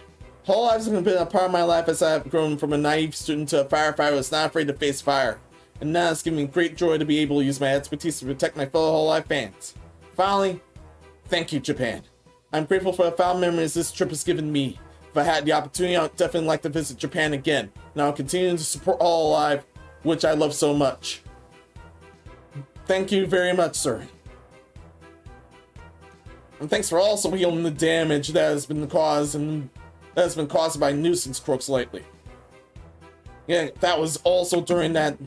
Hololive has been a part of my life as I have grown from a naive student to a firefighter who is not afraid to face fire. And now it's given me great joy to be able to use my expertise to protect my fellow Hololive fans. Finally, thank you, Japan. I'm grateful for the fond memories this trip has given me. If I had the opportunity, I would definitely like to visit Japan again, and I'll continue to support Hololive, which I love so much. Thank you very much, sir. And thanks for also healing the damage that has been caused by nuisance crooks lately. Yeah, that was also during that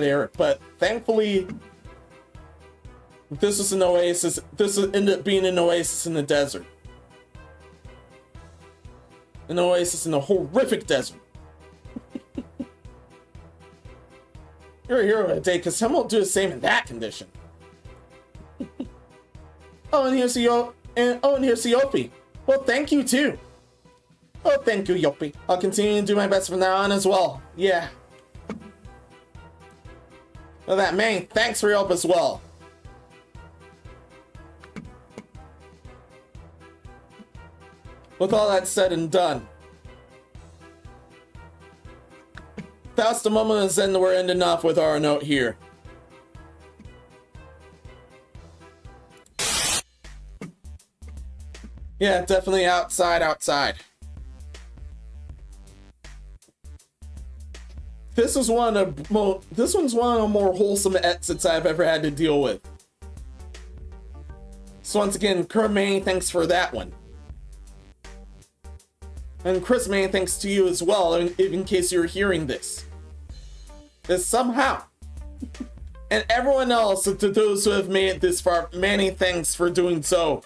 era, but thankfully, this was an oasis. This ended up being an oasis in the desert. An oasis in a horrific desert. You're a hero today, because some won't do the same in that condition. And here's Yopi. Well, thank you too. Oh, thank you, Yopi. I'll continue to do my best from now on as well. Yeah. Well, that man, thanks for your help as well. With all that said and done, that's the moment of Zen that we're ending off with our note here. Yeah, definitely outside. this was one of the more wholesome exits I've ever had to deal with. So once again, Kurt, many thanks for that one. And Chris, many thanks to you as well, in case you're hearing this. That somehow. And everyone else, to those who have made it this far, many thanks for doing so.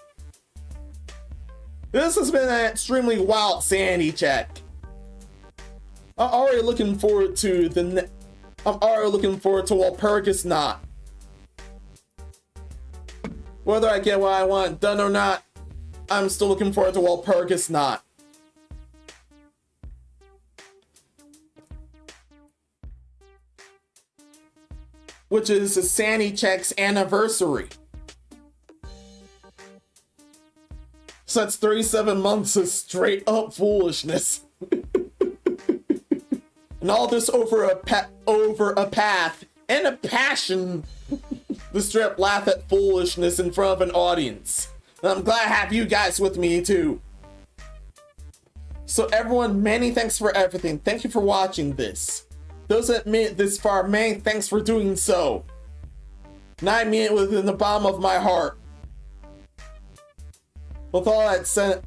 This has been an extremely wild sanity check. I'm already looking forward to Walpurgis Knot. Whether I get what I want done or not, I'm still looking forward to Walpurgis Knot. Which is a Sanity Check's anniversary. So that's 37 months of straight up foolishness. And all this over a path and a passion to straight up laugh at foolishness in front of an audience. And I'm glad I have you guys with me too. So everyone, many thanks for everything. Thank you for watching this. Those that made it this far, many thanks for doing so. And I mean it within the bottom of my heart. With all that said,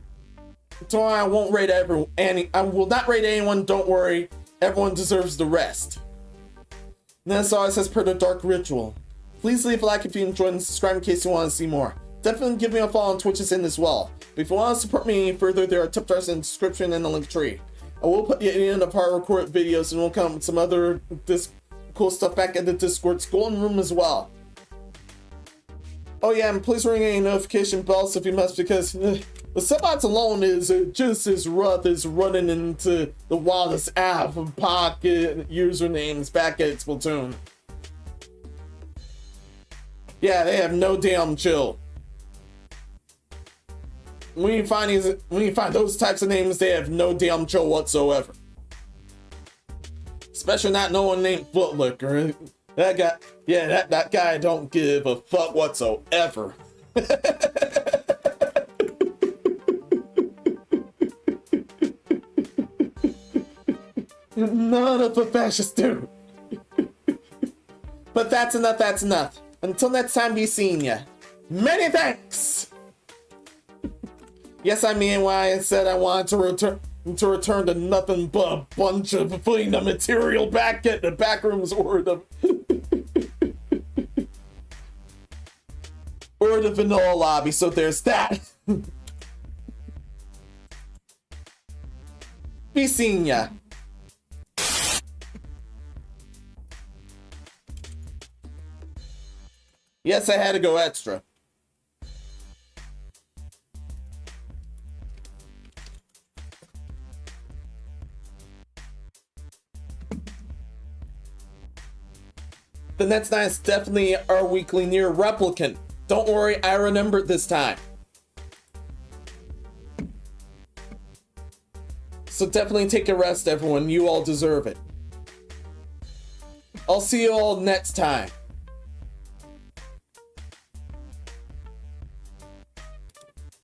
I won't rate everyone. I will not rate anyone, don't worry. Everyone deserves the rest. And that's all it says per the Dark Ritual. Please leave a like if you enjoyed and subscribe in case you want to see more. Definitely give me a follow on Twitch is in as well. But if you want to support me any further, there are tip jars in the description and the link tree. I will put the end of our recorded videos and we'll come with some other cool stuff back in the Discord's golden room as well. Oh yeah, and please ring any notification bells if you must, because the Subbots alone is just as rough as running into the wildest app of pocket usernames back at Splatoon. Yeah, they have no damn chill. When you find those types of names, they have no damn chill whatsoever. Especially not no one named Footlicker. That guy, yeah, that guy don't give a fuck whatsoever. None of the fascists do. But that's enough, that's enough. Until next time, be seeing ya. Many thanks! Yes, I mean when I said I wanted to return to nothing but a bunch of putting the material back at the back rooms or the vanilla lobby, so there's that. Be seeing ya. Yes, I had to go extra. The next night is definitely our weekly near replicant. Don't worry, I remembered this time. So definitely take a rest, everyone. You all deserve it. I'll see you all next time.